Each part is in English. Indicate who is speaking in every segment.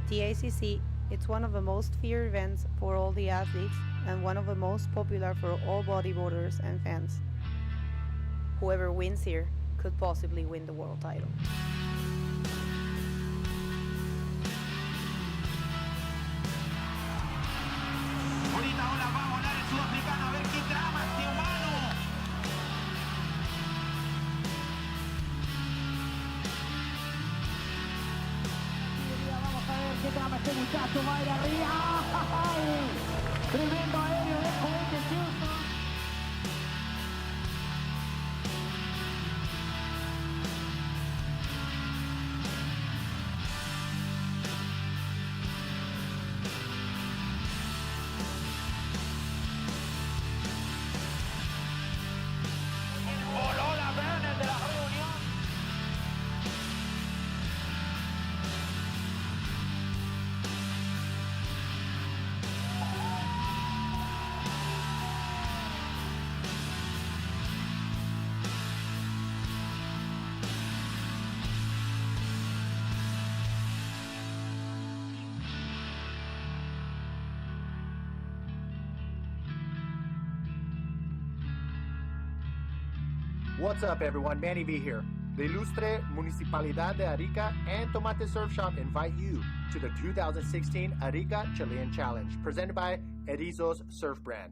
Speaker 1: The ACC it's one of the most feared events for all the athletes and one of the most popular for all bodyboarders and fans. Whoever wins here could possibly win the world title.
Speaker 2: Ahorita ahora va a volar el sudafricano a ver qué trama este humano. Vamos a ver qué trama este muchacho, va a ir arriba. ¡Ay! Tremendo aéreo de cohete Houston. Voló la Brenner de la reunión.
Speaker 3: What's up, everyone? Manny V here. The Ilustre Municipalidad de Arica and Tomate Surf Shop invite you to the 2016 Arica Chilean Challenge, presented by Erizos Surf Brand.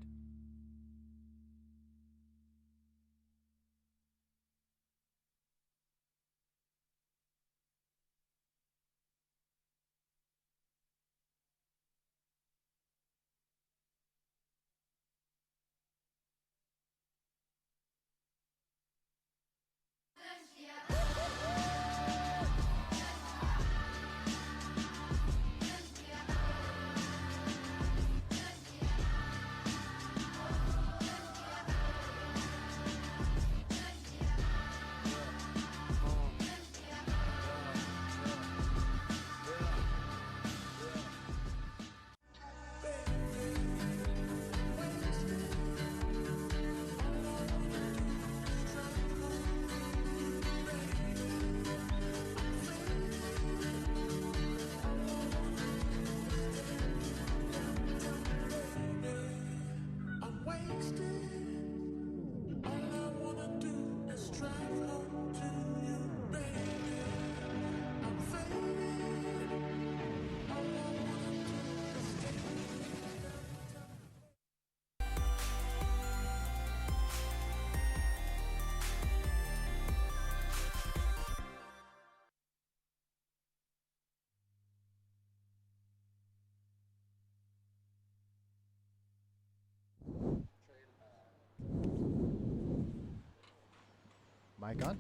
Speaker 4: Mic on?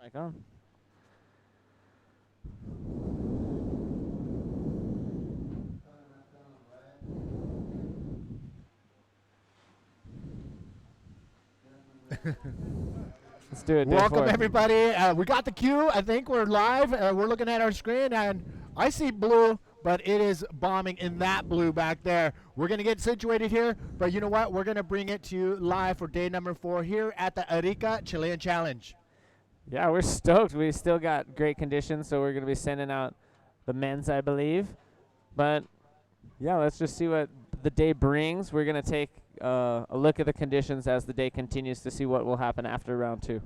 Speaker 5: Mic on. Let's do it.
Speaker 4: Welcome, everybody. We got the cue. I think we're live. We're looking at our screen, and I see blue, but it is bombing in that blue back there. We're going to get situated here, but you know what? We're going to bring it to you live for day number 4 here at the Arica Chilean Challenge.
Speaker 5: Yeah, we're stoked. We still got great conditions, so we're going to be sending out the men's, I believe. But, yeah, let's just see what the day brings. We're going to take a look at the conditions as the day continues to see what will happen after round 2.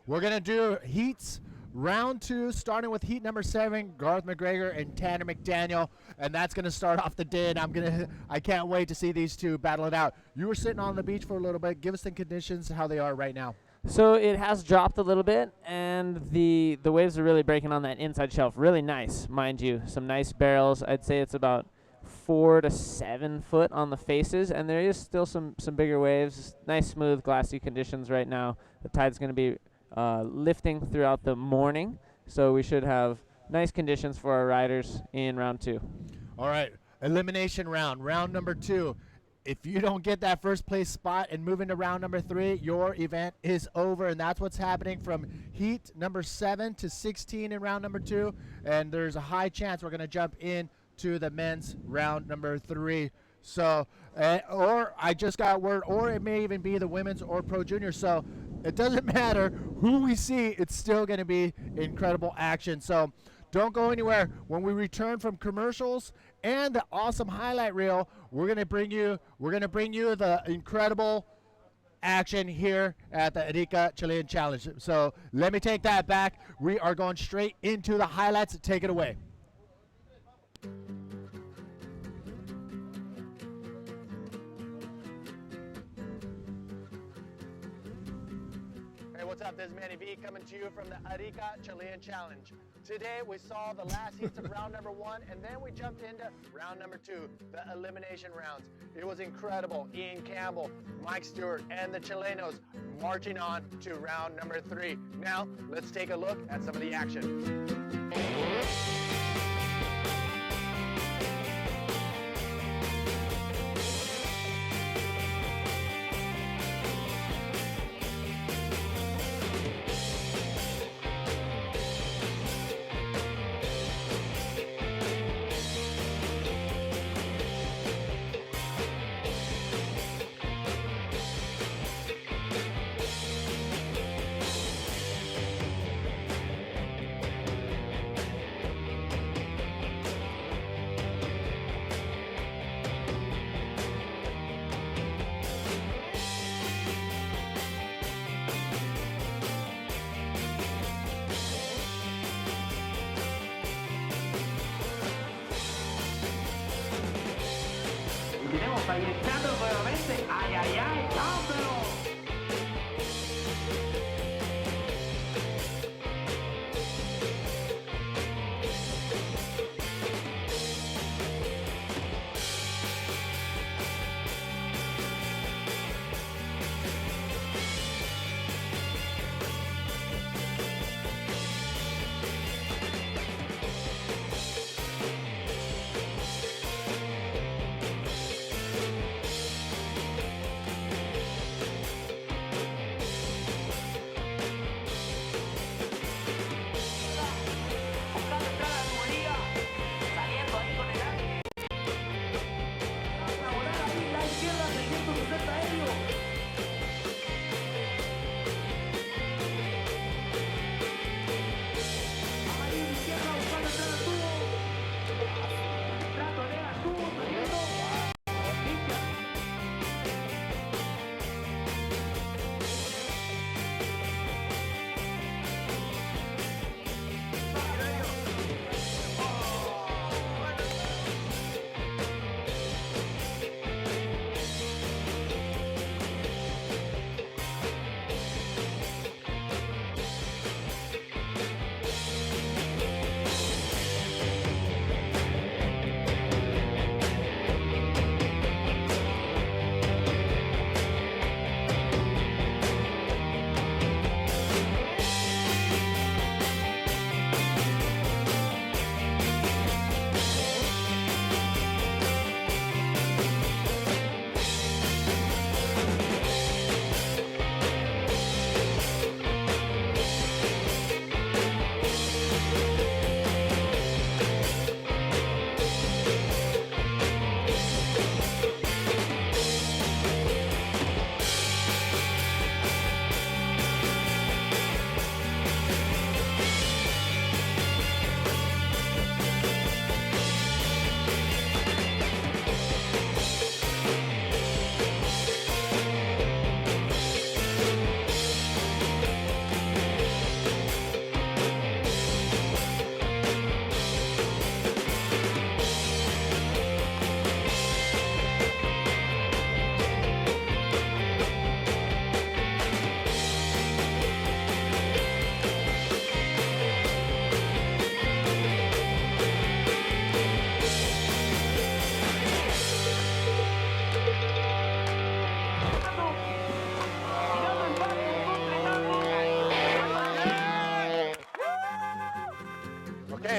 Speaker 4: We're going to do heats. Round 2, starting with heat number 7, Garth McGregor and Tanner McDaniel, and that's going to start off the day, and I can't wait to see these two battle it out. You were sitting on the beach for a little bit. Give us the conditions, how they are right now.
Speaker 5: So it has dropped a little bit, and the waves are really breaking on that inside shelf. Really nice, mind you. Some nice barrels. I'd say it's about 4 to 7 foot on the faces, and there is still some bigger waves. Nice, smooth, glassy conditions right now. The tide's going to be lifting throughout the morning, so we should have nice conditions for our riders in round 2.
Speaker 4: All right, elimination round, round number 2. If you don't get that first place spot and move into round number 3, your event is over, and that's what's happening from heat number 7 to 16 in round number 2, and there's a high chance we're going to jump in to the men's round number 3. So, or I just got word, or it may even be the women's or pro junior. So it doesn't matter who we see, it's still going to be incredible action. So don't go anywhere. When we return from commercials and the awesome highlight reel, we're going to bring you the incredible action here at the Arica Chilean Challenge. So let me take that back. We are going straight into the highlights. Take it away. Hey, what's up? This is Manny V coming to you from the Arica Chilean Challenge. Today we saw the last heats of round number 1, and then we jumped into round number 2, the elimination rounds. It was incredible. Ian Campbell, Mike Stewart, and the Chilenos marching on to round number 3. Now, let's take a look at some of the action.
Speaker 2: Tenemos ahí echando nuevamente. Ay, ay, ay, cámbelo.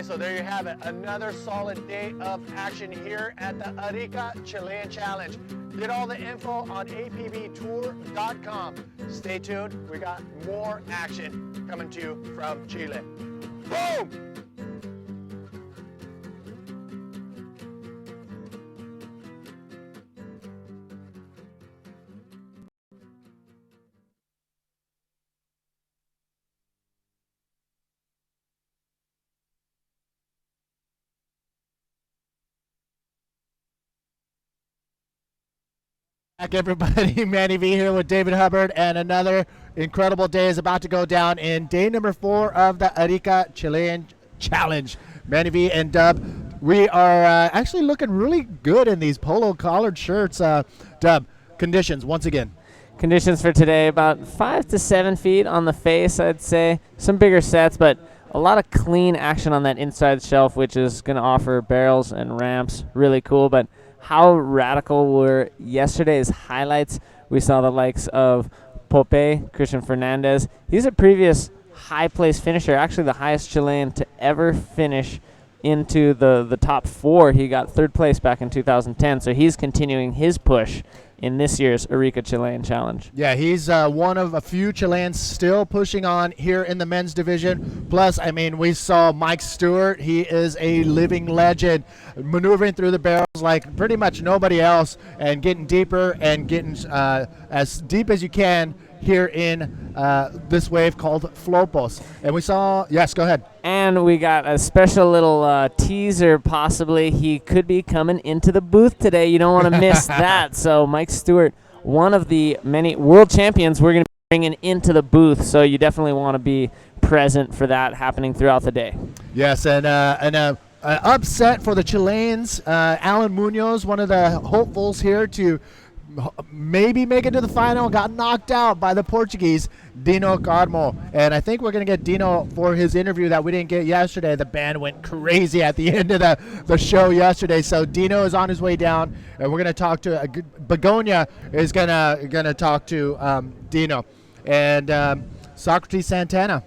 Speaker 4: Okay, so there you have it. Another solid day of action here at the Arica Chilean Challenge. Get all the info on apbtour.com. Stay tuned. We got more action coming to you from Chile. Boom! Back, everybody. Manny V here with David Hubbard, and another incredible day is about to go down in day number 4 of the Arica Chilean Challenge. Manny V and Dub, we are actually looking really good in these polo collared shirts. Dub, conditions once again.
Speaker 5: Conditions for today, about 5 to 7 feet on the face, I'd say. Some bigger sets, but a lot of clean action on that inside shelf, which is going to offer barrels and ramps. Really cool, but how radical were yesterday's highlights? We saw the likes of Pope, Christian Fernandez. He's a previous high place finisher, actually the highest Chilean to ever finish into the top 4. He got 3rd place back in 2010, so he's continuing his push in this year's Arica Chilean Challenge.
Speaker 4: Yeah, he's one of a few Chileans still pushing on here in the men's division. Plus, I mean, we saw Mike Stewart. He is a living legend, maneuvering through the barrels like pretty much nobody else and getting deeper and getting as deep as you can here in this wave called Flopos. And we saw, yes, go ahead.
Speaker 5: And we got a special little teaser, possibly. He could be coming into the booth today. You don't want to miss that. So Mike Stewart, one of the many world champions we're going to be bringing into the booth. So you definitely want to be present for that happening throughout the day.
Speaker 4: Yes, and upset for the Chileans. Alan Munoz, one of the hopefuls here to maybe make it to the final, got knocked out by the Portuguese Dino Carmo. And I think we're going to get Dino for his interview that we didn't get yesterday. The band went crazy at the end of the show yesterday. So Dino is on his way down, and we're going to talk to Begonia is going to talk to Dino. And Socrates Santana.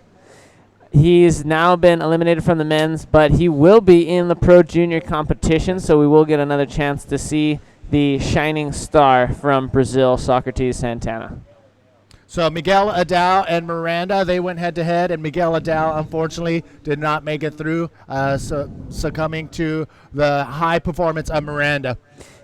Speaker 5: He's now been eliminated from the men's, but he will be in the Pro Junior competition, so we will get another chance to see the shining star from Brazil, Socrates Santana.
Speaker 4: So Miguel Adal and Miranda, they went head-to-head, and Miguel Adal, unfortunately, did not make it through, succumbing to the high performance of Miranda.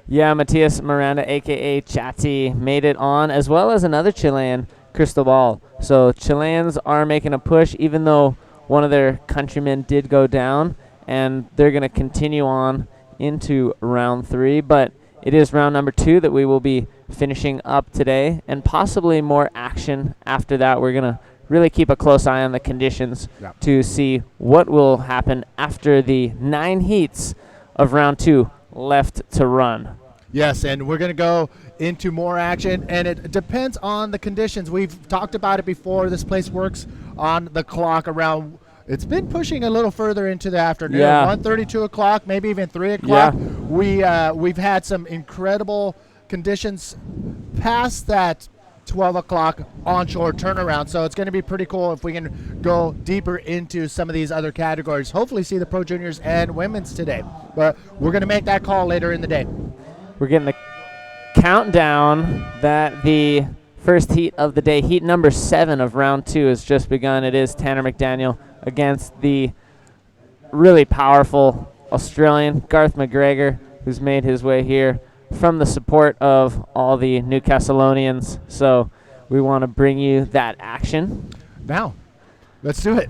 Speaker 5: Yeah, Matias Miranda, a.k.a. Chati, made it on, as well as another Chilean, Cristobal. So Chileans are making a push, even though one of their countrymen did go down, and they're going to continue on into round 3. But it is round number 2 that we will be finishing up today, and possibly more action after that. We're going to really keep a close eye on the conditions to see what will happen after the 9 heats of round 2 left to run.
Speaker 4: Yes, and we're going to go into more action, and it depends on the conditions. We've talked about it before. This place works on the clock around. It's been pushing a little further into the afternoon, 1:30, 2 o'clock, maybe even 3 o'clock. Yeah. We've had some incredible conditions past that 12 o'clock onshore turnaround, so it's going to be pretty cool if we can go deeper into some of these other categories. Hopefully see the Pro Juniors and women's today, but we're going to make that call later in the day.
Speaker 5: We're getting the countdown that the first heat of the day, heat number 7 of round 2, has just begun. It is Tanner McDaniel against the really powerful Australian Garth McGregor, who's made his way here from the support of all the Newcastlonians. So we want to bring you that action.
Speaker 4: Now, let's do it.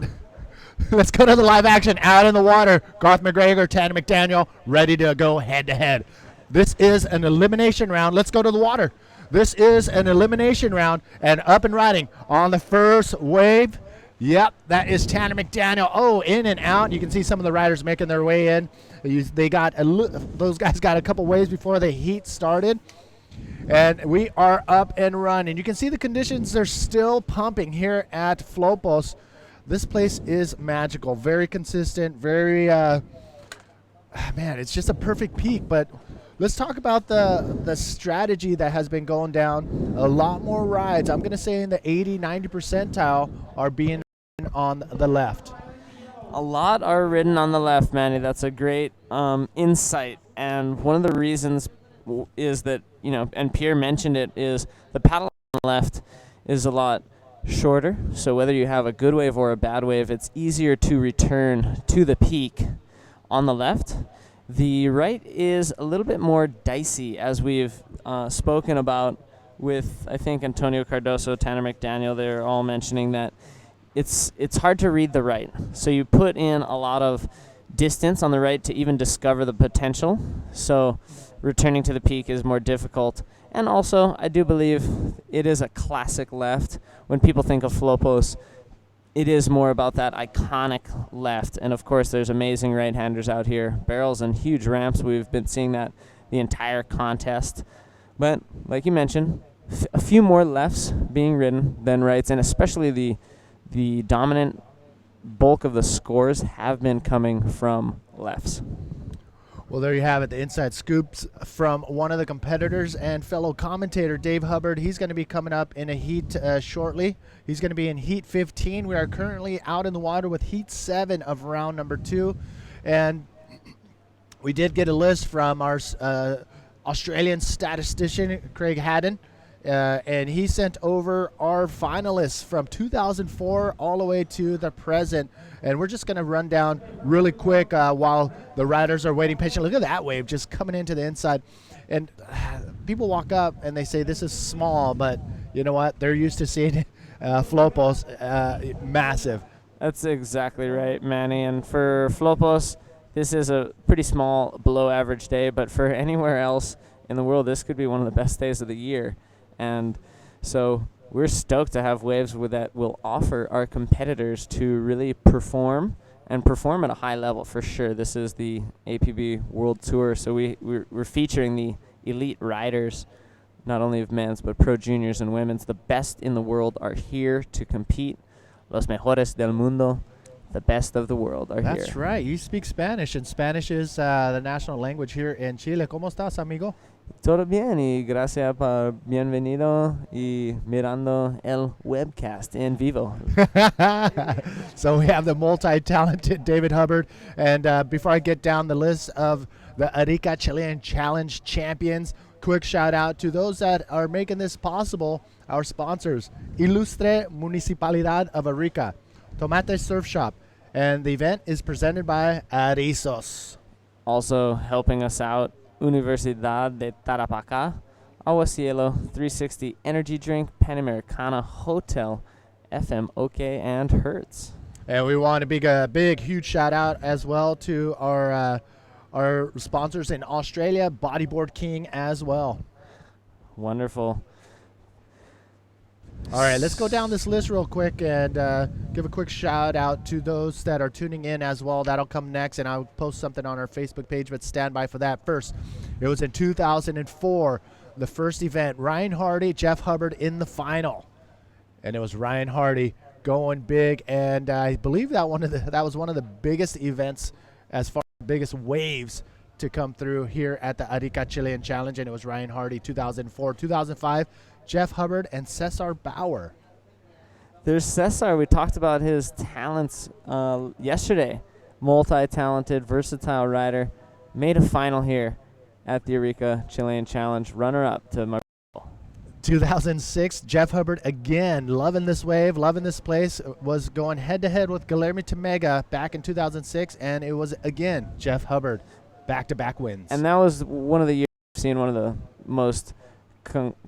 Speaker 4: Let's go to the live action out in the water. Garth McGregor, Tanner McDaniel, ready to go head-to-head. This is an elimination round. Let's go to the water. This is an elimination round, and up and riding on the first wave. Yep, that is Tanner McDaniel. Oh, in and out. You can see some of the riders making their way in. They got those guys got a couple waves before the heat started, and we are up and running. You can see the conditions; they're still pumping here at Flopos. This place is magical, very consistent, very man. It's just a perfect peak, but. Let's talk about the strategy that has been going down. A lot more rides. I'm going to say in the 80-90 percentile are being on the left.
Speaker 5: A lot are ridden on the left, Manny. That's a great insight. And one of the reasons is that, and Pierre mentioned it, is the paddle on the left is a lot shorter. So whether you have a good wave or a bad wave, it's easier to return to the peak on the left. The right is a little bit more dicey, as we've spoken about with, I think, Antonio Cardoso, Tanner McDaniel. They're all mentioning that it's hard to read the right. So you put in a lot of distance on the right to even discover the potential. So returning to the peak is more difficult. And also, I do believe it is a classic left. When people think of Flopos, it is more about that iconic left. And of course, there's amazing right-handers out here. Barrels and huge ramps. We've been seeing that the entire contest. But like you mentioned, a few more lefts being ridden than rights, and especially the dominant bulk of the scores have been coming from lefts.
Speaker 4: Well, there you have it, the inside scoops from one of the competitors and fellow commentator, Dave Hubbard. He's going to be coming up in a heat shortly. He's going to be in heat 15. We are currently out in the water with heat 7 of round number 2. And we did get a list from our Australian statistician, Craig Haddon. And he sent over our finalists from 2004 all the way to the present. And we're just going to run down really quick while the riders are waiting patiently. Look at that wave just coming into the inside. And people walk up and they say this is small, but you know what? They're used to seeing Flopos massive.
Speaker 5: That's exactly right, Manny. And for Flopos, this is a pretty small, below average day. But for anywhere else in the world, this could be one of the best days of the year. And so we're stoked to have waves that will offer our competitors to really perform at a high level for sure. This is the APB World Tour, so we're featuring the elite riders, not only of men's but pro juniors and women's. The best in the world are here to compete. Los mejores del mundo, the best of the world are here.
Speaker 4: That's right. You speak Spanish, and Spanish is the national language here in Chile. ¿Cómo estás, amigo?
Speaker 5: Todo bien, y gracias por bienvenido y mirando el webcast en vivo.
Speaker 4: So we have the multi-talented David Hubbard. And before I get down the list of the Arica Chilean Challenge champions, quick shout out to those that are making this possible, our sponsors, Ilustre Municipalidad of Arica, Tomate Surf Shop, and the event is presented by Arizos.
Speaker 5: Also helping us out, Universidad de Tarapacá, Agua Cielo, 360 Energy Drink, Panamericana Hotel, FM OK, and Hertz.
Speaker 4: And we want a big, huge shout out as well to our sponsors in Australia, Bodyboard King as well.
Speaker 5: Wonderful.
Speaker 4: All right, let's go down this list real quick and give a quick shout out to those that are tuning in as well. That'll come next, and I'll post something on our Facebook page, but stand by for that. First, it was in 2004, the first event. Ryan Hardy, Jeff Hubbard in the final. And it was Ryan Hardy going big, and I believe that was one of the biggest events as far as biggest waves to come through here at the Arica Chilean Challenge, and it was Ryan Hardy 2004. 2005, Jeff Hubbard and Cesar Bauer.
Speaker 5: There's Cesar. We talked about his talents yesterday. Multi-talented, versatile rider. Made a final here at the Arica Chilean Challenge. Runner-up to Marco.
Speaker 4: 2006, Jeff Hubbard again, loving this wave, loving this place, was going head-to-head with Guilherme Temega back in 2006, and it was, again, Jeff Hubbard, back-to-back wins.
Speaker 5: And that was one of the years we've seen one of the most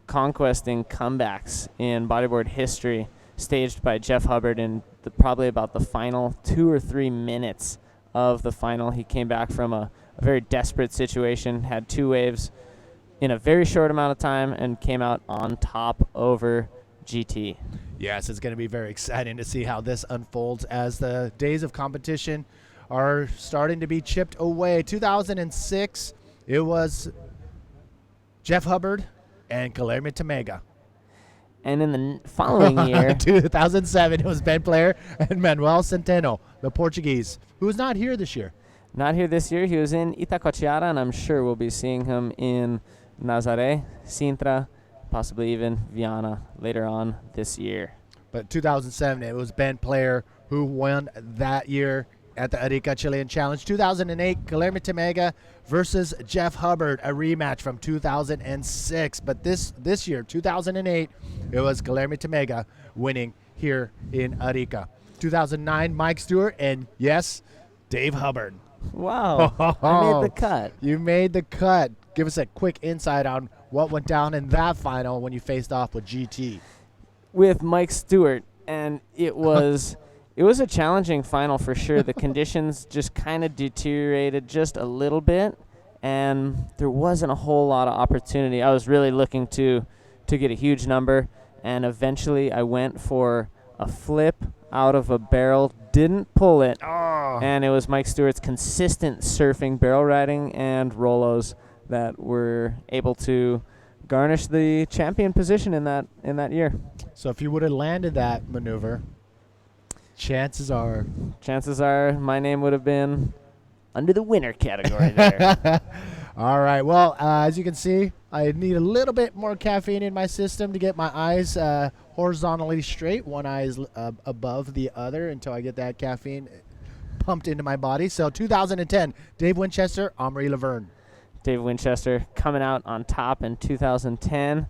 Speaker 5: conquesting comebacks in bodyboard history, staged by Jeff Hubbard in probably about the final 2 or 3 minutes of the final. He came back from a very desperate situation, had 2 waves in a very short amount of time, and came out on top over GT.
Speaker 4: Yes, it's going to be very exciting to see how this unfolds as the days of competition are starting to be chipped away. 2006, it was Jeff Hubbard and Guilherme Temega.
Speaker 5: And in the following year,
Speaker 4: 2007, it was Ben Player and Manuel Centeno, the Portuguese, who is not here this year.
Speaker 5: Not here this year. He was in Itacoatiara, and I'm sure we'll be seeing him in Nazaré, Sintra, possibly even Viana later on this year.
Speaker 4: But 2007, it was Ben Player who won that year. at the Arica Chilean Challenge. 2008, Guilherme Temega versus Jeff Hubbard, a rematch from 2006. But this year, 2008, it was Guilherme Temega winning here in Arica. 2009, Mike Stewart, and yes, Dave Hubbard.
Speaker 5: Wow. I made the cut.
Speaker 4: You made the cut. Give us a quick insight on what went down in that final when you faced off with GT.
Speaker 5: With Mike Stewart, and it was a challenging final for sure. The conditions just kind of deteriorated just a little bit, and there wasn't a whole lot of opportunity. I was really looking to get a huge number, and eventually I went for a flip out of a barrel, didn't pull it, and it was Mike Stewart's consistent surfing, barrel riding, and rollos that were able to garnish the champion position in that year.
Speaker 4: So if you would have landed that maneuver, chances are
Speaker 5: my name would have been under the winner category there.
Speaker 4: All right. Well, as you can see, I need a little bit more caffeine in my system to get my eyes horizontally straight. One eye is above the other until I get that caffeine pumped into my body. So 2010, Dave Winchester, Omri Laverne.
Speaker 5: Dave Winchester coming out on top in 2010,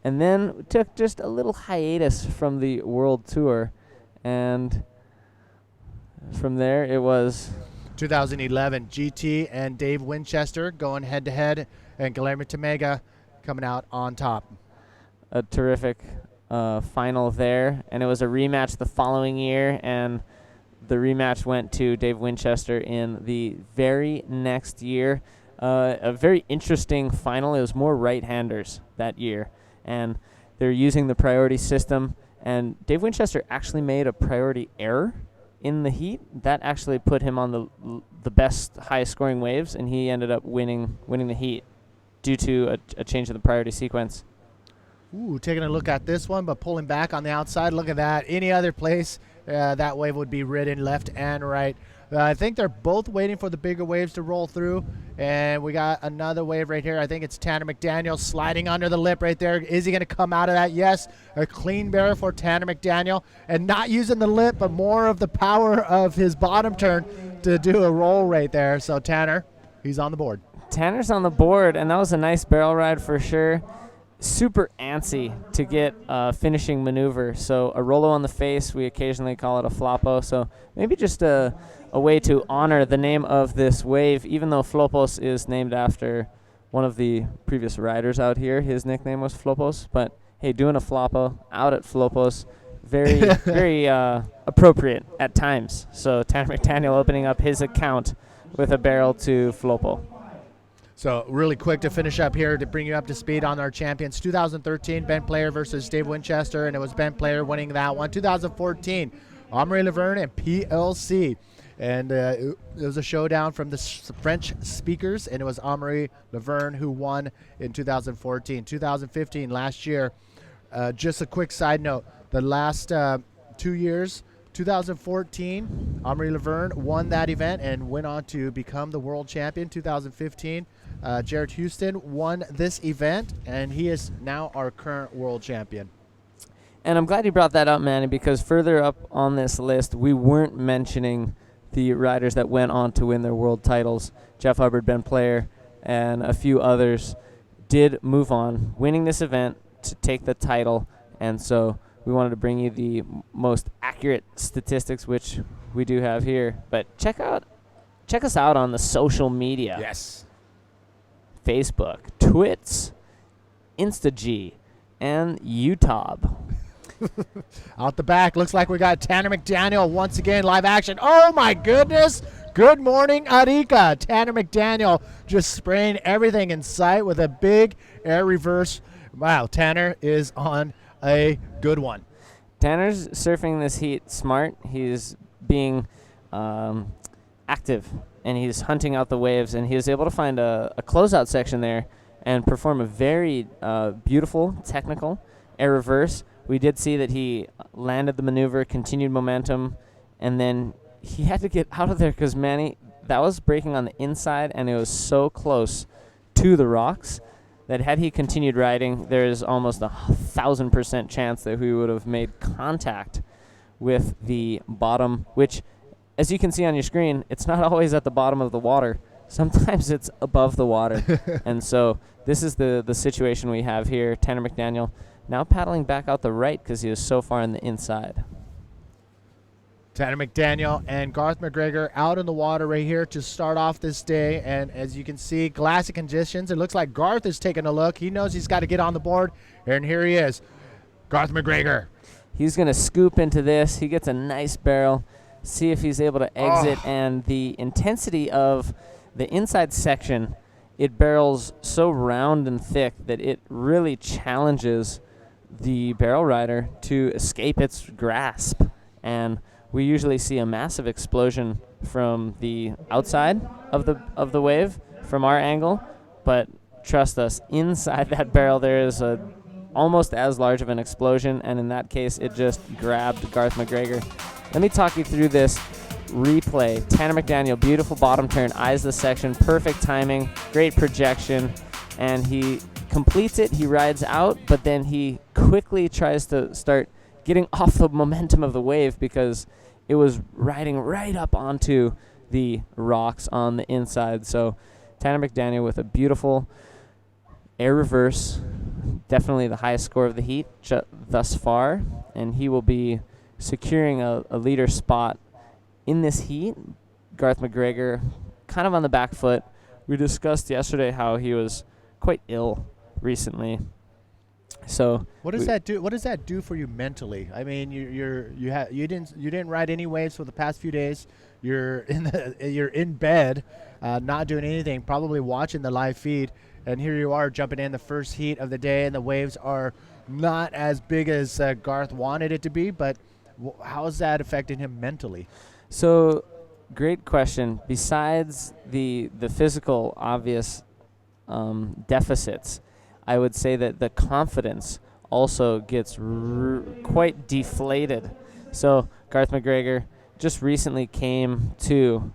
Speaker 5: and then took just a little hiatus from the World Tour, and from there it was
Speaker 4: 2011, GT and Dave Winchester going head-to-head, and Guilherme Temega coming out on top.
Speaker 5: A terrific final there, and it was a rematch the following year, and the rematch went to Dave Winchester in the very next year. A very interesting final. It was more right-handers that year, and they're using the priority system, and Dave Winchester actually made a priority error in the heat. That actually put him on the best, highest-scoring waves, and he ended up winning the heat due to a change in the priority sequence.
Speaker 4: Ooh, taking a look at this one, but pulling back on the outside. Look at that. Any other place, that wave would be ridden left and right. I think they're both waiting for the bigger waves to roll through, and we got another wave right here. I think it's Tanner McDaniel sliding under the lip right there. Is he going to come out of that? Yes, a clean barrel for Tanner McDaniel, and not using the lip, but more of the power of his bottom turn to do a roll right there. So Tanner, he's on the board.
Speaker 5: Tanner's on the board, and that was a nice barrel ride for sure. Super antsy to get a finishing maneuver. So a rollo on the face, we occasionally call it a floppo. So maybe just a way to honor the name of this wave, even though Flopos is named after one of the previous riders out here. His nickname was Flopos. But hey, doing a floppo out at Flopos, very, very appropriate at times. So Tanner McDaniel opening up his account with a barrel to Flopo.
Speaker 4: So really quick to finish up here to bring you up to speed on our champions. 2013, Ben Player versus Dave Winchester, and it was Ben Player winning that one. 2014, Omri Laverne and PLC. And it was a showdown from the French speakers, and it was Omri Laverne who won in 2014. 2015, last year, just a quick side note, the last 2 years, 2014, Omri Laverne won that event and went on to become the world champion. 2015, Jared Houston won this event, and he is now our current world champion.
Speaker 5: And I'm glad you brought that up, Manny, because further up on this list, we weren't mentioning the riders that went on to win their world titles. Jeff Hubbard, Ben Player, and a few others did move on, winning this event to take the title, and so we wanted to bring you the most accurate statistics, which we do have here. But check us out on the social media.
Speaker 4: Yes.
Speaker 5: Facebook, Twits, InstaG, and YouTube.
Speaker 4: Out the back, looks like we got Tanner McDaniel once again, live action. Oh my goodness! Good morning, Arica. Tanner McDaniel just spraying everything in sight with a big air reverse. Wow, Tanner is on a good one.
Speaker 5: Tanner's surfing this heat smart. He's being active, and he's hunting out the waves, and he was able to find a closeout section there and perform a very beautiful technical air reverse. We did see that he landed the maneuver, continued momentum, and then he had to get out of there because, Manny, that was breaking on the inside, and it was so close to the rocks that had he continued riding, there is almost 1,000% chance that we would have made contact with the bottom, which as you can see on your screen, it's not always at the bottom of the water. Sometimes it's above the water. And so this is the situation we have here. Tanner McDaniel now paddling back out the right because he was so far on the inside.
Speaker 4: Tanner McDaniel and Garth McGregor out in the water right here to start off this day. And as you can see, glassy conditions. It looks like Garth is taking a look. He knows he's got to get on the board. And here he is, Garth McGregor.
Speaker 5: He's going to scoop into this. He gets a nice barrel. See if he's able to exit. And the intensity of the inside section, it barrels so round and thick that it really challenges the barrel rider to escape its grasp. And we usually see a massive explosion from the outside of the wave from our angle, but trust us, inside that barrel there is a almost as large of an explosion, and in that case it just grabbed Garth McGregor. Let me talk you through this replay. Tanner McDaniel, beautiful bottom turn, eyes the section, perfect timing, great projection, and he completes it. He rides out, but then he quickly tries to start getting off the momentum of the wave because it was riding right up onto the rocks on the inside. So Tanner McDaniel with a beautiful air reverse, definitely the highest score of the heat thus far, and he will be securing a leader spot in this heat. Garth McGregor kind of on the back foot. We discussed yesterday how he was quite ill recently. So
Speaker 4: what does that do? What does that do for you mentally? I mean, you didn't ride any waves for the past few days. You're in bed, not doing anything, probably watching the live feed, and here you are jumping in the first heat of the day, and the waves are not as big as Garth wanted it to be. But how is that affecting him mentally?
Speaker 5: So, great question. Besides the physical obvious deficits, I would say that the confidence also gets quite deflated. So Garth McGregor just recently came to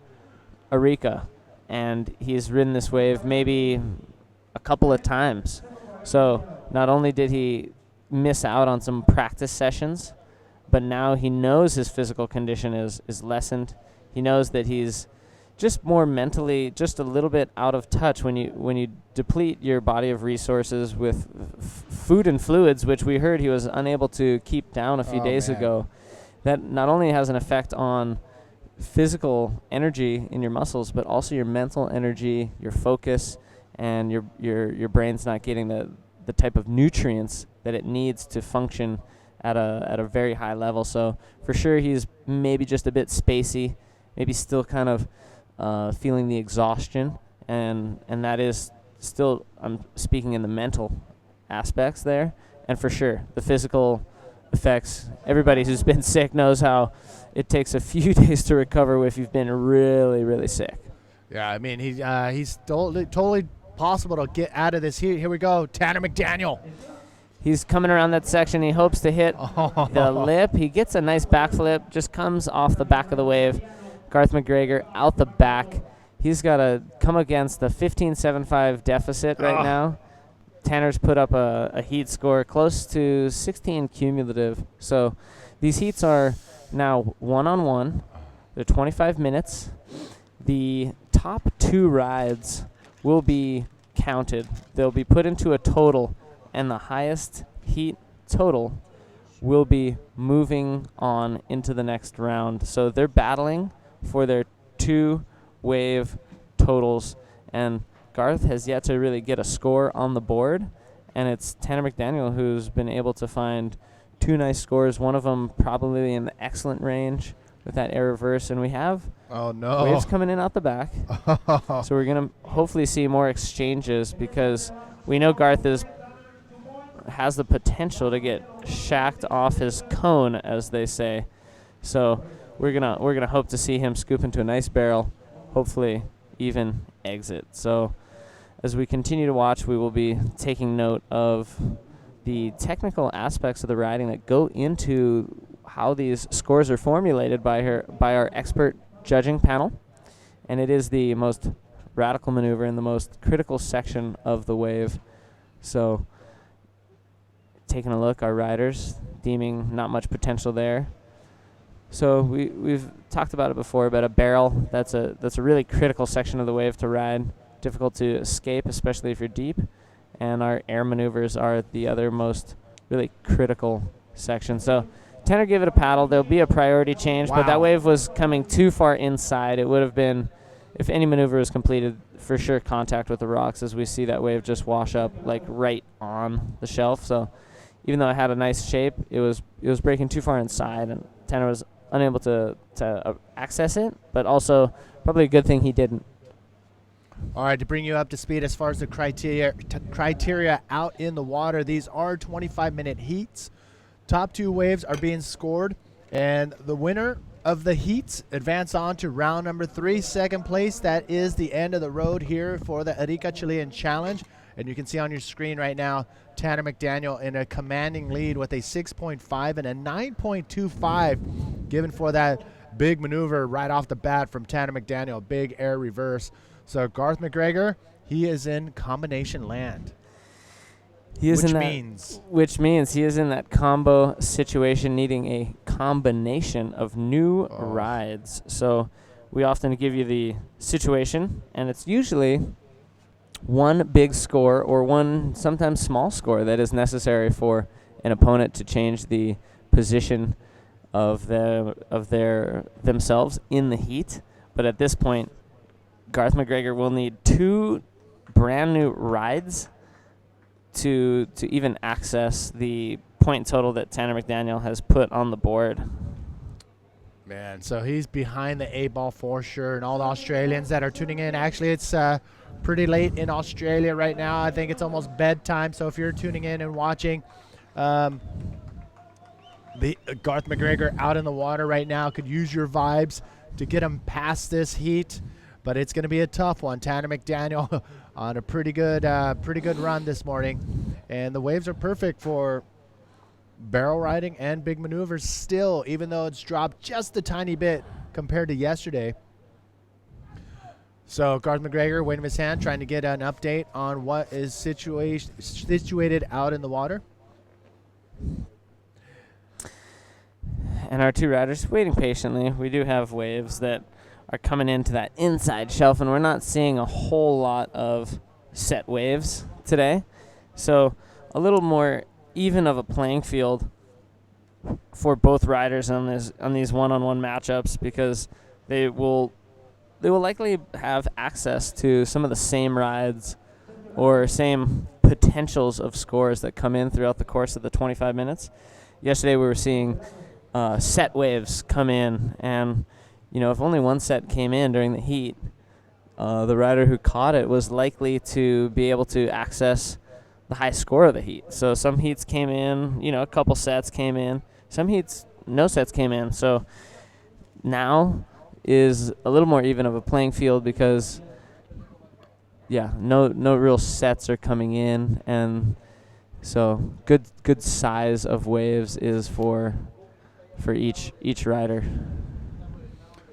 Speaker 5: Arica, and he's ridden this wave maybe a couple of times. So not only did he miss out on some practice sessions, but now he knows his physical condition is lessened. He knows that he's just more mentally just a little bit out of touch when you deplete your body of resources with food and fluids, which we heard he was unable to keep down a few days ago. That not only has an effect on physical energy in your muscles, but also your mental energy, your focus, and your brain's not getting the type of nutrients that it needs to function at a very high level. So for sure he's maybe just a bit spacey, maybe still kind of feeling the exhaustion, and that is still, I'm speaking in the mental aspects there, and for sure the physical effects. Everybody who's been sick knows how it takes a few days to recover if you've been really, really sick.
Speaker 4: Yeah, I mean he's totally possible to get out of this heat. Here we go, Tanner McDaniel.
Speaker 5: He's coming around that section. He hopes to hit the lip. He gets a nice backflip, just comes off the back of the wave. Garth McGregor out the back. He's got to come against the 15.75 deficit right now. Tanner's put up a heat score close to 16 cumulative. So these heats are now one-on-one. They're 25 minutes. The top two rides will be counted. They'll be put into a total, and the highest heat total will be moving on into the next round. So they're battling for their two wave totals, and Garth has yet to really get a score on the board, and it's Tanner McDaniel who's been able to find two nice scores, one of them probably in the excellent range with that air reverse, and we have waves coming in out the back. So we're going to hopefully see more exchanges, because we know Garth has the potential to get shacked off his cone, as they say. So we're gonna hope to see him scoop into a nice barrel, hopefully even exit. So as we continue to watch, we will be taking note of the technical aspects of the riding that go into how these scores are formulated by our expert judging panel. And it is the most radical maneuver in the most critical section of the wave. So taking a look, our riders deeming not much potential there. So we've talked about it before, but a barrel, that's a really critical section of the wave to ride. Difficult to escape, especially if you're deep. And our air maneuvers are the other most really critical section. So Tanner gave it a paddle. There'll be a priority change, but that
Speaker 4: Wow.
Speaker 5: wave was coming too far inside. It would have been, if any maneuver was completed, for sure contact with the rocks, as we see that wave just wash up like right on the shelf. So even though it had a nice shape, it was breaking too far inside, and Tanner was unable to access it, but also probably a good thing he didn't.
Speaker 4: All right, to bring you up to speed as far as the criteria out in the water, these are 25-minute heats. Top 2 waves are being scored, and the winner of the heats advance on to round number 3. Second place, that is the end of the road here for the Arica Chilean Challenge. And you can see on your screen right now, Tanner McDaniel in a commanding lead with a 6.5 and a 9.25 given for that big maneuver right off the bat from Tanner McDaniel, big air reverse. So Garth McGregor, he is in combination land. Which
Speaker 5: means he is in that combo situation, needing a combination of new rides. So we often give you the situation, and it's usually one big score or one sometimes small score that is necessary for an opponent to change the position of themselves in the heat. But at this point, Garth McGregor will need 2 brand new rides to even access the point total that Tanner McDaniel has put on the board.
Speaker 4: Man, so he's behind the 8 ball for sure. And all the Australians that are tuning in, actually it's pretty late in Australia right now. I think it's almost bedtime. So if you're tuning in and watching, the Garth McGregor out in the water right now could use your vibes to get him past this heat. But it's going to be a tough one. Tanner McDaniel on a pretty good run this morning. And the waves are perfect for barrel riding and big maneuvers still, even though it's dropped just a tiny bit compared to yesterday. So Garth McGregor, waving his hand, trying to get an update on what is situated out in the water.
Speaker 5: And our 2 riders waiting patiently. We do have waves that are coming into that inside shelf, and we're not seeing a whole lot of set waves today. So a little more even of a playing field for both riders on these one-on-one matchups, because they will likely have access to some of the same rides or same potentials of scores that come in throughout the course of the 25 minutes. Yesterday we were seeing set waves come in, and if only one set came in during the heat, the rider who caught it was likely to be able to access the high score of the heat. So some heats came in, a couple sets came in. Some heats, no sets came in. So now is a little more even of a playing field because, no real sets are coming in, and so good size of waves is for each rider.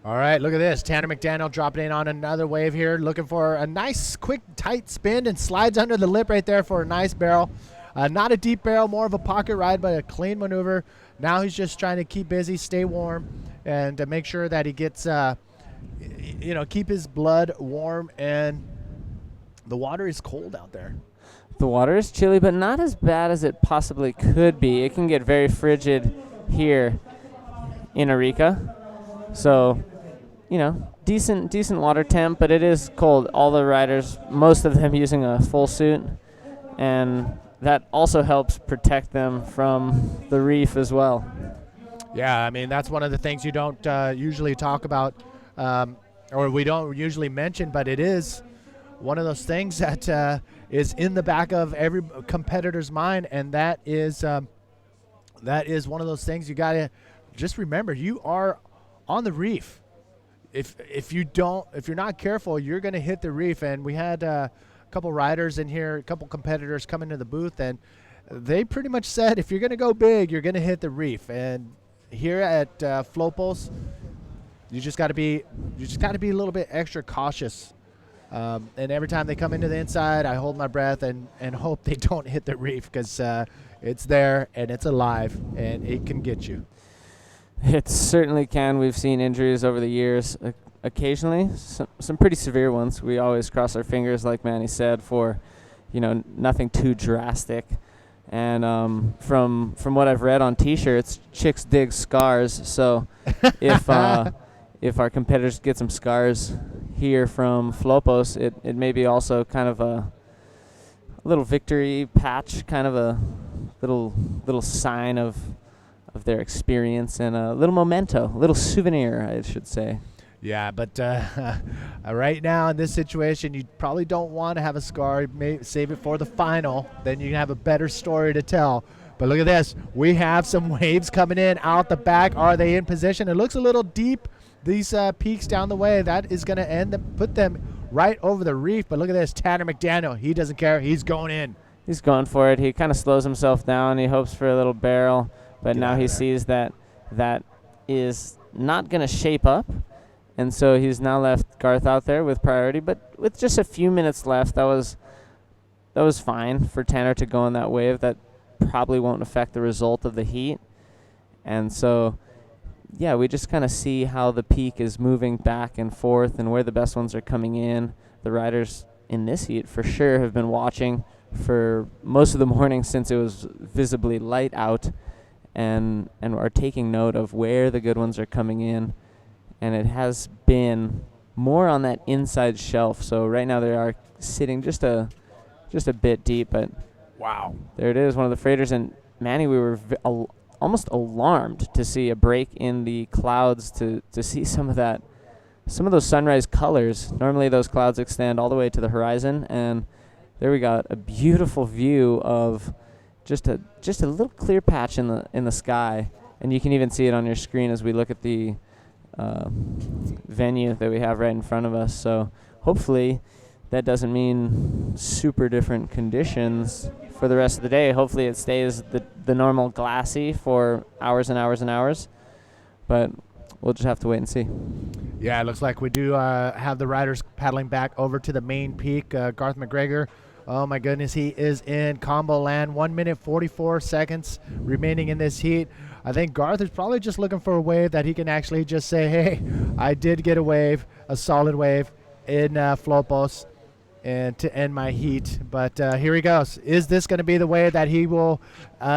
Speaker 4: All right, look at this. Tanner McDaniel dropping in on another wave here, looking for a nice, quick, tight spin, and slides under the lip right there for a nice barrel. Not a deep barrel, more of a pocket ride, but a clean maneuver. Now he's just trying to keep busy, stay warm, and to make sure that he gets, keep his blood warm. And the water is cold out there.
Speaker 5: The water is chilly, but not as bad as it possibly could be. It can get very frigid here in Arica. So, decent water temp, but it is cold. All the riders, most of them using a full suit, and that also helps protect them from the reef as well.
Speaker 4: Yeah, I mean, that's one of the things you don't usually talk about, or we don't usually mention, but it is one of those things that is in the back of every competitor's mind, and that is one of those things you got to just remember. You are on the reef. If you're not careful, you're going to hit the reef. And we had a couple riders in here, a couple competitors come into the booth, and they pretty much said, if you're going to go big, you're going to hit the reef. And here at Flopos, you just got to be a little bit extra cautious. And every time they come into the inside, I hold my breath and hope they don't hit the reef, because it's there and it's alive and it can get you.
Speaker 5: It certainly can. We've seen injuries over the years, occasionally, some pretty severe ones. We always cross our fingers, like Manny said, for, nothing too drastic. And from what I've read on T-shirts, chicks dig scars. So if if our competitors get some scars here from Flopos, it may be also kind of a little victory patch, kind of a little sign of their experience, and a little memento, a little souvenir, I should say.
Speaker 4: Yeah, but right now in this situation, you probably don't want to have a scar. Save it for the final. Then you can have a better story to tell. But look at this. We have some waves coming in out the back. Are they in position? It looks a little deep. These peaks down the way, that is going to put them right over the reef. But look at this. Tanner McDaniel, he doesn't care. He's going in.
Speaker 5: He's going for it. He kind of slows himself down. He hopes for a little barrel. But now he sees that is not going to shape up. And so he's now left Garth out there with priority. But with just a few minutes left, that was fine for Tanner to go on that wave. That probably won't affect the result of the heat. And so, yeah, we just kind of see how the peak is moving back and forth and where the best ones are coming in. The riders in this heat for sure have been watching for most of the morning since it was visibly light out, and are taking note of where the good ones are coming in. And it has been more on that inside shelf. So right now they are sitting just a bit deep, but
Speaker 4: wow,
Speaker 5: there it is, one of the freighters. And Manny, we were almost alarmed to see a break in the clouds, to see some of those sunrise colors. Normally those clouds extend all the way to the horizon, and there we got a beautiful view of just a little clear patch in the sky, and you can even see it on your screen as we look at the venue that we have right in front of us. So hopefully that doesn't mean super different conditions for the rest of the day. Hopefully it stays the normal glassy for hours and hours and hours, but we'll just have to wait and see.
Speaker 4: Yeah, it looks like we do have the riders paddling back over to the main peak. Garth McGregor, oh my goodness, he is in combo land. 1 minute 44 seconds remaining in this heat. I think Garth is probably just looking for a wave that he can actually just say, hey, I did get a wave, a solid wave in Flopos, and to end my heat. But here he goes. Is this going to be the wave that he will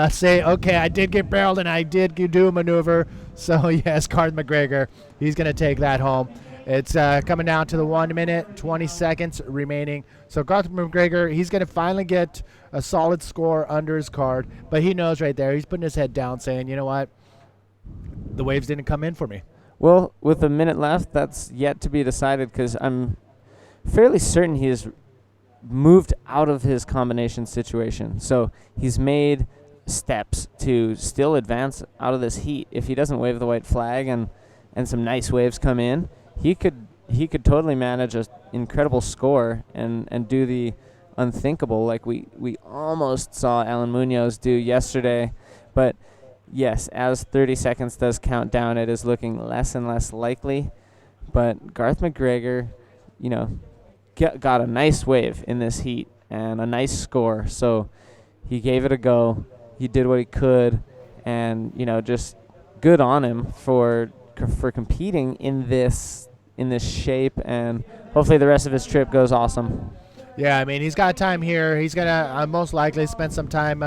Speaker 4: say, okay, I did get barreled and I did do a maneuver? So yes, Garth McGregor, he's going to take that home. It's coming down to the 1 minute, 20 seconds remaining. So Garth McGregor, he's going to finally get a solid score under his card. But he knows right there, he's putting his head down saying, you know what, the waves didn't come in for me.
Speaker 5: Well, with a minute left, that's yet to be decided, because I'm fairly certain he has moved out of his combination situation. So he's made steps to still advance out of this heat. If he doesn't wave the white flag and some nice waves come in, he could totally manage an incredible score and do the unthinkable, like we almost saw Alan Munoz do yesterday. But yes, as 30 seconds does count down, it is looking less and less likely. But Garth McGregor, got a nice wave in this heat and a nice score. So he gave it a go. He did what he could, and just good on him for competing in this shape, and hopefully the rest of his trip goes awesome.
Speaker 4: Yeah, I mean, he's got time here. He's going to most likely spend some time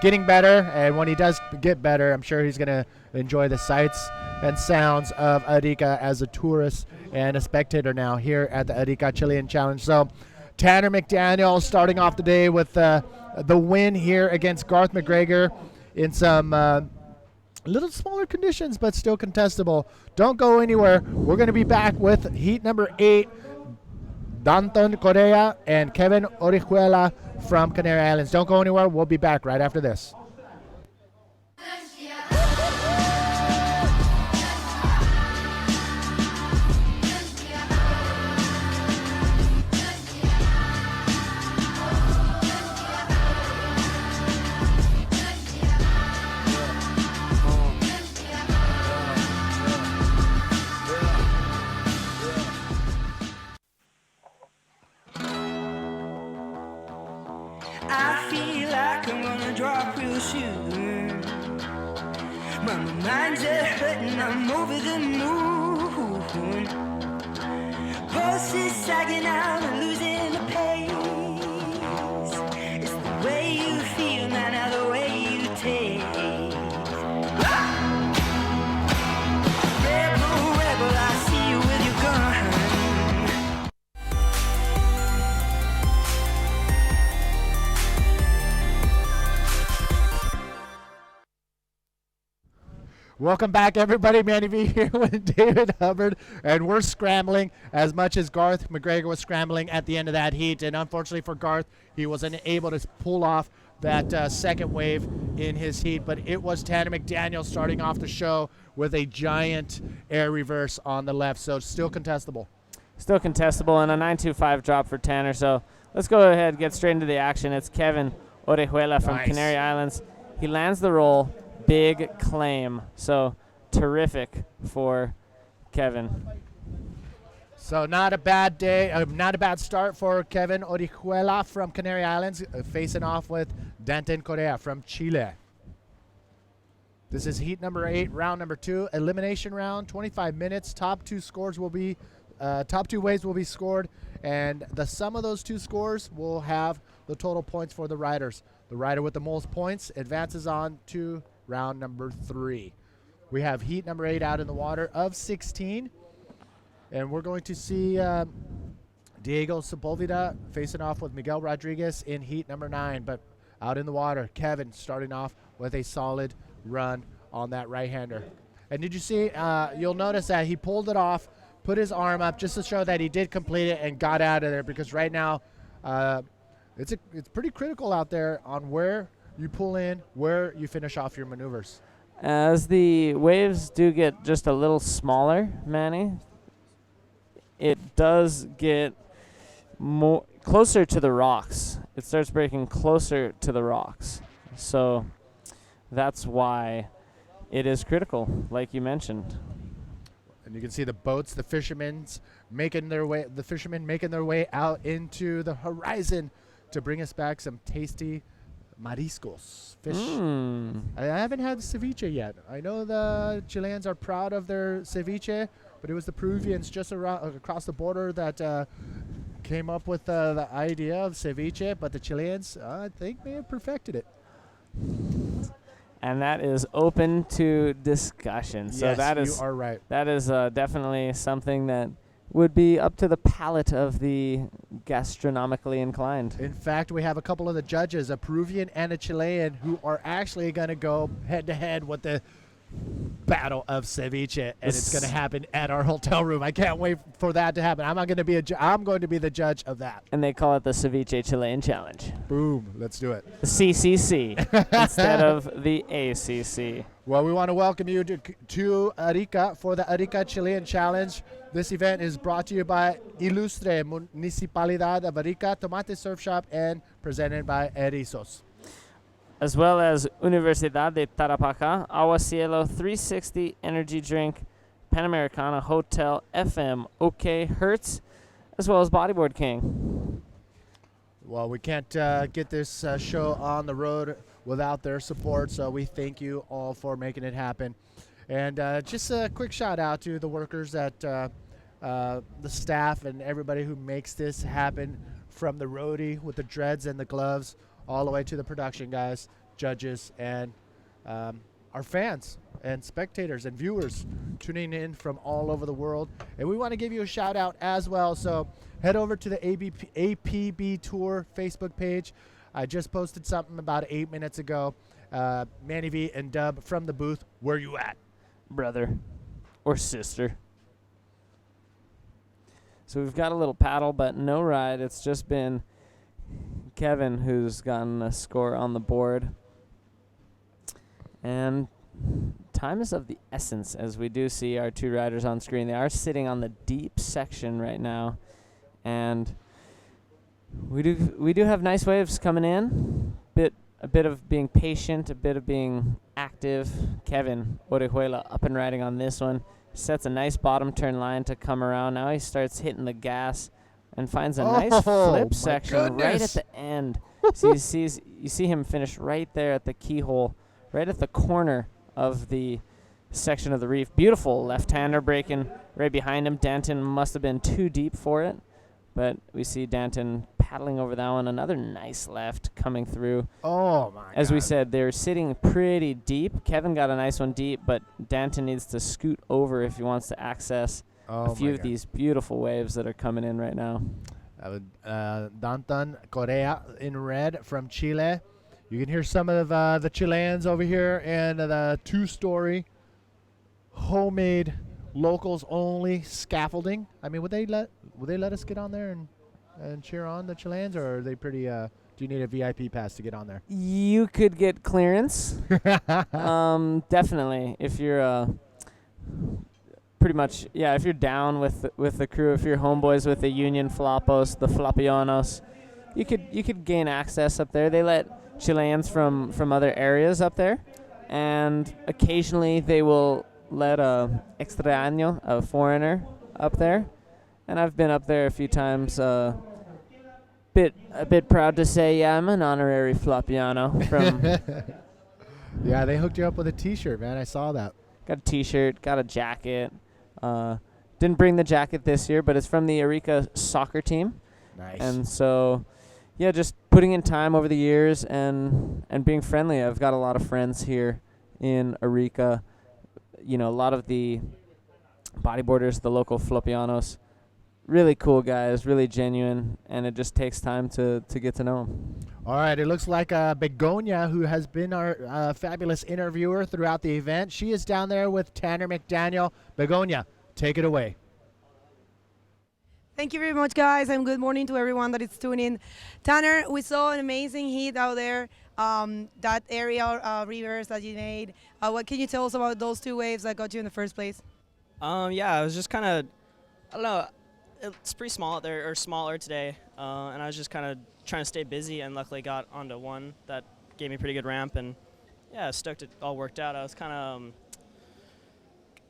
Speaker 4: getting better, and when he does get better, I'm sure he's going to enjoy the sights and sounds of Arica as a tourist and a spectator now here at the Arica Chilean Challenge. So Tanner McDaniel starting off the day with the win here against Garth McGregor in some little smaller conditions, but still contestable. Don't go anywhere. We're going to be back with heat number 8, Danton Correa and Kevin Orihuela from Canary Islands. Don't go anywhere. We'll be back right after this.
Speaker 6: I feel like I'm gonna drop real soon. My mind's hurting, I'm over the moon. Pulse is sagging, I'm losing the pace. It's the way you feel, man, now the way you taste. Rebel, rebel, I see you with your gun.
Speaker 4: Welcome back, everybody. Manny V here with David Hubbard, and we're scrambling as much as Garth McGregor was scrambling at the end of that heat. And unfortunately for Garth, he wasn't able to pull off that second wave in his heat. But it was Tanner McDaniel starting off the show with a giant air reverse on the left, so still contestable.
Speaker 5: Still contestable, and a 9.25 drop for Tanner. So let's go ahead and get straight into the action. It's Kevin Orejuela from
Speaker 4: Nice.
Speaker 5: Canary Islands. He lands the roll. Big claim. So terrific for Kevin.
Speaker 4: So not a bad day, not a bad start for Kevin Orihuela from Canary Islands, facing off with Danton Correa from Chile. This is heat number 8, round number 2, elimination round, 25 minutes. Top two waves will be scored, and the sum of those two scores will have the total points for the riders. The rider with the most points advances on to round number 3. We have heat number 8 out in the water of 16. And we're going to see Diego Sepulveda facing off with Miguel Rodriguez in heat number 9. But out in the water, Kevin starting off with a solid run on that right-hander. And did you see, you'll notice that he pulled it off, put his arm up just to show that he did complete it and got out of there, because right now it's pretty critical out there on where you pull in, where you finish off your maneuvers.
Speaker 5: As the waves do get just a little smaller, Manny, it does get more closer to the rocks. It starts breaking closer to the rocks. So that's why it is critical, like you mentioned.
Speaker 4: And you can see the boats, the fishermen making their way out into the horizon to bring us back some tasty mariscos, fish. I haven't had ceviche yet. I know the Chileans are proud of their ceviche, but it was the Peruvians just across the border that came up with the idea of ceviche, but the Chileans, I think, may have perfected it.
Speaker 5: And that is open to discussion. So
Speaker 4: Yes,
Speaker 5: that is
Speaker 4: you are right.
Speaker 5: That is definitely something that would be up to the palate of the gastronomically inclined.
Speaker 4: In fact, we have a couple of the judges, a Peruvian and a Chilean, who are actually going to go head-to-head with the battle of ceviche, and it's going to happen at our hotel room. I can't wait for that to happen. I'm going to be the judge of that.
Speaker 5: And they call it the Ceviche Chilean Challenge.
Speaker 4: Boom, let's do it.
Speaker 5: The CCC instead of the ACC.
Speaker 4: Well, we want to welcome you to Arica for the Arica Chilean Challenge. This event is brought to you by Ilustre Municipalidad of Arica, Tomate Surf Shop, and presented by Erizos.
Speaker 5: As well as Universidad de Tarapacá, Agua Cielo 360 Energy Drink, Panamericana Hotel, FM, OK Hertz, as well as Bodyboard King.
Speaker 4: Well, we can't get this show on the road without their support, so we thank you all for making it happen. And just a quick shout out to the workers at the staff and everybody who makes this happen, from the roadie with the dreads and the gloves all the way to the production guys, judges, and our fans and spectators and viewers tuning in from all over the world. And we want to give you a shout out as well. So head over to the APB Tour Facebook page. I just posted something about 8 minutes ago. Manny V and Dub from the booth. Where you at,
Speaker 5: Brother or sister. So we've got a little paddle, but no ride. It's just been Kevin who's gotten a score on the board. And time is of the essence, as we do see our two riders on screen. They are sitting on the deep section right now, and we do have nice waves coming in. A bit of being patient, a bit of being active. Kevin Orejuela up and riding on this one. Sets a nice bottom turn line to come around. Now he starts hitting the gas and finds a nice flip section right at the end. So you see him finish right there at the keyhole, right at the corner of the section of the reef. Beautiful left-hander breaking right behind him. Danton must have been too deep for it, but we see Danton paddling over that one. Another nice left coming through.
Speaker 4: Oh, my
Speaker 5: As
Speaker 4: God.
Speaker 5: we said, they're sitting pretty deep. Kevin got a nice one deep, but Danton needs to scoot over if he wants to access a few of these beautiful waves that are coming in right now.
Speaker 4: Danton Correa in red from Chile. You can hear some of the Chileans over here in the two-story homemade locals only scaffolding. I mean, would they let us get on there and cheer on the Chileans, or are they pretty do you need a VIP pass to get on there?
Speaker 5: You could get clearance. Definitely, if you're pretty much, yeah, if you're down with the crew, if you're homeboys with the Union Flopos, the Flopianos, you could gain access up there. They let Chileans from other areas up there, and occasionally they will let a extraño, a foreigner, up there. And I've been up there a few times. A bit proud to say, yeah, I'm an honorary Flopiano from.
Speaker 4: Yeah, they hooked you up with a T-shirt, man. I saw that.
Speaker 5: Got a T-shirt, got a jacket. Didn't bring the jacket this year, but it's from the Arica soccer team.
Speaker 4: Nice.
Speaker 5: And so, yeah, just putting in time over the years and being friendly. I've got a lot of friends here in Arica. You know, a lot of the bodyboarders, the local Flopianos, really cool guys, really genuine, and it just takes time to get to know them.
Speaker 4: All right, it looks like Begonia, who has been our fabulous interviewer throughout the event. She is down there with Tanner McDaniel. Begonia, take it away.
Speaker 1: Thank you very much, guys, and good morning to everyone that is tuning in. Tanner, we saw an amazing heat out there, that area reverse that you made. What can you tell us about those two waves that got you in the first place?
Speaker 7: Yeah, I was just kind of, I don't know, it's pretty small out there, or smaller today, and I was just kind of trying to stay busy, and luckily got onto one that gave me a pretty good ramp, and yeah, stoked it all worked out. I was kind of,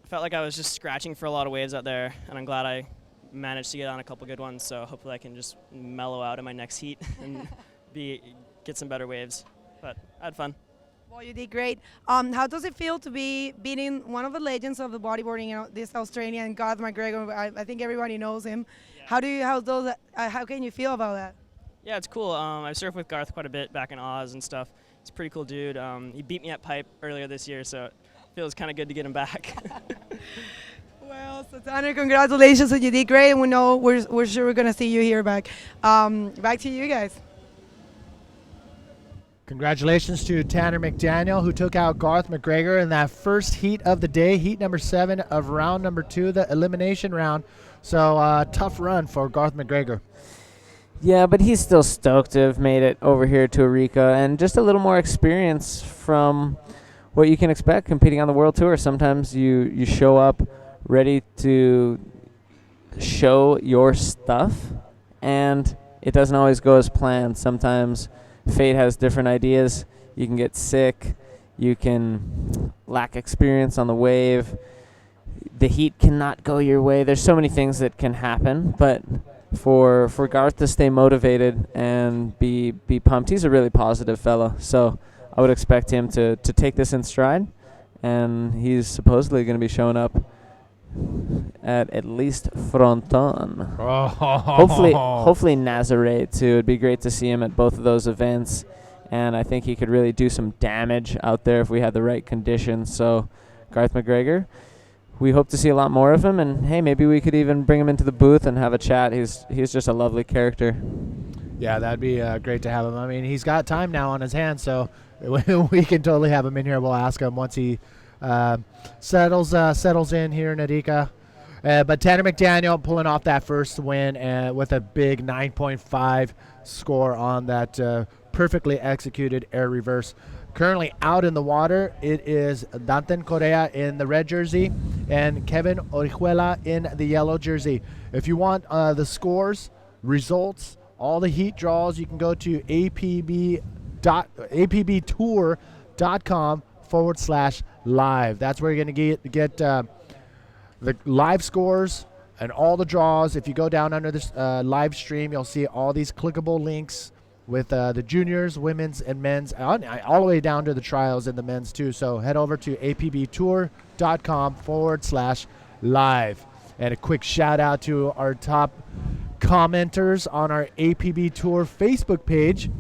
Speaker 7: felt like I was just scratching for a lot of waves out there, and I'm glad I managed to get on a couple good ones, so hopefully I can just mellow out in my next heat and get some better waves, but I had fun.
Speaker 1: Well, you did great. How does it feel to be beating one of the legends of the bodyboarding, you know, this Australian, Garth McGregor? I think everybody knows him. Yeah. How can you feel about that?
Speaker 7: Yeah, it's cool. I surfed with Garth quite a bit back in Oz and stuff. He's a pretty cool dude. He beat me at pipe earlier this year, so it feels kind of good to get him back.
Speaker 1: Well, so Tanner, congratulations, you did great, and we know we're sure we're gonna see you here back. Back to you guys.
Speaker 4: Congratulations to Tanner McDaniel, who took out Garth McGregor in that first heat of the day, heat number 7 of round number 2, the elimination round. So tough run for Garth McGregor.
Speaker 5: Yeah, but he's still stoked to have made it over here to Arica, and just a little more experience from what you can expect competing on the World Tour. Sometimes you show up ready to show your stuff, and it doesn't always go as planned. Sometimes fate has different ideas. You can get sick. You can lack experience on the wave. The heat cannot go your way. There's so many things that can happen, but for Garth to stay motivated and be pumped, he's a really positive fella. So I would expect him to take this in stride, and he's supposedly going to be showing up at least Fronton.
Speaker 4: Oh.
Speaker 5: Hopefully Nazaré too. It'd be great to see him at both of those events, and I think he could really do some damage out there if we had the right conditions. So Garth McGregor, we hope to see a lot more of him, and hey, maybe we could even bring him into the booth and have a chat. He's just a lovely character.
Speaker 4: Yeah, that'd be great to have him. I mean, he's got time now on his hands, so we can totally have him in here. We'll ask him once he settles in here in Arica. But Tanner McDaniel pulling off that first win with a big 9.5 score on that perfectly executed air reverse. Currently out in the water, it is Danton Correa in the red jersey and Kevin Orihuela in the yellow jersey. If you want the scores, results, all the heat draws, you can go to apbtour.com/live. That's where you're going to get the live scores and all the draws. If you go down under this live stream, you'll see all these clickable links with the juniors, women's, and men's, all the way down to the trials in the men's too. So head over to apbtour.com/live. And a quick shout out to our top commenters on our APB Tour Facebook page.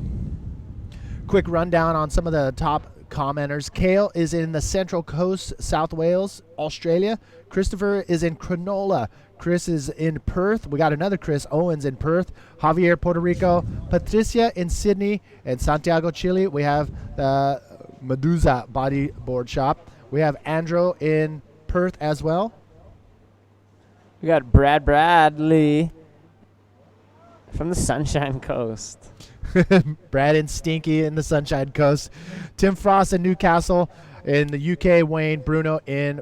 Speaker 4: Quick rundown on some of the top commenters. Kale is in the Central Coast, South Wales, Australia. Christopher is in Cronulla. Chris is in Perth. We got another Chris Owens in Perth. Javier, Puerto Rico. Patricia in Sydney. And Santiago, Chile. We have the Medusa Bodyboard Shop. We have Andrew in Perth as well.
Speaker 5: We got Brad Bradley from the Sunshine Coast.
Speaker 4: Brad and Stinky in the Sunshine Coast. Tim Frost in Newcastle. In the UK, Wayne Bruno in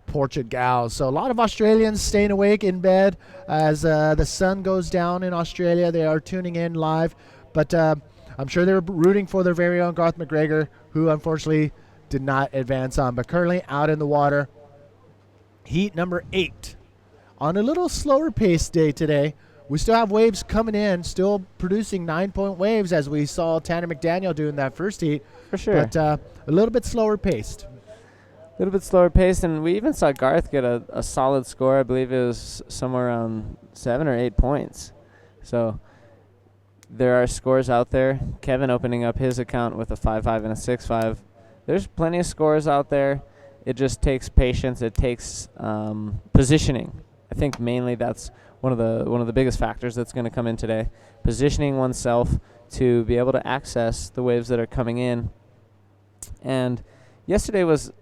Speaker 4: Portugal. So a lot of Australians staying awake in bed as the sun goes down in Australia. They are tuning in live. But I'm sure they're rooting for their very own Garth McGregor, who unfortunately did not advance on. But currently out in the water. Heat number 8. On a little slower pace day today. We still have waves coming in, still producing 9-point waves as we saw Tanner McDaniel do in that first heat.
Speaker 5: For sure.
Speaker 4: But a little bit slower paced.
Speaker 5: A little bit slower paced, and we even saw Garth get a solid score. I believe it was somewhere around 7 or 8 points. So there are scores out there. Kevin opening up his account with a 5-5 and a 6-5. There's plenty of scores out there. It just takes patience. It takes positioning. I think mainly that's one of the biggest factors that's going to come in today. Positioning oneself to be able to access the waves that are coming in. And yesterday was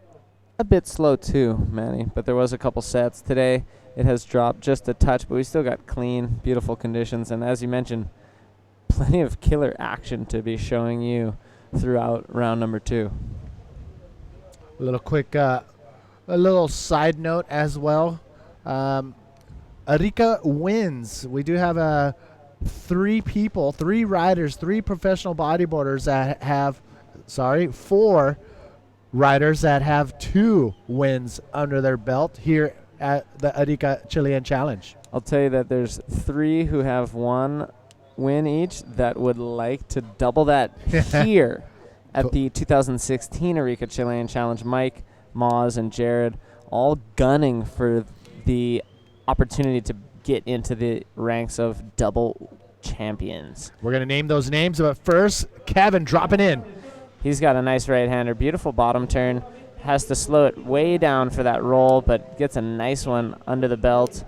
Speaker 5: a bit slow too, Manny, but there was a couple sets. Today it has dropped just a touch, but we still got clean, beautiful conditions. And as you mentioned, plenty of killer action to be showing you throughout round number 2.
Speaker 4: A little quick, a little side note as well. Arica wins. We do have 3 riders, 3 professional bodyboarders that have, 4 riders that have 2 wins under their belt here at the Arica Chilean Challenge.
Speaker 5: I'll tell you that there's 3 who have 1 win each that would like to double that here at the 2016 Arica Chilean Challenge. Mike, Moz, and Jared all gunning for the opportunity to get into the ranks of double champions.
Speaker 4: We're going to name those names, but first, Kevin dropping in.
Speaker 5: He's got a nice right-hander, beautiful bottom turn, has to slow it way down for that roll, but gets a nice one under the belt.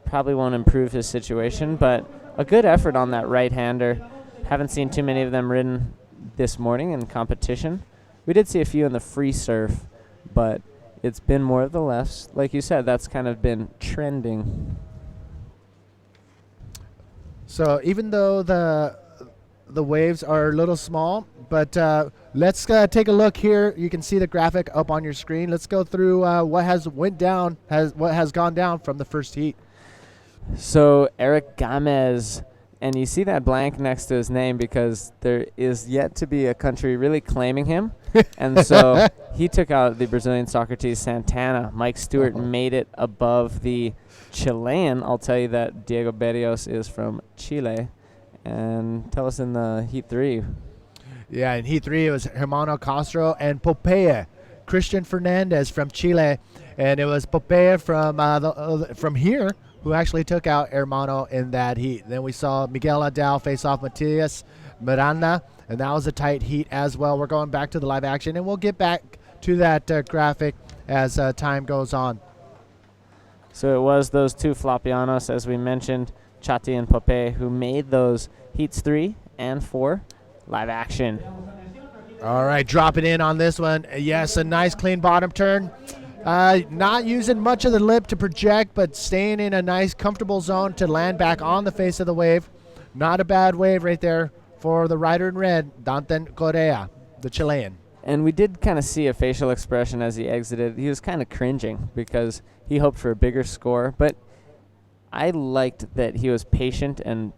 Speaker 5: Probably won't improve his situation, but a good effort on that right-hander. Haven't seen too many of them ridden this morning in competition. We did see a few in the free surf, but it's been more of the lefts. Like you said, that's kind of been trending.
Speaker 4: So even though the waves are a little small, but let's take a look here. You can see the graphic up on your screen. Let's go through what has gone down from the first heat.
Speaker 5: So Eric Gamez, and you see that blank next to his name because there is yet to be a country really claiming him. And so he took out the Brazilian Socrates Santana. Mike Stewart made it above the Chilean. I'll tell you that Diego Berrios is from Chile. And tell us in the Heat 3.
Speaker 4: Yeah, in Heat 3 it was Hermano Castro and Popeye. Christian Fernandez from Chile. And it was Popeye from here who actually took out Hermano in that heat. Then we saw Miguel Adal face off Matias Miranda. And that was a tight heat as well. We're going back to the live action, and we'll get back to that graphic as time goes on.
Speaker 5: So it was those 2 Flopianos, as we mentioned, Chati and Popeye, who made those heats 3 and 4 live action.
Speaker 4: All right, dropping in on this one. Yes, a nice clean bottom turn. Not using much of the lip to project, but staying in a nice comfortable zone to land back on the face of the wave. Not a bad wave right there for the rider in red, Danten Correa, the Chilean.
Speaker 5: And we did kind of see a facial expression as he exited. He was kind of cringing because he hoped for a bigger score. But I liked that he was patient and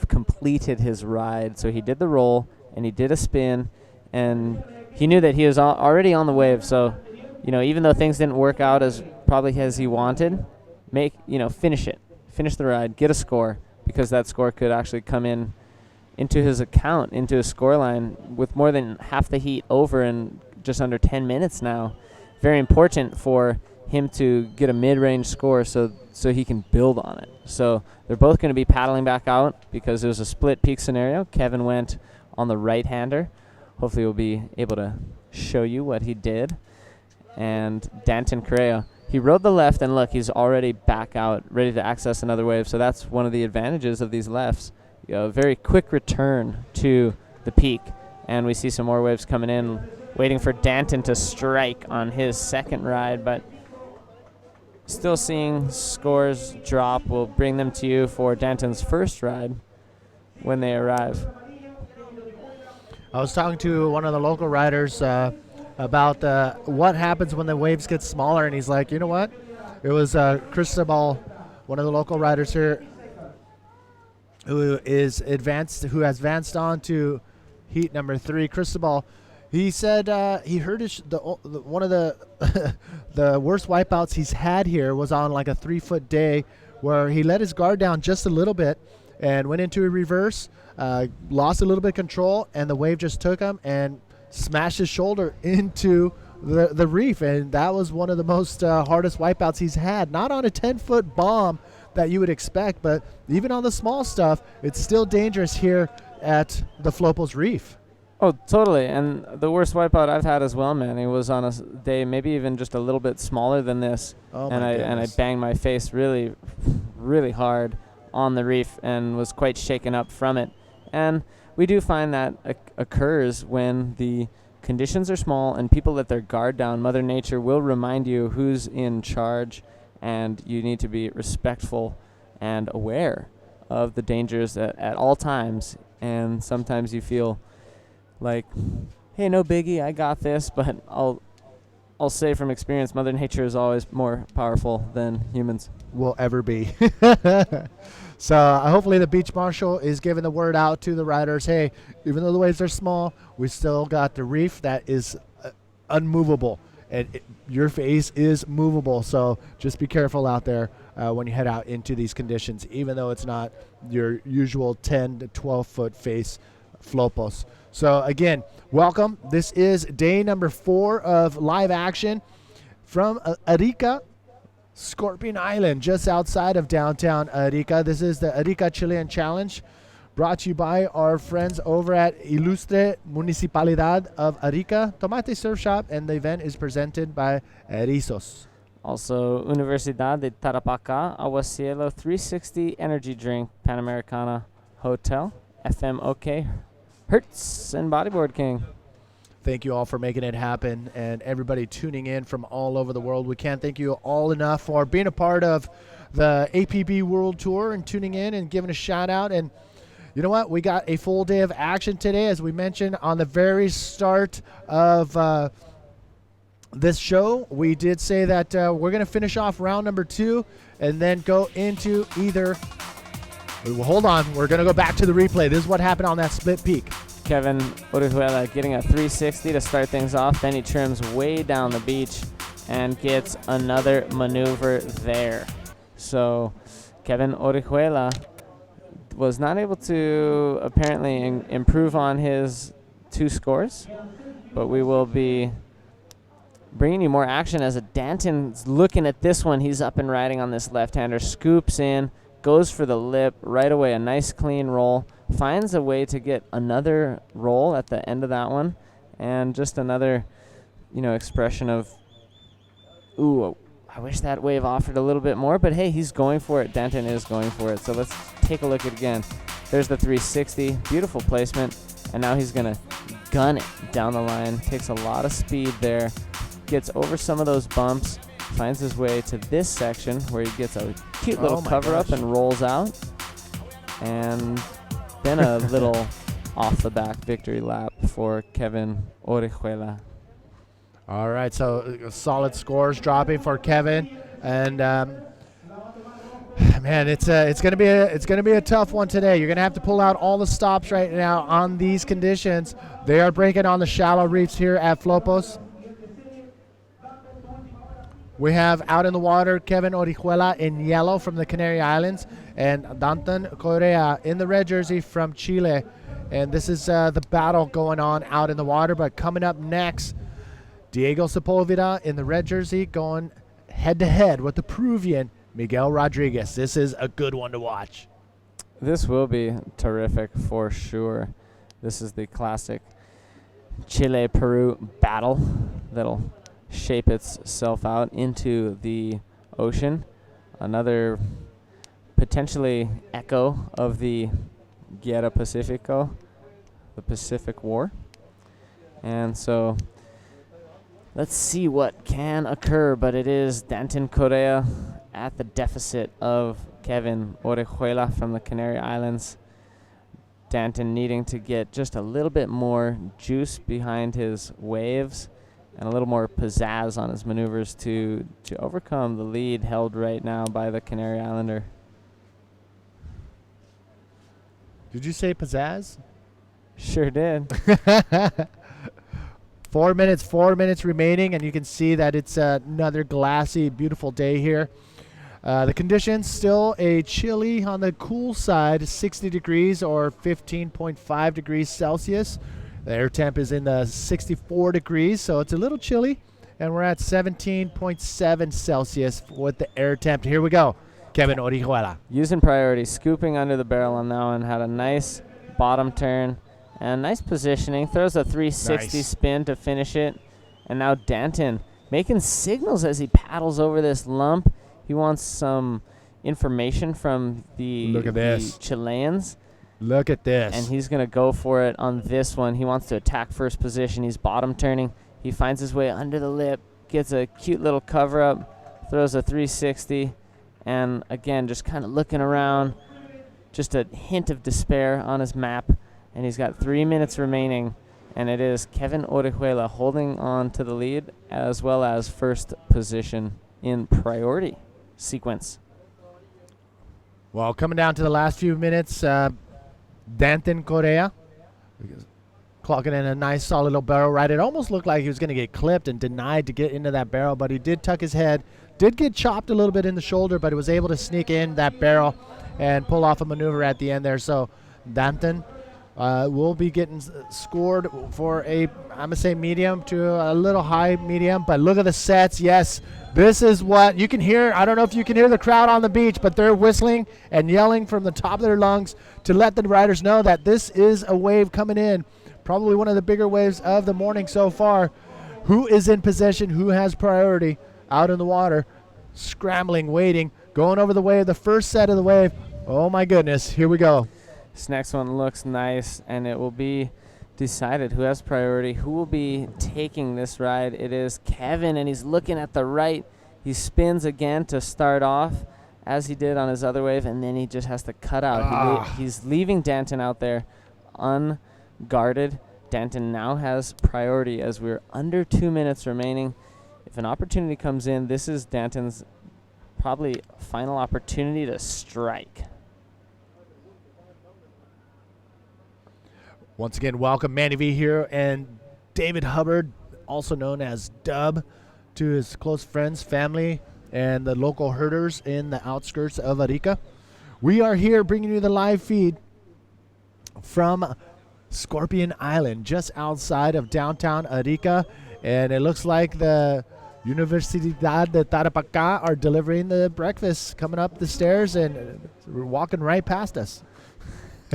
Speaker 5: completed his ride. So he did the roll and he did a spin, and he knew that he was already on the wave. So, even though things didn't work out as probably as he wanted, finish it. Finish the ride, get a score, because that score could actually come in into his account, into his scoreline, with more than half the heat over in just under 10 minutes now. Very important for him to get a mid-range score so he can build on it. So they're both going to be paddling back out because it was a split peak scenario. Kevin went on the right-hander. Hopefully we'll be able to show you what he did. And Danton Correa, he rode the left, and look, he's already back out, ready to access another wave. So that's one of the advantages of these lefts. A very quick return to the peak. And we see some more waves coming in, waiting for Danton to strike on his second ride, but still seeing scores drop. We'll bring them to you for Danton's first ride when they arrive.
Speaker 4: I was talking to one of the local riders about what happens when the waves get smaller, and he's like, you know what? It was Cristobal, one of the local riders here, who has advanced on to heat number 3. Cristobal, he said he heard one of the the worst wipeouts he's had here was on like a 3-foot day, where he let his guard down just a little bit and went into a reverse, lost a little bit of control, and the wave just took him and smashed his shoulder into the reef. And that was one of the most hardest wipeouts he's had. Not on a 10-foot bomb that you would expect, but even on the small stuff, it's still dangerous here at the Flopos Reef.
Speaker 5: Oh, totally. And the worst wipeout I've had as well, man, it was on a day maybe even just a little bit smaller than this.
Speaker 4: Oh,
Speaker 5: and I banged my face really, really hard on the reef and was quite shaken up from it. And we do find that occurs when the conditions are small and people let their guard down. Mother Nature will remind you who's in charge, and you need to be respectful and aware of the dangers at all times. And sometimes you feel like, hey, no biggie, I got this, but I'll say from experience, Mother Nature is always more powerful than humans
Speaker 4: will ever be. So hopefully the beach marshal is giving the word out to the riders, hey, even though the waves are small, we still got the reef that is unmovable, and your face is movable. So just be careful out there when you head out into these conditions, even though it's not your usual 10 to 12 foot face Flopos. So again, welcome. This is day number 4 of live action from Arica, Scorpion Island, just outside of downtown Arica. This is the Arica Chilean Challenge, brought to you by our friends over at Ilustre Municipalidad of Arica Tomate Surf Shop, and the event is presented by Erizos.
Speaker 5: Also, Universidad de Tarapacá, Aguacielo 360 Energy Drink, Panamericana Hotel, FMOK, Hertz, and Bodyboard King.
Speaker 4: Thank you all for making it happen, and everybody tuning in from all over the world. We can't thank you all enough for being a part of the APB World Tour and tuning in and giving a shout out. And you know what? We got a full day of action today, as we mentioned on the very start of this show. We did say that we're going to finish off round number 2 and then go into either. Well, hold on. We're going to go back to the replay. This is what happened on that split peak.
Speaker 5: Kevin Orihuela getting a 360 to start things off. Then he trims way down the beach and gets another maneuver there. So Kevin Orihuela was not able to apparently improve on his 2 scores, but we will be bringing you more action as a Danton's looking at this one. He's up and riding on this left-hander, scoops in, goes for the lip right away, a nice clean roll, finds a way to get another roll at the end of that one, and just another, expression of, ooh, I wish that wave offered a little bit more, but hey, he's going for it. Danton is going for it. So let's take a look at it again. There's the 360, beautiful placement, and now he's going to gun it down the line. Takes a lot of speed there, gets over some of those bumps, finds his way to this section where he gets a cute little cover up and rolls out, and then a little off the back victory lap for Kevin Orihuela.
Speaker 4: All right, so solid scores dropping for Kevin, and man, it's gonna be a tough one today. You're gonna have to pull out all the stops right now on these conditions. They are breaking on the shallow reefs here at Flopos. We have out in the water Kevin Orihuela in yellow from the Canary Islands and Danton Correa in the red jersey from Chile. And this is the battle going on out in the water. But coming up next, Diego Sepulveda in the red jersey going head-to-head with the Peruvian Miguel Rodriguez. This is a good one to watch.
Speaker 5: This will be terrific for sure. This is the classic Chile-Peru battle that'll shape itself out into the ocean. Another potentially echo of the Guerra Pacifico, the Pacific War. And so let's see what can occur, but it is Danton Correa at the deficit of Kevin Orejuela from the Canary Islands. Danton needing to get just a little bit more juice behind his waves and a little more pizzazz on his maneuvers to overcome the lead held right now by the Canary Islander.
Speaker 4: Did you say pizzazz?
Speaker 5: Sure did.
Speaker 4: 4 minutes remaining, and you can see that it's another glassy, beautiful day here. The conditions still a chilly on the cool side, 60 degrees or 15.5 degrees Celsius. The air temp is in the 64 degrees, so it's a little chilly, and we're at 17.7 Celsius with the air temp. Here we go. Kevin Orihuela.
Speaker 5: Using priority, scooping under the barrel on that one, had a nice bottom turn and nice positioning. Throws a 360 spin to finish it. And now Danton making signals as he paddles over this lump. He wants some information from the Chileans.
Speaker 4: Look at this.
Speaker 5: And he's going to go for it on this one. He wants to attack first position. He's bottom turning. He finds his way under the lip, gets a cute little cover up, throws a 360. And again, just kind of looking around, just a hint of despair on his map. And he's got 3 minutes remaining. And it is Kevin Orejuela holding on to the lead as well as first position in priority sequence.
Speaker 4: Well, coming down to the last few minutes, Danton Correa clocking in a nice solid little barrel ride. It almost looked like he was going to get clipped and denied to get into that barrel, but he did tuck his head, did get chopped a little bit in the shoulder, but he was able to sneak in that barrel and pull off a maneuver at the end there. So Danton will be getting scored for a, I'm going to say medium to a little high medium, but look at the sets. Yes, this is what you can hear. I don't know if you can hear the crowd on the beach, but they're whistling and yelling from the top of their lungs to let the riders know that this is a wave coming in. Probably one of the bigger waves of the morning so far. Who is in possession? Who has priority out in the water? Scrambling, waiting, going over the wave, the first set of the wave. Oh my goodness, here we go.
Speaker 5: This next one looks nice, and it will be decided who has priority, who will be taking this ride. It is Kevin, and he's looking at the right. He spins again to start off, as he did on his other wave, and then he just has to cut out. He's leaving Danton out there unguarded. Danton now has priority as we're under 2 minutes remaining. If an opportunity comes in, this is Danton's probably final opportunity to strike.
Speaker 4: Once again, welcome Manny V here and David Hubbard, also known as Dub, to his close friends, family, and the local herders in the outskirts of Arica. We are here bringing you the live feed from Scorpion Island, just outside of downtown Arica, and it looks like the Universidad de Tarapacá are delivering the breakfast coming up the stairs, and we're walking right past us.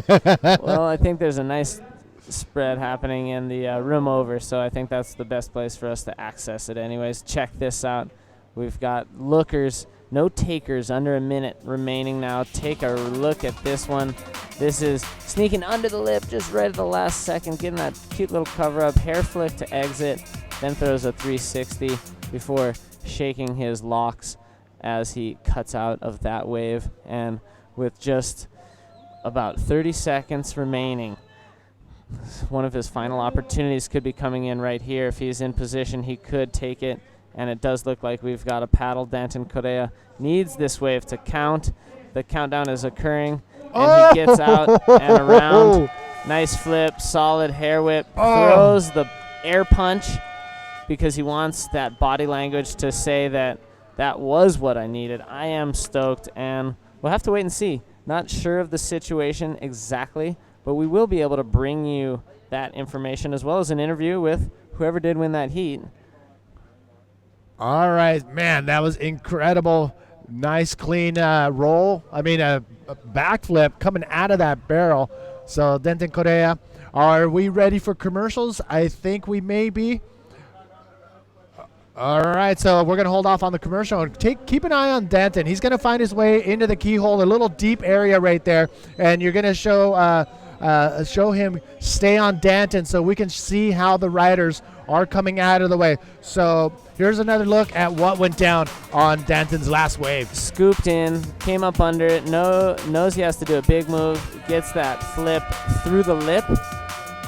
Speaker 5: Well, I think there's a nice spread happening in the room over, so I think that's the best place for us to access it anyways. Check this out. We've got lookers, no takers, under a minute remaining now. Take a look at this one. This is sneaking under the lip just right at the last second, getting that cute little cover up, hair flick to exit, then throws a 360 before shaking his locks as he cuts out of that wave. And with just about 30 seconds remaining, one of his final opportunities could be coming in right here. If he's in position, he could take it, and it does look like we've got a paddle. Danton Correa needs this wave to count. The countdown is occurring, and he gets out and around. Nice flip, solid hair whip, throws the air punch because he wants that body language to say that that was what I needed. I am stoked, and we'll have to wait and see. Not sure of the situation exactly, but we will be able to bring you that information as well as an interview with whoever did win that heat.
Speaker 4: All right, man, that was incredible. Nice, clean roll. I mean, a backflip coming out of that barrel. So, Denton Correa, are we ready for commercials? I think we may be. All right, so we're going to hold off on the commercial and keep an eye on Denton. He's going to find his way into the keyhole, a little deep area right there, and you're going to show him stay on Denton so we can see how the riders are coming out of the way. So here's another look at what went down on Denton's last wave.
Speaker 5: Scooped in, came up under it, knows he has to do a big move, gets that flip through the lip,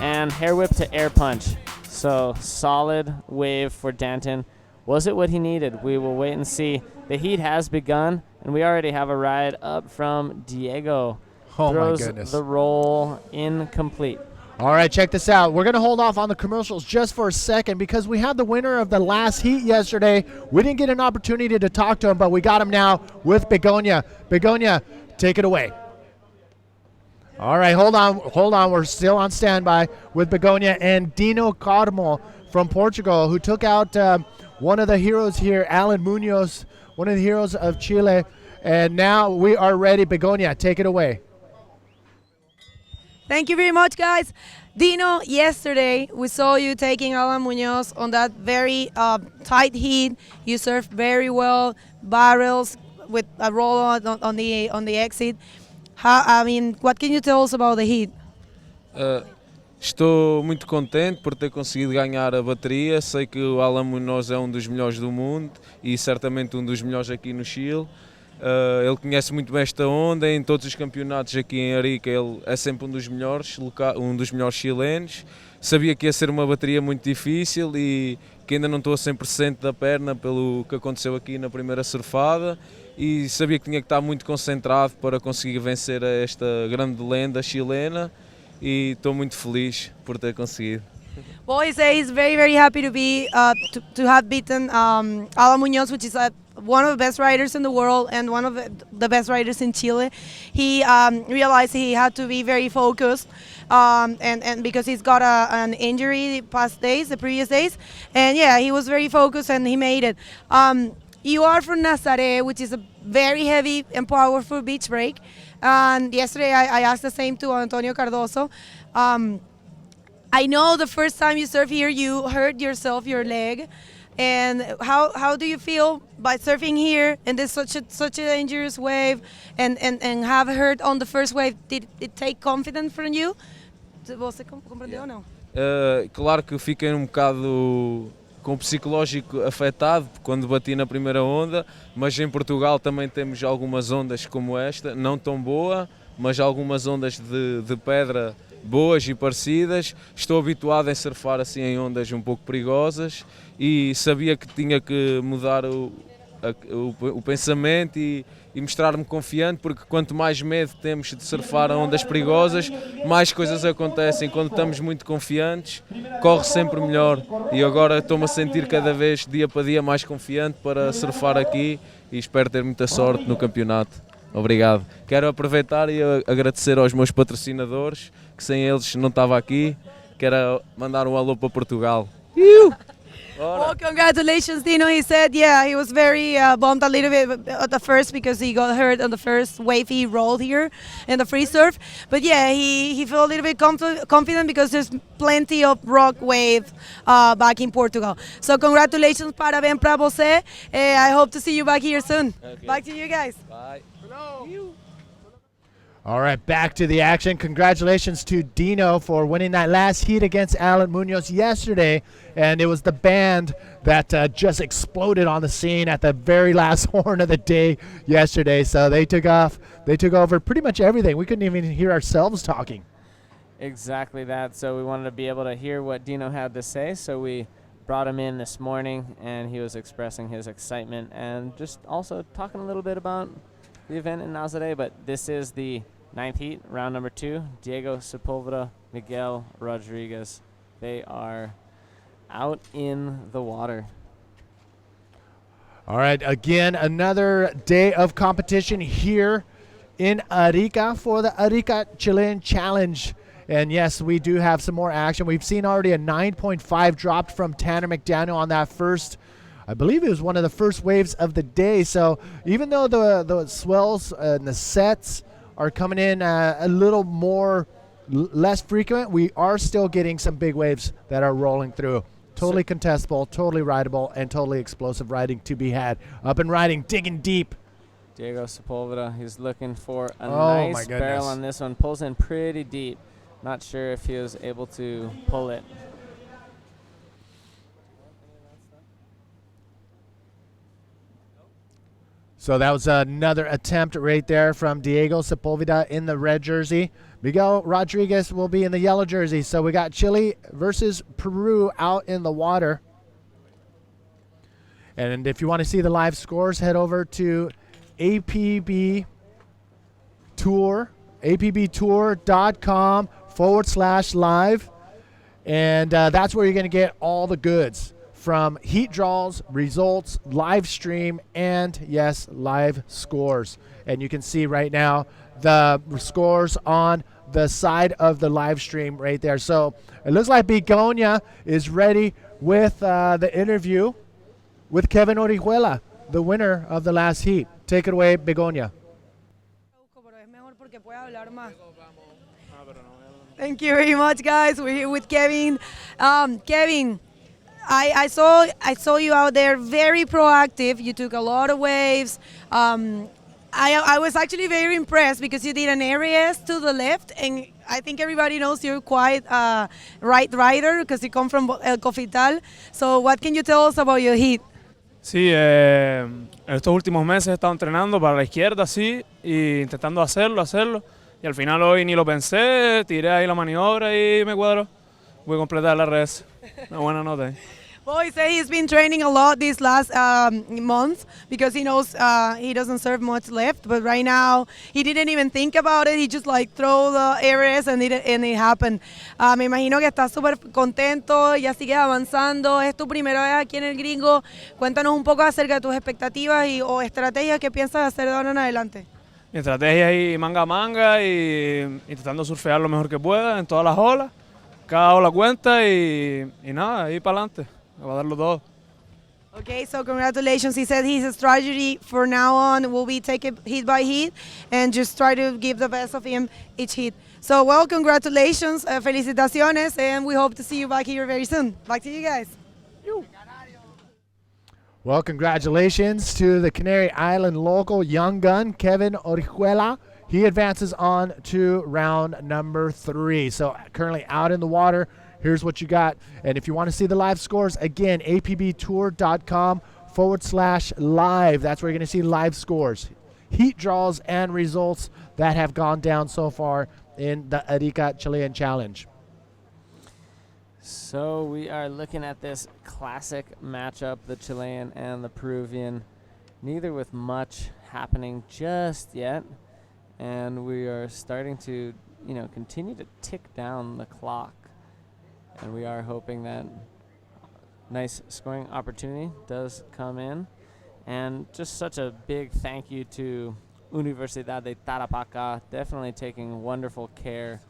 Speaker 5: and hair whip to air punch. So solid wave for Denton. Was it what he needed? We will wait and see. The heat has begun, and we already have a ride up from Diego.
Speaker 4: Oh,
Speaker 5: Throws
Speaker 4: my goodness.
Speaker 5: the roll incomplete.
Speaker 4: All right, check this out. We're going to hold off on the commercials just for a second because we had the winner of the last heat yesterday. We didn't get an opportunity to talk to him, but we got him now with Begonia. Begonia, take it away. All right, hold on. We're still on standby with Begonia and Dino Carmo from Portugal, who took out one of the heroes here, Alan Munoz, one of the heroes of Chile. And now we are ready. Begonia, take it away.
Speaker 8: Thank you very much, guys. Dino, yesterday we saw you taking Alan Munoz on that very tight heat. You surfed very well, barrels with a roll on the exit. What can you tell us about the heat?
Speaker 9: Estou muito contente por ter conseguido ganhar a bateria. Sei que o Alan Munoz é um dos melhores do mundo e certamente um dos melhores aqui no Chile. Ele conhece muito bem esta onda, em todos os campeonatos aqui em Arica ele é sempre um dos melhores chilenos. Sabia que ia ser uma bateria muito difícil e que ainda não estou a 100% da perna pelo que aconteceu aqui na primeira surfada e sabia que tinha que estar muito concentrado para conseguir vencer esta grande lenda chilena e estou muito feliz por ter conseguido.
Speaker 8: Well, he says he's very, very happy to be to have beaten Alan Munoz, which is one of the best riders in the world and one of the best riders in Chile. He realized he had to be very focused, and because he's got an injury the previous days, and yeah, he was very focused and he made it. You are from Nazaré, which is a very heavy and powerful beach break, and yesterday I asked the same to Antonio Cardoso. I know the first time you surf here, you hurt your leg. And how do you feel by surfing here and there's such a dangerous wave and have hurt on the first wave? Did it take confidence from you? Você compreendeu ou não?
Speaker 9: Claro que fiquei um bocado com o psicológico afetado quando bati na primeira onda, mas em Portugal também temos algumas ondas como esta, não tão boa, mas algumas ondas de pedra boas e parecidas. Estou habituado a surfar assim em ondas um pouco perigosas e sabia que tinha que mudar o pensamento e mostrar-me confiante, porque quanto mais medo temos de surfar a ondas perigosas, mais coisas acontecem. Quando estamos muito confiantes, corre sempre melhor e agora estou-me a sentir cada vez, dia para dia, mais confiante para surfar aqui e espero ter muita sorte no campeonato. Obrigado. Quero aproveitar e agradecer aos meus patrocinadores, que sem eles não estava aqui. Quero mandar um alô para Portugal.
Speaker 8: Well, congratulations, Dino. He said, yeah, he was very bummed a little bit at the first because he got hurt on the first wave he rolled here in the free surf. But yeah, he felt a little bit confident because there's plenty of rock wave back in Portugal. So congratulations, parabéns para você. I hope to see you back here soon. Okay. Back to you guys.
Speaker 9: Bye.
Speaker 4: All right, back to the action. Congratulations to Dino for winning that last heat against Alan Munoz yesterday. And it was the band that just exploded on the scene at the very last horn of the day yesterday. So they took off. They took over pretty much everything. We couldn't even hear ourselves talking.
Speaker 5: Exactly that. So we wanted to be able to hear what Dino had to say. So we brought him in this morning, and he was expressing his excitement and just also talking a little bit about the event in Nazaré. But this is the 9th heat, round number 2. Diego Sepulveda, Miguel Rodriguez. They are out in the water.
Speaker 4: All right, again, another day of competition here in Arica for the Arica Chilean Challenge. And yes, we do have some more action. We've seen already a 9.5 dropped from Tanner McDaniel on that first, I believe it was one of the first waves of the day. So even though the swells and the sets are coming in a little more less frequent, we are still getting some big waves that are rolling through. Totally contestable, totally rideable, and totally explosive riding to be had. Up and riding, digging deep.
Speaker 5: Diego Sepulveda, he's looking for a
Speaker 4: Oh, my
Speaker 5: nice
Speaker 4: goodness.
Speaker 5: barrel on this one. Pulls in pretty deep. Not sure if he was able to pull it.
Speaker 4: So that was another attempt right there from Diego Sepulveda in the red jersey. Miguel Rodriguez will be in the yellow jersey. So we got Chile versus Peru out in the water. And if you want to see the live scores, head over to apbtour.com/live. And that's where you're going to get all the goods from heat draws, results, live stream, and yes, live scores. And you can see right now the scores on the side of the live stream right there. So it looks like Begonia is ready with the interview with Kevin Orihuela, the winner of the last heat. Take it away, Begonia.
Speaker 8: Thank you very much, guys. We're here with Kevin. Kevin, I saw you out there, very proactive. You took a lot of waves. I was actually very impressed because you did an RS to the left, and I think everybody knows you're quite right rider because you come from El Cofital. So what can you tell us about your heat?
Speaker 10: Sí, estos últimos meses he estado entrenando para la izquierda, sí, y intentando hacerlo. Y al final hoy ni lo pensé, tiré ahí la maniobra y me cuadró. Voy a completar la res. Una buena nota.
Speaker 8: Well, he said he's been training a lot these last months because he knows he doesn't serve much left. But right now, he didn't even think about it. He just like throw the RS and it happened. Me imagino que estás súper contento, ya sigues avanzando. Es tu primera vez aquí en el Gringo. Cuéntanos un poco acerca de tus expectativas o estrategias que piensas hacer de ahora en adelante.
Speaker 10: Mi estrategia es ir manga a manga y intentando surfear lo mejor que pueda en todas las olas. Cada ola cuenta y nada, ir para adelante. Va a darlo todo.
Speaker 8: Okay, so congratulations. He said his strategy for now on will be take it hit by hit and just try to give the best of him each hit. So, well, congratulations, felicitaciones, and we hope to see you back here very soon. Back to you guys.
Speaker 4: Well, congratulations to the Canary Island local young gun, Kevin Orihuela. He advances on to round number 3. So currently out in the water. Here's what you got. And if you want to see the live scores, again, apbtour.com/live. That's where you're going to see live scores, heat draws, and results that have gone down so far in the Arica Chilean Challenge.
Speaker 5: So we are looking at this classic matchup, the Chilean and the Peruvian, neither with much happening just yet. And we are starting to, continue to tick down the clock. And we are hoping that nice scoring opportunity does come in. And just such a big thank you to Universidad de Tarapacá, definitely taking wonderful care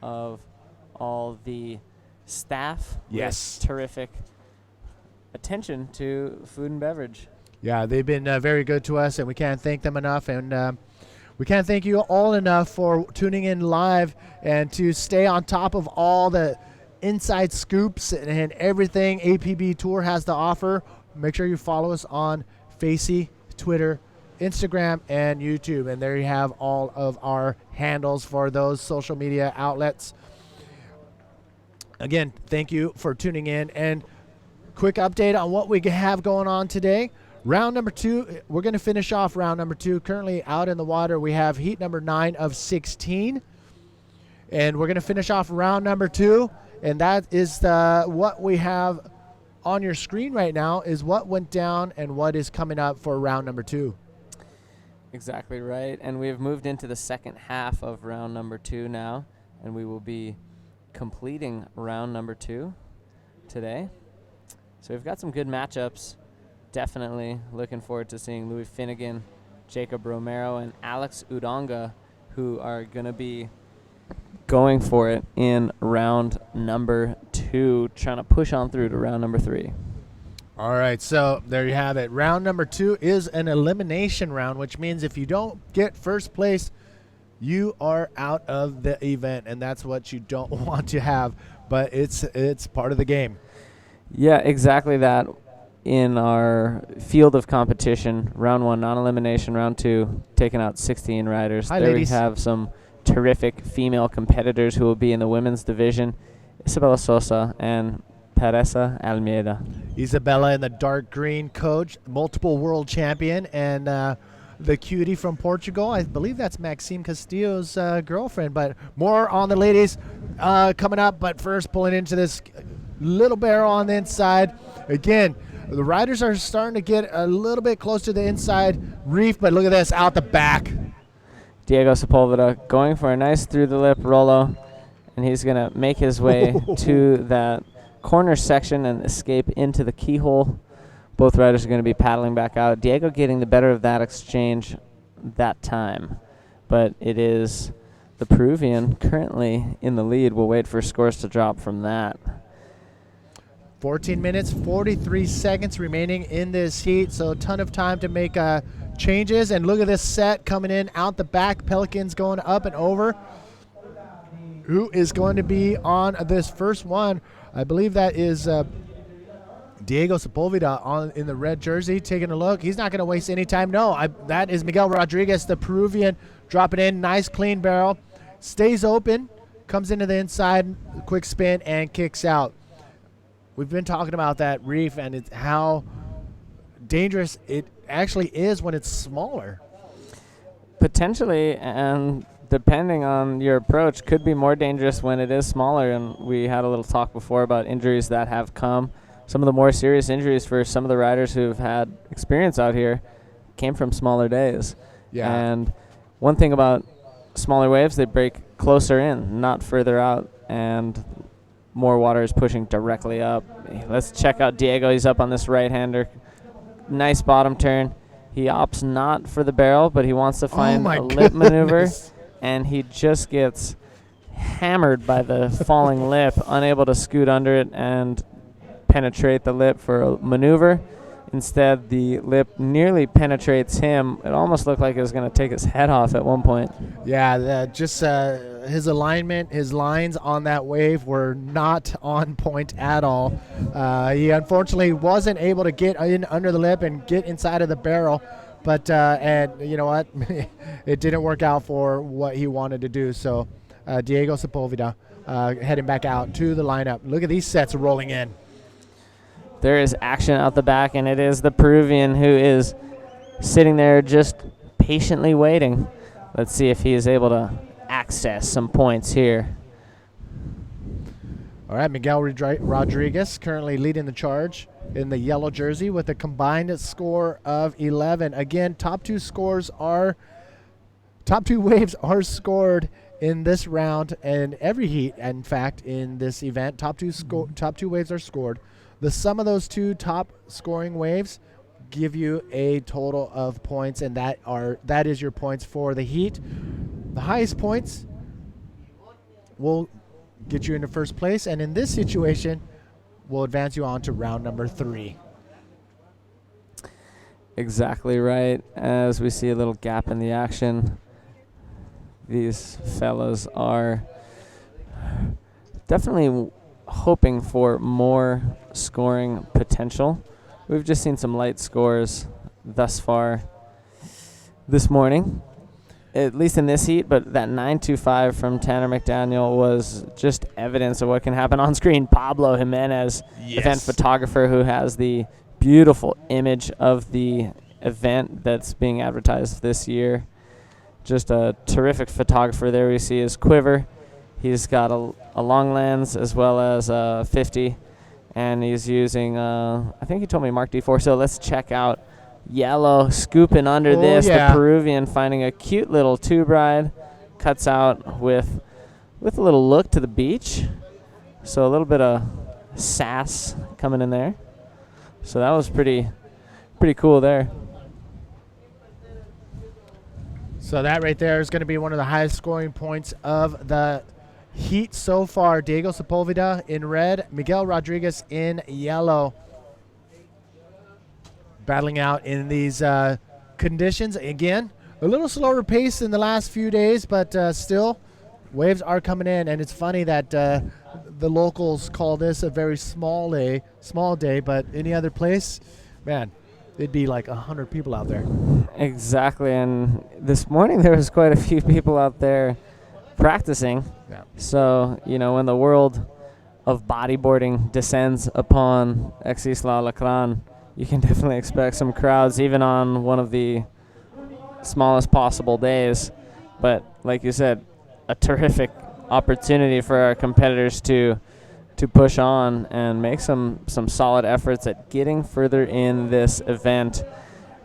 Speaker 5: of all the staff.
Speaker 4: Yes.
Speaker 5: With terrific attention to food and beverage.
Speaker 4: Yeah, they've been very good to us, and we can't thank them enough. And we can't thank you all enough for tuning in live and to stay on top of all the inside scoops and everything APB Tour has to offer. Make sure you follow us on Facey, Twitter, Instagram, and YouTube. And there you have all of our handles for those social media outlets. Again, thank you for tuning in. And quick update on what we have going on today. Round number 2, we're going to finish off round number 2. Currently out in the water, we have heat number 9 of 16. And we're going to finish off round number 2. And that is what we have on your screen right now is what went down and what is coming up for round number 2.
Speaker 5: Exactly right. And we have moved into the second half of round number 2 now. And we will be completing round number 2 today. So we've got some good matchups definitely looking forward to seeing Louis Finnegan, Jacob Romero, and Alex Udonga, who are going to be going for it in round number 2, trying to push on through to round number 3.
Speaker 4: All right, so there you have it. Round number 2 is an elimination round, which means if you don't get first place, you are out of the event, and that's what you don't want to have, but it's part of the game.
Speaker 5: Yeah, exactly that. In our field of competition, round 1, non-elimination, round 2, taking out 16 riders.
Speaker 4: Hi,
Speaker 5: there
Speaker 4: ladies.
Speaker 5: we have some terrific female competitors who will be in the women's division, Isabella Sosa and Teresa Almeida.
Speaker 4: Isabella in the dark green coach, multiple world champion, and the cutie from Portugal. I believe that's Maxime Castillo's girlfriend, but more on the ladies coming up. But first, pulling into this little barrel on the inside. Again, the riders are starting to get a little bit close to the inside reef, but look at this, out the back.
Speaker 5: Diego Sepulveda going for a nice through-the-lip Rolo, and he's going to make his way to that corner section and escape into the keyhole. Both riders are going to be paddling back out. Diego getting the better of that exchange that time, but it is the Peruvian currently in the lead. We'll wait for scores to drop from that.
Speaker 4: 14 minutes, 43 seconds remaining in this heat, so a ton of time to make changes. And look at this set coming in out the back. Pelicans going up and over. Who is going to be on this first one? I believe that is Diego Sepulveda in the red jersey, taking a look. He's not going to waste any time. No, that is Miguel Rodriguez, the Peruvian, dropping in. Nice clean barrel. Stays open, comes into the inside, quick spin, and kicks out. We've been talking about that reef and it's how dangerous it actually is when it's smaller.
Speaker 5: Potentially, and depending on your approach, could be more dangerous when it is smaller. And we had a little talk before about injuries that have come. Some of the more serious injuries for some of the riders who've had experience out here came from smaller days.
Speaker 4: Yeah.
Speaker 5: And one thing about smaller waves, they break closer in, not further out, and more water is pushing directly up. Let's check out Diego. He's up on this right-hander. Nice bottom turn. He opts not for the barrel, but he wants to find a lip maneuver, and he just gets hammered by the falling lip, unable to scoot under it and penetrate the lip for a maneuver. Instead, the lip nearly penetrates him. It almost looked like it was going to take his head off at one point.
Speaker 4: Yeah, just his alignment, his lines on that wave were not on point at all. He unfortunately wasn't able to get in under the lip and get inside of the barrel. But, and you know what? It didn't work out for what he wanted to do. So Diego Sepulveda heading back out to the lineup. Look at these sets rolling in.
Speaker 5: There is action out the back, and it is the Peruvian who is sitting there just patiently waiting. Let's see if he is able to access some points here.
Speaker 4: All right, Miguel Rodriguez currently leading the charge in the yellow jersey with a combined score of 11. Again, top two waves are scored in this round and every heat. In fact, in this event, top two waves are scored. The sum of those two top scoring waves give you a total of points, and that is your points for the heat. The highest points will get you into first place, and in this situation, will advance you on to round number 3.
Speaker 5: Exactly right. As we see a little gap in the action, these fellas are definitely hoping for more scoring potential. We've just seen some light scores thus far this morning, at least in this heat, but that 9.25 from Tanner McDaniel was just evidence of what can happen on screen. Pablo Jimenez, event photographer who has the beautiful image of the event that's being advertised this year. Just a terrific photographer. There we see his quiver. He's got a long lens as well as a 50, and he's using, I think he told me Mark D4. So let's check out Yellow scooping under this.
Speaker 4: Yeah.
Speaker 5: The Peruvian finding a cute little tube ride. Cuts out with a little look to the beach. So a little bit of sass coming in there. So that was pretty pretty cool there.
Speaker 4: So that right there is going to be one of the highest scoring points of the heat so far. Diego Sepulveda in red, Miguel Rodriguez in yellow. Battling out in these conditions. Again, a little slower pace in the last few days, but still, waves are coming in. And it's funny that the locals call this a very small day, but any other place, man, it'd be like 100 people out there.
Speaker 5: Exactly, and this morning there was quite a few people out there practicing.
Speaker 4: Yeah.
Speaker 5: So, when the world of bodyboarding descends upon Ex Isla Alacran, you can definitely expect some crowds, even on one of the smallest possible days. But like you said, a terrific opportunity for our competitors to push on and make some solid efforts at getting further in this event.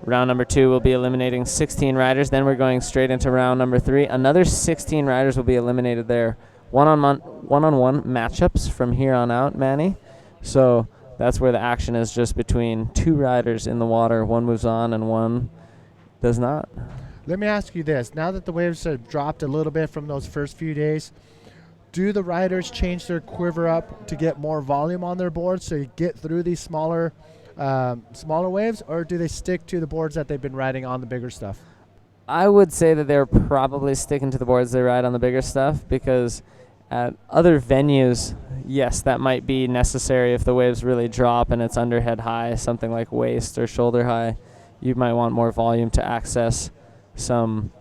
Speaker 5: Round number 2 will be eliminating 16 riders. Then we're going straight into round number 3. Another 16 riders will be eliminated there. One-on-one matchups from here on out, Manny. So that's where the action is, just between 2 riders in the water. One moves on and one does not.
Speaker 4: Let me ask you this. Now that the waves have dropped a little bit from those first few days, do the riders change their quiver up to get more volume on their boards so you get through these smaller waves, or do they stick to the boards that they've been riding on the bigger stuff?
Speaker 5: I would say that they're probably sticking to the boards they ride on the bigger stuff, because at other venues, yes, that might be necessary if the waves really drop and it's under head high, something like waist or shoulder high. You might want more volume to access some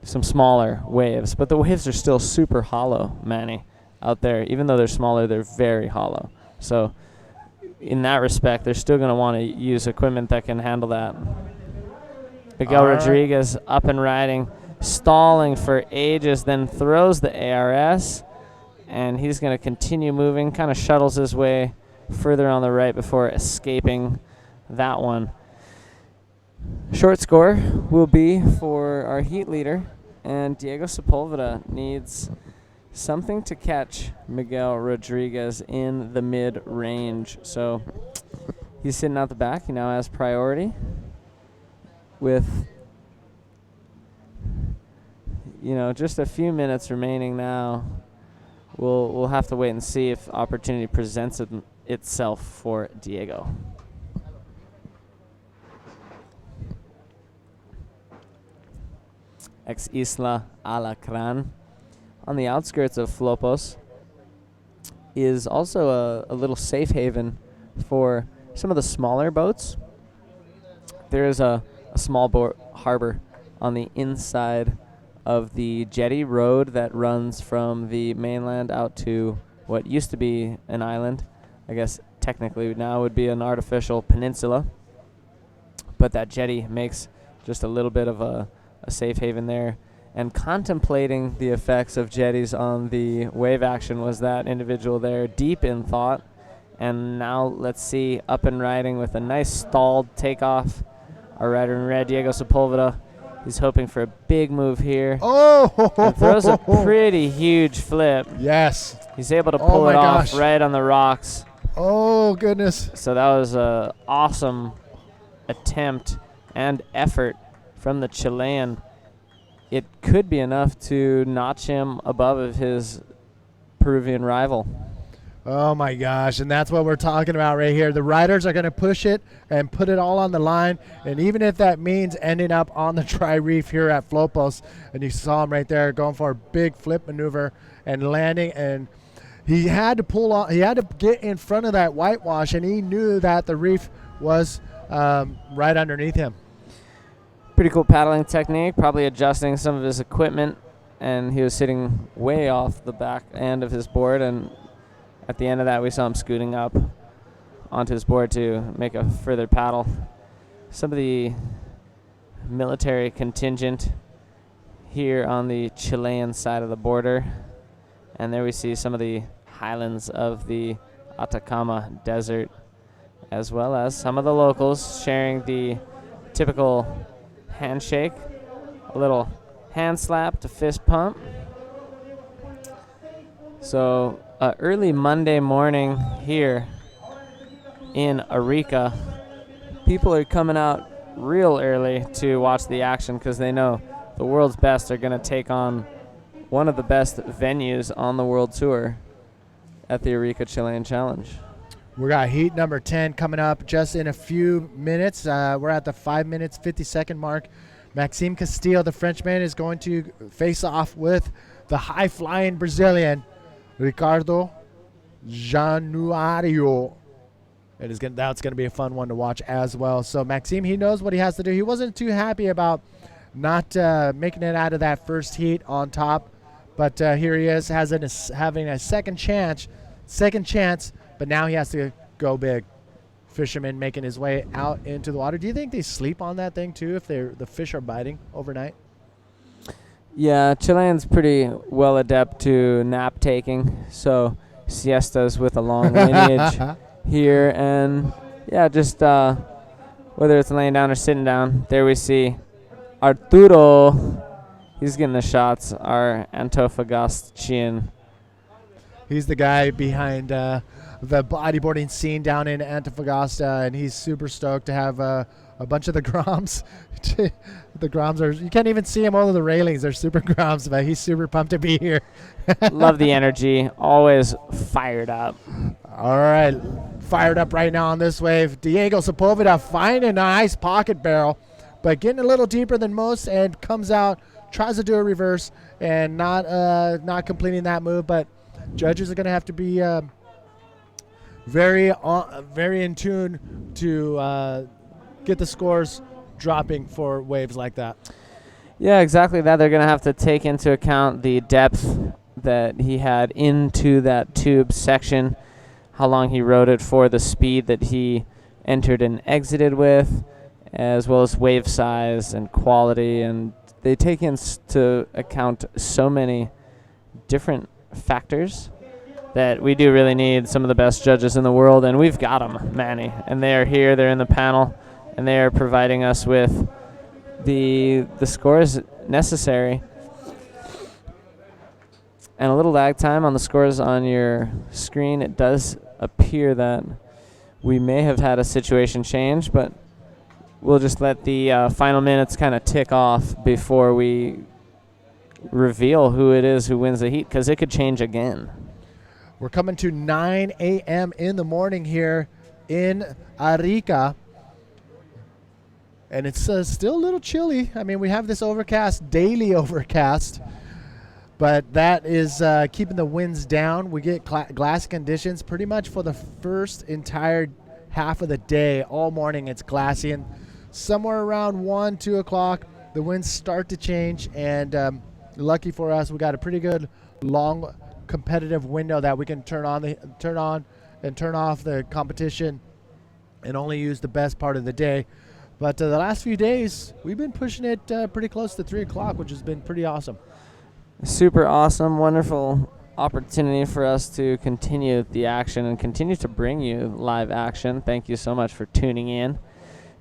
Speaker 5: smaller waves. But the waves are still super hollow, Manny, out there. Even though they're smaller, they're very hollow. So in that respect, they're still going to want to use equipment that can handle that. Miguel Rodriguez up and riding, stalling for ages, then throws the ARS, and he's going to continue moving, kind of shuttles his way further on the right before escaping that one. Short score will be for our heat leader, and Diego Sepulveda needs something to catch Miguel Rodriguez in the mid-range. So he's sitting out the back. He now has priority with, just a few minutes remaining now. We'll have to wait and see if opportunity presents itself for Diego. Ex Isla Alacran, on the outskirts of Flopos, is also a little safe haven for some of the smaller boats. There is a small harbor on the inside of the jetty road that runs from the mainland out to what used to be an island. I guess technically now would be an artificial peninsula, but that jetty makes just a little bit of a safe haven there. And contemplating the effects of jetties on the wave action was that individual there, deep in thought. And now let's see, up and riding with a nice stalled takeoff, our rider in red, Diego Sepulveda. He's hoping for a big move here.
Speaker 4: Oh!
Speaker 5: And throws a pretty huge flip.
Speaker 4: Yes.
Speaker 5: He's able to pull it off right on the rocks.
Speaker 4: Oh, goodness.
Speaker 5: So that was an awesome attempt and effort from the Chilean. It could be enough to notch him above his Peruvian rival.
Speaker 4: Oh, my gosh. And that's what we're talking about right here. The riders are going to push it and put it all on the line. And even if that means ending up on the dry reef here at Flopos, and you saw him right there going for a big flip maneuver and landing. And he had to pull on, he had to get in front of that whitewash, and he knew that the reef was right underneath him.
Speaker 5: Pretty cool paddling technique, probably adjusting some of his equipment, and he was sitting way off the back end of his board, and at the end of that we saw him scooting up onto his board to make a further paddle. Some of the military contingent here on the Chilean side of the border, and there we see some of the highlands of the Atacama Desert, as well as some of the locals sharing the typical handshake, a little hand slap to fist pump. So early Monday morning here in Arica, people are coming out real early to watch the action because they know the world's best are going to take on one of the best venues on the world tour at the Arica Chilean Challenge.
Speaker 4: We got heat number 10 coming up just in a few minutes. We're at the 5 minutes, 50-second mark. Maxime Castillo, the Frenchman, is going to face off with the high-flying Brazilian, Ricardo Januario. That's going to be a fun one to watch as well. So Maxime, he knows what he has to do. He wasn't too happy about not making it out of that first heat on top, but here he is having a second chance, but now he has to go big. Fisherman making his way out into the water. Do you think they sleep on that thing too if the fish are biting overnight?
Speaker 5: Yeah, Chilean's pretty well adept to nap taking, so siestas with a long lineage here. And yeah, just whether it's laying down or sitting down, there we see Arturo. He's getting the shots, our Antofagastian.
Speaker 4: He's the guy behind the bodyboarding scene down in Antofagasta, and he's super stoked to have a bunch of the Groms. The Groms are, you can't even see him over the railings. They're super Groms, but he's super pumped to be here.
Speaker 5: Love the energy. Always fired up.
Speaker 4: All right. Fired up right now on this wave. Diego Sepulveda finding a nice pocket barrel, but getting a little deeper than most and comes out, tries to do a reverse, and not completing that move, but judges are going to have to be very in tune to get the scores dropping for waves like that.
Speaker 5: Yeah, exactly that. They're going to have to take into account the depth that he had into that tube section, how long he rode it for, the speed that he entered and exited with, as well as wave size and quality. And they take into account so many different factors that we do really need some of the best judges in the world, and we've got them, Manny. And they are here, they're in the panel, and they are providing us with the scores necessary. And a little lag time on the scores on your screen. It does appear that we may have had a situation change, but we'll just let the final minutes kind of tick off before we reveal who it is who wins the heat, because it could change again.
Speaker 4: We're coming to 9 a.m. in the morning here in Arica. And it's still a little chilly. I mean, we have this overcast, daily overcast, but that is keeping the winds down. We get glassy conditions pretty much for the first entire half of the day. All morning it's glassy, and somewhere around 1, 2 o'clock, the winds start to change, and lucky for us, we got a pretty good long competitive window that we can turn on and turn off the competition and only use the best part of the day. But the last few days, we've been pushing it pretty close to 3 o'clock, which has been pretty awesome.
Speaker 5: Super awesome, wonderful opportunity for us to continue the action and continue to bring you live action. Thank you so much for tuning in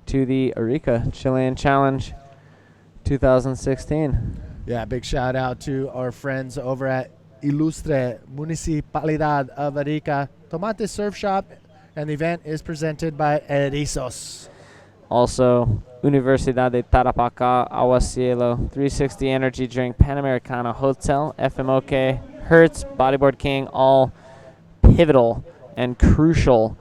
Speaker 5: to the Arica Chilean Challenge 2016.
Speaker 4: Yeah, big shout out to our friends over at Ilustre Municipalidad of Arica Tomate Surf Shop, and the event is presented by Erizos.
Speaker 5: Also, Universidad de Tarapacá, Aguacielo, 360 Energy Drink, Panamericana Hotel, FMOK, Hertz, Bodyboard King, all pivotal and crucial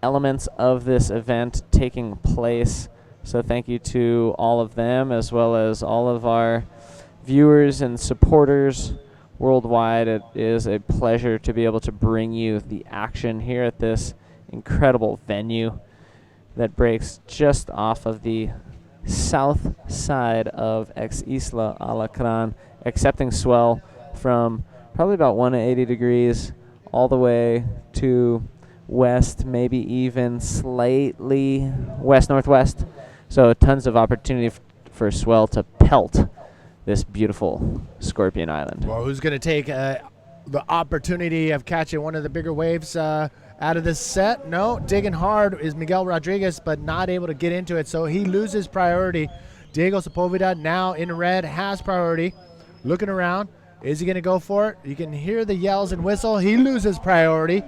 Speaker 5: elements of this event taking place. So thank you to all of them, as well as all of our viewers and supporters worldwide. It is a pleasure to be able to bring you the action here at this incredible venue that breaks just off of the south side of Ex Isla Alacran, accepting swell from probably about 180 degrees all the way to west, maybe even slightly west-northwest. So tons of opportunity for swell to pelt this beautiful Scorpion Island.
Speaker 4: Well, who's going to take the opportunity of catching one of the bigger waves out of this set? No, digging hard is Miguel Rodriguez, but not able to get into it, so he loses priority. Diego Sepulveda, now in red, has priority. Looking around, is he going to go for it? You can hear the yells and whistle. He loses priority.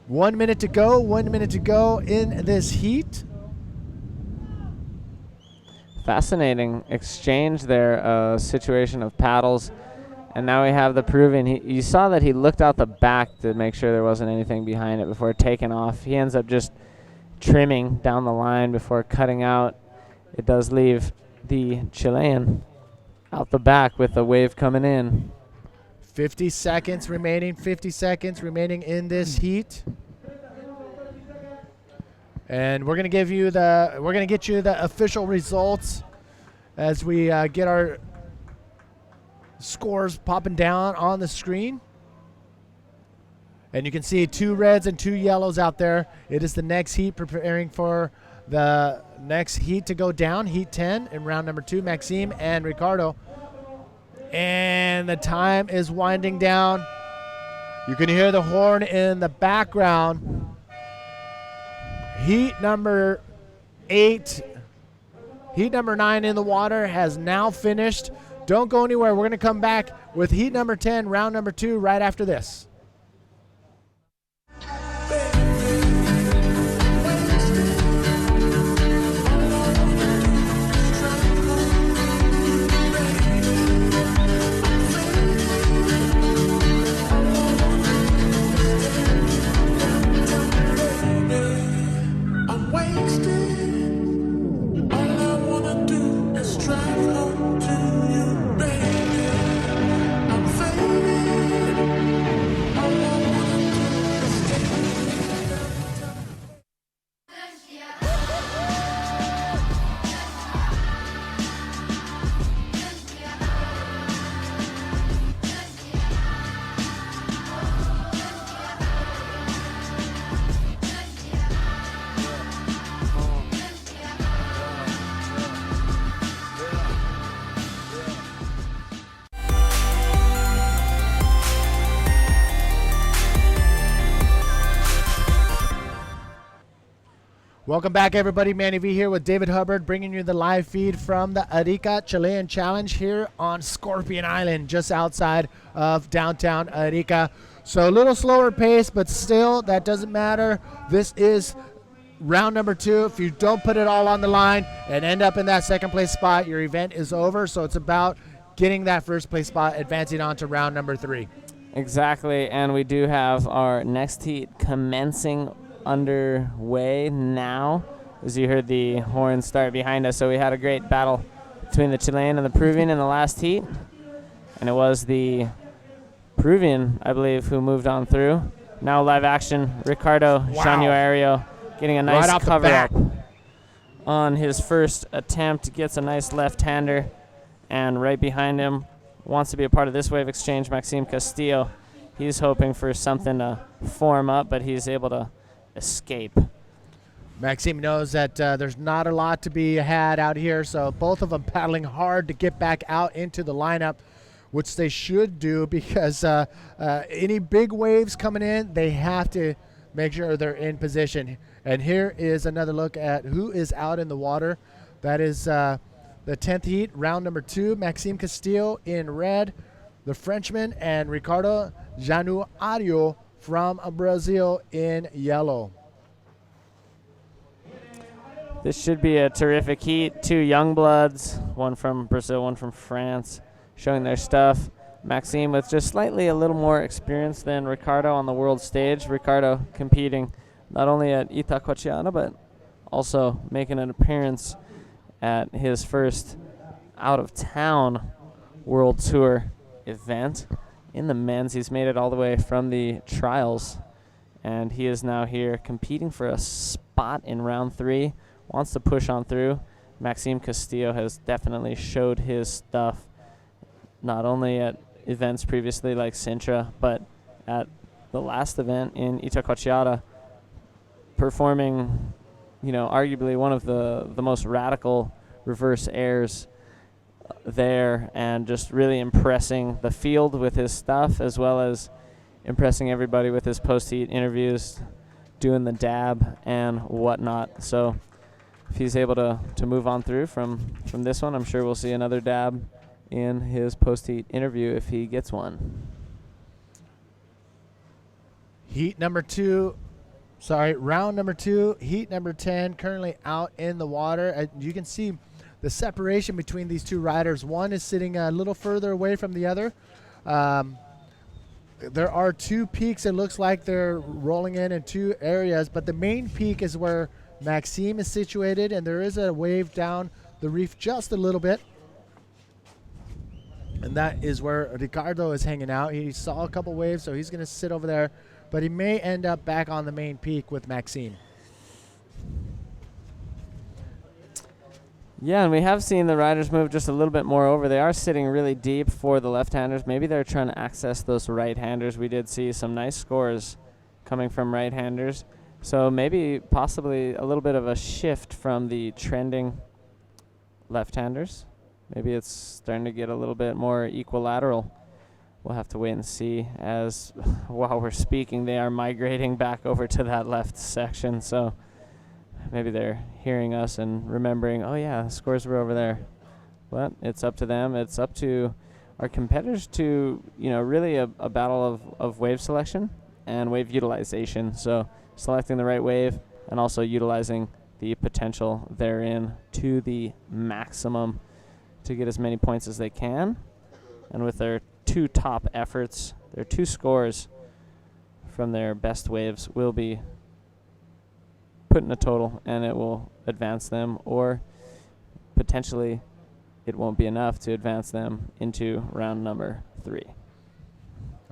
Speaker 4: 1 minute to go. 1 minute to go in this heat.
Speaker 5: Fascinating exchange there, situation of paddles. And now we have the Peruvian. You saw that he looked out the back to make sure there wasn't anything behind it before taking off. He ends up just trimming down the line before cutting out. It does leave the Chilean out the back with the wave coming in.
Speaker 4: 50 seconds remaining. 50 seconds remaining in this heat. And we're gonna get you the official results as we get our scores popping down on the screen. And you can see 2 reds and 2 yellows out there. It is the next heat, preparing for the next heat to go down, heat 10 in round number 2, Maxime and Ricardo. And the time is winding down. You can hear the horn in the background. Heat number 8, heat number 9 in the water has now finished. Don't go anywhere. We're going to come back with heat number 10, round number 2, right after this. Welcome back, everybody. Manny V here with David Hubbard, bringing you the live feed from the Arica Chilean Challenge here on Scorpion Island, just outside of downtown Arica. So a little slower pace, but still, that doesn't matter. This is round number 2. If you don't put it all on the line and end up in that second place spot, your event is over. So it's about getting that first place spot, advancing on to round number 3.
Speaker 5: Exactly, and we do have our next heat commencing underway now, as you heard the horn start behind us. So we had a great battle between the Chilean and the Peruvian in the last heat, and it was the Peruvian, I believe, who moved on through. Now live action, Ricardo Januario getting a nice cover up on his first attempt, gets a nice left-hander, and right behind him wants to be a part of this wave exchange, Maxime Castillo. He's hoping for something to form up, but he's able to escape.
Speaker 4: Maxime knows that there's not a lot to be had out here, so both of them paddling hard to get back out into the lineup, which they should do, because any big waves coming in, they have to make sure they're in position. And here is another look at who is out in the water. That is the 10th heat, round number 2, Maxime Castillo in red, the Frenchman, and Ricardo Januario from Brazil in yellow.
Speaker 5: This should be a terrific heat. 2 young bloods, one from Brazil, one from France, showing their stuff. Maxime with just slightly a little more experience than Ricardo on the world stage. Ricardo competing not only at Itacoatiana, but also making an appearance at his first out-of-town World Tour event. In the men's, he's made it all the way from the trials, and he is now here competing for a spot in round 3. Wants to push on through. Maxime Castillo has definitely showed his stuff, not only at events previously like Sintra, but at the last event in Itacoatiana, performing, arguably one of the most radical reverse airs there, and just really impressing the field with his stuff, as well as impressing everybody with his post-heat interviews, doing the dab and whatnot. So if he's able to move on through from this one, I'm sure we'll see another dab in his post-heat interview if he gets one.
Speaker 4: Heat number 2 Sorry, round number 2, heat number 10, currently out in the water. You can see the separation between these two riders. One is sitting a little further away from the other. There are 2 peaks. It looks like they're rolling in 2 areas, but the main peak is where Maxime is situated, and there is a wave down the reef just a little bit. And that is where Ricardo is hanging out. He saw a couple waves, so he's going to sit over there, but he may end up back on the main peak with Maxime.
Speaker 5: Yeah, and we have seen the riders move just a little bit more over. They are sitting really deep for the left-handers. Maybe they're trying to access those right-handers. We did see some nice scores coming from right-handers. So maybe possibly a little bit of a shift from the trending left-handers. Maybe it's starting to get a little bit more equilateral. We'll have to wait and see, as while we're speaking, they are migrating back over to that left section. So maybe they're hearing us and remembering, oh yeah, the scores were over there. But it's up to them. It's up to our competitors to, really a battle of wave selection and wave utilization. So selecting the right wave and also utilizing the potential therein to the maximum to get as many points as they can. And with their 2 top efforts, their 2 scores from their best waves will be put in a total, and it will advance them, or potentially it won't be enough to advance them into round number 3.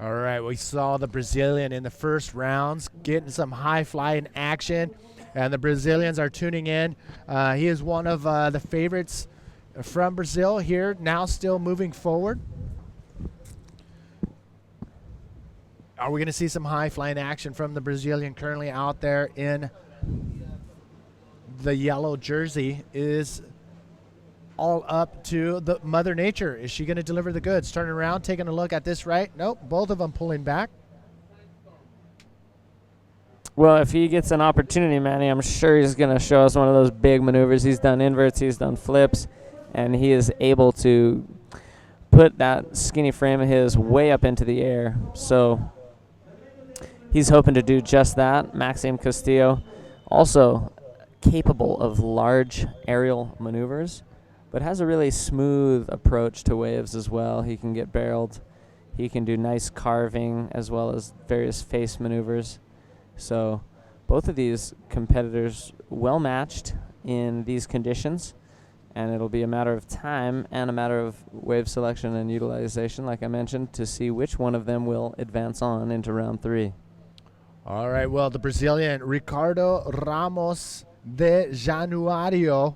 Speaker 4: All right, we saw the Brazilian in the first rounds getting some high flying action, and the Brazilians are tuning in. He is one of the favorites from Brazil here, now still moving forward. Are we going to see some high flying action from the Brazilian currently out there in the yellow jersey? Is all up to the Mother Nature. Is she going to deliver the goods? Turning around, taking a look at this right. Nope, both of them pulling back.
Speaker 5: Well, if he gets an opportunity, Manny, I'm sure he's going to show us one of those big maneuvers. He's done inverts, he's done flips, and he is able to put that skinny frame of his way up into the air. So he's hoping to do just that. Maxime Castillo, also capable of large aerial maneuvers, but has a really smooth approach to waves as well. He can get barreled. He can do nice carving as well as various face maneuvers. So both of these competitors well matched in these conditions, and it'll be a matter of time and a matter of wave selection and utilization, like I mentioned, to see which one of them will advance on into round 3.
Speaker 4: All right, well, the Brazilian Ricardo Ramos de Januario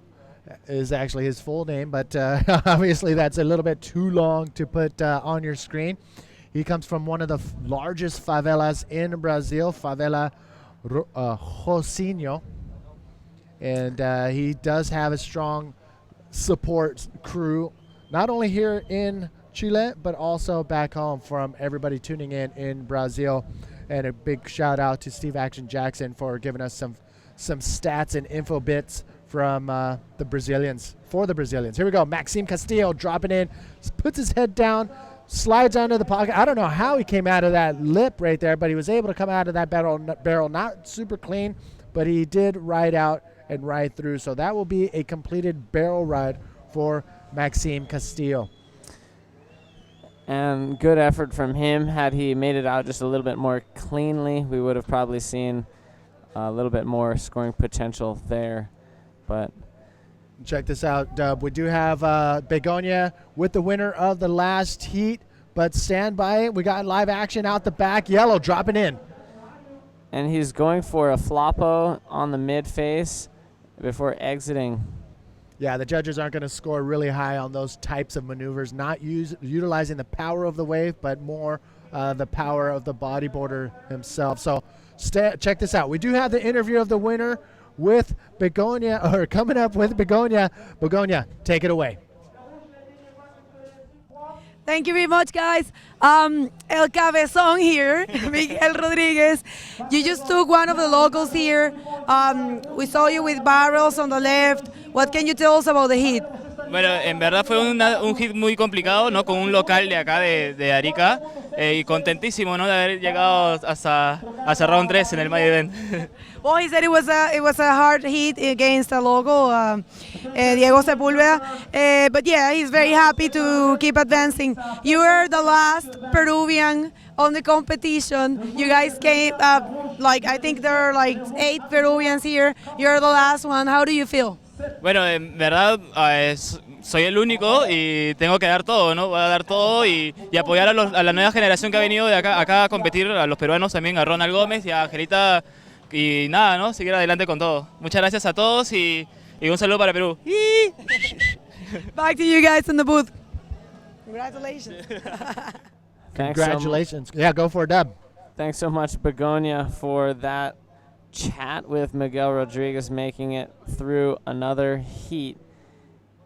Speaker 4: is actually his full name, but obviously that's a little bit too long to put on your screen. He comes from one of the largest favelas in Brazil, Favela Rocinho, and he does have a strong support crew, not only here in Chile, but also back home from everybody tuning in Brazil. And a big shout out to Steve Action Jackson for giving us some stats and info bits from the Brazilians, for the Brazilians. Here we go. Maxime Castillo dropping in, puts his head down, slides under the pocket. I don't know how he came out of that lip right there, but he was able to come out of that barrel not super clean, but he did ride out and ride through. So that will be a completed barrel ride for Maxime Castillo.
Speaker 5: And good effort from him. Had he made it out just a little bit more cleanly, we would have probably seen a little bit more scoring potential there. But
Speaker 4: check this out, Dub. We do have Begonia with the winner of the last heat, but stand by it. We got live action out the back. Yellow dropping in.
Speaker 5: And he's going for a floppo on the mid face before exiting.
Speaker 4: Yeah, the judges aren't going to score really high on those types of maneuvers, not utilizing the power of the wave, but more the power of the bodyboarder himself. So check this out. We do have the interview of the winner with Begonia, or coming up with Begonia. Begonia, take it away.
Speaker 8: Thank you very much, guys. El Cabezón here, Miguel Rodriguez. You just took one of the locals here. We saw you with barrels on the left. What can you tell us about the heat?
Speaker 11: Bueno, en verdad fue un hit muy complicado, ¿no? Con un local de acá de Arica y contentísimo, ¿no? De haber llegado hasta round 3 en el main event.
Speaker 8: Well, he said it was a hard hit against a local, Diego Sepúlveda, but yeah, he's very happy to keep advancing. You were the last Peruvian on the competition. You guys came I think there are like 8 Peruvians here. You're the last one. How do you feel?
Speaker 11: Bueno, en verdad soy el único y tengo que dar todo, ¿no? Voy a dar todo y apoyar a la nueva generación que ha venido de acá a competir, a los peruanos también, a Ronald Gómez y a Angelita, y nada, ¿no? Seguir adelante con todo. Muchas gracias a todos y un saludo para Perú.
Speaker 8: Back to you guys in the booth. Congratulations.
Speaker 4: Congratulations. Yeah, go for a dub.
Speaker 5: Thanks so much, Begonia, for that chat with Miguel Rodriguez, making it through another heat.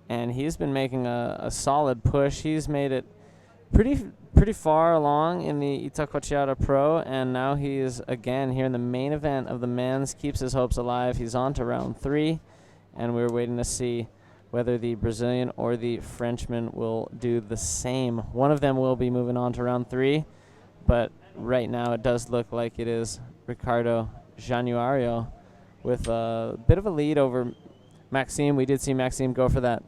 Speaker 5: And he's been making a solid push. He's made it pretty far along in the Itacoatiara Pro, and now he is again here in the main event of the men's. Keeps his hopes alive. He's on to round 3, and we're waiting to see whether the Brazilian or the Frenchman will do the same. One of them will be moving on to round 3, but right now it does look like it is Ricardo Januario with a bit of a lead over Maxime. We did see Maxime go for that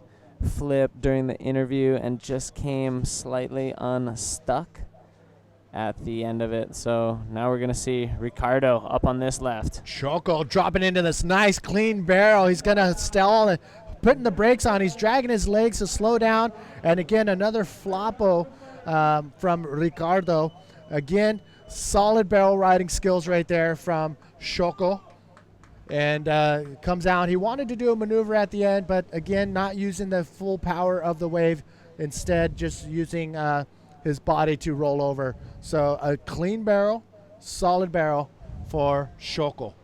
Speaker 5: flip during the interview and just came slightly unstuck at the end of it. So now we're going to see Ricardo up on this left.
Speaker 4: Choco dropping into this nice clean barrel. He's going to stall and putting the brakes on. He's dragging his legs to slow down. And again, another floppo from Ricardo. Again, solid barrel riding skills right there from Choco. And comes out. He wanted to do a maneuver at the end, but again, not using the full power of the wave. Instead, just using his body to roll over. So a clean barrel, solid barrel for Choco.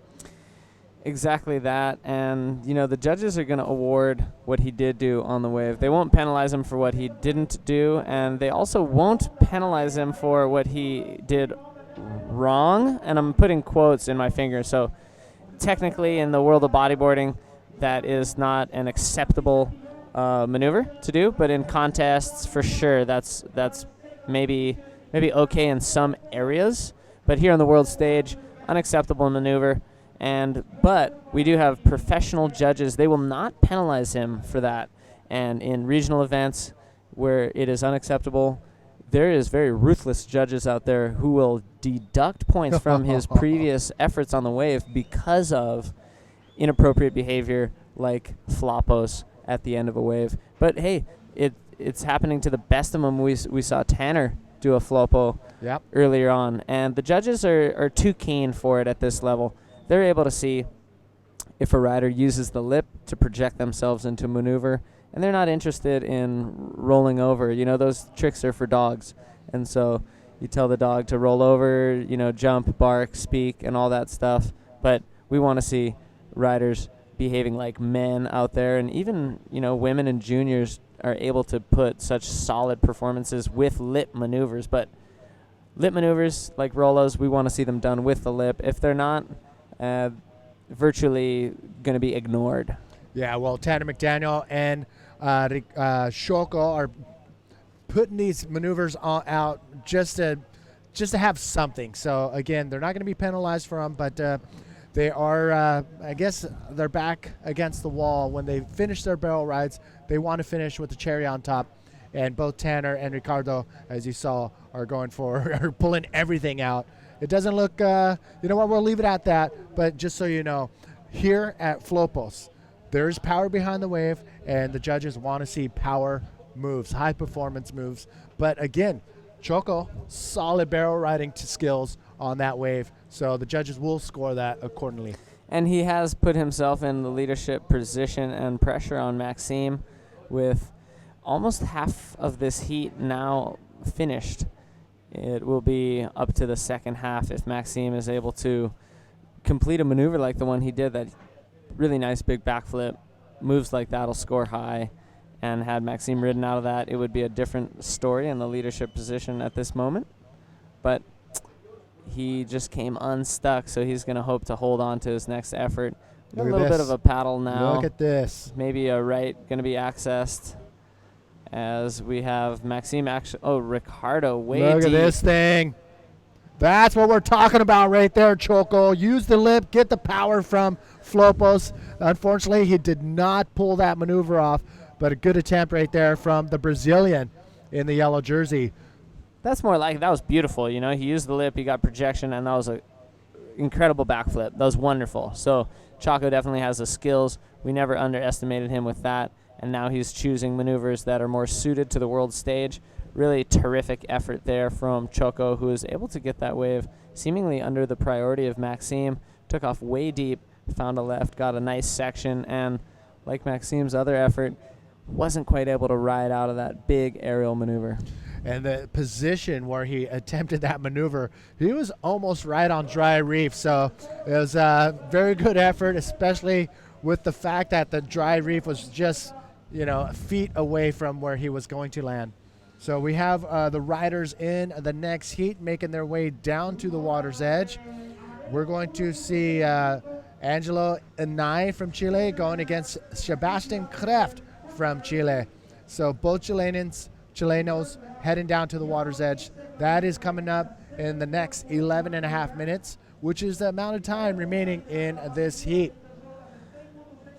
Speaker 5: Exactly that. And, you know, the judges are going to award what he did do on the wave. They won't penalize him for what he didn't do, and they also won't penalize him for what he did wrong. And I'm putting quotes in my finger, so technically in the world of bodyboarding, that is not an acceptable maneuver to do, but in contests, for sure, that's maybe okay in some areas, but here on the world stage, unacceptable maneuver. But we do have professional judges. They will not penalize him for that. And in regional events where it is unacceptable, there is very ruthless judges out there who will deduct points from his previous efforts on the wave because of inappropriate behavior like floppos at the end of a wave. But hey, it's happening to the best of them. We saw Tanner do a floppo earlier on, and the judges are too keen for it at this level. They're able to see if a rider uses the lip to project themselves into a maneuver, and they're not interested in rolling over. You know, those tricks are for dogs. And so you tell the dog to roll over, you know, jump, bark, speak, and all that stuff. But we want to see riders behaving like men out there. And even, you know, women and juniors are able to put such solid performances with lip maneuvers. But lip maneuvers, like Rolos, we want to see them done with the lip. If they're not, virtually going to be ignored.
Speaker 4: Yeah, well, Tanner McDaniel and Choco are putting these maneuvers out just to have something. So again, they're not going to be penalized for them, but they are. I guess they're back against the wall when they finish their barrel rides. They want to finish with the cherry on top, and both Tanner and Ricardo, as you saw, are pulling everything out. It doesn't look. You know what? We'll leave it at that. But just so you know, here at Flopos, there's power behind the wave, and the judges want to see power moves, high performance moves. But again, Choco, solid barrel riding skills on that wave, so the judges will score that accordingly.
Speaker 5: And he has put himself in the leadership position and pressure on Maxime with almost half of this heat now finished. It will be up to the second half if Maxime is able to complete a maneuver like the one he did, that really nice big backflip. Moves like that will score high, and had Maxime ridden out of that, it would be a different story in the leadership position at this moment. But he just came unstuck, so he's going to hope to hold on to his next effort A
Speaker 4: Look at
Speaker 5: little bit
Speaker 4: this.
Speaker 5: of a paddle now.
Speaker 4: Look at this.
Speaker 5: Maybe a right going to be accessed as we have Maxime actually. Oh, Ricardo way
Speaker 4: Look
Speaker 5: deep.
Speaker 4: at this thing. That's what we're talking about right there, Choco. Use the lip, get the power from Flopos. Unfortunately, he did not pull that maneuver off, but a good attempt right there from the Brazilian in the yellow jersey.
Speaker 5: That's more like that was beautiful. You know, he used the lip, he got projection, and that was a incredible backflip. That was wonderful. So Chaco definitely has the skills. We never underestimated him with that, and now he's choosing maneuvers that are more suited to the world stage. Really terrific effort there from Choco, who was able to get that wave seemingly under the priority of Maxime. Took off way deep, found a left, got a nice section, and like Maxime's other effort, wasn't quite able to ride out of that big aerial maneuver.
Speaker 4: And the position where he attempted that maneuver, he was almost right on dry reef. So it was a very good effort, especially with the fact that the dry reef was just, feet away from where he was going to land. So we have the riders in the next heat making their way down to the water's edge. We're going to see Angelo Inay from Chile going against Sebastian Kreft from Chile. So both Chilenos heading down to the water's edge. That is coming up in the next 11 and a half minutes, which is the amount of time remaining in this heat.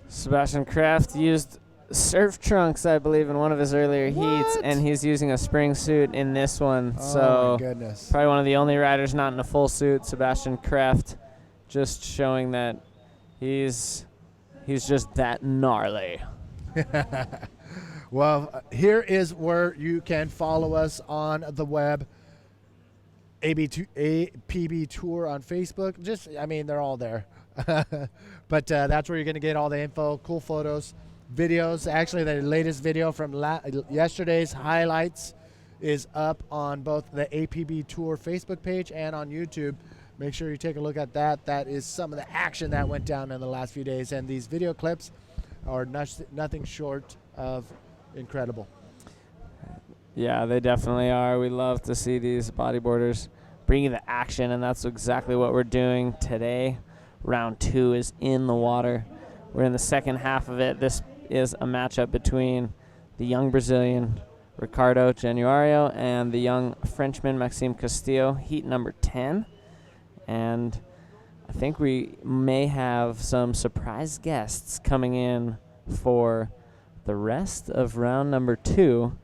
Speaker 5: Sebastian Kraft used surf trunks, I believe, in one of his earlier heats, and he's using a spring suit in this one.
Speaker 4: Oh, my goodness.
Speaker 5: Probably one of the only riders not in a full suit. Sebastian Kraft, just showing that he's just that gnarly.
Speaker 4: Well, here is where you can follow us on the web. APB Tour on Facebook. They're all there. But that's where you're going to get all the info, cool photos, videos. Actually, the latest video from yesterday's highlights is up on both the APB Tour Facebook page and on YouTube. Make sure you take a look at that. That is some of the action that went down in the last few days. And these video clips are nothing short of incredible.
Speaker 5: Yeah, they definitely are. We love to see these bodyboarders bringing the action, and that's exactly what we're doing today. Round 2 is in the water. We're in the second half of it. This is a matchup between the young Brazilian Ricardo Januario and the young Frenchman Maxime Castillo, heat number 10. And I think we may have some surprise guests coming in for the rest of round number 2,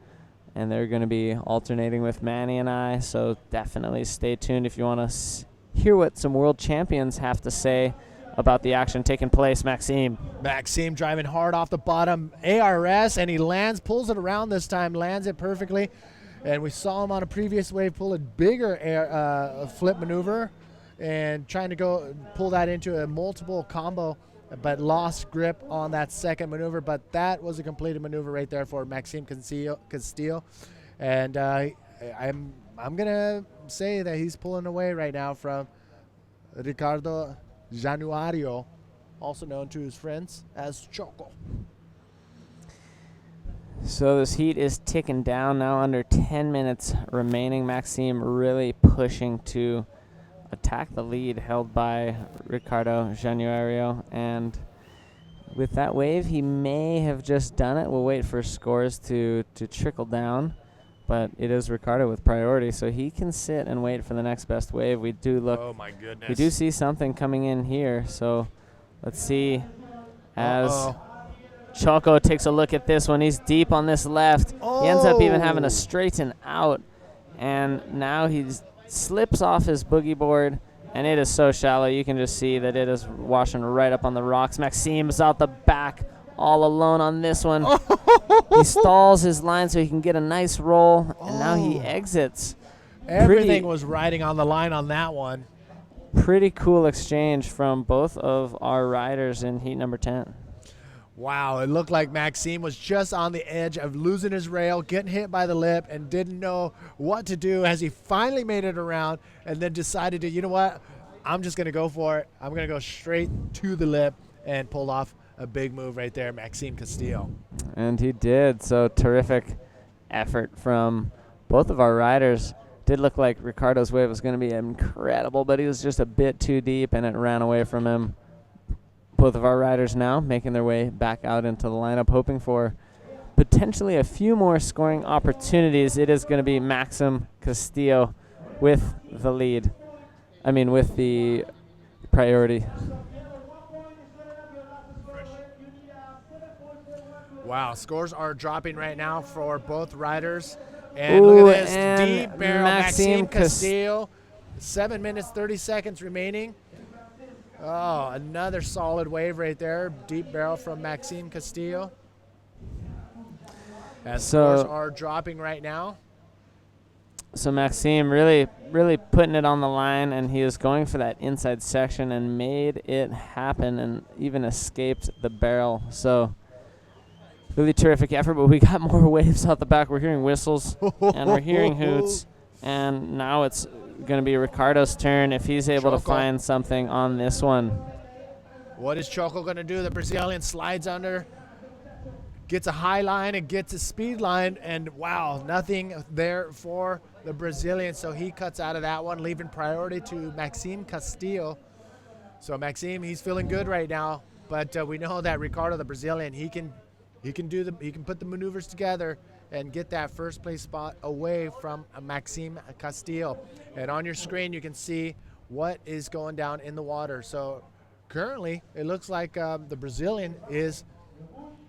Speaker 5: and they're going to be alternating with Manny and I, so definitely stay tuned if you want to hear what some world champions have to say about the action taking place. Maxime
Speaker 4: driving hard off the bottom ARS, and he pulls it around this time, lands it perfectly, and we saw him on a previous wave pull a bigger flip maneuver and trying to pull that into a multiple combo, but lost grip on that second maneuver. But that was a completed maneuver right there for Maxime Castillo. And I'm going to say that he's pulling away right now from Ricardo Januario, also known to his friends as Choco.
Speaker 5: So this heat is ticking down now, under 10 minutes remaining. Maxime really pushing to attack the lead held by Ricardo Januario, and with that wave he may have just done it. We'll wait for scores to trickle down, but it is Ricardo with priority, so he can sit and wait for the next best wave. We do look,
Speaker 4: oh my goodness,
Speaker 5: we do see something coming in here, so let's see as Choco takes a look at this one. He's deep on this left. He ends up even having to straighten out, and now he's slips off his boogie board, and it is so shallow. You can just see that it is washing right up on the rocks. Maxime's out the back all alone on this one. He stalls his line so he can get a nice roll, and now he exits.
Speaker 4: Everything was riding on the line on that one.
Speaker 5: Pretty cool exchange from both of our riders in heat number 10.
Speaker 4: Wow, it looked like Maxime was just on the edge of losing his rail, getting hit by the lip, and didn't know what to do as he finally made it around and then decided to, you know what, I'm just going to go for it. I'm going to go straight to the lip and pull off a big move right there, Maxime Castillo.
Speaker 5: And he did, so terrific effort from both of our riders. Did look like Ricardo's wave was going to be incredible, but he was just a bit too deep, and it ran away from him. both of our riders now making their way back out into the lineup, hoping for potentially a few more scoring opportunities. It is going to be Maxim Castillo with the lead. I mean, with the priority.
Speaker 4: Wow, scores are dropping right now for both riders. And look at this,
Speaker 5: and
Speaker 4: deep barrel,
Speaker 5: Maxime
Speaker 4: Maxime Castillo. 7 minutes, 30 seconds remaining. Oh, another solid wave right there. Deep barrel from Maxime Castillo. As scores are dropping right now.
Speaker 5: So Maxime really putting it on the line, and he is going for that inside section and made it happen and even escaped the barrel. So really terrific effort, but we got more waves out the back. We're hearing whistles and we're hearing hoots, and now it's going to be Ricardo's turn if he's able to find something on this one.
Speaker 4: What is Choco going to do? The Brazilian slides under, gets a high line and gets a speed line, and wow, nothing there for the Brazilian, so he cuts out of that one, leaving priority to Maxime Castillo. So Maxime, he's feeling good right now, but we know that Ricardo, the Brazilian, he can put the maneuvers together and get that first place spot away from Maxime Castillo. And on your screen, you can see what is going down in the water. So currently, it looks like the Brazilian is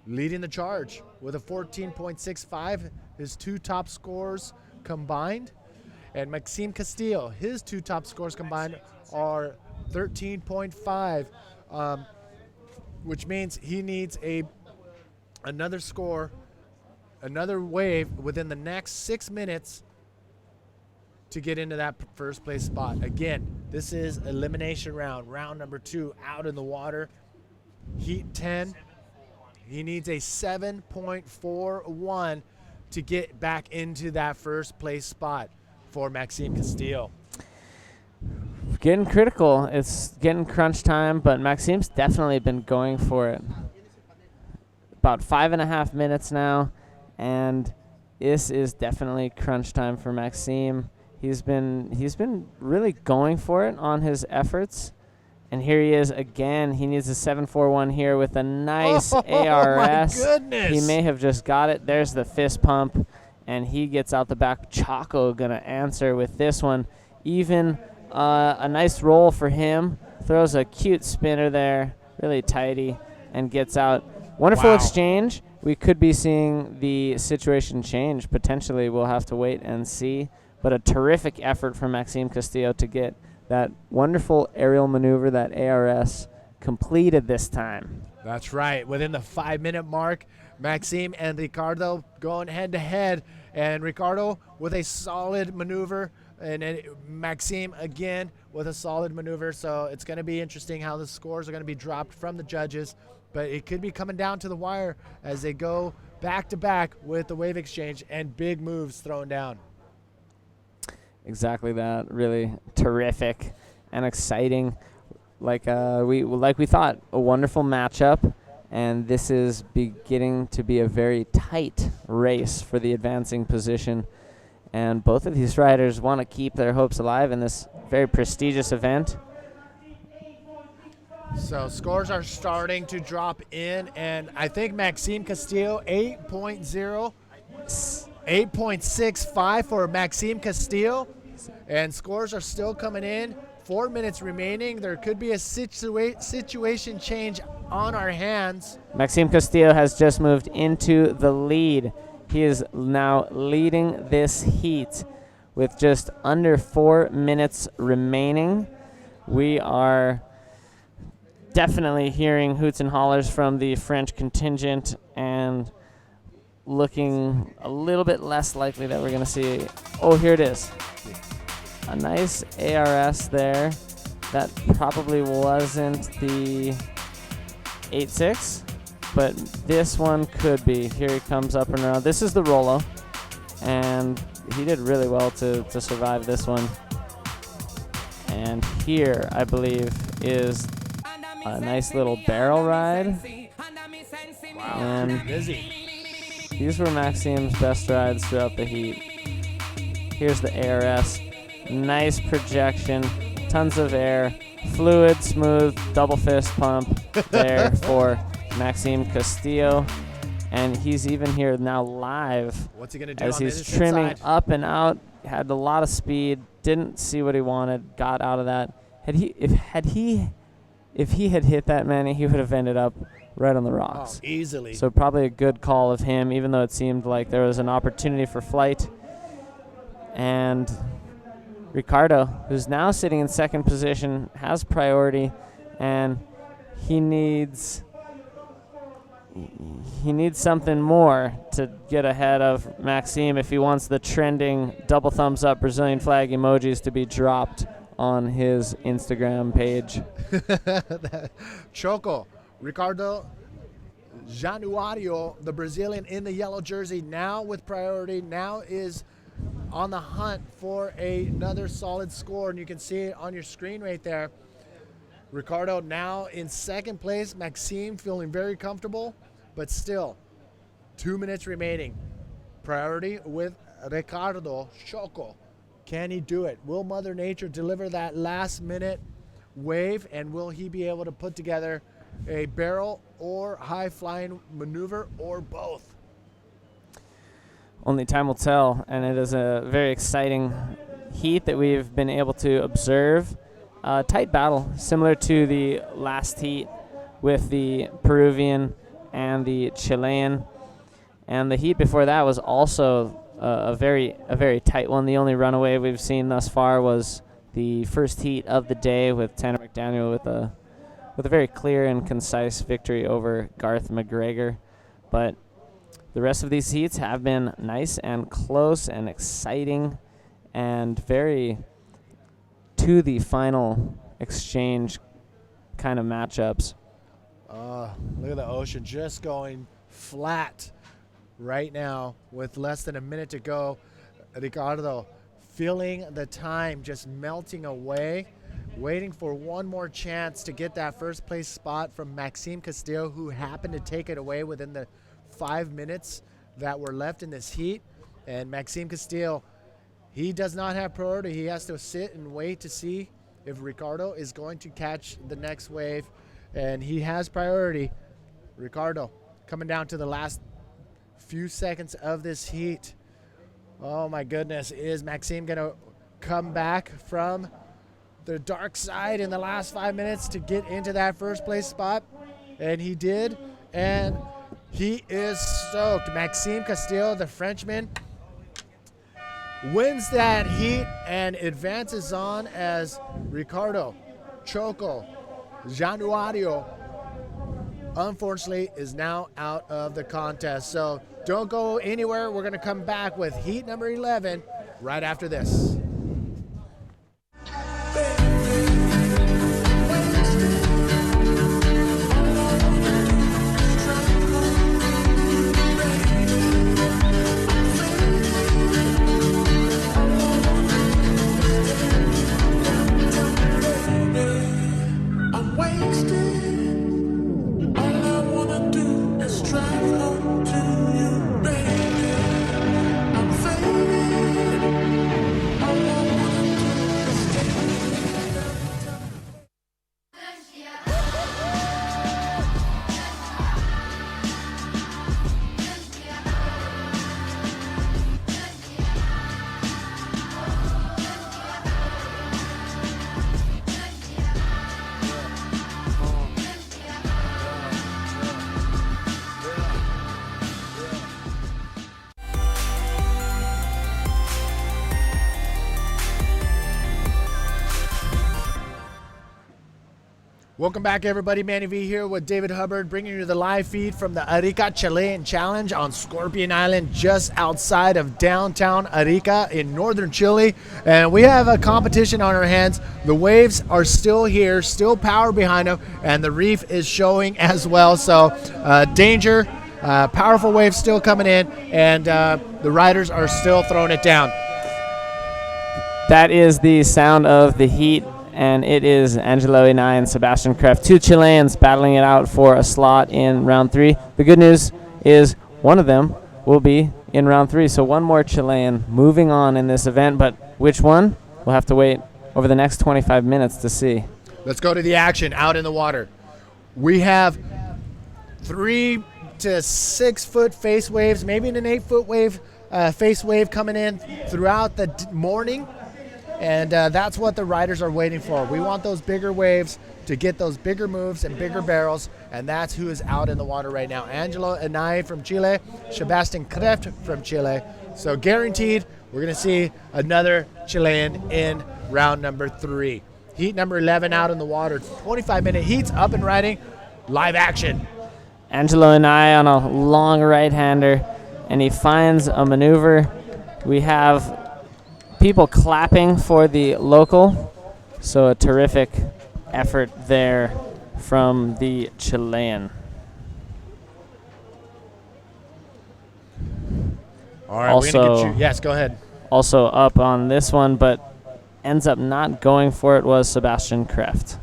Speaker 4: leading the charge with a 14.65, his two top scores combined. And Maxime Castillo, his two top scores combined are 13.5, which means he needs another score, another wave within the next 6 minutes to get into that first place spot. Again, this is elimination round number 2 out in the water. Heat 10. He needs a 7.41 to get back into that first place spot for Maxime Castillo.
Speaker 5: Getting critical. It's getting crunch time, but Maxime's definitely been going for it. About 5.5 minutes now, and this is definitely crunch time for Maxime. He's been really going for it on his efforts, and here he is again. He needs a 7.41 here with a nice ARS.
Speaker 4: My goodness.
Speaker 5: He may have just got it. There's the fist pump, and he gets out the back. Chaco gonna answer with this one. Even a nice roll for him. Throws a cute spinner there, really tidy, and gets out. Wonderful exchange. We could be seeing the situation change. Potentially, we'll have to wait and see. But a terrific effort from Maxime Castillo to get that wonderful aerial maneuver, that ARS, completed this time.
Speaker 4: That's right. Within the 5-minute mark, Maxime and Ricardo going head-to-head. And Ricardo with a solid maneuver. And Maxime again with a solid maneuver. So it's going to be interesting how the scores are going to be dropped from the judges. But it could be coming down to the wire as they go back-to-back with the wave exchange and big moves thrown down.
Speaker 5: Exactly that. Really terrific and exciting. Like we thought, a wonderful matchup. And this is beginning to be a very tight race for the advancing position. And both of these riders want to keep their hopes alive in this very prestigious event.
Speaker 4: So scores are starting to drop in, and I think Maxime Castillo 8.0, 8.65 for Maxime Castillo, and scores are still coming in. 4 minutes remaining. There could be a situation change on our hands.
Speaker 5: Maxime Castillo has just moved into the lead. He is now leading this heat with just under 4 minutes remaining. We are definitely hearing hoots and hollers from the French contingent and looking a little bit less likely that we're going to see. Oh, here it is. A nice ARS there. That probably wasn't the 8.6, but this one could be. Here he comes up and around. This is the Rolo, and he did really well to survive this one. And here, I believe, is a nice little barrel ride.
Speaker 4: Wow,
Speaker 5: and
Speaker 4: busy.
Speaker 5: These were Maxime's best rides throughout the heat. Here's the ARS. Nice projection, tons of air, fluid, smooth, double fist pump there for Maxime Castillo. And he's even here now live.
Speaker 4: What's he going to do
Speaker 5: as
Speaker 4: on
Speaker 5: he's
Speaker 4: this
Speaker 5: trimming
Speaker 4: inside?
Speaker 5: up and out. Had a lot of speed, didn't see what he wanted, got out of that. If he had hit that, Manny, he would have ended up right on the rocks.
Speaker 4: Oh, easily.
Speaker 5: So probably a good call of him, even though it seemed like there was an opportunity for flight. And Ricardo, who's now sitting in second position, has priority, and he needs something more to get ahead of Maxime if he wants the trending double thumbs up Brazilian flag emojis to be dropped on his Instagram page.
Speaker 4: Choco, Ricardo Januario, the Brazilian in the yellow jersey, now with priority, now is on the hunt for another solid score, and you can see it on your screen right there. Ricardo now in second place, Maxime feeling very comfortable, but still 2 minutes remaining. Priority with Ricardo Choco. Can he do it? Will Mother Nature deliver that last minute wave, and will he be able to put together a barrel or high flying maneuver or both?
Speaker 5: Only time will tell, and it is a very exciting heat that we've been able to observe. Tight battle, similar to the last heat with the Peruvian and the Chilean. And the heat before that was also a very tight one. The only runaway we've seen thus far was the first heat of the day with Tanner McDaniel with a very clear and concise victory over Garth McGregor. But the rest of these heats have been nice and close and exciting and very to the final exchange kind of matchups.
Speaker 4: Look at the ocean just going flat right now with less than a minute to go. Ricardo feeling the time just melting away, waiting for one more chance to get that first place spot from Maxime Castillo, who happened to take it away within the 5 minutes that were left in this heat. And Maxime Castillo, he does not have priority. He has to sit and wait to see if Ricardo is going to catch the next wave, and he has priority. Ricardo coming down to the last few seconds of this heat. Oh my goodness, is Maxime gonna come back from the dark side in the last 5 minutes to get into that first place spot? And he did, and he is stoked. Maxime Castillo, the Frenchman, wins that heat and advances on as Ricardo Choco Januario, unfortunately, is now out of the contest. So don't go anywhere. We're going to come back with heat number 11 right after this. Welcome back, everybody. Manny V here with David Hubbard, bringing you the live feed from the Arica Chilean Challenge on Scorpion Island, just outside of downtown Arica in northern Chile. And we have a competition on our hands. The waves are still here, still power behind them, and the reef is showing as well. So danger, powerful waves still coming in, and the riders are still throwing it down.
Speaker 5: That is the sound of the heat. And it is Angelo Inai and Sebastian Kreft, two Chileans battling it out for a slot in round 3. The good news is one of them will be in round 3. So one more Chilean moving on in this event, but which one? We'll have to wait over the next 25 minutes to see.
Speaker 4: Let's go to the action out in the water. We have 3 to 6 foot face waves, maybe an 8 foot wave, face wave coming in throughout the morning. And that's what the riders are waiting for. We want those bigger waves to get those bigger moves and bigger barrels, and that's who is out in the water right now. Angelo Anai from Chile, Sebastian Kreft from Chile. So guaranteed, we're going to see another Chilean in round number 3. Heat number 11 out in the water. 25-minute heats up and riding. Live action.
Speaker 5: Angelo and I on a long right-hander, and he finds a maneuver. We have people clapping for the local, so a terrific effort there from the Chilean.
Speaker 4: All right, we're going to get you. Yes, go ahead.
Speaker 5: Also up on this one, but ends up not going for it, was Sebastian Kreft.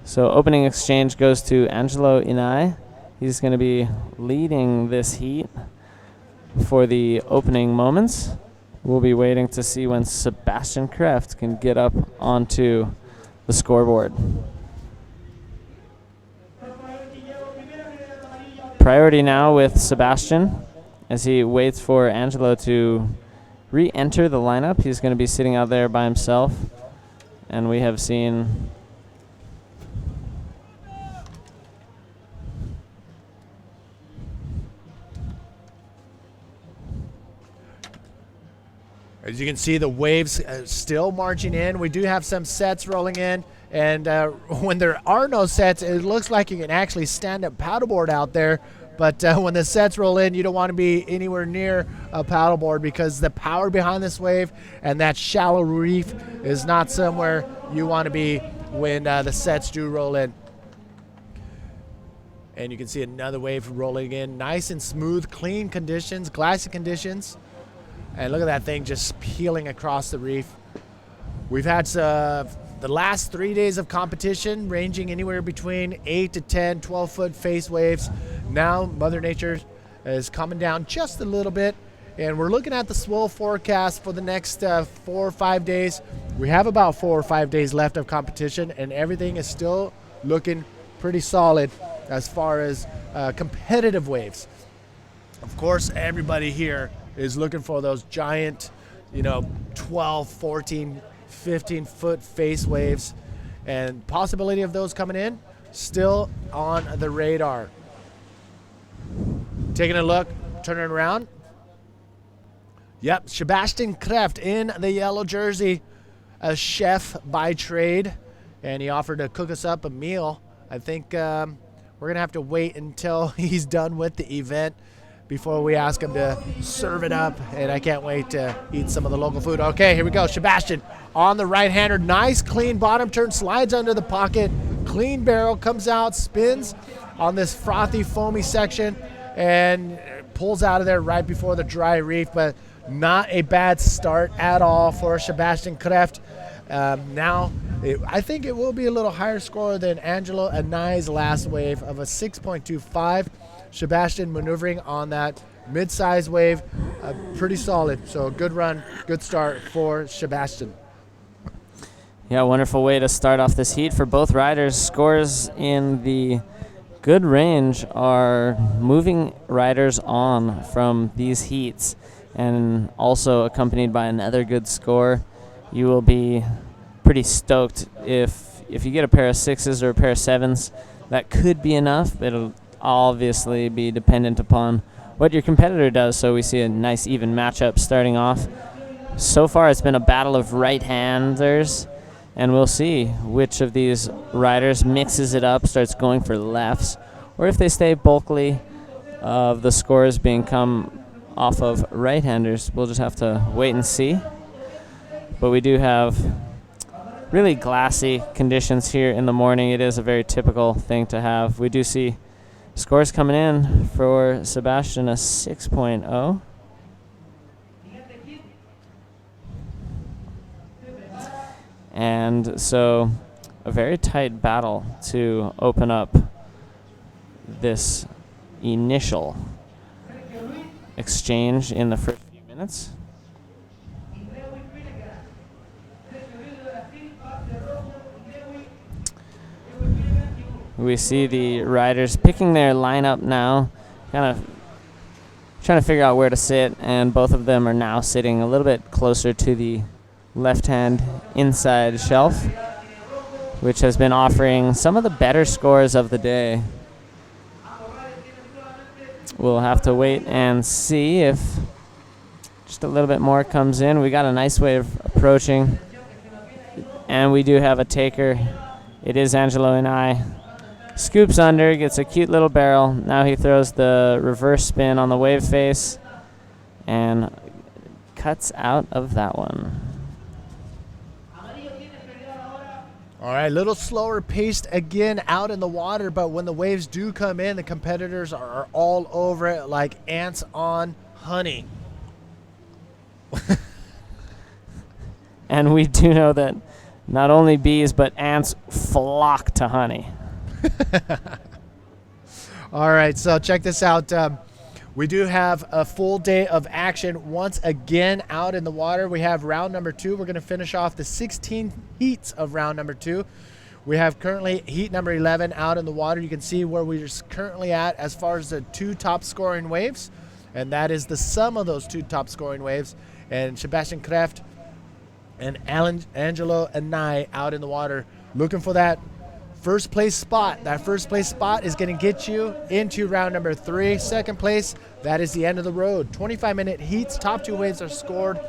Speaker 5: So opening exchange goes to Angelo Inai. He's going to be leading this heat for the opening moments. We'll be waiting to see when Sebastian Kreft can get up onto the scoreboard. Priority now with Sebastian as he waits for Angelo to re-enter the lineup. He's going to be sitting out there by himself, and we have seen
Speaker 4: as you can see, the waves still marching in. We do have some sets rolling in, and when there are no sets, it looks like you can actually stand up paddleboard out there. But when the sets roll in, you don't want to be anywhere near a paddleboard because the power behind this wave and that shallow reef is not somewhere you want to be when the sets do roll in. And you can see another wave rolling in. Nice and smooth, clean conditions, glassy conditions. And look at that thing just peeling across the reef. We've had the last 3 days of competition ranging anywhere between 8 to 10, 12-foot face waves. Now Mother Nature is coming down just a little bit, and we're looking at the swell forecast for the next 4 or 5 days. We have about 4 or 5 days left of competition, and everything is still looking pretty solid as far as competitive waves. Of course, everybody here is looking for those giant, 12, 14, 15-foot face waves, and possibility of those coming in still on the radar. Taking a look, turning around. Yep, Sebastian Kreft in the yellow jersey, a chef by trade, and he offered to cook us up a meal. I think we're going to have to wait until he's done with the event before we ask him to serve it up, and I can't wait to eat some of the local food. Okay, here we go. Sebastian on the right-hander. Nice, clean bottom turn, slides under the pocket. Clean barrel, comes out, spins on this frothy, foamy section, and pulls out of there right before the dry reef, but not a bad start at all for Sebastian Kreft. I think it will be a little higher score than Angelo Anai's last wave of a 6.25. Sebastian maneuvering on that mid-size wave, pretty solid. So good run, good start for Sebastian.
Speaker 5: Yeah, wonderful way to start off this heat for both riders. Scores in the good range are moving riders on from these heats, and also accompanied by another good score. You will be pretty stoked if you get a pair of 6s or a pair of 7s. That could be enough. It'll obviously be dependent upon what your competitor does, so we see a nice even matchup starting off. So far it's been a battle of right-handers, and we'll see which of these riders mixes it up, starts going for lefts, or if they stay bulkily of the scores being come off of right-handers. We'll just have to wait and see. But we do have really glassy conditions here in the morning. It is a very typical thing to have. We do see scores coming in for Sebastian, a 6.0. And so a very tight battle to open up this initial exchange in the first few minutes. We see the riders picking their lineup now, kind of trying to figure out where to sit, and both of them are now sitting a little bit closer to the left-hand inside shelf, which has been offering some of the better scores of the day. We'll have to wait and see if just a little bit more comes in. We got a nice wave approaching, and we do have a taker. It is Angelo and I. Scoops under, gets a cute little barrel. Now he throws the reverse spin on the wave face and cuts out of that one.
Speaker 4: All right, a little slower paced again out in the water, but when the waves do come in, the competitors are all over it like ants on honey.
Speaker 5: And we do know that not only bees, but ants flock to honey.
Speaker 4: All right, so check this out. We do have a full day of action once again out in the water. We have round number 2. We're going to finish off the 16 heats of round number 2. We have currently heat number 11 out in the water. You can see where we're currently at as far as the 2 top scoring waves, and that is the sum of those 2 top scoring waves. And Sebastian Kreft and Angelo and I out in the water looking for that first place spot. That first place spot is going to get you into round number 3. Second place, that is the end of the road. 25-minute heats, top 2 waves are scored.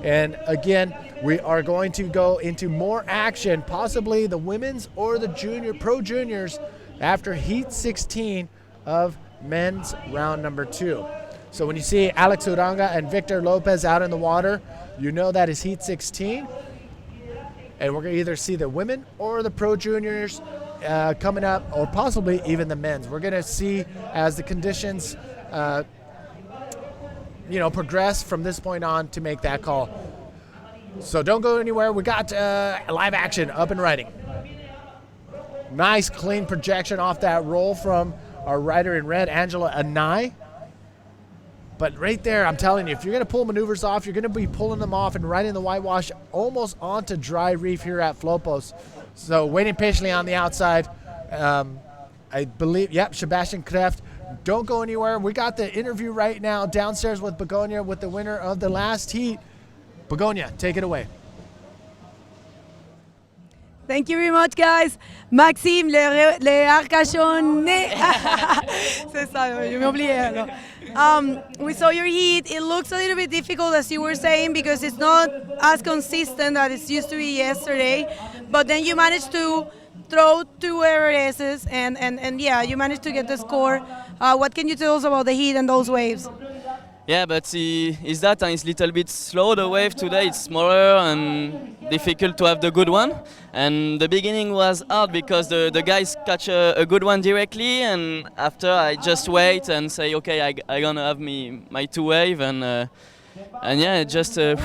Speaker 4: And again, we are going to go into more action, possibly the women's or the pro juniors after heat 16 of men's round number 2. So when you see Alex Uranga and Victor Lopez out in the water, you know that is heat 16. And we're going to either see the women or the pro juniors coming up, or possibly even the men's. We're going to see as the conditions progress from this point on to make that call. So don't go anywhere. We got live action up and running. Nice clean projection off that roll from our rider in red, Angela Anai. But right there, I'm telling you, if you're going to pull maneuvers off, you're going to be pulling them off and riding the whitewash almost onto dry reef here at Flopos. So waiting patiently on the outside. I believe, Sebastian Kreft. Don't go anywhere. We got the interview right now downstairs with Begonia with the winner of the last heat. Begonia, take it away.
Speaker 8: Thank you very much, guys. Maxime, le Arcachonne. C'est ça, je m'oubliais. We saw your heat. It looks a little bit difficult, as you were saying, because it's not as consistent as it used to be yesterday. But then you managed to throw 2 RSs, and yeah, you managed to get the score. What can you tell us about the heat and those waves?
Speaker 12: Yeah, but is that and it's a little bit slow, the wave today. It's smaller and difficult to have the good one. And the beginning was hard because the guys catch a good one directly, and after I just wait and say, okay, I gonna have my 2 wave, and yeah, just don't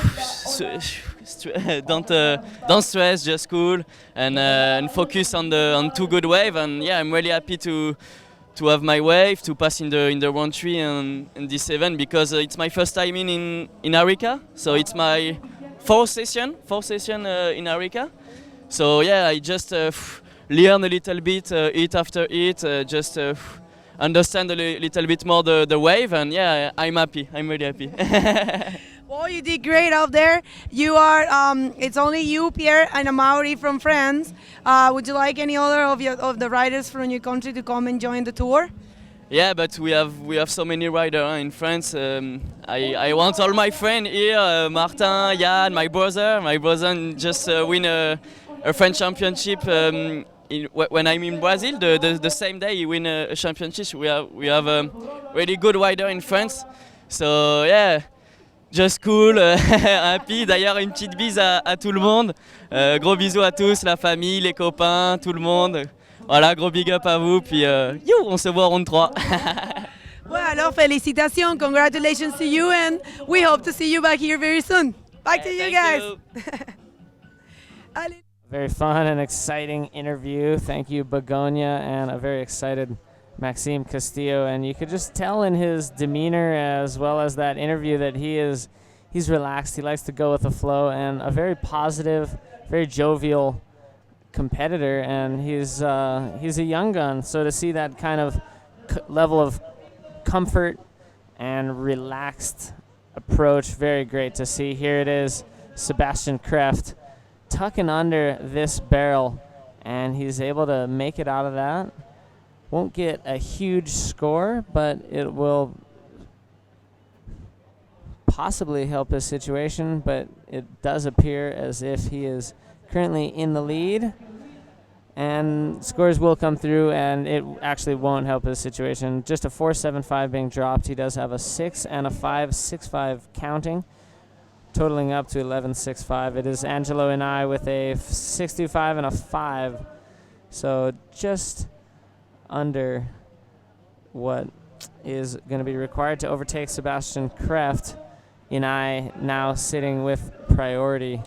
Speaker 12: stress, just cool, and focus on 2 good wave. And yeah, I'm really happy to have my wave, to pass in the 1-3 in this event, because it's my first time in Arica, so it's my fourth session in Arica. So yeah, I just learn a little bit hit after hit, just understand a little bit more the wave, and yeah, I'm happy. I'm really happy.
Speaker 8: Well, you did great out there. You are, it's only you, Pierre, and Amaury from France. Would you like any other of the riders from your country to come and join the tour?
Speaker 12: Yeah, but we have so many riders in France. I want all my friends here, Martin, Yann, my brother. My brother just win a French championship when I'm in Brazil. The same day he win a championship. We have a really good rider in France. So yeah. Just cool, happy. D'ailleurs, une petite bise à tout le monde. Gros bisous à tous, la famille, les copains, tout le monde. Voilà, gros big up à vous. Puis, on se voit en round 3.
Speaker 8: Well, alors, félicitations. Congratulations to you, and we hope to see you back here very soon. Back to you guys.
Speaker 5: You. Very fun and exciting interview. Thank you, Begonia, and a very excited Maxime Castillo, and you could just tell in his demeanor as well as that interview that he's relaxed. He likes to go with the flow, and a very positive, very jovial competitor, and he's a young gun. So to see that kind of level of comfort and relaxed approach, very great to see. Here it is, Sebastian Kreft tucking under this barrel, and he's able to make it out of that. Won't get a huge score, but it will possibly help his situation, but it does appear as if he is currently in the lead, and scores will come through, and it actually won't help his situation. Just a 4.75 being dropped. He does have a 6 and a 5.65 counting, totaling up to 11.65. It is Angelo and I with a 6.25 and a 5, so just under what is going to be required to overtake Sebastian Kreft. Inai now sitting with priority,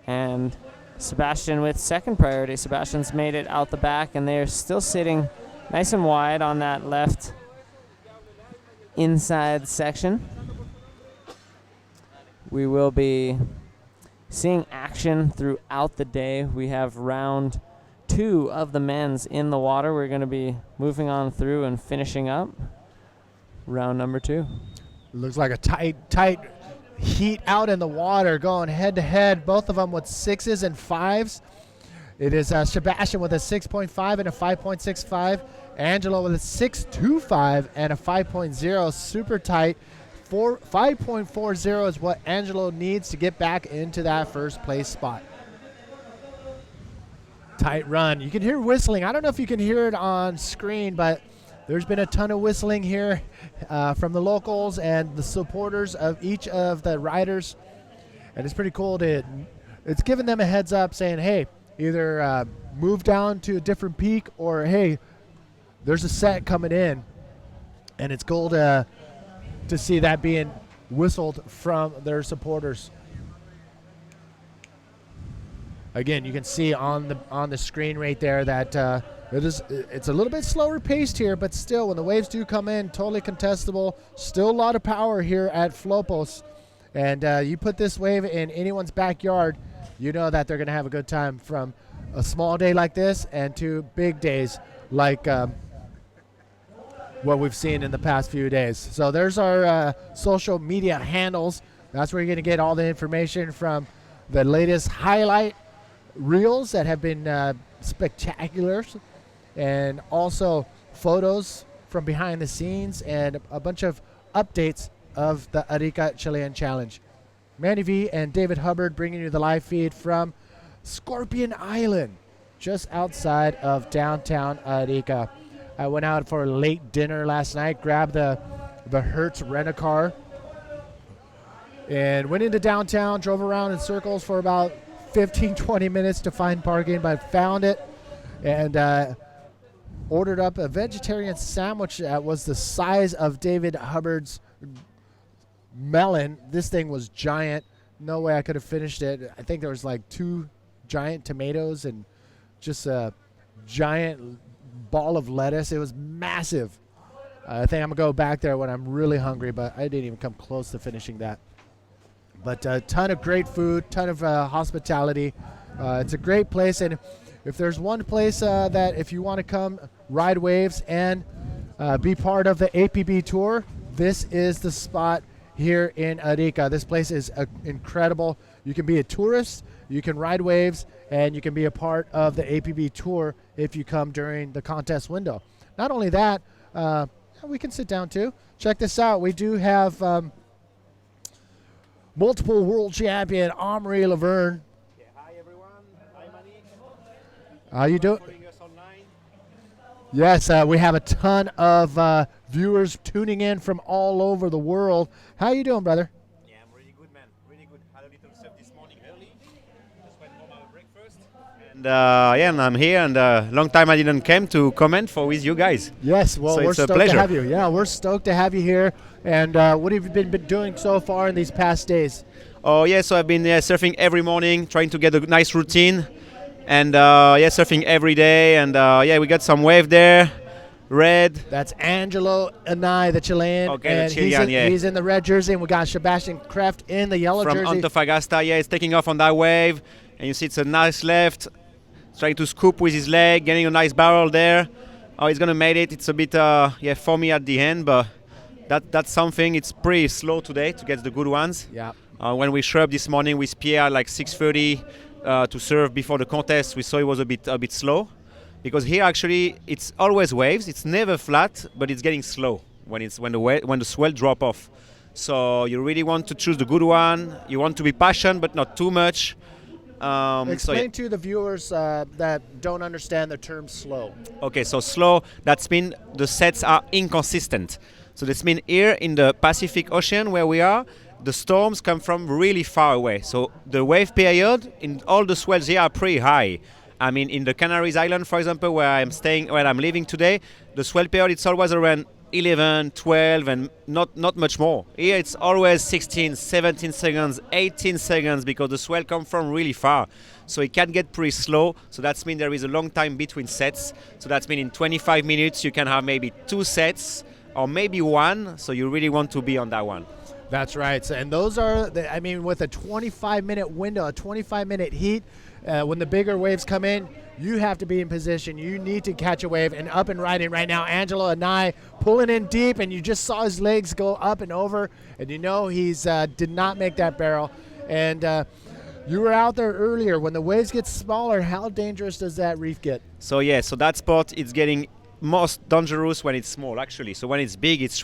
Speaker 5: and Sebastian with second priority. Sebastian's made it out the back, and they're still sitting nice and wide on that left inside section. We will be seeing action throughout the day. We have round 2 of the men's in the water. We're going to be moving on through and finishing up round number 2.
Speaker 4: Looks like a tight heat out in the water, going head to head, both of them with 6s and 5s. It is Sebastian with a 6.5 and a 5.65. Angelo with a 6.25 and a 5.0. Super tight. 5.40 is what Angelo needs to get back into that first place spot. Tight run. You can hear whistling. I don't know if you can hear it on screen, but there's been a ton of whistling here from the locals and the supporters of each of the riders. And it's pretty cool it's giving them a heads up saying, hey, either move down to a different peak, or hey, there's a set coming in. And it's cool to see that being whistled from their supporters. Again, you can see on the screen right there that it's a little bit slower paced here, but still, when the waves do come in, totally contestable. Still a lot of power here at Flopos. And you put this wave in anyone's backyard, you know that they're going to have a good time, from a small day like this and to big days like what we've seen in the past few days. So there's our social media handles. That's where you're going to get all the information from the latest highlight reels that have been spectacular, and also photos from behind the scenes and a bunch of updates of the Arica Chilean Challenge. Manny V and David Hubbard bringing you the live feed from Scorpion Island, just outside of downtown Arica. I went out for a late dinner last night, grabbed the Hertz rent-a-car, and went into downtown, drove around in circles for about 15-20 minutes to find parking, but found it, and ordered up a vegetarian sandwich that was the size of David Hubbard's melon. This thing was giant. No way I could have finished it. I think there was like 2 giant tomatoes and just a giant ball of lettuce. It was massive. I think I'm going to go back there when I'm really hungry, but I didn't even come close to finishing that. But a ton of great food, ton of hospitality. It's a great place, and if there's one place that if you want to come ride waves and be part of the APB tour, this is the spot here in Arica. This place is incredible. You can be a tourist, you can ride waves, and you can be a part of the APB tour if you come during the contest window. Not only that, we can sit down too. Check this out. We do have multiple world champion Omri Laverne.
Speaker 13: Yeah, hi everyone. Hi Manish.
Speaker 4: How you doing?
Speaker 13: Following us online.
Speaker 4: Yes, we have a ton of viewers tuning in from all over the world. How you doing, brother?
Speaker 13: Yeah, I'm really good, man. Really good. Had a little surf this morning early. Just went for my breakfast. And and I'm here. And long time I didn't come to comment with you guys.
Speaker 4: Yes, well,
Speaker 13: so
Speaker 4: we're
Speaker 13: it's a
Speaker 4: stoked
Speaker 13: pleasure.
Speaker 4: to have you. Yeah, we're stoked to have you here. And what have you been doing so far in these past days?
Speaker 13: Oh yeah, so I've been surfing every morning, trying to get a nice routine, and surfing every day. And we got some wave there, red.
Speaker 4: That's Angelo Anai, the Chilean.
Speaker 13: Okay,
Speaker 4: and
Speaker 13: the Chilean,
Speaker 4: he's in the red jersey, and we got Sebastian Kreft in the yellow
Speaker 13: from
Speaker 4: jersey.
Speaker 13: Antofagasta. Yeah, it's taking off on that wave, and you see it's a nice left, trying to scoop with his leg, getting a nice barrel there. Oh, he's gonna make it. It's a bit for me at the end, but that's something. It's pretty slow today to get the good ones.
Speaker 4: Yeah.
Speaker 13: When we showed up this morning with Pierre like 6:30 to serve before the contest, we saw it was a bit slow, because here actually it's always waves. It's never flat, but it's getting slow when the swell drop off. So you really want to choose the good one. You want to be patient, but not too much.
Speaker 4: Explain to the viewers that don't understand the term slow.
Speaker 13: Okay, so slow, that means the sets are inconsistent. So this means here in the Pacific Ocean where we are, the storms come from really far away. So the wave period in all the swells here are pretty high. I mean, in the Canaries Island, for example, where I'm living today, the swell period it's always around 11, 12, and not much more. Here it's always 16, 17 seconds, 18 seconds, because the swell come from really far. So it can get pretty slow. So that means there is a long time between sets. So that means in 25 minutes you can have maybe 2 sets or maybe 1. So you really want to be on that one.
Speaker 4: That's right. So, and those are, I mean, with a 25-minute window, a 25-minute heat, when the bigger waves come in, you have to be in position. You need to catch a wave and up and riding right now. Angelo and I pulling in deep, and you just saw his legs go up and over, and you know he's did not make that barrel. And you were out there earlier. When the waves get smaller, how dangerous does that reef get?
Speaker 13: So yeah, so that spot it's getting most dangerous when it's small actually. So when it's big, it's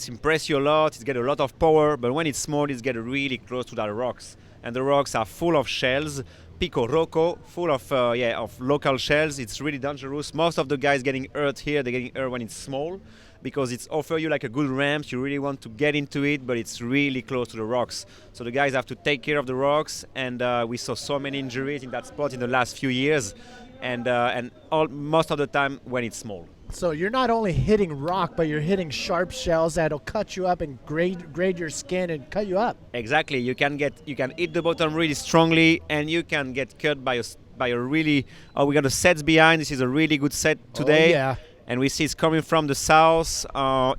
Speaker 13: impress you a lot. It get a lot of power. But when it's small, it's get really close to the rocks, and the rocks are full of shells. Pico Rocco, full of local shells. It's really dangerous. Most of the guys getting hurt here, they're getting hurt when it's small, because it's offer you like a good ramp. You really want to get into it, but it's really close to the rocks. So the guys have to take care of the rocks, and we saw so many injuries in that spot in the last few years, and most of the time when it's small.
Speaker 4: So you're not only hitting rock, but you're hitting sharp shells that'll cut you up and grade your skin and cut you up.
Speaker 13: Exactly. You can hit the bottom really strongly, and you can get cut by a really. Oh, we got a set behind. This is a really good set today.
Speaker 4: Oh, yeah.
Speaker 13: And we see it's coming from the south.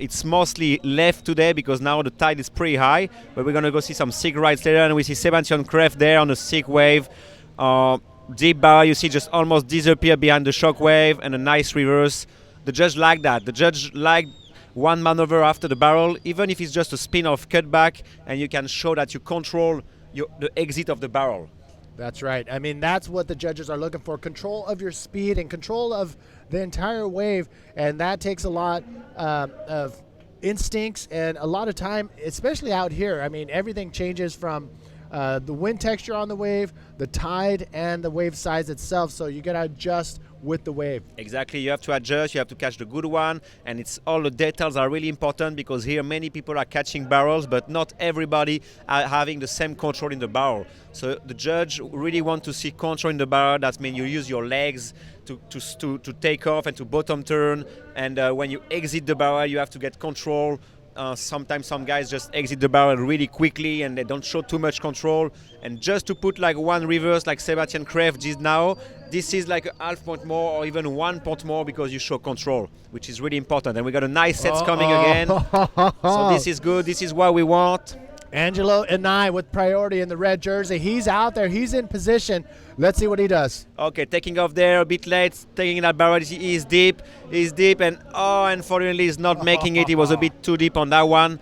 Speaker 13: It's mostly left today because now the tide is pretty high. But we're gonna go see some sick rides later, and we see Sebastian Kreff there on a sick wave. Deep barrel, you see just almost disappear behind the shock wave, and a nice reverse. The judge liked that. The judge liked one maneuver after the barrel, even if it's just a spin-off cutback, and you can show that you control the exit of the barrel.
Speaker 4: That's right. I mean, that's what the judges are looking for, control of your speed and control of the entire wave, and that takes a lot of instincts and a lot of time, especially out here. I mean, everything changes from the wind texture on the wave, the tide, and the wave size itself, so you got to adjust with the wave.
Speaker 13: Exactly, you have to adjust, you have to catch the good one, and it's all the details are really important, because here many people are catching barrels, but not everybody are having the same control in the barrel. So the judge really want to see control in the barrel. That means you use your legs to take off and to bottom turn, and when you exit the barrel, you have to get control. Sometimes some guys just exit the barrel really quickly and they don't show too much control, and just to put like one reverse like Sebastian Kreff did now, this is like a half point more or even 1 point more, because you show control, which is really important. And we got a nice sets coming again. So this is good, this is what we want.
Speaker 4: Angelo and I with priority in the red jersey. He's out there, he's in position. Let's see what he does.
Speaker 13: Okay, taking off there a bit late, taking that barrel. He's deep, and unfortunately he's not making it. He was a bit too deep on that one.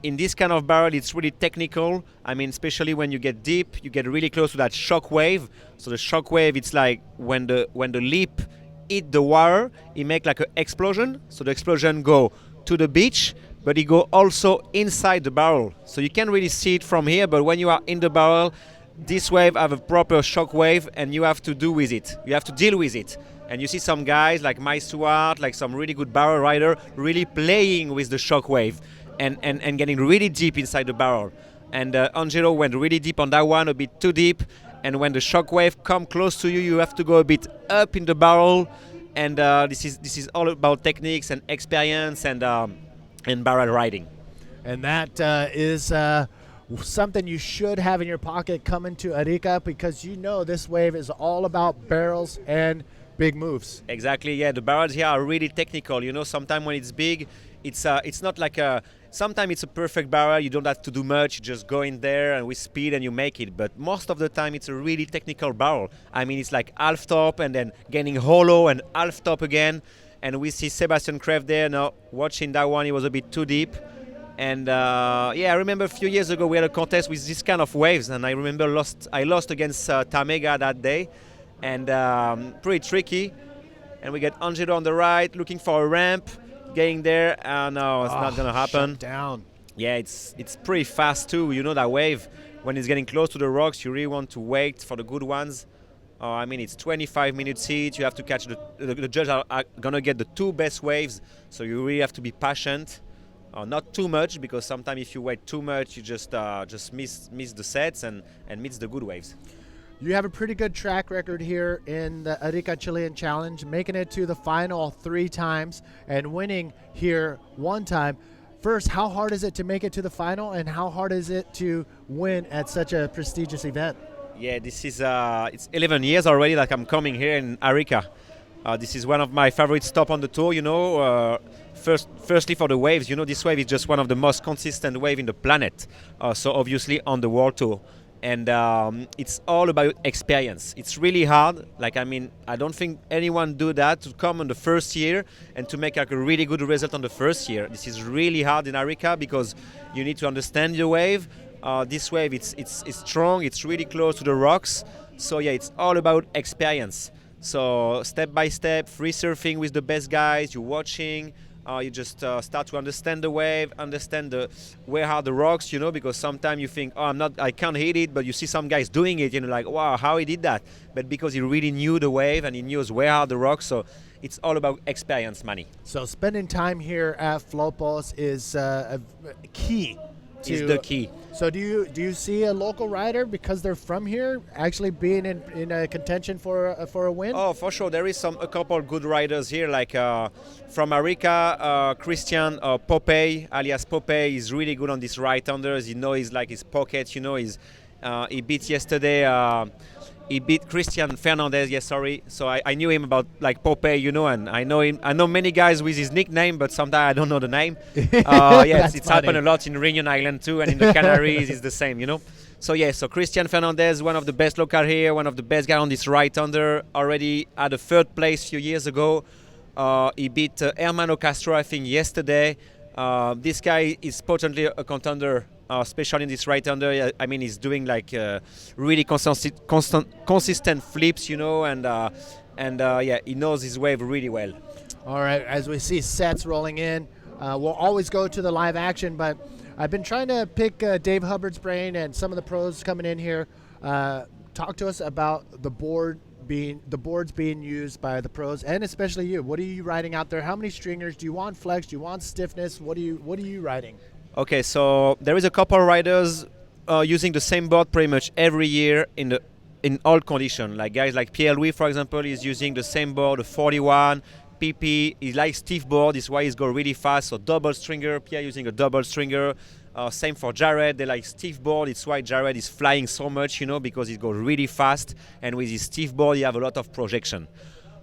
Speaker 13: In this kind of barrel, it's really technical. I mean, especially when you get deep, you get really close to that shock wave. So the shock wave, it's like when the lip hit the water, it make like an explosion. So the explosion go to the beach, but it go also inside the barrel. So you can't really see it from here, but when you are in the barrel, this wave have a proper shock wave, and you have to do with it. You have to deal with it. And you see some guys like Mike Stewart, like some really good barrel rider, really playing with the shock wave and getting really deep inside the barrel. And Angelo went really deep on that one, a bit too deep. And when the shock wave come close to you, you have to go a bit up in the barrel. And this is all about techniques and experience and barrel riding.
Speaker 4: And that is something you should have in your pocket coming to Arica, because you know this wave is all about barrels and big moves.
Speaker 13: Exactly, yeah. The barrels here are really technical. You know, sometimes when it's big, it's not like sometimes it's a perfect barrel. You don't have to do much. You just go in there and with speed and you make it. But most of the time, it's a really technical barrel. I mean, it's like half top and then getting hollow and half top again. And we see Sebastian Kraft there now watching that one. He was a bit too deep. And I remember a few years ago we had a contest with this kind of waves, and I remember I lost against Tamega that day, and pretty tricky. And we get Angelo on the right, looking for a ramp, getting there. No, it's not gonna happen.
Speaker 4: Shut down.
Speaker 13: Yeah, it's pretty fast too. You know that wave when it's getting close to the rocks, you really want to wait for the good ones. I mean, it's 25 minutes each. You have to catch the judges are gonna get the 2 best waves, so you really have to be patient. Not too much, because sometimes if you wait too much, you just miss the sets and miss the good waves.
Speaker 4: You have a pretty good track record here in the Arica Chilean Challenge, making it to the final 3 times and winning here 1 time. First, how hard is it to make it to the final, and how hard is it to win at such a prestigious event?
Speaker 13: Yeah, this is it's 11 years already that I'm coming here in Arica. This is one of my favorite stops on the tour, you know. Firstly for the waves, you know, this wave is just one of the most consistent waves in the planet. So obviously on the world tour. And it's all about experience. It's really hard. Like, I mean, I don't think anyone do that to come on the first year and to make like a really good result on the first year. This is really hard in Arica because you need to understand the wave. This wave, it's strong. It's really close to the rocks. So yeah, it's all about experience. So step by step, free surfing with the best guys. You're watching. You just start to understand the wave, understand where are the rocks, you know, because sometimes you think, I can't hit it, but you see some guys doing it, you know, like, wow, how he did that? But because he really knew the wave and he knows where are the rocks, so it's all about experience, Manny.
Speaker 4: So spending time here at Flopos is a key.
Speaker 13: Is the key.
Speaker 4: So do you see a local rider, because they're from here, actually being in a contention for a win?
Speaker 13: Oh, for sure. There is a couple good riders here, like from Arica, Christian Popey, alias Popey, is really good on these right-handers. You know, he's like his pocket. You know, he beat yesterday. He beat Christian Fernandez. Yes, sorry. So I knew him about like Popey, you know, and I know him. I know many guys with his nickname, but sometimes I don't know the name. It's happened a lot in Reunion Island too, and in the Canaries it's the same, you know. So yeah, so Christian Fernandez, one of the best local here, one of the best guys on this right-hander. Already had a 3rd place a few years ago. He beat Hermano Castro, I think, yesterday. This guy is potentially a contender. Especially in this right-hander, I mean, he's doing like really consistent flips, you know, and he knows his wave really well.
Speaker 4: All right, as we see sets rolling in, we'll always go to the live action, but I've been trying to pick Dave Hubbard's brain and some of the pros coming in here. Talk to us about the boards being used by the pros, and especially you. What are you riding out there? How many stringers? Do you want flex? Do you want stiffness? What are you riding?
Speaker 13: Okay, so there is a couple riders using the same board pretty much every year in all conditions. Like guys like Pierre-Louis, for example, is using the same board, the 41. PP, he likes stiff board, this is why he's go really fast. So double stringer, Pierre using a double stringer. Same for Jared, they like stiff board. It's why Jared is flying so much, you know, because he goes really fast. And with his stiff board, you have a lot of projection.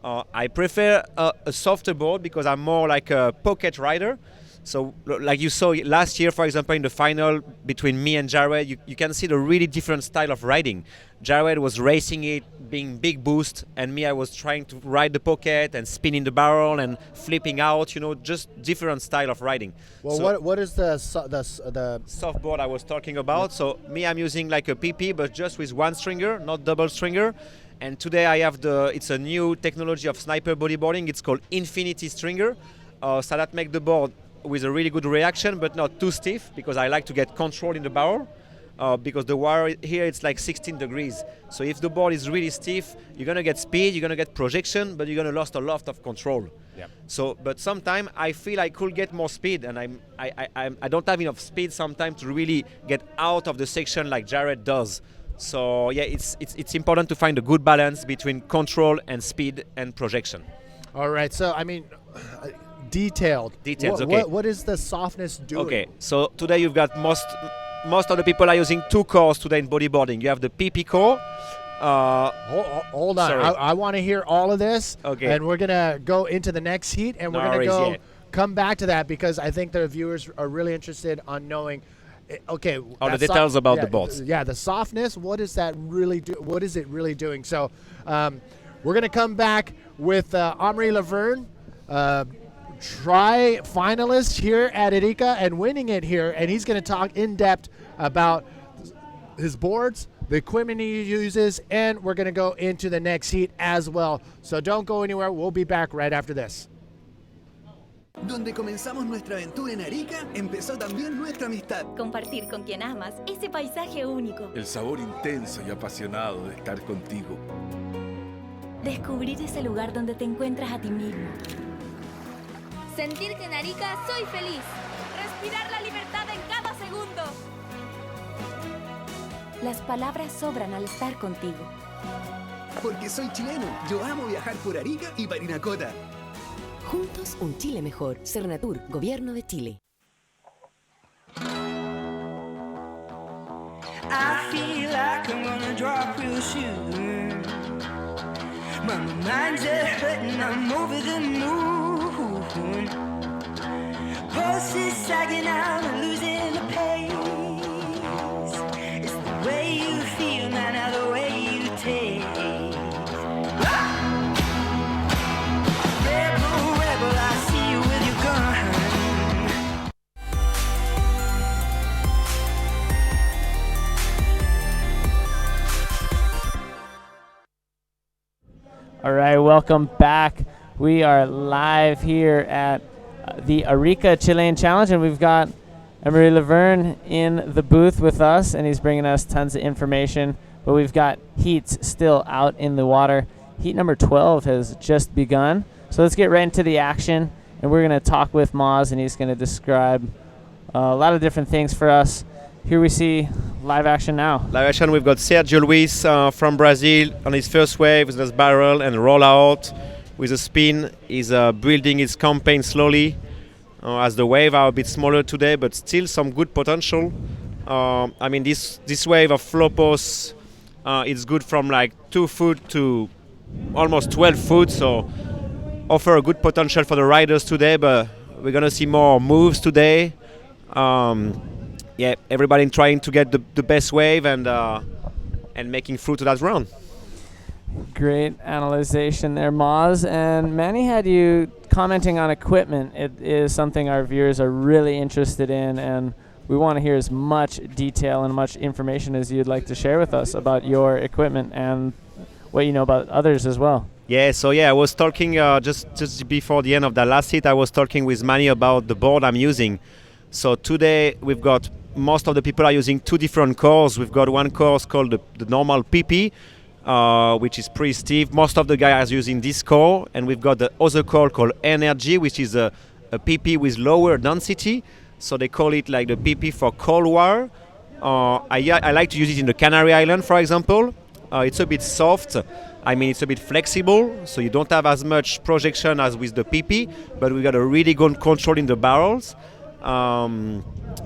Speaker 13: I prefer a softer board because I'm more like a pocket rider. So like you saw last year, for example, in the final between me and Jared, you can see the really different style of riding. Jared was racing it, being big boost, and me, I was trying to ride the pocket and spinning the barrel and flipping out, you know, just different style of riding.
Speaker 4: Well, so what is the
Speaker 13: soft board I was talking about? Yeah. So me, I'm using like a PP, but just with 1 stringer, not double stringer. And today I have it's a new technology of sniper bodyboarding. It's called Infinity Stringer. So that makes the board with a really good reaction, but not too stiff, because I like to get control in the barrel. Because the wire here, it's like 16 degrees. So if the board is really stiff, you're gonna get speed, you're gonna get projection, but you're gonna lose a lot of control. Yeah. So, but sometimes I feel I could get more speed, and I don't have enough speed sometimes to really get out of the section like Jared does. So yeah, it's important to find a good balance between control and speed and projection.
Speaker 4: All right. So I mean. Details.
Speaker 13: Okay.
Speaker 4: What is the softness doing?
Speaker 13: Okay, so today you've got most of the people are using 2 cores today in bodyboarding. You have the PP core.
Speaker 4: Hold on. I want to hear all of this.
Speaker 13: Okay.
Speaker 4: And we're gonna go into the next heat, and we're gonna go come back to that because I think the viewers are really interested on knowing. Okay,
Speaker 13: all the
Speaker 4: that
Speaker 13: details about
Speaker 4: yeah,
Speaker 13: the boards.
Speaker 4: Yeah, the softness. What does that really do? What is it really doing? So, we're gonna come back with Omri Laverne, try finalist here at Arica and winning it here, and he's gonna talk in depth about his boards, the equipment he uses, and we're gonna go into the next heat as well. So don't go anywhere. We'll be back right after this.
Speaker 14: Donde comenzamos nuestra aventura en Arica, empezó también nuestra amistad.
Speaker 15: Compartir con quien amas ese paisaje único.
Speaker 16: El sabor intenso y apasionado de estar contigo.
Speaker 15: Descubrir ese lugar donde te encuentras a ti mismo.
Speaker 17: Sentir que en Arica soy feliz. Respirar la libertad en cada segundo.
Speaker 15: Las palabras sobran al estar contigo.
Speaker 14: Porque soy chileno, yo amo viajar por Arica y Parinacota.
Speaker 18: Juntos, un Chile mejor. Cernatur, Gobierno de Chile.
Speaker 6: I feel like I'm gonna drop real soon. My mind's just hurting, I'm over the moon. Pulses sagging out, I'm losing the pace. It's the way you feel, man, now the way you taste.
Speaker 5: All right, welcome back. We are live here at the Arica Chilean Challenge, and we've got Emery Laverne in the booth with us, and he's bringing us tons of information. But we've got heats still out in the water. Heat number 12 has just begun. So let's get right into the action, and we're going to talk with Moz, and he's going to describe a lot of different things for us. Here we see live action now.
Speaker 13: Live action, we've got Sergio Luis from Brazil on his first wave with his barrel and roll out with a spin. He's building his campaign slowly as the wave are a bit smaller today, but still some good potential. I mean, this wave of Flopos, it's good from like 2 foot to almost 12 foot, so offer a good potential for the riders today, but we're going to see more moves today. Yeah, everybody trying to get the best wave and making through to that round.
Speaker 5: Great analyzation there, Moz. And Manny had you commenting on equipment. It is something our viewers are really interested in, and we want to hear as much detail and much information as you'd like to share with us about your equipment and what you know about others as well.
Speaker 13: Yeah, so I was talking just before the end of the last hit, I was talking with Manny about the board I'm using. So today we've got most of the people are using 2 different cores. We've got one course called the normal PP, which is pretty stiff. Most of the guys are using this core, and we've got the other core called Energy, which is a PP with lower density. So they call it like the PP for cold water. I like to use it in the Canary Island, for example. It's a bit soft. I mean, it's a bit flexible, so you don't have as much projection as with the PP, but we got a really good control in the barrels.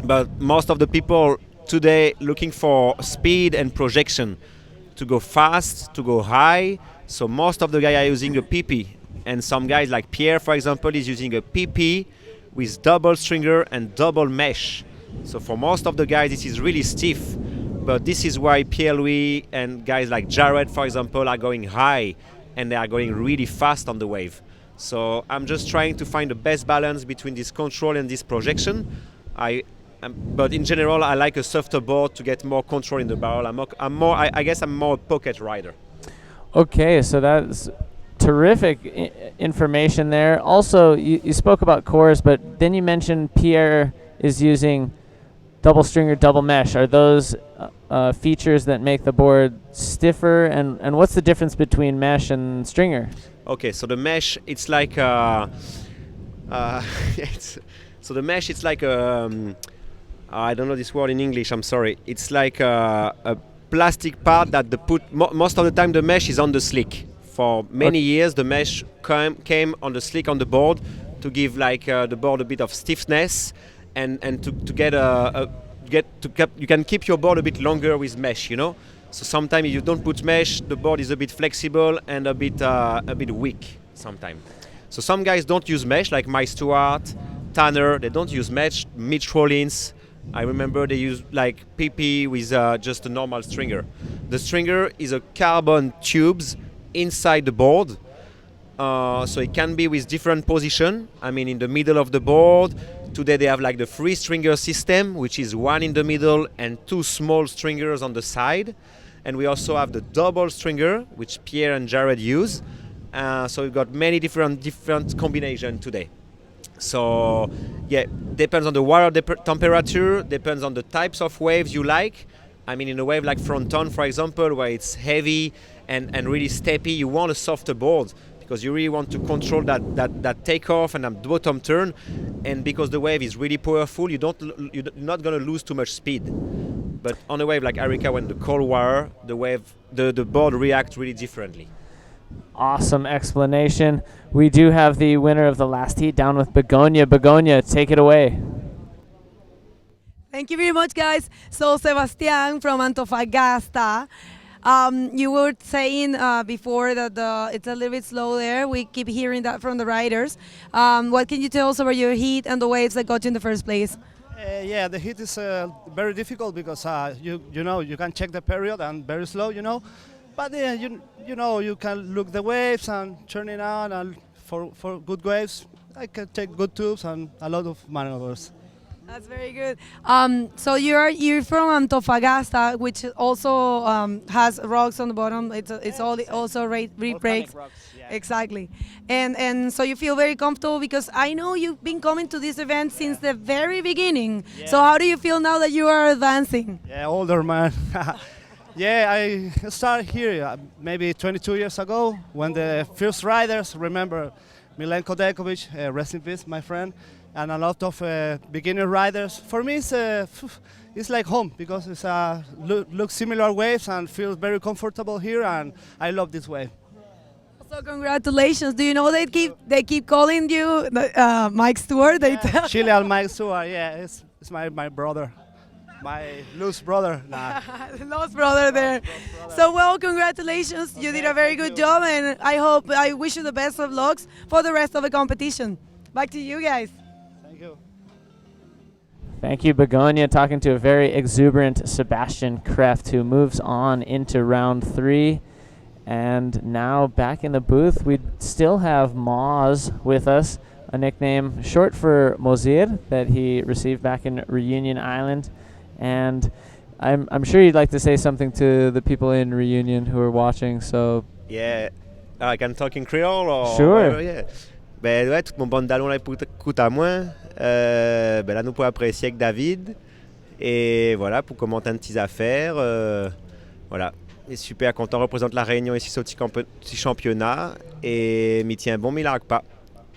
Speaker 13: But most of the people today looking for speed and projection, to go fast, to go high. So most of the guys are using a PP, and some guys like Pierre, for example, is using a PP with double stringer and double mesh. So for most of the guys, this is really stiff. But this is why Pierre-Louis and guys like Jared, for example, are going high, and they are going really fast on the wave. So I'm just trying to find the best balance between this control and this projection. But in general, I like a softer board to get more control in the barrel. I guess I'm more a pocket rider.
Speaker 5: Okay, so that's terrific information there. Also, you spoke about cores, but then you mentioned Pierre is using double stringer, double mesh. Are those features that make the board stiffer? And what's the difference between mesh and stringer?
Speaker 13: Okay, so the mesh, it's like so the mesh, it's like I don't know this word in English, I'm sorry. It's like a plastic part that most of the time the mesh is on the slick. For many years, the mesh came on the slick on the board to give like the board a bit of stiffness and to get you can keep your board a bit longer with mesh, you know. So sometimes if you don't put mesh, the board is a bit flexible and a bit weak sometimes. So some guys don't use mesh, like Mike Stewart, Tanner. They don't use mesh. Mitch Rollins, I remember they use like PP with just a normal stringer. The stringer is a carbon tubes inside the board. So it can be with different position. I mean, in the middle of the board. Today they have like the free stringer system, which is one in the middle and two small stringers on the side. And we also have the double stringer, which Pierre and Jared use. So we've got many different combinations today. So yeah, depends on the water temperature, depends on the types of waves you like. I mean, in a wave like fronton, for example, where it's heavy and really steppy, you want a softer board because you really want to control that takeoff and that bottom turn. And because the wave is really powerful, you're not going to lose too much speed. But on a wave like Arica, when the cold water, the board reacts really differently.
Speaker 5: Awesome explanation. We do have the winner of the last heat down with Begonia. Begonia, take it away.
Speaker 8: Thank you very much, guys. So, Sebastián from Antofagasta. You were saying before that it's a little bit slow there. We keep hearing that from the riders. What can you tell us about your heat and the waves that got you in the first place?
Speaker 19: Yeah, the heat is very difficult because you know you can check the period and very slow, you know. But you know you can look the waves and turn it on, and for good waves I can take good tubes and a lot of maneuvers.
Speaker 8: That's very good. So you're from Antofagasta, which also has rocks on the bottom. It's all also reef breaks.
Speaker 19: Yeah.
Speaker 8: Exactly. And so you feel very comfortable because I know you've been coming to this event since the very beginning.
Speaker 19: Yeah.
Speaker 8: So how do you feel now that you are advancing?
Speaker 19: Yeah, older man. Yeah, I started here maybe 22 years ago when the first riders, remember Milenko Dekovic, rest in peace, my friend, and a lot of beginner riders. For me, it's like home because it's look similar waves and feel very comfortable here, and I love this wave.
Speaker 8: So congratulations! Do you know they keep calling you Mike Stewart?
Speaker 19: Chilean Mike Stewart, yeah, it's my brother. My loose brother. Nah.
Speaker 8: Lost brother there. So well, congratulations. You did a very good job, and I wish you the best of lucks for the rest of the competition. Back to you guys.
Speaker 19: Thank you.
Speaker 5: Thank you, Begonia, talking to a very exuberant Sebastian Kreft, who moves on into round 3. And now back in the booth, we still have Moz with us, a nickname short for Mozir that he received back in Reunion Island. And I'm sure you'd like to say something to the people in Reunion who are watching. So
Speaker 13: yeah, I can talk in Creole or
Speaker 5: sure.
Speaker 13: Whatever, yeah. Ben ouais, tout mon bon ballon là coûte à moi. Ben là nous pouvons apprécier avec David et voilà pour commenter un petit affaire. Voilà, et super content représente la Réunion ici sur petit championnat et m'y tient bon, m'y largue pas.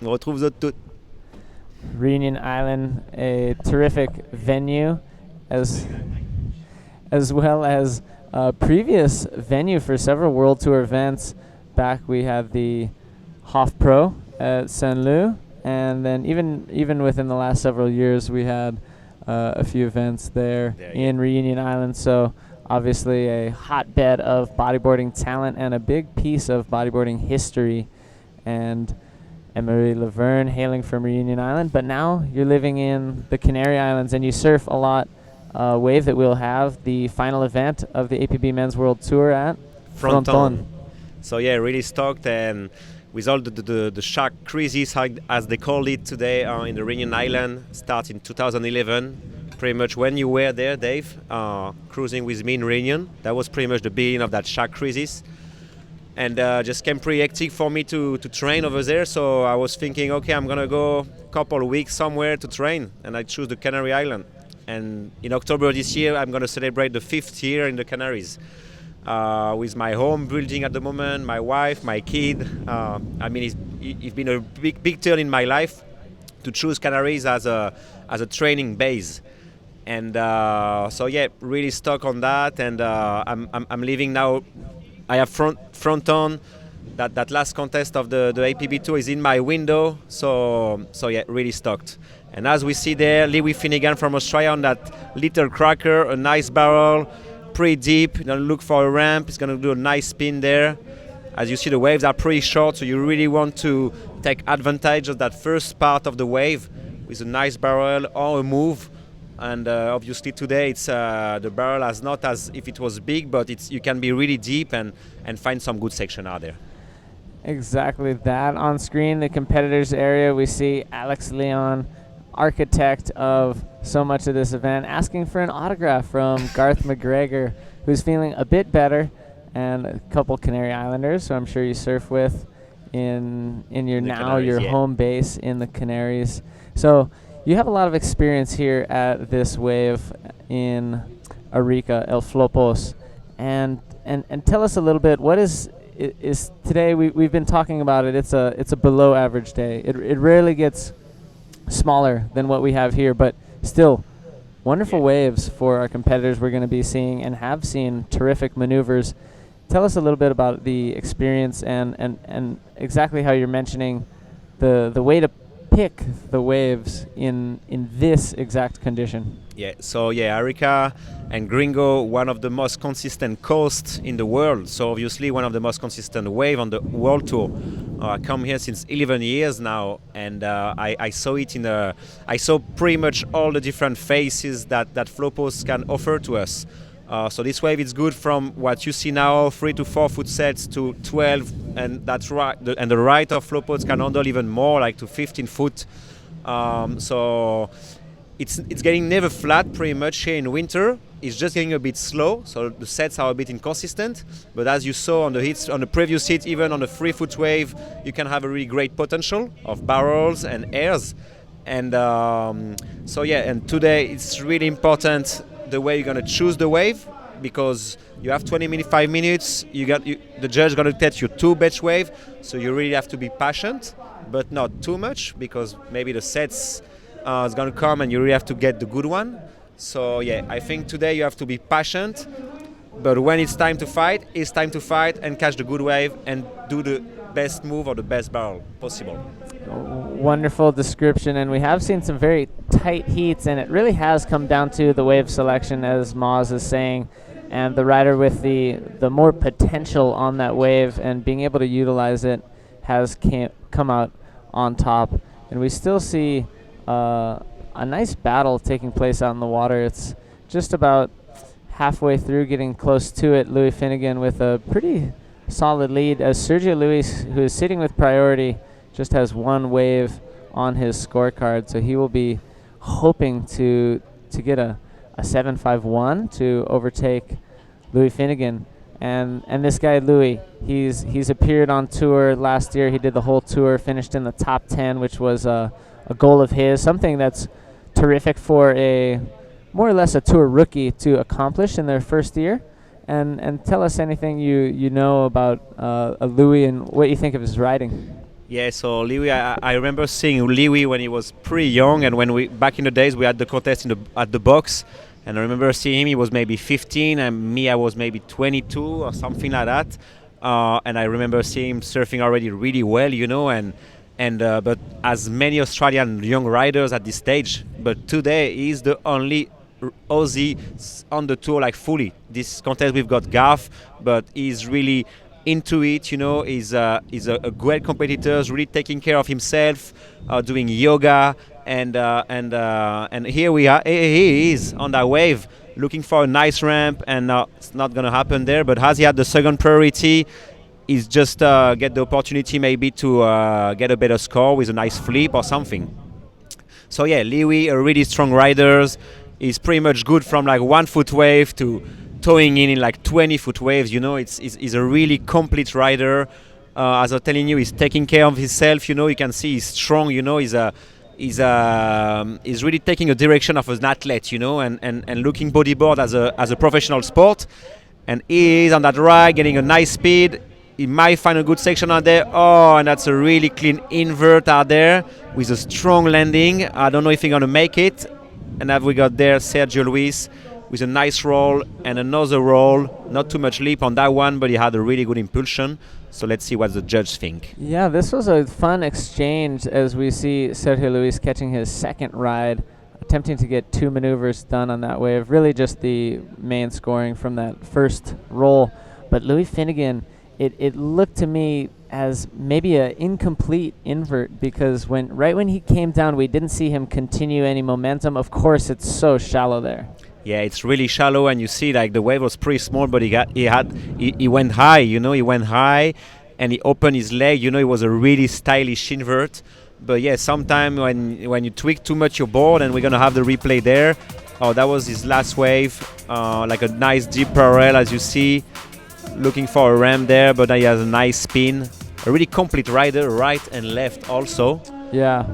Speaker 13: On retrouve vous autres toutes.
Speaker 5: Reunion Island, a terrific venue. As well as a previous venue for several World Tour events. Back we had the Hof Pro at Saint-Lô, and then even within the last several years we had a few events there in Reunion Island. So obviously a hotbed of bodyboarding talent and a big piece of bodyboarding history. And Emery Laverne hailing from Reunion Island, but now you're living in the Canary Islands and you surf a lot. Wave that we'll have the final event of the APB Men's World Tour at Fronton.
Speaker 13: So yeah, really stoked, and with all the shark cruises as they call it today in the Reunion Island, start in 2011. Pretty much when you were there, Dave, cruising with me in Reunion, that was pretty much the beginning of that shark cruises. And just came pretty hectic for me to train over there, so I was thinking, okay, I'm gonna go a couple of weeks somewhere to train, and I choose the Canary Island. And in October this year, I'm going to celebrate the 5th year in the Canaries with my home building at the moment, my wife, my kid. I mean, it's been a big turn in my life to choose Canaries as a training base. And so yeah, really stuck on that. And I'm leaving now. I have Fronton. That last contest of the APB Tour is in my window. So yeah, really stoked. And as we see there, Louis Finnegan from Australia on that little cracker, a nice barrel, pretty deep. You're gonna look for a ramp. It's gonna do a nice spin there. As you see, the waves are pretty short, so you really want to take advantage of that first part of the wave with a nice barrel or a move. And obviously today it's the barrel is not as if it was big, but you can be really deep and find some good section out there.
Speaker 5: Exactly that. On screen, the competitors area, we see Alex Leon, architect of so much of this event, asking for an autograph from Garth McGregor, who's feeling a bit better, and a couple Canary Islanders, who I'm sure you surf with in your
Speaker 13: Canaries,
Speaker 5: home base in the Canaries. So you have a lot of experience here at this wave in Arica, El Flopos, and tell us a little bit, what is today, we've been talking about it, it's a below average day. It rarely gets smaller than what we have here, but still wonderful waves for our competitors we're going to be seeing, and have seen terrific maneuvers. Tell us a little bit about the experience and exactly how you're mentioning the way to pick the waves in this exact condition.
Speaker 13: Yeah, so Arica and Gringo, one of the most consistent coasts in the world. So obviously one of the most consistent wave on the world tour. I come here since 11 years now, and I saw it I saw pretty much all the different phases that Flopos can offer to us. So this wave is good from what you see now, 3 to 4 foot sets to 12, and that's right. And the right of Flopos can handle even more, like to 15 foot. So it's getting never flat pretty much here in winter. It's just getting a bit slow, so the sets are a bit inconsistent. But as you saw on the hits, on the previous hit, even on a 3 foot wave, you can have a really great potential of barrels and airs. And and today it's really important the way you're going to choose the wave, because you have 25 minutes, the judge is going to test you 2 batch wave, so you really have to be patient, but not too much, because maybe the sets is going to come and you really have to get the good one. So I think today you have to be patient, but when it's time to fight, it's time to fight and catch the good wave and do the best move or the best barrel possible.
Speaker 5: Wonderful description, and we have seen some very tight heats, and it really has come down to the wave selection, as Moz is saying, and the rider with the more potential on that wave and being able to utilize it has come out on top. And we still see a nice battle taking place out in the water. It's just about halfway through, getting close to it. Louis Finnegan with a pretty solid lead, as Sergio Luis, who is sitting with priority, just has 1 wave on his scorecard, so he will be hoping to get a 7.51 to overtake Louis Finnegan. And this guy Louis, he's appeared on tour last year. He did the whole tour, finished in the top 10, which was a goal of his, something that's terrific for a more or less a tour rookie to accomplish in their first year. And tell us anything you know about Louis and what you think of his riding.
Speaker 13: Yeah, so Louis, I remember seeing Louis when he was pretty young, and when back in the days we had the contest at the box, and I remember seeing him, he was maybe 15, and me, I was maybe 22 or something like that, and I remember seeing him surfing already really well, but as many Australian young riders at this stage, but today he's the only Aussie on the tour, like fully. This contest we've got Garth, but he's really into it, he's a great competitor, he's really taking care of himself, doing yoga, and here he is on that wave, looking for a nice ramp, and it's not going to happen there, but as he had the second priority, he's just get the opportunity maybe to get a better score with a nice flip or something. So Louis, a really strong rider, is pretty much good from like 1 foot wave to towing in like 20 foot waves. He's a really complete rider. As I'm telling you, he's taking care of himself. You can see he's strong. He's really taking a direction of an athlete. And looking bodyboard as a professional sport. And he is on that ride, getting a nice speed. He might find a good section out there. Oh, and that's a really clean invert out there with a strong landing. I don't know if he's gonna make it. And have we got there Sergio Luis with a nice roll and another roll. Not too much leap on that one, but he had a really good impulsion. So let's see what the judges think.
Speaker 5: Yeah, this was a fun exchange as we see Sergio Luis catching his second ride, attempting to get 2 maneuvers done on that wave. Really just the main scoring from that first roll. But Louis Finnegan, it looked to me as maybe an incomplete invert, because right when he came down, we didn't see him continue any momentum. Of course, it's so shallow there.
Speaker 13: Yeah, it's really shallow, and you see like the wave was pretty small, but he went high. He went high, and he opened his leg. It was a really stylish invert. But yeah, sometime when you tweak too much your board, and we're gonna have the replay there. Oh, that was his last wave, like a nice deep parallel, as you see, looking for a ram there, but he has a nice spin. A really complete rider, right and left also.
Speaker 5: Yeah.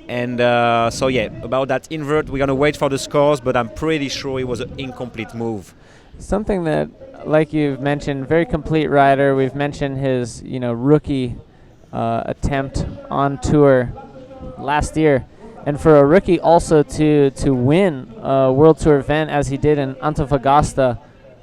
Speaker 13: And so yeah, about that invert, we're gonna wait for the scores, but I'm pretty sure it was an incomplete move.
Speaker 5: Something that, like you've mentioned, very complete rider. We've mentioned his, rookie attempt on tour last year, and for a rookie also to win a World Tour event as he did in Antofagasta,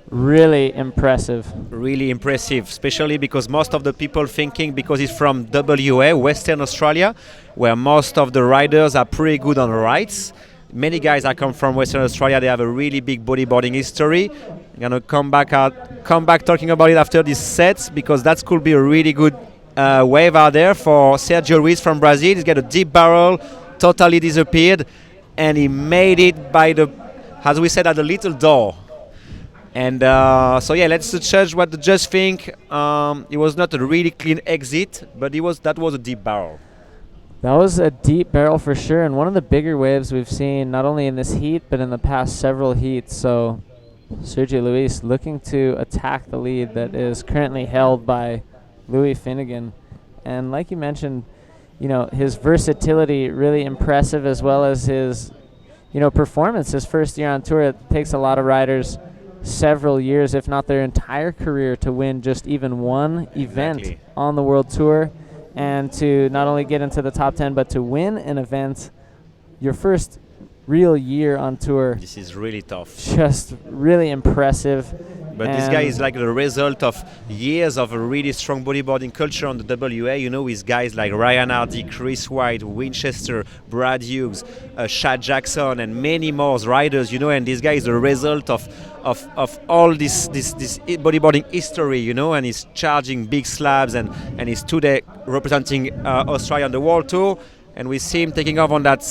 Speaker 5: really impressive.
Speaker 13: Really impressive, especially because most of the people thinking, because he's from WA, Western Australia, where most of the riders are pretty good on rides. Many guys that come from Western Australia, they have a really big bodyboarding history. I'm gonna come back talking about it after this set, because that could be a really good wave out there for Sergio Luis from Brazil. He's got a deep barrel, totally disappeared, and he made it by the, as we said, at the little door. And so yeah, let's judge what the judges think. It was not a really clean exit, but that was a deep barrel.
Speaker 5: That was a deep barrel for sure, and one of the bigger waves we've seen not only in this heat but in the past several heats. So Sergio Luis looking to attack the lead that is currently held by Louis Finnegan. And like you mentioned, his versatility really impressive, as well as his performance. His first year on tour, it takes a lot of riders several years, if not their entire career, to win just even one event on the World Tour, and to not only get into the top 10 but to win an event your first real year on tour.
Speaker 13: This is really tough.
Speaker 5: Just really impressive.
Speaker 13: But this guy is like the result of years of a really strong bodyboarding culture on the WA, with guys like Ryan Hardy, Chris White, Winchester, Brad Hughes, Shad Jackson, and many more riders, and this guy is the result of all this bodyboarding history, and he's charging big slabs, and he's today representing Australia on the World Tour, and we see him taking off on that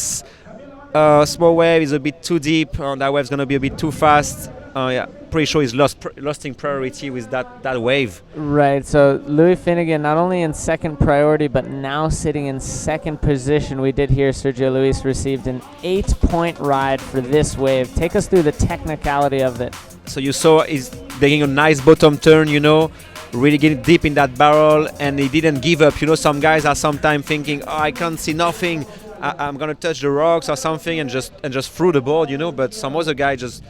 Speaker 13: small wave. Is a bit too deep, and that wave's going to be a bit too fast. Yeah, pretty sure he's lost in priority with that wave.
Speaker 5: Right, so Louis Finnegan not only in second priority, but now sitting in second position. We did hear Sergio Luis received an 8-point ride for this wave. Take us through the technicality of it.
Speaker 13: So you saw he's taking a nice bottom turn, really getting deep in that barrel, and he didn't give up. Some guys are sometimes thinking, oh, I can't see nothing, I'm gonna touch the rocks or something, and just through the board, but some other guy just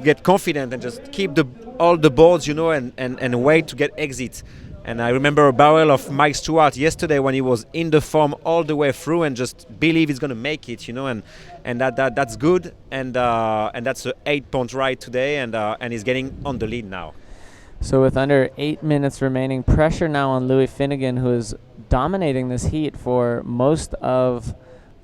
Speaker 13: get confident and just keep all the boards, and wait to get exit. And I remember a barrel of Mike Stewart yesterday when he was in the form all the way through and just believe he's gonna make it, and that's good. And that's an 8-point ride today, and he's getting on the lead now.
Speaker 5: So with under 8 minutes remaining, pressure now on Louis Finnegan, who is dominating this heat for most of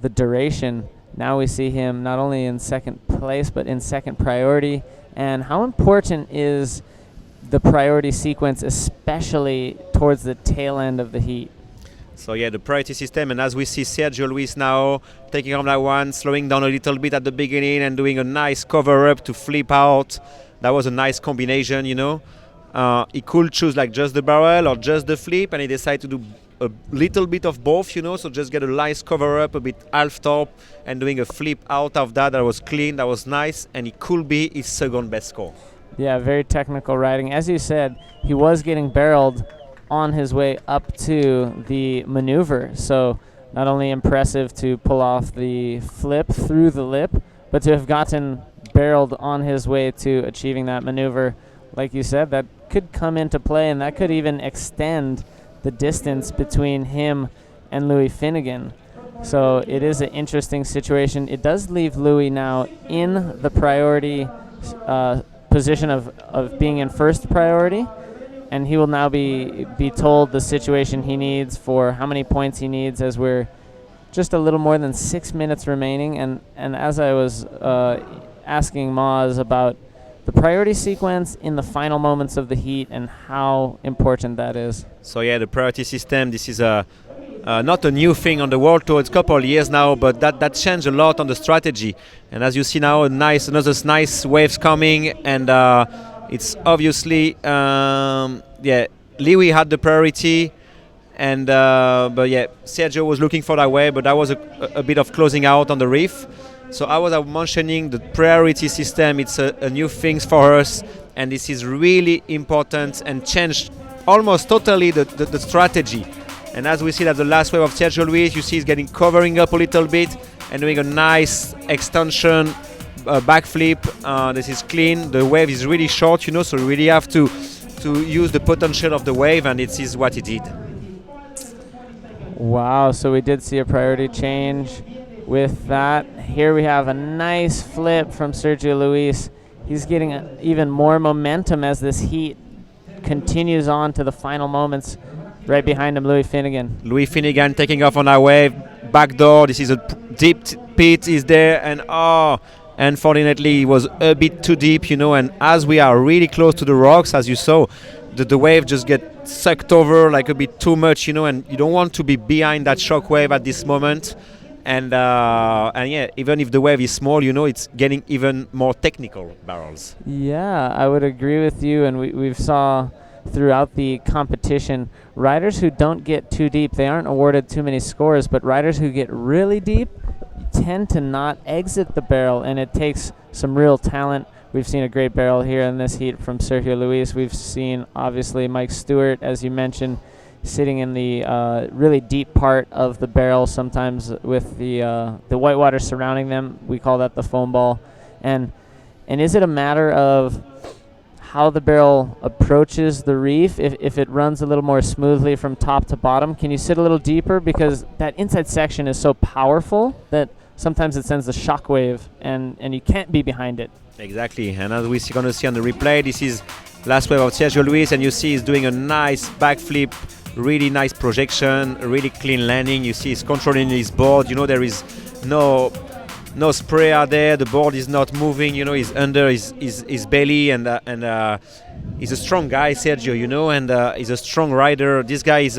Speaker 5: the duration. Now we see him not only in second place, but in second priority. And how important is the priority sequence, especially towards the tail end of the heat?
Speaker 13: So yeah, the priority system, and as we see Sergio Luis now taking on that one, slowing down a little bit at the beginning and doing a nice cover-up to flip out. That was a nice combination, He could choose like just the barrel or just the flip, and he decided to do a little bit of both, so just get a nice cover up, a bit half top, and doing a flip out of that. That was clean, that was nice, and it could be his second best score.
Speaker 5: Yeah, very technical riding. As you said, he was getting barreled on his way up to the maneuver, so not only impressive to pull off the flip through the lip, but to have gotten barreled on his way to achieving that maneuver. Like you said, that could come into play, and that could even extend the distance between him and Louis Finnegan. So it is an interesting situation. It does leave Louis now in the priority position of being in first priority, and he will now be told the situation he needs for how many points he needs, as we're just a little more than 6 minutes remaining. And as I was asking Maz about the priority sequence in the final moments of the heat and how important that is.
Speaker 13: So yeah, the priority system, this is not a new thing on the World Tour. It's a couple of years now, but that changed a lot on the strategy. And as you see now, another nice waves coming, and it's obviously Louis had the priority, and but yeah, Sergio was looking for that wave, but that was a bit of closing out on the reef. So I was mentioning the priority system. It's a new thing for us, and this is really important and changed almost totally the strategy. And as we see that the last wave of Sergio Luis, you see he's getting covering up a little bit and doing a nice extension backflip. This is clean. The wave is really short, you know, so you really have to use the potential of the wave, and it is what he did.
Speaker 5: Wow, so we did see a priority change with that. Here we have a nice flip from Sergio Luis. He's getting even more momentum as this heat continues on to the final moments. Right behind him, Louis Finnegan.
Speaker 13: Louis Finnegan taking off on our wave. Backdoor, this is a deep pit is there, and unfortunately it was a bit too deep, you know, and as we are really close to the rocks, as you saw, the wave just gets sucked over like a bit too much, you know, and you don't want to be behind that shock wave at this moment. And yeah, even if the wave is small, you know, it's getting even more technical barrels.
Speaker 5: Yeah, I would agree with you, and we've saw throughout the competition, riders who don't get too deep, they aren't awarded too many scores, but riders who get really deep tend to not exit the barrel, and it takes some real talent. We've seen a great barrel here in this heat from Sergio Luis. We've seen, obviously, Mike Stewart, as you mentioned, sitting in the really deep part of the barrel, sometimes with the white water surrounding them. We call that the foam ball. And is it a matter of how the barrel approaches the reef? If it runs a little more smoothly from top to bottom, can you sit a little deeper? Because that inside section is so powerful that sometimes it sends a shock wave, and you can't be behind it.
Speaker 13: Exactly, and as we're going to see on the replay, this is last wave of Sergio Luis, and you see he's doing a nice backflip, really nice projection, a really clean landing. You see he's controlling his board, you know, there is no sprayer there, the board is not moving, you know, he's under his belly, and he's a strong guy, Sergio, you know, and he's a strong rider. This guy is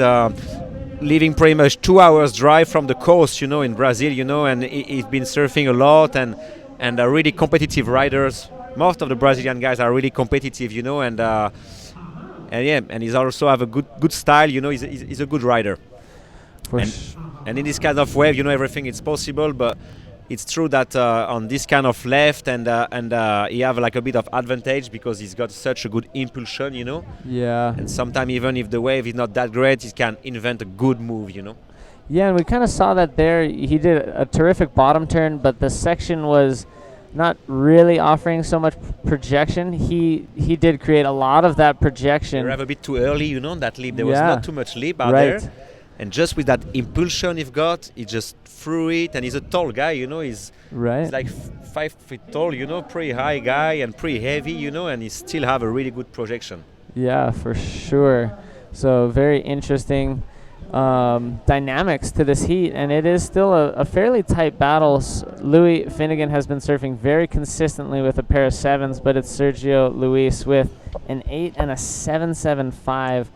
Speaker 13: living pretty much 2 hours drive from the coast, you know, in Brazil, you know, and he's been surfing a lot, and are really competitive riders. Most of the Brazilian guys are really competitive, you know, and yeah, and he's also have a good style, you know, he's a good rider. And in this kind of wave, you know, everything is possible, but it's true that on this kind of left, and he have like a bit of advantage because he's got such a good impulsion, you know.
Speaker 5: Yeah.
Speaker 13: And sometimes even if the wave is not that great, he can invent a good move, you know.
Speaker 5: Yeah, and we kind of saw that there. He did a terrific bottom turn, but the section was not really offering so much projection. He did create a lot of that projection.
Speaker 13: They have a bit too early, you know, that leap. There was not too much leap out there. And just with that impulsion he's got, he just threw it, and he's a tall guy, you know, he's like 5 feet tall, you know, pretty high guy and pretty heavy, you know, and he still have a really good projection.
Speaker 5: Yeah, for sure. So very interesting dynamics to this heat, and it is still a fairly tight battle. Louis Finnegan has been surfing very consistently with a pair of 7s, but it's Sergio Luis with an 8 and a 7.75.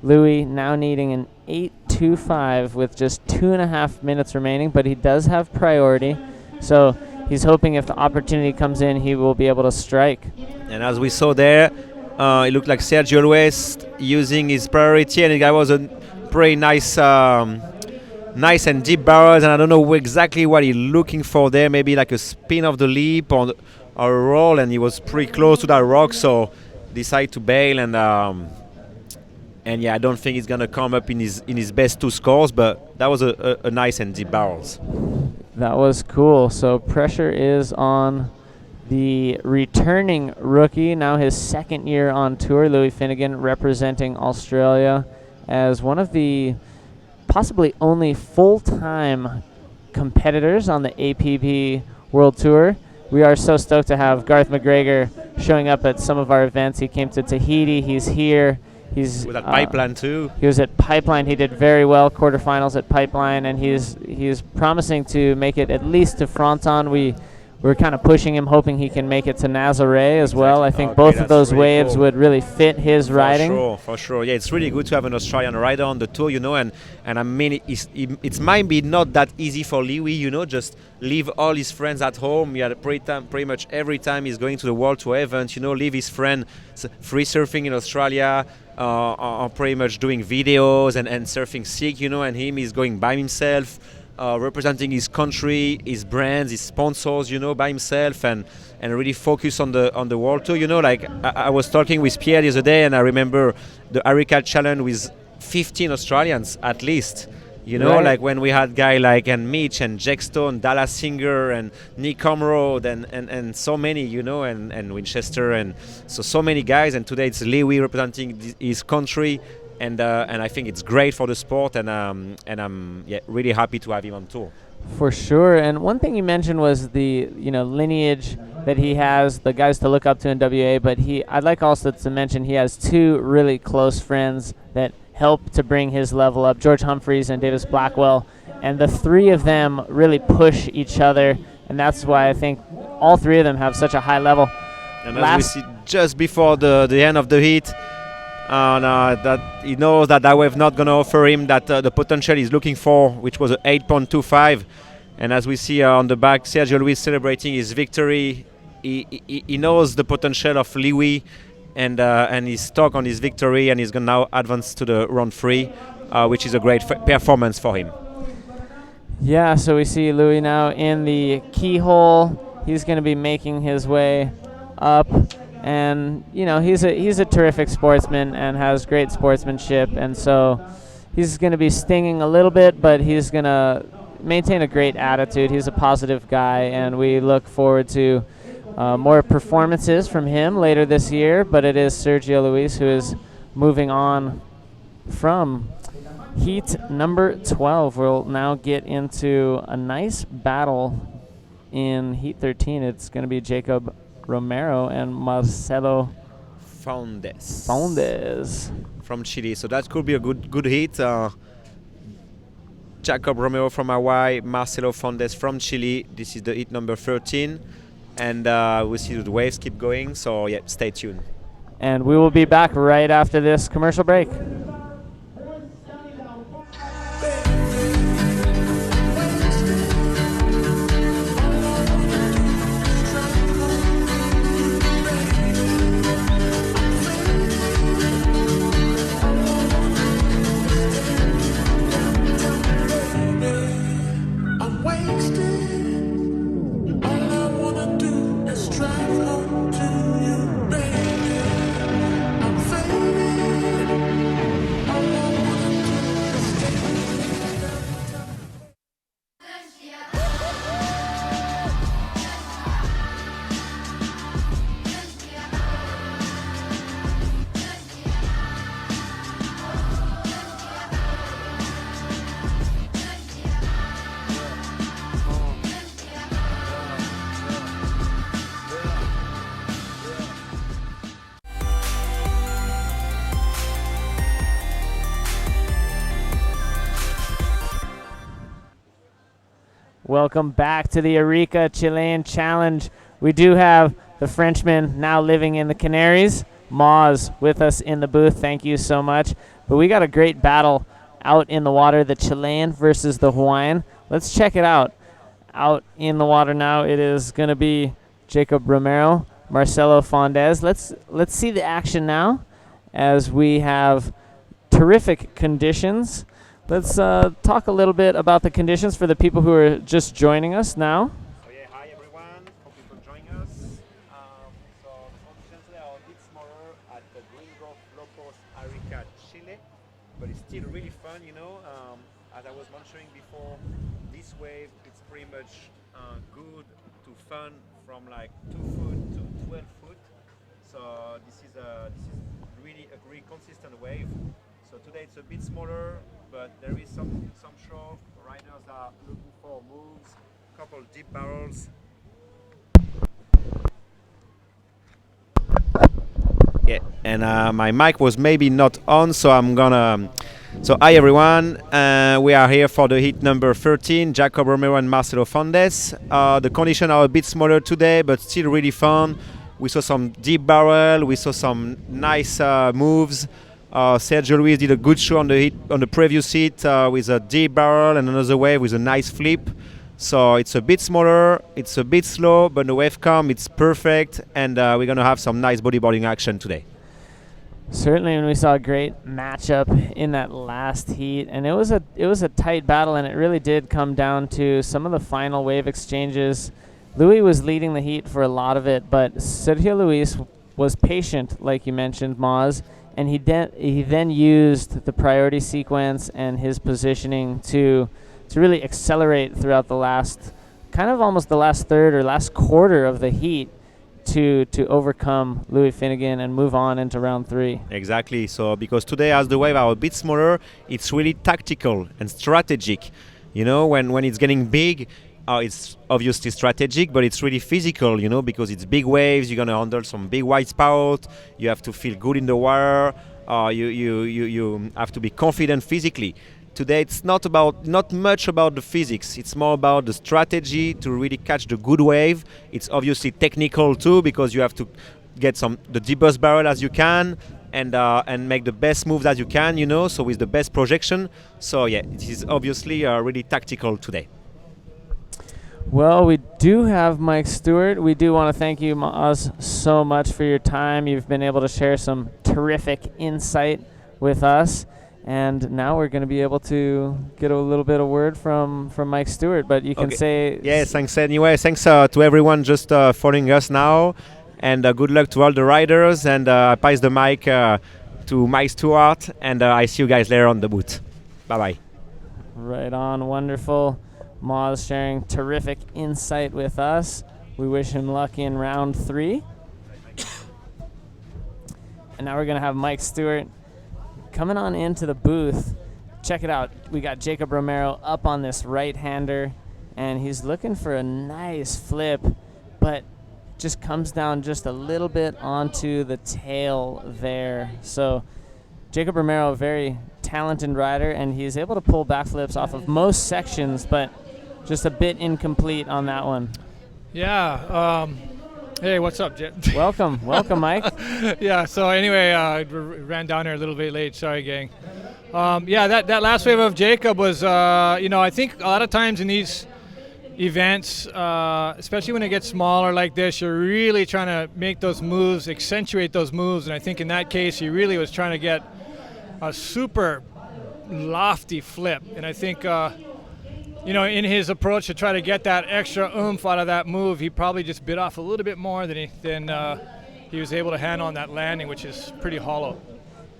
Speaker 5: Louis now needing an 8.25 with just 2.5 minutes remaining, but he does have priority, so he's hoping if the opportunity comes in, he will be able to strike.
Speaker 13: And as we saw there, it looked like Sergio Luis using his priority, and the guy was a pretty nice and deep barrels, and I don't know exactly what he's looking for there, maybe like a spin of the leap or a roll, and he was pretty close to that rock, so decided to bail, and yeah, I don't think he's gonna come up in his best 2 scores, but that was a nice and deep barrels.
Speaker 5: That was cool. So pressure is on the returning rookie, now his 2nd year on tour, Louis Finnegan, representing Australia as one of the possibly only full-time competitors on the APP World Tour. We are so stoked to have Garth McGregor showing up at some of our events. He came to Tahiti. He's here. He's
Speaker 13: with that Pipeline too.
Speaker 5: He was at Pipeline. He did very well, quarterfinals at Pipeline, and he's promising to make it at least to Fronton. We we're kind of pushing him, hoping he can make it to Nazaré as well. I think both of
Speaker 13: that's
Speaker 5: those
Speaker 13: really
Speaker 5: waves
Speaker 13: cool.
Speaker 5: would really fit his riding.
Speaker 13: For sure. Yeah, it's really good to have an Australian rider on the tour, and I mean, it might be not that easy for Liwi, just leave all his friends at home. Yeah, pretty much every time he's going to the World Tour event, leave his friend free surfing in Australia, or pretty much doing videos and surfing sick, and him is going by himself. Representing his country, his brands, his sponsors, by himself, and really focus on the world tour. Like I was talking with Pierre the other day, and I remember the Arica Challenge with 15 Australians at least.
Speaker 5: Right.
Speaker 13: Like when we had guy like and Mitch and Jack Stone, Dallas Singer, and Nick Comrode, and so many, and Winchester, and so many guys. And today it's Lewy representing his country. And I think it's great for the sport, and I'm really happy to have him on tour.
Speaker 5: For sure. And one thing you mentioned was the lineage that he has, the guys to look up to in WA. But I'd like also to mention he has two really close friends that help to bring his level up, George Humphreys and Davis Blackwell. And the three of them really push each other, and that's why I think all three of them have such a high level.
Speaker 13: And as we see just before the end of the heat, that he knows that wave not going to offer him that the potential he's looking for, which was an 8.25. And as we see on the back, Sergio Luis celebrating his victory. He knows the potential of Liwi, and he's stuck on his victory, and he's going to now advance to the round 3, which is a great performance for him.
Speaker 5: Yeah, so we see Louis now in the keyhole. He's going to be making his way up. And he's a terrific sportsman and has great sportsmanship, and so he's going to be stinging a little bit, but he's going to maintain a great attitude. He's a positive guy, and we look forward to more performances from him later this year. But it is Sergio Luis who is moving on from heat number 12. We'll now get into a nice battle in heat 13. It's going to be Jacob Romero and Marcelo Fondes
Speaker 13: from Chile. So that could be a good hit. Jacob Romero from Hawaii, Marcelo Fondes from Chile. This is the hit number 13, and we see the waves keep going. So yeah, stay tuned.
Speaker 5: And we will be back right after this commercial break. Welcome back to the Arica Chilean Challenge. We do have the Frenchman now living in the Canaries, Moz, with us in the booth. Thank you so much. But we got a great battle out in the water, the Chilean versus the Hawaiian. Let's check it out. Out in the water now, it is going to be Jacob Romero, Marcelo Fondes. Let's see the action now as we have terrific conditions. Let's talk a little bit about the conditions for the people who are just joining us now.
Speaker 13: So yeah, hi everyone. Hope you can join us. So the conditions today are a bit smaller at the Gringo Locos Arica Chile, but it's still really fun, as I was mentioning before, this wave it's pretty much good to fun from like 2 foot to 12 foot. So this is really a really consistent wave. So today it's a bit smaller, but there is some shore riders are looking for moves, couple deep barrels. Yeah, and my mic was maybe not on, so I'm gonna So hi everyone, we are here for the heat number 13, Jacob Romero and Marcelo Fondes. The conditions are a bit smaller today, but still really fun. We saw some deep barrel, we saw some nice moves. Sergio Luis did a good show on the previous heat with a deep barrel and another wave with a nice flip. So it's a bit smaller, it's a bit slow, but the wave come, it's perfect, and we're gonna have some nice bodyboarding action today.
Speaker 5: Certainly, and we saw a great matchup in that last heat, and it was a tight battle, and it really did come down to some of the final wave exchanges. Louis was leading the heat for a lot of it, but Sergio Luis was patient, like you mentioned, Maz, and he then used the priority sequence and his positioning to really accelerate throughout the last, kind of almost the last third or last quarter of the heat to overcome Louis Finnegan and move on into round 3.
Speaker 13: Exactly. So because today, as the wave are a bit smaller, it's really tactical and strategic. You know, when it's getting big, it's obviously strategic, but it's really physical, you know, because it's big waves. You're gonna handle some big wide spout. You have to feel good in the water. You have to be confident physically. Today it's not much about the physics. It's more about the strategy to really catch the good wave. It's obviously technical too, because you have to get the deepest barrel as you can and make the best moves as you can, you know, so with the best projection. So yeah, it is obviously really tactical today.
Speaker 5: Well, we do have Mike Stewart. We do want to thank you, Maz, so much for your time. You've been able to share some terrific insight with us. And now we're going to be able to get a little bit of word from Mike Stewart, but you can say...
Speaker 13: Yeah, thanks anyway. Thanks to everyone just following us now, and good luck to all the riders, and I pass the mic to Mike Stewart, and I see you guys later on the booth. Bye-bye.
Speaker 5: Right on. Wonderful. Maz sharing terrific insight with us. We wish him luck in round 3. And now we're going to have Mike Stewart coming on into the booth. Check it out. We got Jacob Romero up on this right-hander, and he's looking for a nice flip, but just comes down just a little bit onto the tail there. So Jacob Romero, a very talented rider, and he's able to pull backflips off of most sections, but just a bit incomplete on that one.
Speaker 20: Yeah. Hey, what's up, Jet?
Speaker 5: Welcome, Mike.
Speaker 20: Yeah. So anyway, ran down here a little bit late. Sorry, gang. Yeah, that last wave of Jacob was, I think a lot of times in these events, especially when it gets smaller like this, you're really trying to make those moves, accentuate those moves, and I think in that case, he really was trying to get a super lofty flip, and I think. In his approach to try to get that extra oomph out of that move, he probably just bit off a little bit more than he was able to handle on that landing, which is pretty hollow.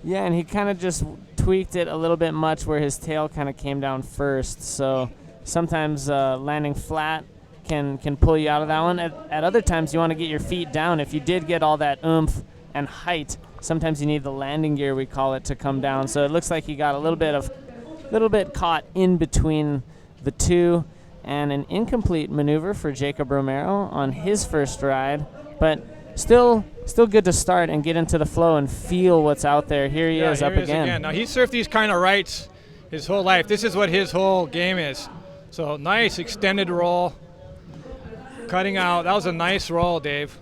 Speaker 5: Yeah, and he kind of just tweaked it a little bit much where his tail kind of came down first. So sometimes landing flat can pull you out of that one. At other times, you want to get your feet down. If you did get all that oomph and height, sometimes you need the landing gear, we call it, to come down. So it looks like he got a little bit caught in between the two, and an incomplete maneuver for Jacob Romero on his first ride, but still good to start and get into the flow and feel what's out there. Here he is up again.
Speaker 20: Now he surfed these kind of rights his whole life. This is what his whole game is. So nice extended roll, cutting out. That was a nice roll, Dave.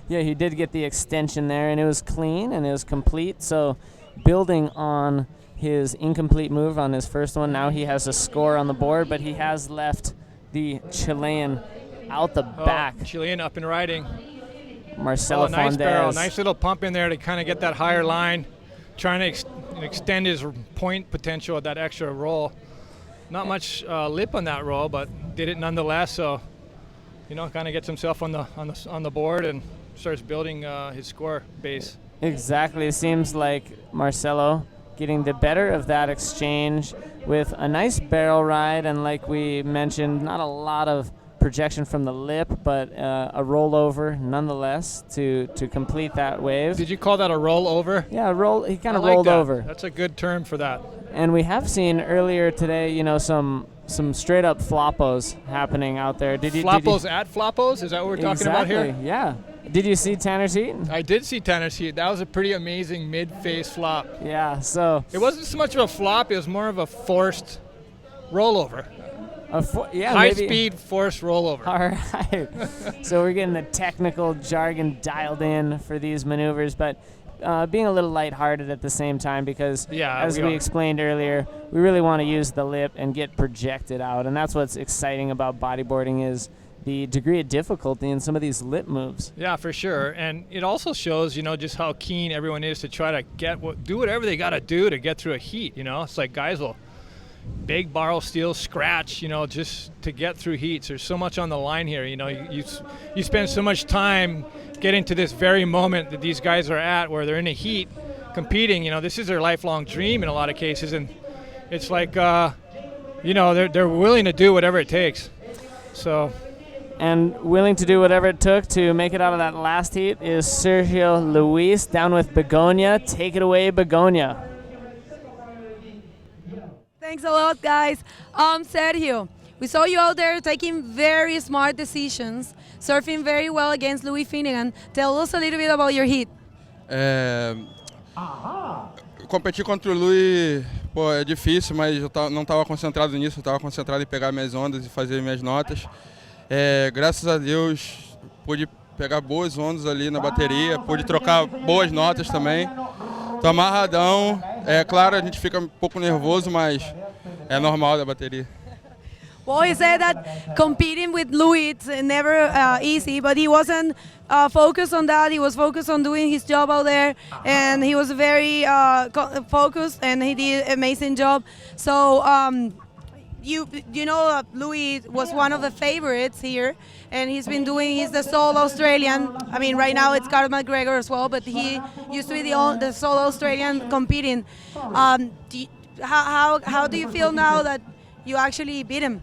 Speaker 5: Yeah, he did get the extension there, and it was clean and it was complete. So building on his incomplete move on his first one, now he has a score on the board, but he has left the Chilean out the back.
Speaker 20: Chilean up and riding.
Speaker 5: Marcelo
Speaker 20: nice
Speaker 5: Fondes.
Speaker 20: barrel, nice little pump in there to kind of get that higher line, trying to extend his point potential with that extra roll. Not much lip on that roll, but did it nonetheless. So, kind of gets himself on the board and starts building his score base.
Speaker 5: Exactly. It seems like Marcelo getting the better of that exchange with a nice barrel ride, and like we mentioned, not a lot of projection from the lip, but a rollover nonetheless to complete that wave.
Speaker 20: Did you call that a rollover?
Speaker 5: Yeah, he kind of rolled over.
Speaker 20: That's a good term for that.
Speaker 5: And we have seen earlier today, some straight up floppos happening out there.
Speaker 20: Floppos at floppos? Is that what we're talking about here?
Speaker 5: Yeah. Did you see Tanner's heat?
Speaker 20: I did see Tanner's heat. That was a pretty amazing mid-face flop.
Speaker 5: Yeah, so
Speaker 20: it wasn't so much of a flop, it was more of a forced rollover.
Speaker 5: Yeah,
Speaker 20: high-speed forced rollover.
Speaker 5: All right. So we're getting the technical jargon dialed in for these maneuvers, but being a little lighthearted at the same time because, as we explained earlier, we really want to use the lip and get projected out, and that's what's exciting about bodyboarding is the degree of difficulty in some of these lip moves.
Speaker 20: Yeah, for sure. And it also shows, just how keen everyone is to try to do whatever they got to do to get through a heat, It's like guys will big borrow, steal, scratch, just to get through heats. There's so much on the line here, you spend so much time getting to this very moment that these guys are at where they're in a heat competing. This is their lifelong dream in a lot of cases, and it's like, they're willing to do whatever it takes. So...
Speaker 5: And willing to do whatever it took to make it out of that last heat is Sergio Luis down with Begonia. Take it away, Begonia.
Speaker 8: Thanks a lot, guys. Sergio, we saw you out there taking very smart decisions, surfing very well against Louis Finnegan. Tell us a little bit about your heat.
Speaker 21: Competir contra o Louis, é difícil, mas eu não estava concentrado nisso, eu estava concentrado em pegar minhas ondas e fazer minhas notas. Graças a Deus pude pegar boas ondas ali na bateria, pude trocar boas notas também. Tô amarradão. Claro, a gente fica um pouco nervoso, mas é normal da bateria.
Speaker 8: Well, he said that competing with Louis it's never easy, but he wasn't focused on that. He was focused on doing his job out there, and he was very focused, and he did an amazing job. So. Louis was one of the favorites here, and he's the sole Australian. I mean, right now it's Carl McGregor as well, but he used to be the sole Australian competing. How do you feel now that you actually beat him?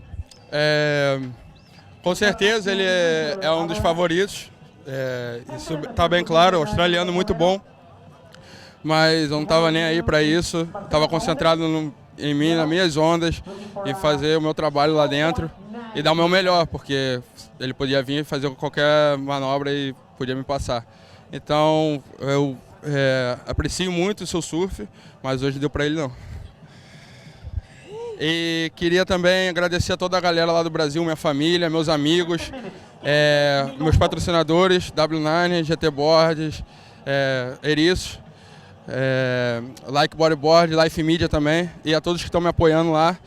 Speaker 21: Com certeza ele é um dos favoritos. Isso está bem claro, australiano muito bom. Mas eu não estava nem aí para isso. Estava concentrado em mim, nas minhas ondas, e fazer o meu trabalho lá dentro e dar o meu melhor, porque ele podia vir fazer qualquer manobra e podia me passar. Então eu aprecio muito o seu surf, mas hoje deu para ele não. E queria também agradecer a toda a galera lá do Brasil, minha família, meus amigos, meus patrocinadores, W9, GT Boards, Eriços, Like Bodyboard, Life Media também, e a todos que estão me apoiando lá.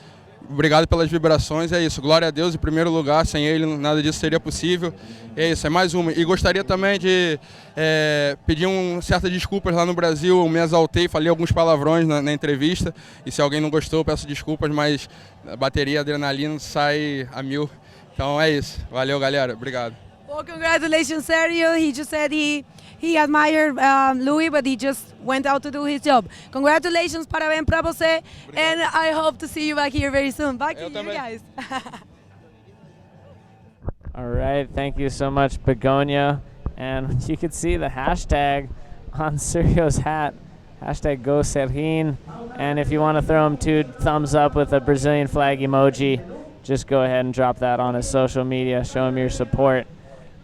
Speaker 21: Obrigado pelas vibrações, é isso. Glória a Deus em primeiro lugar, sem ele nada disso seria possível. É isso, é mais uma. E gostaria também de pedir certas desculpas lá no Brasil. Eu me exaltei, falei alguns palavrões na entrevista, e se alguém não gostou, eu peço desculpas, mas a bateria, a adrenalina sai a mil. Então é isso. Valeu, galera. Obrigado.
Speaker 8: Well, congratulations, Sergio. He just said he admired Louis, but he just went out to do his job. Congratulations, parabéns para você, and I hope to see you back here very soon. Back to you guys.
Speaker 5: All right, thank you so much, Begonia. And you can see the hashtag on Sergio's hat, hashtag Go Sergin. And if you want to throw him 2 thumbs up with a Brazilian flag emoji, just go ahead and drop that on his social media, show him your support.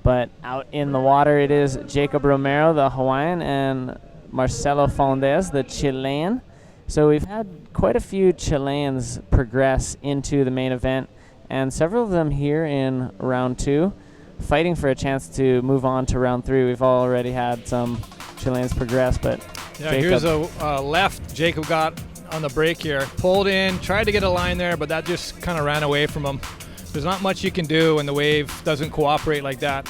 Speaker 5: But out in the water, it is Jacob Romero, the Hawaiian, and Marcelo Fondes, the Chilean. So we've had quite a few Chileans progress into the main event, and several of them here in round 2, fighting for a chance to move on to round 3. We've already had some Chileans progress, but
Speaker 20: yeah,
Speaker 5: Jacob.
Speaker 20: Here's a left Jacob got on the break here. Pulled in, tried to get a line there, but that just kind of ran away from him. There's not much you can do when the wave doesn't cooperate like that.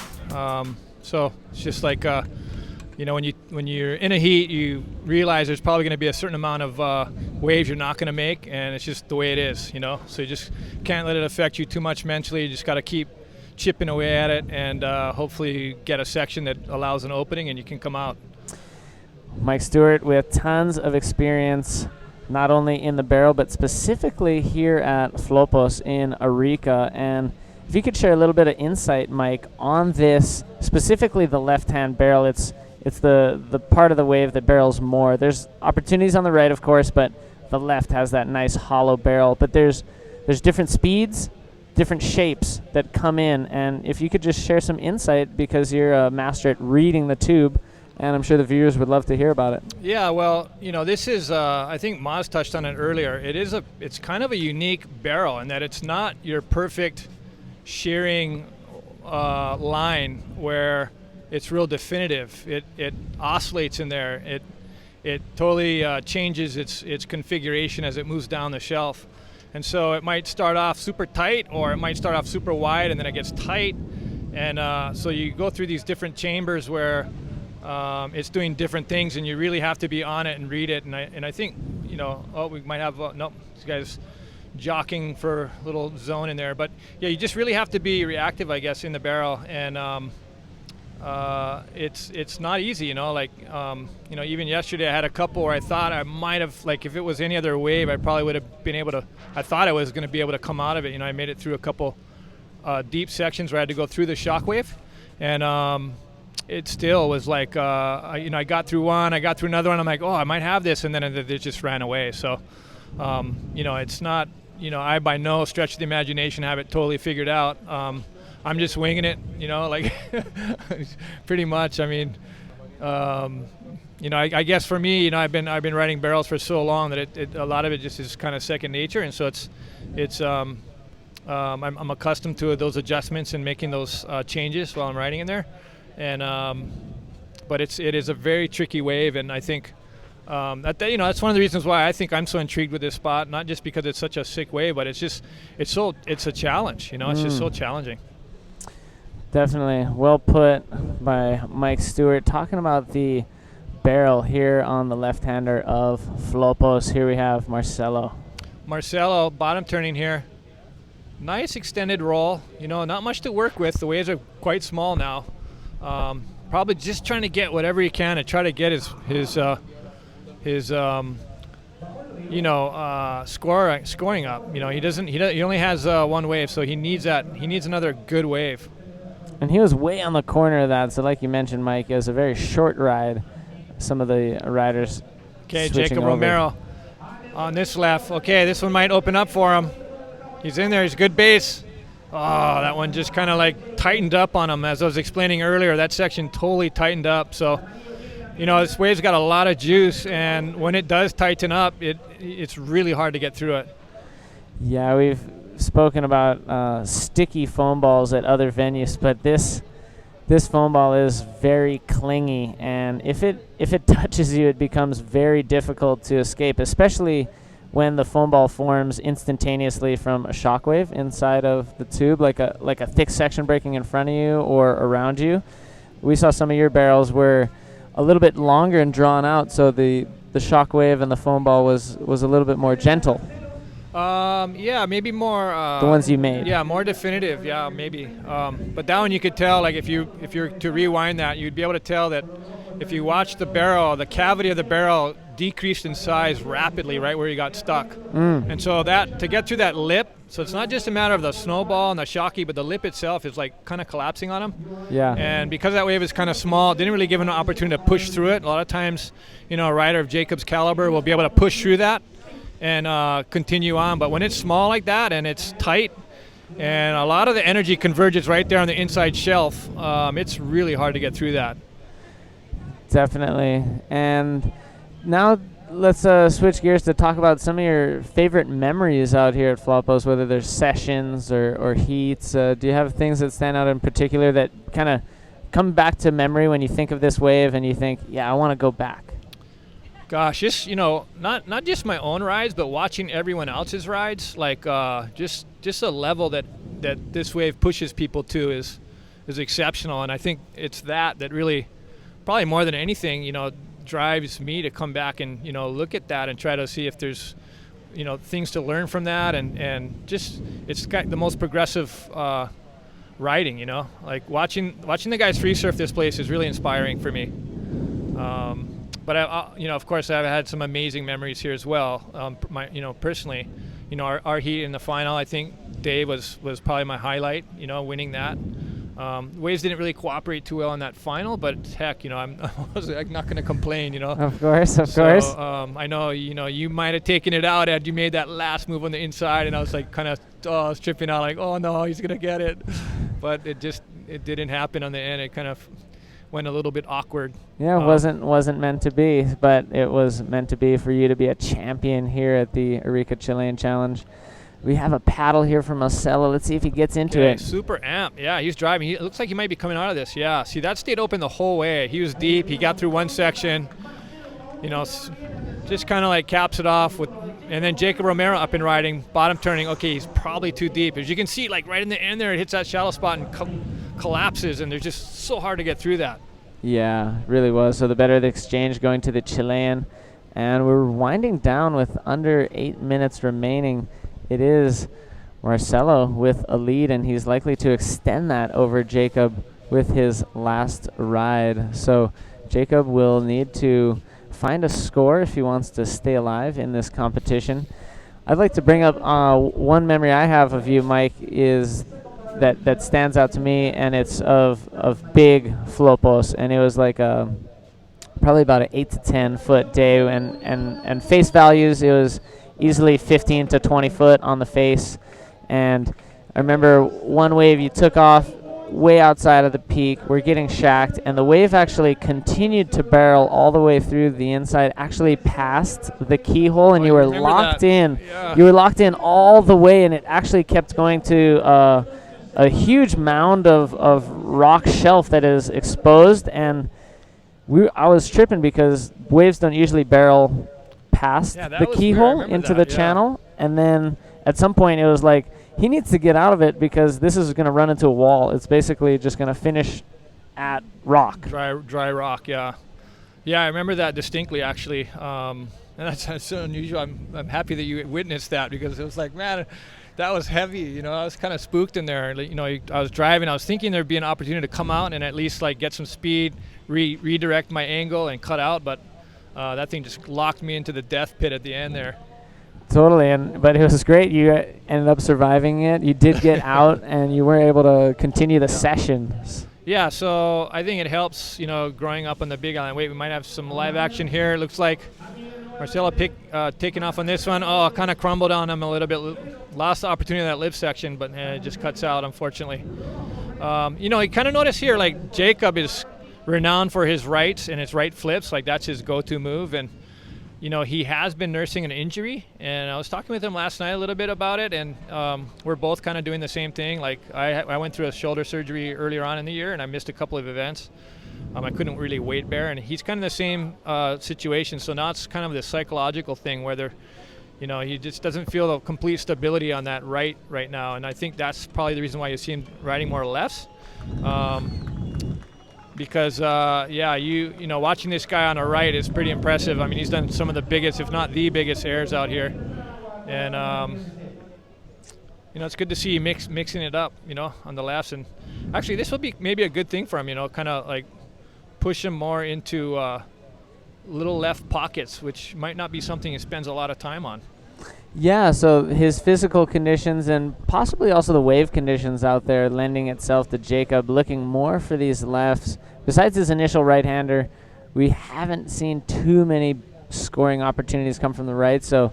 Speaker 20: So it's just like, when you're in a heat, you realize there's probably going to be a certain amount of waves you're not going to make, and it's just the way it is, So you just can't let it affect you too much mentally. You just got to keep chipping away at it, and hopefully get a section that allows an opening, and you can come out.
Speaker 5: Mike Stewart with tons of experience, not only in the barrel, but specifically here at Flopos in Arica. And if you could share a little bit of insight, Mike, on this, specifically the left-hand barrel. It's the part of the wave that barrels more. There's opportunities on the right, of course, but the left has that nice hollow barrel. But there's different speeds, different shapes that come in. And if you could just share some insight, because you're a master at reading the tube, and I'm sure the viewers would love to hear about it.
Speaker 20: Yeah, well, this is, I think Maz touched on it earlier. It's kind of a unique barrel in that it's not your perfect shearing line where it's real definitive. It oscillates in there. It totally changes its configuration as it moves down the shelf. And so it might start off super tight, or it might start off super wide and then it gets tight. And so you go through these different chambers where it's doing different things, and you really have to be on it and read it. And I think, we might have, no, this guy's jockeying for a little zone in there. But yeah, you just really have to be reactive, I guess, in the barrel. And it's not easy, even yesterday I had a couple where I thought I might have, if it was any other wave, I probably would have been able to, I thought I was going to be able to come out of it. I made it through a couple deep sections where I had to go through the shockwave, and it still was like, I got through one, I got through another one, I'm like, oh, I might have this, and then it just ran away. So, it's not, I by no stretch of the imagination have it totally figured out. I'm just winging it, pretty much. I mean, I guess for me, I've been riding barrels for so long that a lot of it just is kind of second nature, and so I'm accustomed to those adjustments and making those changes while I'm riding in there, and but it is a very tricky wave, and I think that's one of the reasons why I think I'm so intrigued with this spot. Not just because it's such a sick wave, but it's a challenge. It's just so challenging.
Speaker 5: Definitely. Well put by Mike Stewart. Talking about the barrel here on the left-hander of Flopos, here we have Marcelo.
Speaker 20: Marcelo, bottom turning here. Nice extended roll. Not much to work with. The waves are quite small now. Probably just trying to get whatever he can to try to get his scoring up. He only has one wave, so he needs that. He needs another good wave.
Speaker 5: And he was way on the corner of that, so like you mentioned, Mike, it was a very short ride. Some of the riders
Speaker 20: Jacob
Speaker 5: over.
Speaker 20: Romero on this left. Okay, this one might open up for him. He's in there. He's good base. Oh, that one just kind of tightened up on him. As I was explaining earlier, that section totally tightened up. So, this wave's got a lot of juice, and when it does tighten up, it's really hard to get through it.
Speaker 5: Yeah, we've spoken about sticky foam balls at other venues, but this foam ball is very clingy, and if it touches you, it becomes very difficult to escape, especially when the foam ball forms instantaneously from a shockwave inside of the tube, like a thick section breaking in front of you or around you. We saw some of your barrels were a little bit longer and drawn out, so the shockwave and the foam ball was a little bit more gentle.
Speaker 20: Yeah, maybe more.
Speaker 5: The ones you made.
Speaker 20: Yeah, more definitive. Yeah, maybe. But that one you could tell, if you're to rewind that, you'd be able to tell that if you watch the barrel, the cavity of the barrel decreased in size rapidly right where you got stuck. And so to get through that lip, so it's not just a matter of the snowball and the shocky, but the lip itself is kind of collapsing on him.
Speaker 5: Yeah.
Speaker 20: And because that wave is kind of small, it didn't really give him an opportunity to push through it. A lot of times, a rider of Jacob's caliber will be able to push through that and continue on. But when it's small like that and it's tight and a lot of the energy converges right there on the inside shelf, it's really hard to get through that.
Speaker 5: Definitely. And now let's switch gears to talk about some of your favorite memories out here at Flopos, whether there's sessions or heats. Do you have things that stand out in particular that kind of come back to memory when you think of this wave and you think, yeah, I want to go back?
Speaker 20: Gosh, just not just my own rides, but watching everyone else's rides, just a level that this wave pushes people to is exceptional, and I think it's that really, probably more than anything, drives me to come back and look at that and try to see if there's things to learn from that, and just it's got the most progressive riding. Like watching the guys free surf this place is really inspiring for me. But of course, I've had some amazing memories here as well. Personally, our heat in the final, I think Dave was probably my highlight. Winning that. Waves didn't really cooperate too well in that final, but heck, I was not going to complain.
Speaker 5: Of course.
Speaker 20: I know, you might have taken it out had you made that last move on the inside, and I was kind of I was tripping out like, oh no, he's gonna get it, but it didn't happen on the end. It kind of went a little bit awkward.
Speaker 5: Yeah, it wasn't meant to be, but it was meant to be for you to be a champion here at the Arica Chilean Challenge. We have a paddle here from Marcelo. Let's see if he gets into it.
Speaker 20: Super amped. Yeah, he's driving. It looks like he might be coming out of this. Yeah, see, that stayed open the whole way. He was deep. He got through one section. You know, just kind of like caps it off with, and then Jacob Romero up and riding, bottom turning. Okay, he's probably too deep. As you can see, like right in the end there, it hits that shallow spot and collapses, and they're just so hard to get through that.
Speaker 5: Yeah, it really was. So the better the exchange going to the Chilean, and we're winding down with under 8 minutes remaining. It is Marcelo with a lead, and he's likely to extend that over Jacob with his last ride. So Jacob will need to find a score if he wants to stay alive in this competition. I'd like to bring up one memory I have of you, Mike, is that stands out to me, and it's of big flopos, and it was like probably about an 8 to 10 foot day, and face values, it was easily 15 to 20 foot on the face. And I remember one wave you took off way outside of the peak. We're getting shacked, and the wave actually continued to barrel all the way through the inside, actually past the keyhole, and you were locked in. Yeah. You were locked in all the way, and it actually kept going to a huge mound of rock shelf that is exposed, and I was tripping because waves don't usually barrel past the keyhole into the channel, and then at some point it was like, he needs to get out of it because this is going to run into a wall. It's basically just going to finish at rock.
Speaker 20: Dry rock, yeah. Yeah, I remember that distinctly, actually. And that's so unusual. I'm happy that you witnessed that, because it was like, man, that was heavy. You know, I was kind of spooked in there. You know, I was driving. I was thinking there'd be an opportunity to come out and at least like get some speed, redirect my angle, and cut out. But that thing just locked me into the death pit at the end there.
Speaker 5: Totally, but it was great. You ended up surviving it. You did get out, and you were able to continue the sessions.
Speaker 20: Yeah, so I think it helps, you know, growing up on the Big Island. Wait, we might have some live action here. It looks like Marcelo taking off on this one. Oh, kind of crumbled on him a little bit. Lost the opportunity in that live section, but it just cuts out, unfortunately. You know, you kind of notice here, like, Jacob is renowned for his rights and his right flips. Like, that's his go-to move. And you know, he has been nursing an injury, and I was talking with him last night a little bit about it, and we're both kind of doing the same thing. Like, I went through a shoulder surgery earlier on in the year, and I missed a couple of events. I couldn't really weight bear, and he's kind of the same situation. So now it's kind of the psychological thing where you know, he just doesn't feel the complete stability on that right now, and I think that's probably the reason why you see him riding more lefts. Because yeah, you know, watching this guy on the right is pretty impressive. I mean, he's done some of the biggest, if not the biggest, airs out here, and you know, it's good to see mixing it up, you know, on the lefts. And actually, this will be maybe a good thing for him, you know, kind of like push him more into little left pockets, which might not be something he spends a lot of time on.
Speaker 5: Yeah, so his physical conditions and possibly also the wave conditions out there lending itself to Jacob looking more for these lefts. Besides his initial right-hander, we haven't seen too many scoring opportunities come from the right. So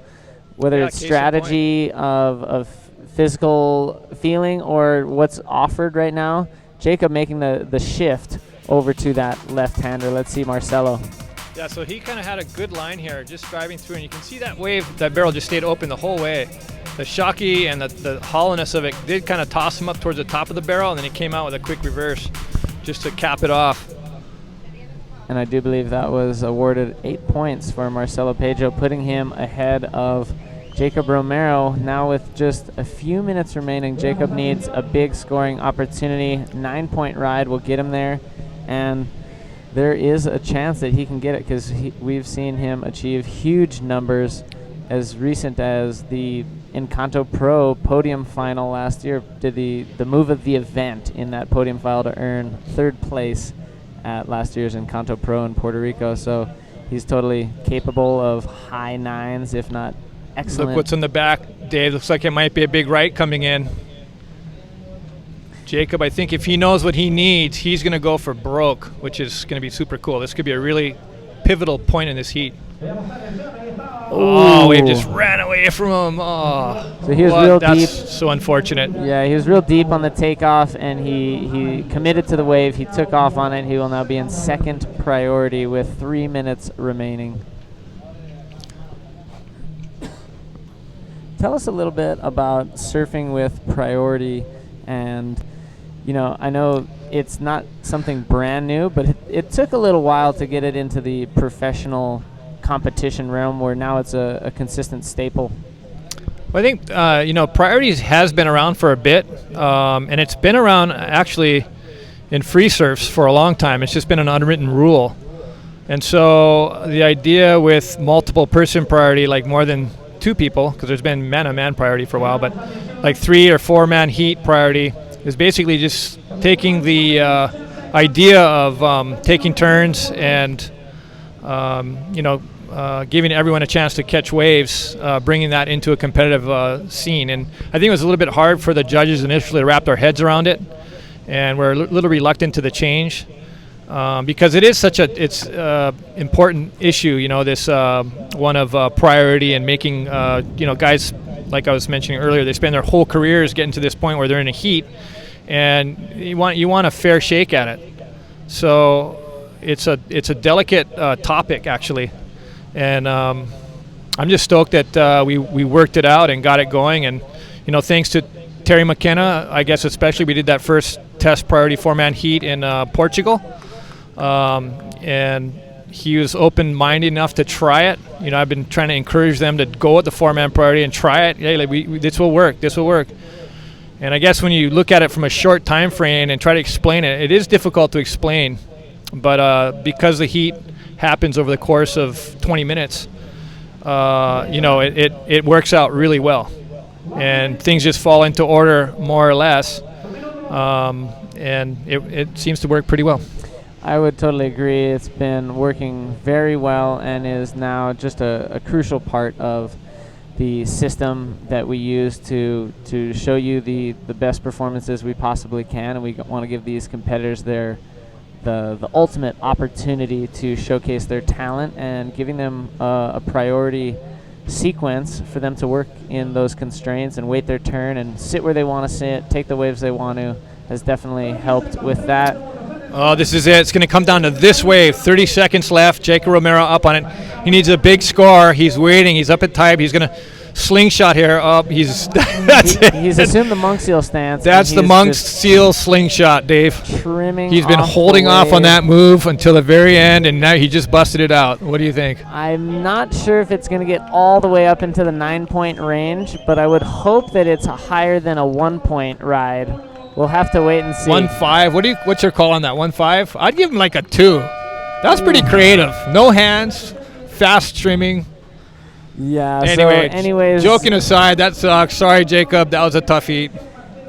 Speaker 5: whether it's strategy of physical feeling or what's offered right now, Jacob making the shift over to that left-hander. Let's see Marcelo.
Speaker 20: Yeah, so he kind of had a good line here, just driving through, and you can see that wave, that barrel just stayed open the whole way. The shocky and the hollowness of it did kind of toss him up towards the top of the barrel, and then he came out with a quick reverse just to cap it off.
Speaker 5: And I do believe that was awarded 8 points for Marcelo Pedro, putting him ahead of Jacob Romero. Now with just a few minutes remaining, Jacob needs a big scoring opportunity. 9-point ride will get him there, and there is a chance that he can get it because we've seen him achieve huge numbers as recent as the Encanto Pro podium final last year. Did the move of the event in that podium final to earn 3rd place at last year's Encanto Pro in Puerto Rico. So he's totally capable of high 9s, if not excellent.
Speaker 20: Look what's in the back, Dave. Looks like it might be a big right coming in. Jacob, I think if he knows what he needs, he's going to go for broke, which is going to be super cool. This could be a really pivotal point in this heat. Oh, Wave just ran away from him. Oh,
Speaker 5: so he was real deep.
Speaker 20: That's so unfortunate.
Speaker 5: Yeah, he was real deep on the takeoff, and he committed to the wave. He took off on it. He will now be in second priority with 3 minutes remaining. Tell us a little bit about surfing with priority, and I know it's not something brand new, but it took a little while to get it into the professional competition realm where now it's a consistent staple.
Speaker 20: Well, I think priorities has been around for a bit, and it's been around actually in free surfs for a long time. It's just been an unwritten rule, and so the idea with multiple person priority, like more than 2 people, because there's been man-on-man priority for a while, but like 3 or 4 man heat priority is basically just taking the idea of taking turns and giving everyone a chance to catch waves, bringing that into a competitive scene. And I think it was a little bit hard for the judges initially to wrap their heads around it, and we're a little reluctant to the change because it is such a important issue. This one of priority and making guys, like I was mentioning earlier, they spend their whole careers getting to this point where they're in a heat, and you want a fair shake at it. So it's a delicate topic actually. And I'm just stoked that we worked it out and got it going. And, thanks to Terry McKenna, I guess especially, we did that first test priority 4-man heat in Portugal. And he was open-minded enough to try it. I've been trying to encourage them to go with the 4-man priority and try it. Hey, this will work. And I guess when you look at it from a short time frame and try to explain it, it is difficult to explain. But because the heat happens over the course of 20 minutes, it works out really well, and things just fall into order more or less, and it seems to work pretty well.
Speaker 5: I would totally agree. It's been working very well and is now just a crucial part of the system that we use to show you the best performances we possibly can, and we want to give these competitors the ultimate opportunity to showcase their talent, and giving them a priority sequence for them to work in those constraints and wait their turn and sit where they want to sit, take the waves they want to, has definitely helped with that.
Speaker 20: Oh, this is it. It's going to come down to this wave. 30 seconds left. Jacob Romero up on it. He needs a big score. He's waiting. He's up at type. He's going to slingshot here. He's
Speaker 5: he's assumed the monk seal stance.
Speaker 20: That's the monk seal slingshot, Dave.
Speaker 5: Trimming.
Speaker 20: He's been holding off on that move until the very end, and now he just busted it out. What do you think?
Speaker 5: I'm not sure if it's going to get all the way up into the 9-point range, but I would hope that it's higher than a 1-point ride. We'll have to wait and see.
Speaker 20: 1.5. What's your call on that? 1.5? I'd give him like a 2. That was pretty creative. No hands, fast trimming.
Speaker 5: Yeah.
Speaker 20: Anyways, joking aside, that sucks. Sorry, Jacob. That was a tough heat.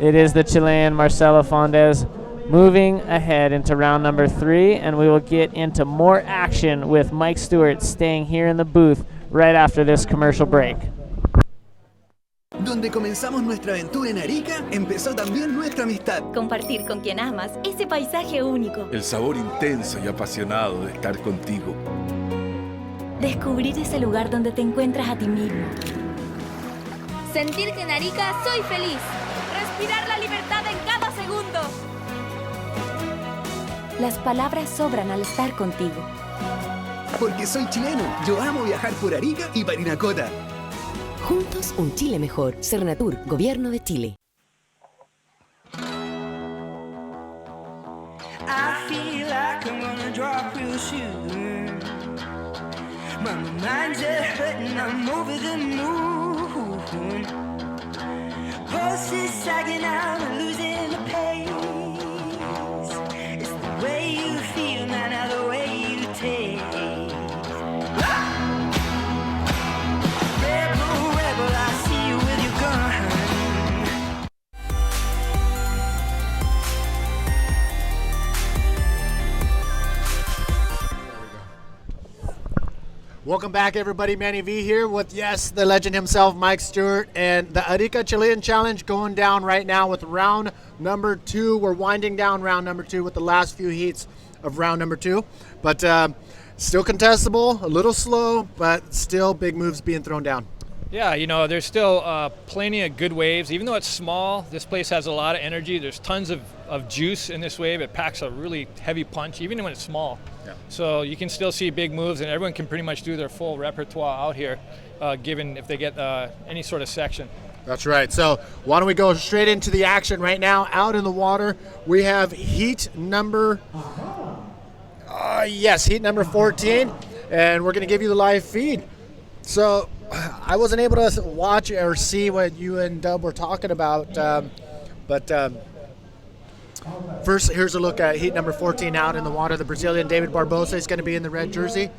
Speaker 5: It is the Chilean Marcelo Fondes moving ahead into round number 3, and we will get into more action with Mike Stewart staying here in the booth right after this commercial break.
Speaker 14: Donde comenzamos nuestra aventura en Arica, empezó también nuestra amistad.
Speaker 15: Compartir con quien amas ese paisaje único.
Speaker 16: El sabor intenso y apasionado de estar contigo.
Speaker 15: Descubrir ese lugar donde te encuentras a ti mismo.
Speaker 17: Sentir que en Arica soy feliz. Respirar la libertad en cada segundo.
Speaker 15: Las palabras sobran al estar contigo.
Speaker 14: Porque soy chileno, yo amo viajar por Arica y Parinacota.
Speaker 18: Juntos un Chile mejor. Cernatur, Gobierno de Chile.
Speaker 6: I feel like I'm gonna drop real soon. My mind's hurting, I'm over the moon. Pulses sagging out, losing the pace. It's the way you feel, man, now the way you taste. Rebel, rebel, I see you with your gun.
Speaker 4: Welcome back, everybody. Manny V here with, yes, the legend himself, Mike Stewart, and the Arica Chilean Challenge going down right now with round number 2. We're winding down round number 2 with the last few heats of round number 2. But Still contestable, a little slow, but still big moves being thrown down.
Speaker 20: Yeah, there's still plenty of good waves. Even though it's small, this place has a lot of energy. There's tons of juice in this wave. It packs a really heavy punch, even when it's small. Yeah. So you can still see big moves, and everyone can pretty much do their full repertoire out here, given if they get any sort of section.
Speaker 4: That's right. So why don't we go straight into the action right now? Out in the water, we have heat number 14, and we're going to give you the live feed. So I wasn't able to watch or see what you and Dub were talking about, but first, here's a look at heat number 14 out in the water. The Brazilian David Barbosa is going to be in the red jersey.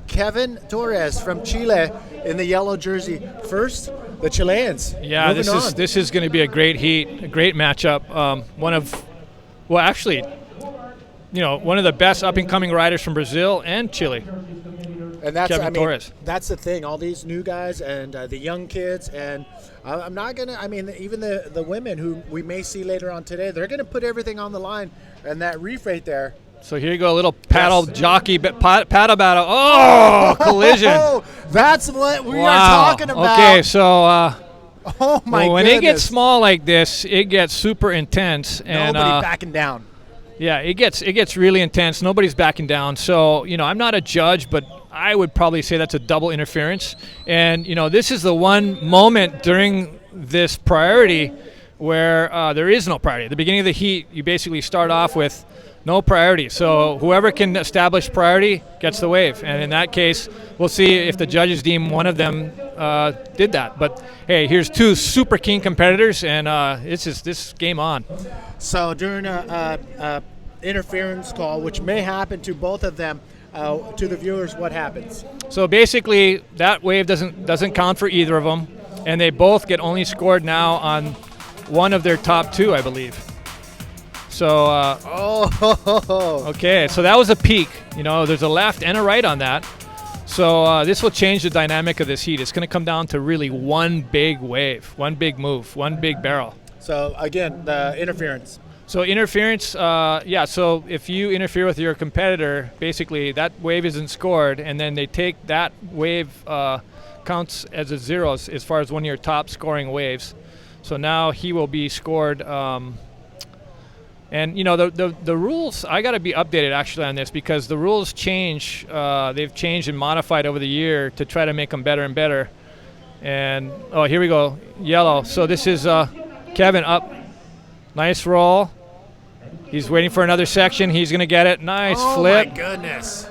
Speaker 4: Kevin Torres from Chile in the yellow jersey. First, the Chileans.
Speaker 20: Yeah, this is going to be a great heat, a great matchup. One of the best up-and-coming riders from Brazil and Chile.
Speaker 4: And that's,
Speaker 20: Kevin Torres.
Speaker 4: That's the thing. All these new guys and the young kids, and I'm not gonna. I mean, even the women who we may see later on today, they're gonna put everything on the line. And that reef right there.
Speaker 20: So here you go, a little paddle jockey, paddle battle. Oh, collision!
Speaker 4: That's what we are talking about.
Speaker 20: Okay, so.
Speaker 4: Oh my goodness.
Speaker 20: When it gets small like this, it gets super intense. And
Speaker 4: nobody backing down.
Speaker 20: Yeah, it gets really intense. Nobody's backing down. So I'm not a judge, but I would probably say that's a double interference. And this is the one moment during this priority where there is no priority. At the beginning of the heat, you basically start off with no priority. So whoever can establish priority gets the wave. And in that case, we'll see if the judges deem one of them did that. But hey, here's two super keen competitors, and this game on.
Speaker 4: So during a interference call, which may happen to both of them, to the viewers, what happens?
Speaker 20: So basically, that wave doesn't count for either of them, and they both get only scored now on one of their top two, I believe. So okay, so that was a peak. There's a left and a right on that. So this will change the dynamic of this heat. It's going to come down to really one big wave, one big move, one big barrel.
Speaker 4: So again, the interference.
Speaker 20: So interference, so if you interfere with your competitor, basically that wave isn't scored, and then they take that wave counts as a zero as far as one of your top scoring waves. So now he will be scored. And the rules, I got to be updated actually on this, because the rules change. They've changed and modified over the year to try to make them better and better. And here we go, yellow. So this is Kevin up, nice roll. He's waiting for another section. He's going to get it. Nice flip.
Speaker 4: Oh, my goodness.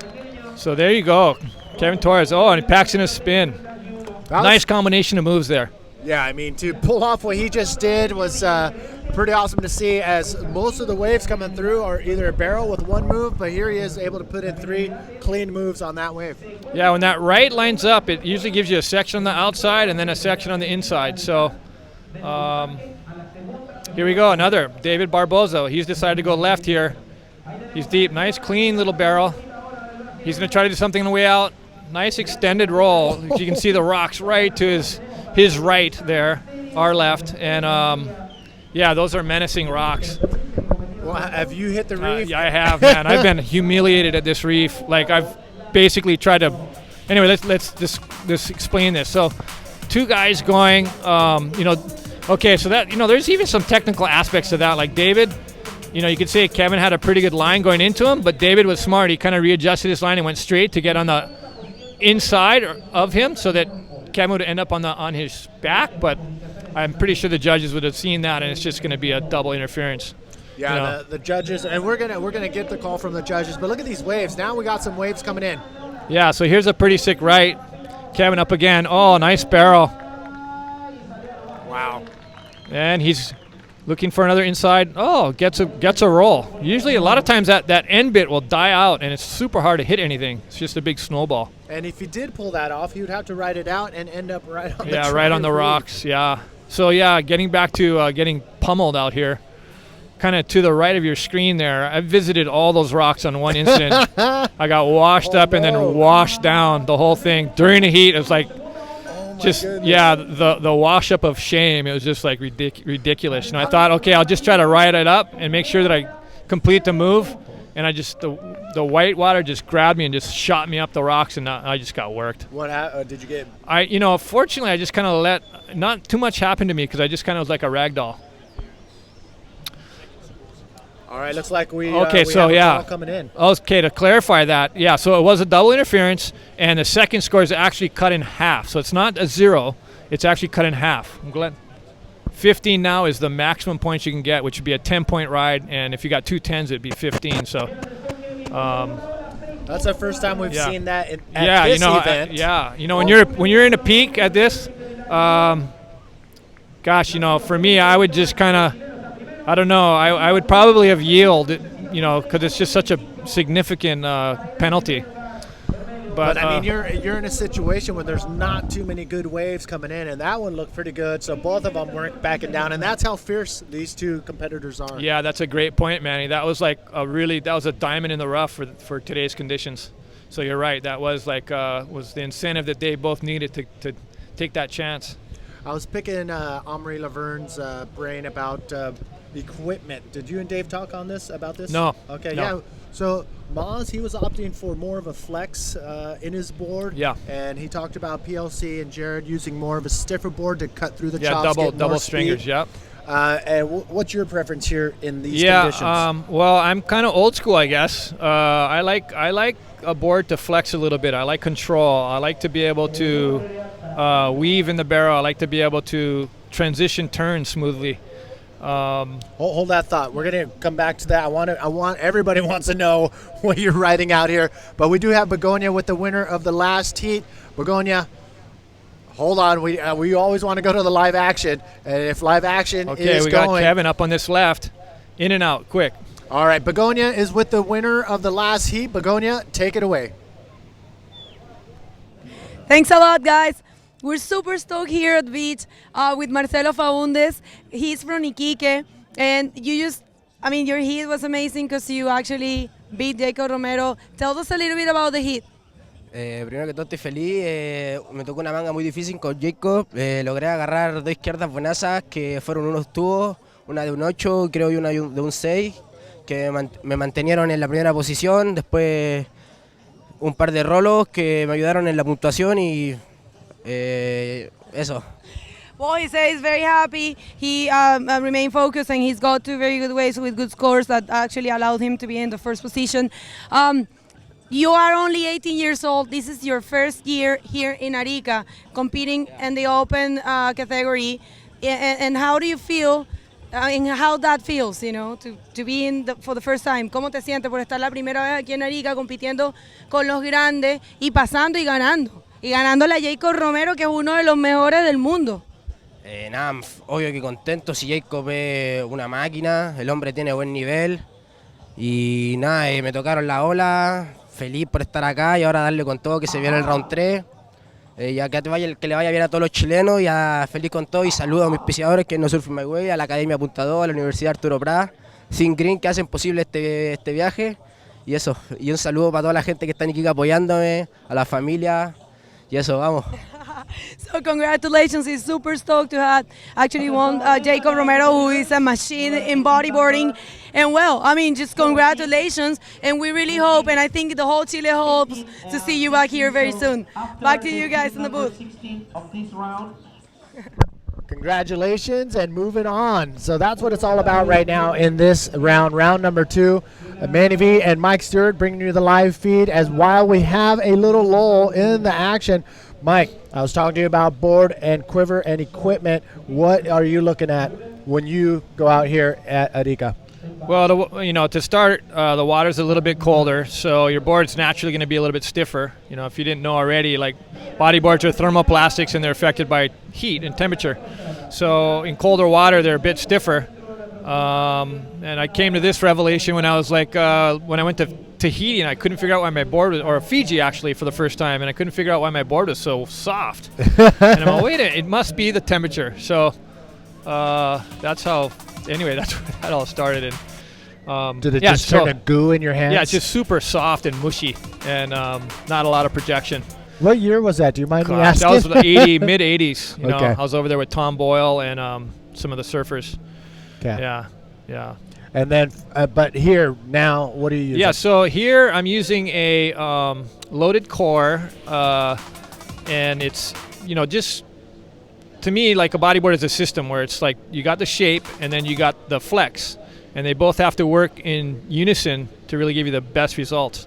Speaker 20: So there you go. Kevin Torres. Oh, and he packs in a spin. Nice combination of moves there.
Speaker 4: Yeah, I mean, to pull off what he just did was pretty awesome to see, as most of the waves coming through are either a barrel with one move, but here he is able to put in 3 clean moves on that wave.
Speaker 20: Yeah, when that right lines up, it usually gives you a section on the outside and then a section on the inside. So here we go, another David Barbosa. He's decided to go left here. He's deep, nice clean little barrel. He's going to try to do something on the way out. Nice extended roll. You can see the rocks right to his right there, our left. And those are menacing rocks.
Speaker 4: Well, have you hit the reef?
Speaker 20: Yeah, I have, man. I've been humiliated at this reef. Like, I've basically tried to. Anyway, let's just explain this. So, two guys going. Okay, so that there's even some technical aspects to that. Like David, you could say Kevin had a pretty good line going into him, but David was smart. He kind of readjusted his line and went straight to get on the inside of him, so that Kevin would end up on his back. But I'm pretty sure the judges would have seen that, and it's just going to be a double interference.
Speaker 4: Yeah, the judges, and we're gonna get the call from the judges. But look at these waves. Now we got some waves coming in.
Speaker 20: Yeah, so here's a pretty sick right. Kevin up again. Oh, nice barrel.
Speaker 4: Wow.
Speaker 20: And he's looking for another inside. Oh, gets a roll. Usually, a lot of times that end bit will die out, and it's super hard to hit anything. It's just a big snowball.
Speaker 4: And if he did pull that off, he would have to ride it out and end up right on the
Speaker 20: Yeah, right on the rocks. Yeah. So getting back to getting pummeled out here. Kind of to the right of your screen there. I visited all those rocks on one incident. I got washed up and then washed down the whole thing during the heat. It was like the wash up of shame. It was just like ridiculous. And I thought, okay, I'll just try to ride it up and make sure that I complete the move. and I just the white water just grabbed me and just shot me up the rocks, and I just got worked.
Speaker 4: What did you get?
Speaker 20: Fortunately, I just kind of not too much happened to me because I just kind of was like a rag doll.
Speaker 4: All right, looks like we
Speaker 20: okay,
Speaker 4: we
Speaker 20: so
Speaker 4: have a
Speaker 20: yeah,
Speaker 4: call coming in.
Speaker 20: Okay, to clarify that, yeah, so it was a double interference, and the second score is actually cut in half. So it's not a 0; it's actually cut in half. I'm glad. 15 now is the maximum points you can get, which would be a 10-point ride, and if you got 2 10s, it'd be 15. So.
Speaker 4: That's the first time we've seen that at this event.
Speaker 20: When you're in a peak at this, for me, I would just kind of. I don't know. I would probably have yielded, because it's just such a significant penalty.
Speaker 4: But I mean, you're in a situation where there's not too many good waves coming in, and that one looked pretty good. So both of them weren't backing down, and that's how fierce these two competitors are.
Speaker 20: Yeah, that's a great point, Manny. That was like that was a diamond in the rough for today's conditions. So you're right. That was was the incentive that they both needed to take that chance.
Speaker 4: I was picking Omri Laverne's brain about equipment. Did you and Dave talk on this about this?
Speaker 20: No.
Speaker 4: Okay.
Speaker 20: No.
Speaker 4: Yeah. So Maz, he was opting for more of a flex in his board.
Speaker 20: Yeah.
Speaker 4: And he talked about PLC and Jared using more of a stiffer board to cut through the chops.
Speaker 20: Yeah,
Speaker 4: get
Speaker 20: double
Speaker 4: more
Speaker 20: stringers.
Speaker 4: speed.
Speaker 20: Yep.
Speaker 4: And what's your preference here in these conditions?
Speaker 20: Well, I'm kind of old school, I guess. I like a board to flex a little bit. I like control. I like to be able to weave in the barrel. I like to be able to transition turns smoothly.
Speaker 4: Hold that thought. We're gonna come back to that. Everybody wants to know what you're riding out here, but we do have Begonia with the winner of the last heat. Begonia, hold on. We always want to go to the live action, and if live action
Speaker 20: okay,
Speaker 4: is
Speaker 20: we
Speaker 4: going,
Speaker 20: got Kevin up on this left, in and out, quick.
Speaker 4: All right, Begonia is with the winner of the last heat. Begonia, take it away.
Speaker 8: Thanks a lot, guys. We're super stoked here at the beach with Marcelo Faundes. He's from Iquique, and your heat was amazing because you actually beat Jacob Romero. Tell us a little bit about the heat.
Speaker 3: Primero que todo estoy feliz, me tocó una manga muy difícil con Jacob, logré agarrar 2 izquierdas buenasas que fueron unos tubos, una de un 8 creo y una de un 6, que me mantenieron en la primera posición, después un par de rolos que me ayudaron en la puntuación y eso.
Speaker 8: Well, he says he's very happy. He remained focused, and he's got 2 very good waves with good scores that actually allowed him to be in the first position. You are only 18 years old. This is your first year here in Arica, competing in the open category. And how do you feel? And how that feels, to be for the first time. ¿Cómo te sientes por estar la primera vez aquí en Arica compitiendo con los grandes y pasando y ganando? Y ganándole a Jacob Romero, que es uno de los mejores del mundo.
Speaker 3: Nada, obvio que contento, si Jacob es una máquina, el hombre tiene buen nivel y nada, me tocaron la ola, feliz por estar acá y ahora darle con todo que se viene el round 3. Ya que le vaya bien a todos los chilenos, ya feliz con todo y saludo a mis auspiciadores que no Surf My Way, a la Academia Punta 2, a la Universidad Arturo Prat, Sin Green que hacen posible este viaje y eso, y un saludo para toda la gente que está en Iquique apoyándome, a la familia y eso, vamos.
Speaker 8: So congratulations, he's super stoked to have actually won Jacob Romero, who is a machine in bodyboarding. And well, just congratulations, and we really hope, and I think the whole Chile hopes to see you back here very soon. Back to you guys in the booth.
Speaker 4: Congratulations, and moving on. So that's what it's all about right now in this round number 2. Manny V and Mike Stewart bringing you the live feed as while we have a little lull in the action. Mike, I was talking to you about board and quiver and equipment. What are you looking at when you go out here at Arica?
Speaker 20: Well, to start, the water's a little bit colder, so your board's naturally going to be a little bit stiffer. If you didn't know already, like bodyboards are thermoplastics and they're affected by heat and temperature. So in colder water, they're a bit stiffer. And I came to this revelation when I was when I went to Tahiti, and I couldn't figure out why my board was, or Fiji actually for the first time, and I couldn't figure out why my board was so soft. And I'm like, wait a minute, it must be the temperature. So that's where that all started. And
Speaker 4: did it just turn to goo in your hands?
Speaker 20: Yeah, it's just super soft and mushy, and not a lot of projection.
Speaker 4: What year was that? Do you mind me asking?
Speaker 20: That was the mid 80s.
Speaker 4: Okay.
Speaker 20: I was over there with Tom Boyle and some of the surfers.
Speaker 4: Okay.
Speaker 20: Yeah.
Speaker 4: And then, but here now, what are you using?
Speaker 20: Yeah, so here I'm using a loaded core, and it's, just to me, like a bodyboard is a system where it's like you got the shape and then you got the flex, and they both have to work in unison to really give you the best results.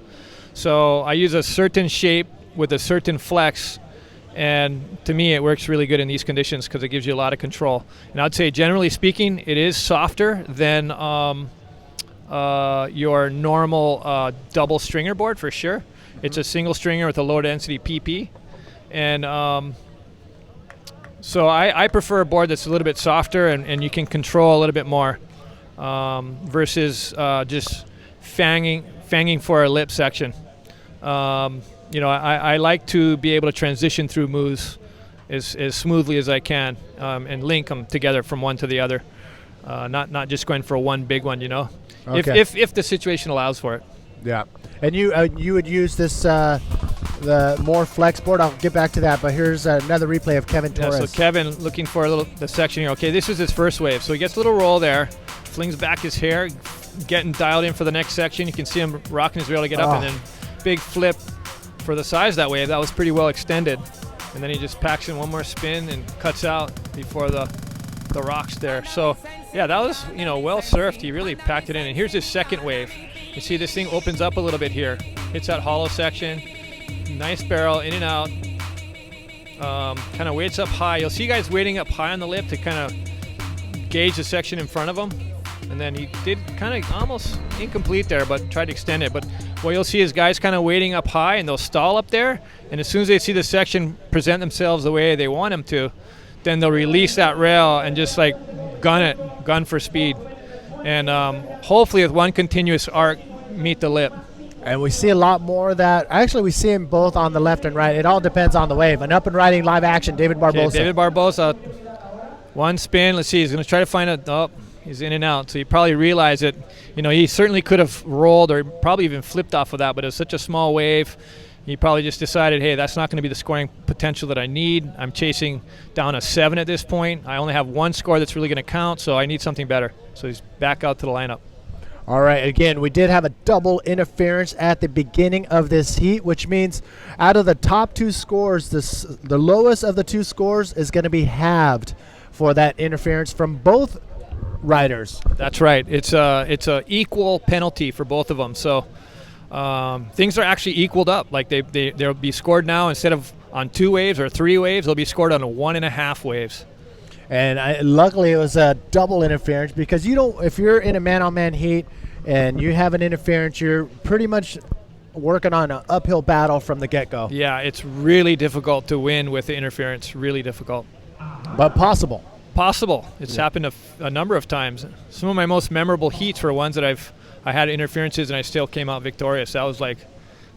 Speaker 20: So I use a certain shape with a certain flex, and to me it works really good in these conditions because it gives you a lot of control. And I'd say generally speaking it is softer than your normal double stringer board for sure. It's a single stringer with a low density PP, and so I prefer a board that's a little bit softer and you can control a little bit more versus just fanging for a lip section. I like to be able to transition through moves as smoothly as I can and link them together from one to the other, not just going for one big one,
Speaker 4: Okay.
Speaker 20: if the situation allows for it.
Speaker 4: Yeah. And you would use this the more flex board. I'll get back to that, but here's another replay of Kevin Torres.
Speaker 20: Yeah, so Kevin looking for the section here. Okay, this is his first wave. So he gets a little roll there, flings back his hair, getting dialed in for the next section. You can see him rocking his rail to get up, and then big flip for the size of that wave. That was pretty well extended. And then he just packs in one more spin and cuts out before the rocks there. So yeah, that was well surfed. He really packed it in. And here's his second wave. You see this thing opens up a little bit here. Hits that hollow section. Nice barrel in and out. Kind of weights up high. You'll see guys waiting up high on the lip to kind of gauge the section in front of them. And then he did kind of almost incomplete there, but tried to extend it. But what you'll see is guys kind of waiting up high, and they'll stall up there. And as soon as they see the section present themselves the way they want them to, then they'll release that rail and just like gun for speed. And hopefully with one continuous arc, meet the lip.
Speaker 4: And we see a lot more of that. Actually, we see him both on the left and right. It all depends on the wave. An up and riding live action, David Barbosa.
Speaker 20: Okay, David Barbosa, one spin. Let's see, he's going to try to find it. Oh, he's in and out. So he probably realized it. He certainly could have rolled or probably even flipped off of that, but it was such a small wave. He probably just decided, hey, that's not going to be the scoring potential that I need. I'm chasing down a 7 at this point. I only have one score that's really going to count, so I need something better. So he's back out to the lineup.
Speaker 4: All right, again, we did have a double interference at the beginning of this heat, which means out of the top two scores, the lowest of the two scores is going to be halved for that interference from both riders.
Speaker 20: That's right. It's a equal penalty for both of them. So things are actually equaled up. Like they'll be scored now instead of on 2 waves or 3 waves, they'll be scored on 1.5 waves.
Speaker 4: And luckily it was a double interference because if you're in a man-on-man heat and you have an interference, you're pretty much working on an uphill battle from the get-go.
Speaker 20: Yeah, it's really difficult to win with the interference, really difficult.
Speaker 4: But possible.
Speaker 20: Possible. It's happened a number of times. Some of my most memorable heats were ones that I had interferences and I still came out victorious. That was like,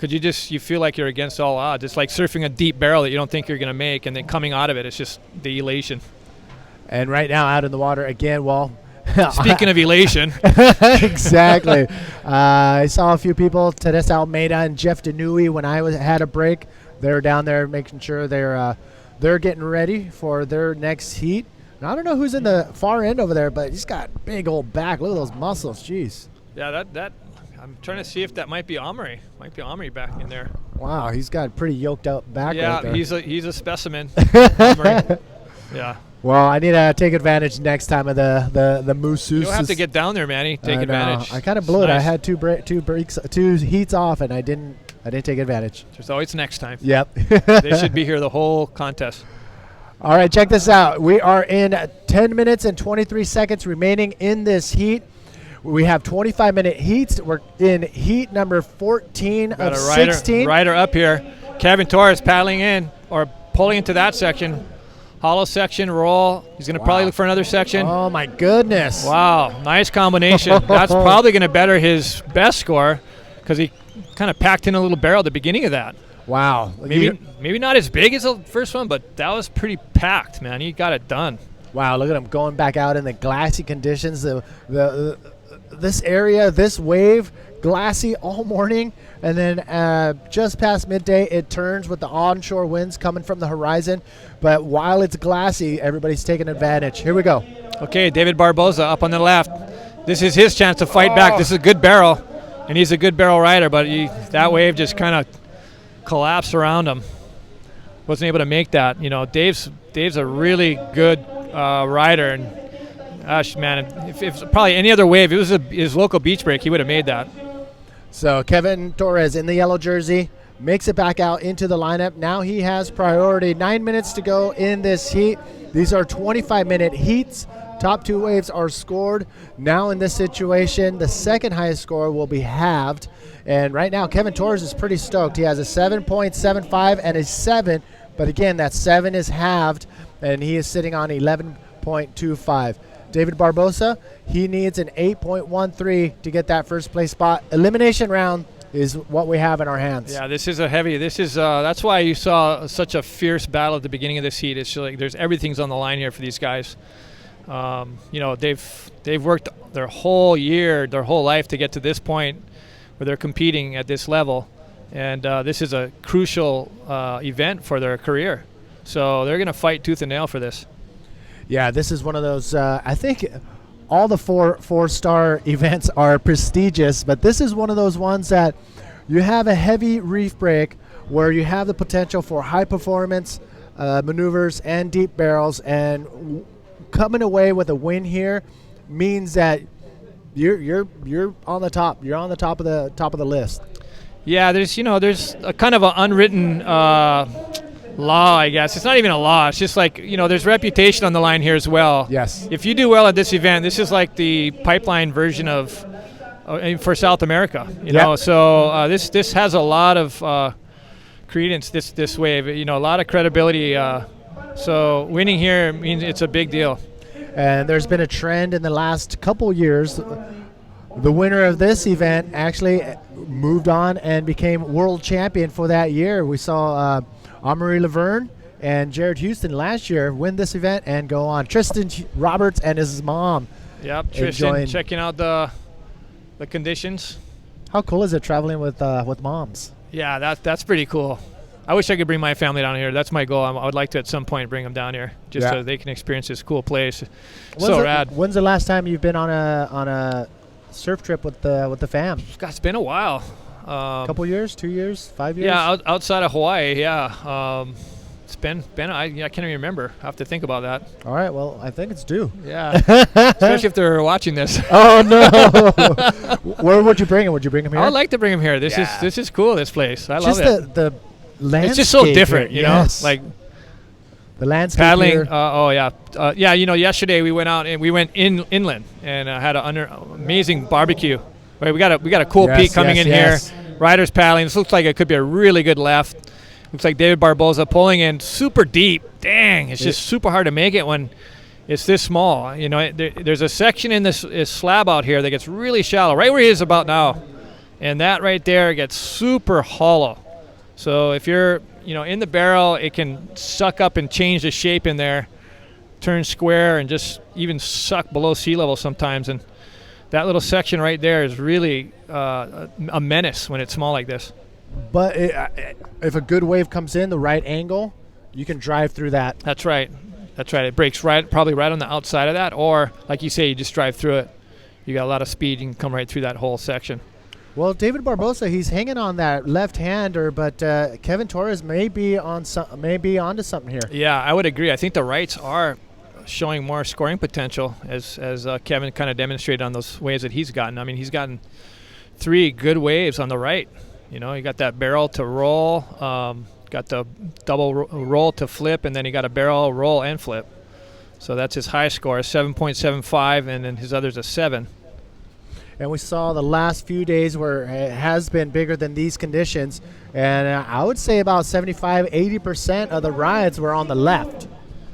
Speaker 20: you feel like you're against all odds. It's like surfing a deep barrel that you don't think you're going to make, and then coming out of it, it's just the elation.
Speaker 4: And right now out in the water again,
Speaker 20: speaking of elation.
Speaker 4: Exactly. I saw a few people, Teresa Almeida and Jeff Denui, when I had a break. They were down there making sure they're getting ready for their next heat. And I don't know who's in the far end over there, but he's got big old back. Look at those muscles. Jeez.
Speaker 20: Yeah, that I'm trying to see if that might be Omri. Might be Omri back in there.
Speaker 4: Wow, he's got a pretty yoked up back right there.
Speaker 20: Yeah, he's a specimen. Omri. Yeah.
Speaker 4: Well, I need to take advantage next time of the moose.
Speaker 20: You'll have to get down there, Manny. Take advantage.
Speaker 4: I kind of blew it. Nice. I had two heats off, and I didn't take advantage.
Speaker 20: There's always next time.
Speaker 4: Yep.
Speaker 20: They should be here the whole contest.
Speaker 4: All right, check this out. We are in 10 minutes and 23 seconds remaining in this heat. We have 25-minute heats. We're in heat number 14 of 16.
Speaker 20: Rider up here. Kevin Torres paddling in or pulling into that section. Hollow section, roll. He's going to probably look for another section.
Speaker 4: Oh, my goodness.
Speaker 20: Wow, nice combination. That's probably going to better his best score because he kind of packed in a little barrel at the beginning of that.
Speaker 4: Wow.
Speaker 20: Maybe not as big as the first one, but that was pretty packed, man. He got it done.
Speaker 4: Wow, look at him going back out in the glassy conditions. This area, this wave, glassy all morning, and then just past midday it turns with the onshore winds coming from the horizon. But while it's glassy, everybody's taking advantage. Here we go.
Speaker 20: Okay, David Barbosa up on the left. this is his chance to fight back. This is a good barrel, and he's a good barrel rider, but that wave just kind of collapsed around him. Wasn't able to make that. You know, Dave's a really good rider, and gosh, man, if probably any other wave, if it was his local beach break, he would have made that.
Speaker 4: So Kevin Torres in the yellow jersey makes it back out into the lineup. Now he has priority. 9 minutes to go in this heat. These are 25-minute heats. Top two waves are scored. Now in this situation, the second highest score will be halved. And right now, Kevin Torres is pretty stoked. He has a 7.75 and a 7. But again, that 7 is halved, and he is sitting on 11.25. David Barbosa, he needs an 8.13 to get that first place spot. Elimination round is what we have in our hands.
Speaker 20: Yeah, this is a heavy. This is that's why you saw such a fierce battle at the beginning of this heat. It's like everything's on the line here for these guys. You know, they've worked their whole year, their whole life to get to this point where they're competing at this level, and this is a crucial event for their career. So they're going to fight tooth and nail for this.
Speaker 4: Yeah, this is one of those. I think all the four-star events are prestigious, but this is one of those ones that you have a heavy reef break where you have the potential for high performance maneuvers and deep barrels, and coming away with a win here means that you're on the top. You're on the top of the list.
Speaker 20: Yeah, there's a kind of an unwritten law, I guess. It's not even a law. It's just like, there's reputation on the line here as well.
Speaker 4: Yes.
Speaker 20: If you do well at this event, this is like the pipeline version of for South America. You know, so this has a lot of credence. This wave, a lot of credibility. So winning here means it's a big deal.
Speaker 4: And there's been a trend in the last couple years. The winner of this event actually moved on and became world champion for that year. We saw Amory Laverne and Jared Houston last year win this event and go on. Tristan Roberts and his mom.
Speaker 20: Yep, Tristan checking out the conditions.
Speaker 4: How cool is it traveling with moms?
Speaker 20: Yeah, that's pretty cool. I wish I could bring my family down here. That's my goal. I would like to at some point bring them down here just so they can experience this cool place. Rad.
Speaker 4: When's the last time you've been on a surf trip with the fam?
Speaker 20: God, it's been a while.
Speaker 4: Couple years, 2 years, 5 years?
Speaker 20: Yeah, outside of Hawaii, yeah. It's been I can't even remember. I have to think about that.
Speaker 4: All right, well, I think it's due.
Speaker 20: Yeah, especially if they're watching this.
Speaker 4: Oh, no. Where would you bring him? Would you bring him here?
Speaker 20: I would like to bring him here. This is cool, this place. I love it.
Speaker 4: Just the landscape.
Speaker 20: It's just so different, you know? Like
Speaker 4: the landscape
Speaker 20: paddling.
Speaker 4: Here.
Speaker 20: Yesterday we went out and we went inland and had an amazing barbecue. Right, we got a cool peak coming in here. Riders paddling. This looks like it could be a really good left. Looks like David Barbosa pulling in super deep. Dang, it's just super hard to make it when it's this small. There's a section in this slab out here that gets really shallow, right where he is about now, and that right there gets super hollow. So if you're in the barrel, it can suck up and change the shape in there, turn square, and just even suck below sea level sometimes. And that little section right there is really a menace when it's small like this.
Speaker 4: But if a good wave comes in, the right angle, you can drive through that.
Speaker 20: That's right. It breaks probably right on the outside of that, or like you say, you just drive through it. You got a lot of speed, you can come right through that whole section.
Speaker 4: Well, David Barbosa, he's hanging on that left-hander, but Kevin Torres may be onto something here.
Speaker 20: Yeah, I would agree. I think the rights are showing more scoring potential, as Kevin kind of demonstrated on those waves that he's gotten. I mean, he's gotten 3 good waves on the right. You got that barrel to roll, got the double roll to flip, and then he got a barrel, roll, and flip. So that's his high score, 7.75, and then his other's a 7.
Speaker 4: And we saw the last few days where it has been bigger than these conditions, and I would say about 75-80% of the rides were on the left.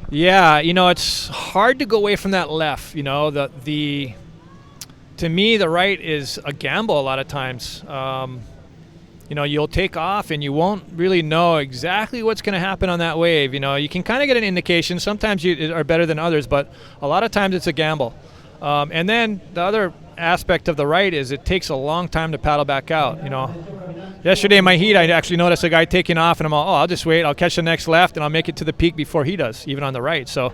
Speaker 20: Yeah, it's hard to go away from that left. To me, the right is a gamble a lot of times. You'll take off and you won't really know exactly what's going to happen on that wave. You can kind of get an indication. Sometimes you are better than others, but a lot of times it's a gamble. And then the other aspect of the right is it takes a long time to paddle back out. Yesterday in my heat, I actually noticed a guy taking off, and I'm all, I'll just wait. I'll catch the next left, and I'll make it to the peak before he does, even on the right. So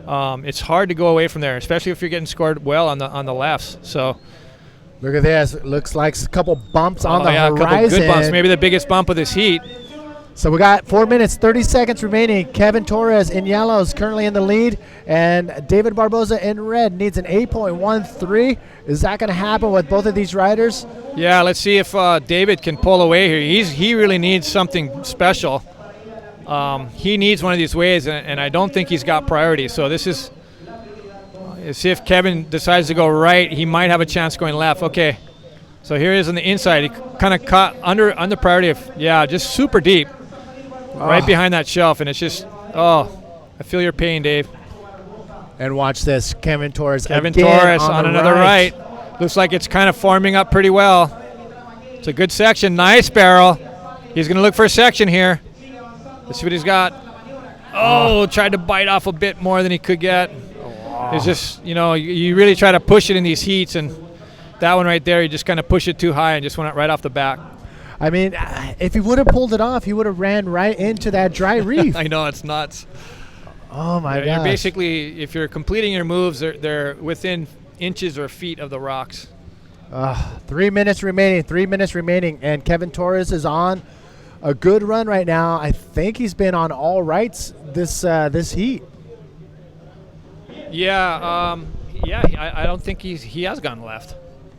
Speaker 20: it's hard to go away from there, especially if you're getting scored well on the lefts. So.
Speaker 4: Look at this. It looks like a couple bumps on the
Speaker 20: a
Speaker 4: horizon.
Speaker 20: couple good bumps. Maybe the biggest bump of this heat.
Speaker 4: So we got 4 minutes, 30 seconds remaining. Kevin Torres in yellow is currently in the lead, and David Barboza in red needs an 8.13. Is that going to happen with both of these riders?
Speaker 20: Yeah, let's see if David can pull away here. He really needs something special. He needs one of these waves, and I don't think he's got priority. So this is. See if Kevin decides to go right, he might have a chance going left. Okay, so here he is on the inside. He kind of caught under priority of, just super deep, right behind that shelf, and it's just, I feel your pain, Dave.
Speaker 4: And watch this, Kevin Torres
Speaker 20: on
Speaker 4: on
Speaker 20: another right. Looks like it's kind of forming up pretty well. It's a good section, nice barrel. He's going to look for a section here. Let's see what he's got. Tried to bite off a bit more than he could get. It's just, you really try to push it in these heats, and that one right there, you just kind of push it too high and just went right off the back.
Speaker 4: I mean, if he would have pulled it off, he would have ran right into that dry reef.
Speaker 20: I know, it's nuts.
Speaker 4: Oh, my God.
Speaker 20: You're basically, if you're completing your moves, they're within inches or feet of the rocks.
Speaker 4: 3 minutes remaining, and Kevin Torres is on a good run right now. I think he's been on all rights this heat.
Speaker 20: I don't think he has gone left,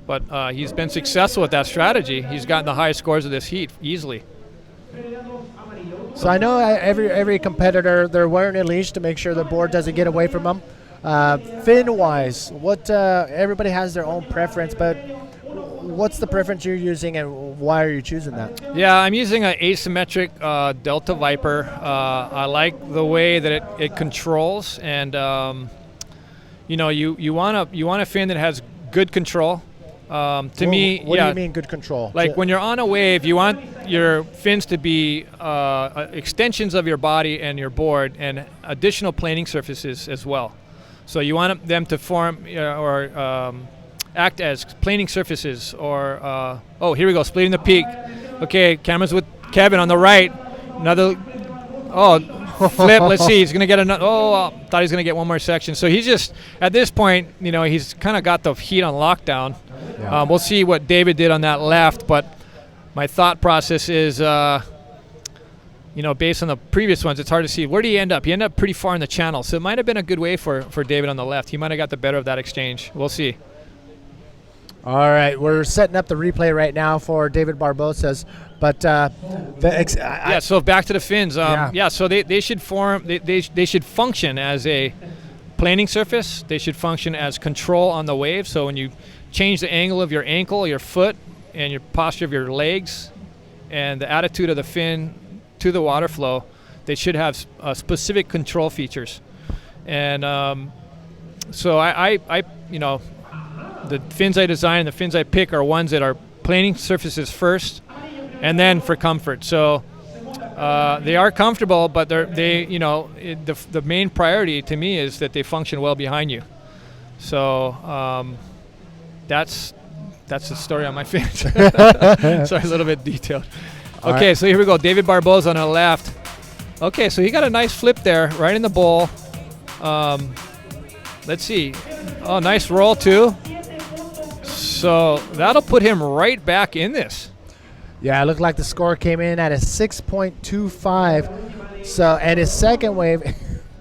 Speaker 20: but he's been successful with that strategy. He's gotten the highest scores of this heat easily.
Speaker 4: So I know every competitor, they're wearing a leash to make sure the board doesn't get away from them. Fin-wise, everybody has their own preference, but what's the preference you're using, and why are you choosing that?
Speaker 20: Yeah, I'm using an asymmetric Delta Viper. I like the way that it controls, and you want a fin that has good control. What do you mean good control?
Speaker 4: Like
Speaker 20: when you're on a wave, you want your fins to be extensions of your body and your board, and additional planing surfaces as well. So you want them to form or act as planing surfaces, or here we go, splitting the peak. Okay, camera's with Kevin on the right. Another flip. Let's see. He's going to get another. Thought he was going to get one more section. So he's just, at this point, he's kind of got the heat on lockdown. Yeah. We'll see what David did on that left, but my thought process is, based on the previous ones, it's hard to see. Where did he end up? He ended up pretty far in the channel, so it might have been a good way for David on the left. He might have got the better of that exchange. We'll see.
Speaker 4: All right, we're setting up the replay right now for David Barboza's, but
Speaker 20: so back to the fins. So they should form. They should function as a planing surface. They should function as control on the wave. So when you change the angle of your ankle, your foot, and your posture of your legs, and the attitude of the fin to the water flow, they should have specific control features. And so I the fins I design and the fins I pick are ones that are planing surfaces first, and then for comfort. So they are comfortable, but the main priority to me is that they function well behind you. So that's the story on my fins. Sorry, a little bit detailed. Okay, so here we go. David Barboza on the left. Okay, so he got a nice flip there, right in the bowl. Let's see. Oh, nice roll too. So that'll put him right back in this.
Speaker 4: Yeah, it looked like the score came in at a 6.25. So, and his second wave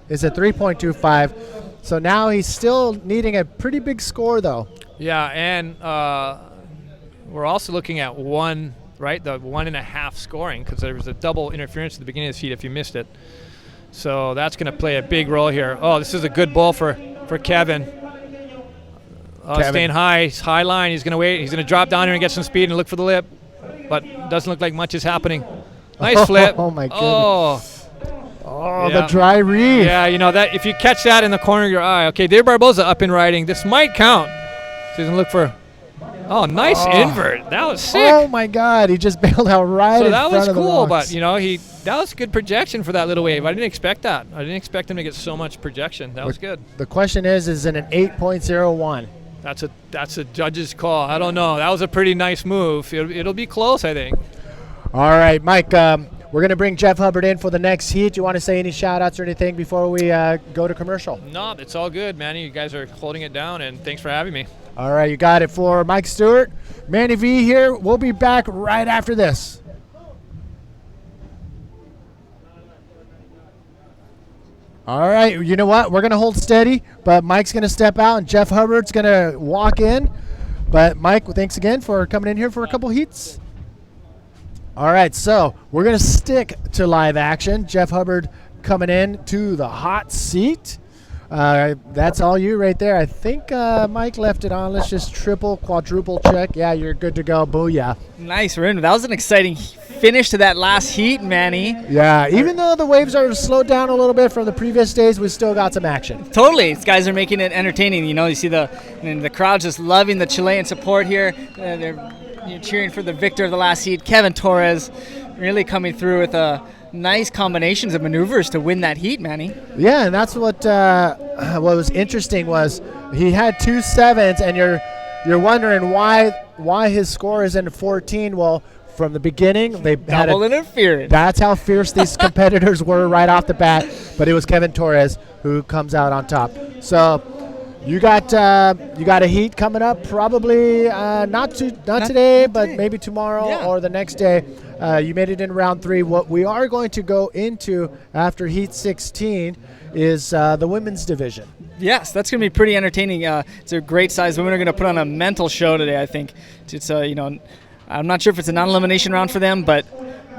Speaker 4: is a 3.25. So now he's still needing a pretty big score, though.
Speaker 20: Yeah, and we're also looking at the 1.5 scoring, because there was a double interference at the beginning of the heat if you missed it. So that's going to play a big role here. Oh, this is a good ball for Kevin. Staying high, high line. He's going to wait. He's going to drop down here and get some speed and look for the lip. But doesn't look like much is happening. Nice flip.
Speaker 4: Oh, my goodness. Oh, the dry reef.
Speaker 20: Yeah, that if you catch that in the corner of your eye. Okay, David Barboza up and riding. This might count. So he's going to look for... Oh, nice invert. That was sick.
Speaker 4: Oh, my God. He just bailed out right in front of the rocks.
Speaker 20: So that was cool, but, that was good projection for that little wave. I didn't expect that. I didn't expect him to get so much projection. That was good.
Speaker 4: The question is it an 8.01?
Speaker 20: That's a judge's call. I don't know. That was a pretty nice move. It'll be close, I think.
Speaker 4: All right, Mike. we're going to bring Jeff Hubbard in for the next heat. Do you want to say any shout-outs or anything before we go to commercial?
Speaker 20: No, it's all good, Manny. You guys are holding it down, and thanks for having me.
Speaker 4: All right, you got it. For Mike Stewart, Manny V here. We'll be back right after this. All right, you know what? We're going to hold steady, but Mike's going to step out, and Jeff Hubbard's going to walk in. But, Mike, thanks again for coming in here for a couple heats. All right, so we're going to stick to live action. Jeff Hubbard coming in to the hot seat. That's all you right there. I think Mike left it on. Let's just triple, quadruple check. Yeah, you're good to go. Booyah.
Speaker 2: Nice, Rin. That was an exciting finish to that last heat, Manny.
Speaker 4: Yeah, even though the waves are slowed down a little bit from the previous days, we still got some action.
Speaker 2: Totally. These guys are making it entertaining. You know, you see the crowd just loving the Chilean support here. They're cheering for the victor of the last heat, Kevin Torres, really coming through with nice combinations of maneuvers to win that heat, Manny.
Speaker 4: Yeah, and that's what was interesting was he had 2 sevens, and you're wondering why his score is in 14. Well, from the beginning, they had
Speaker 2: double interference.
Speaker 4: That's how fierce these competitors were right off the bat. But it was Kevin Torres who comes out on top. So you got a heat coming up, probably not today, but maybe tomorrow or the next day. You made it in round 3. What we are going to go into after heat 16 is the women's division.
Speaker 2: Yes, that's going to be pretty entertaining. It's a great size. Women are going to put on a mental show today, I think. It's I'm not sure if it's a non-elimination round for them, but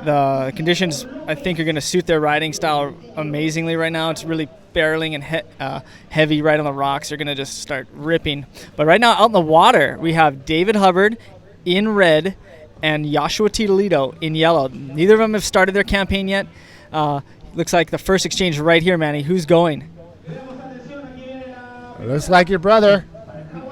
Speaker 2: the conditions, I think, are going to suit their riding style amazingly right now. It's really barreling and heavy right on the rocks. They're going to just start ripping. But right now, out in the water, we have David Hubbard in red and Joshua Titoledo in yellow. Neither of them have started their campaign yet. Looks like the first exchange right here, Manny. Who's going?
Speaker 4: Looks like your brother.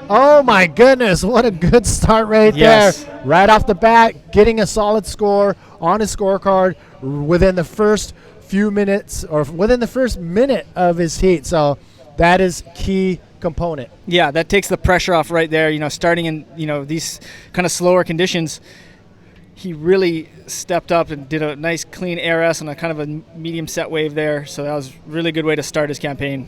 Speaker 4: Oh, my goodness. What a good start right there. Right off the bat, getting a solid score on his scorecard within the first few minutes or within the first minute of his heat. So that is key component.
Speaker 2: Yeah, that takes the pressure off right there. Starting in, these kind of slower conditions, he really stepped up and did a nice clean ARS on a kind of a medium set wave there. So that was a really good way to start his campaign.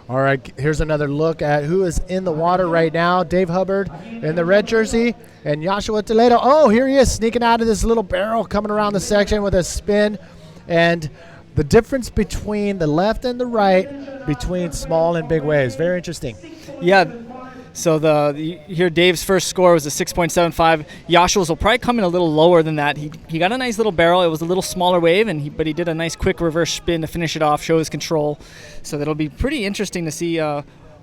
Speaker 4: All right, here's another look at who is in the water right now. Dave Hubbard in the red jersey and Joshua Toledo. Oh, here he is sneaking out of this little barrel coming around the section with a spin. And the difference between the left and the right between small and big waves. Very interesting.
Speaker 2: Yeah. So here Dave's first score was a 6.75. Joshua's will probably come in a little lower than that. He got a nice little barrel. It was a little smaller wave, but he did a nice quick reverse spin to finish it off, show his control. So that'll be pretty interesting to see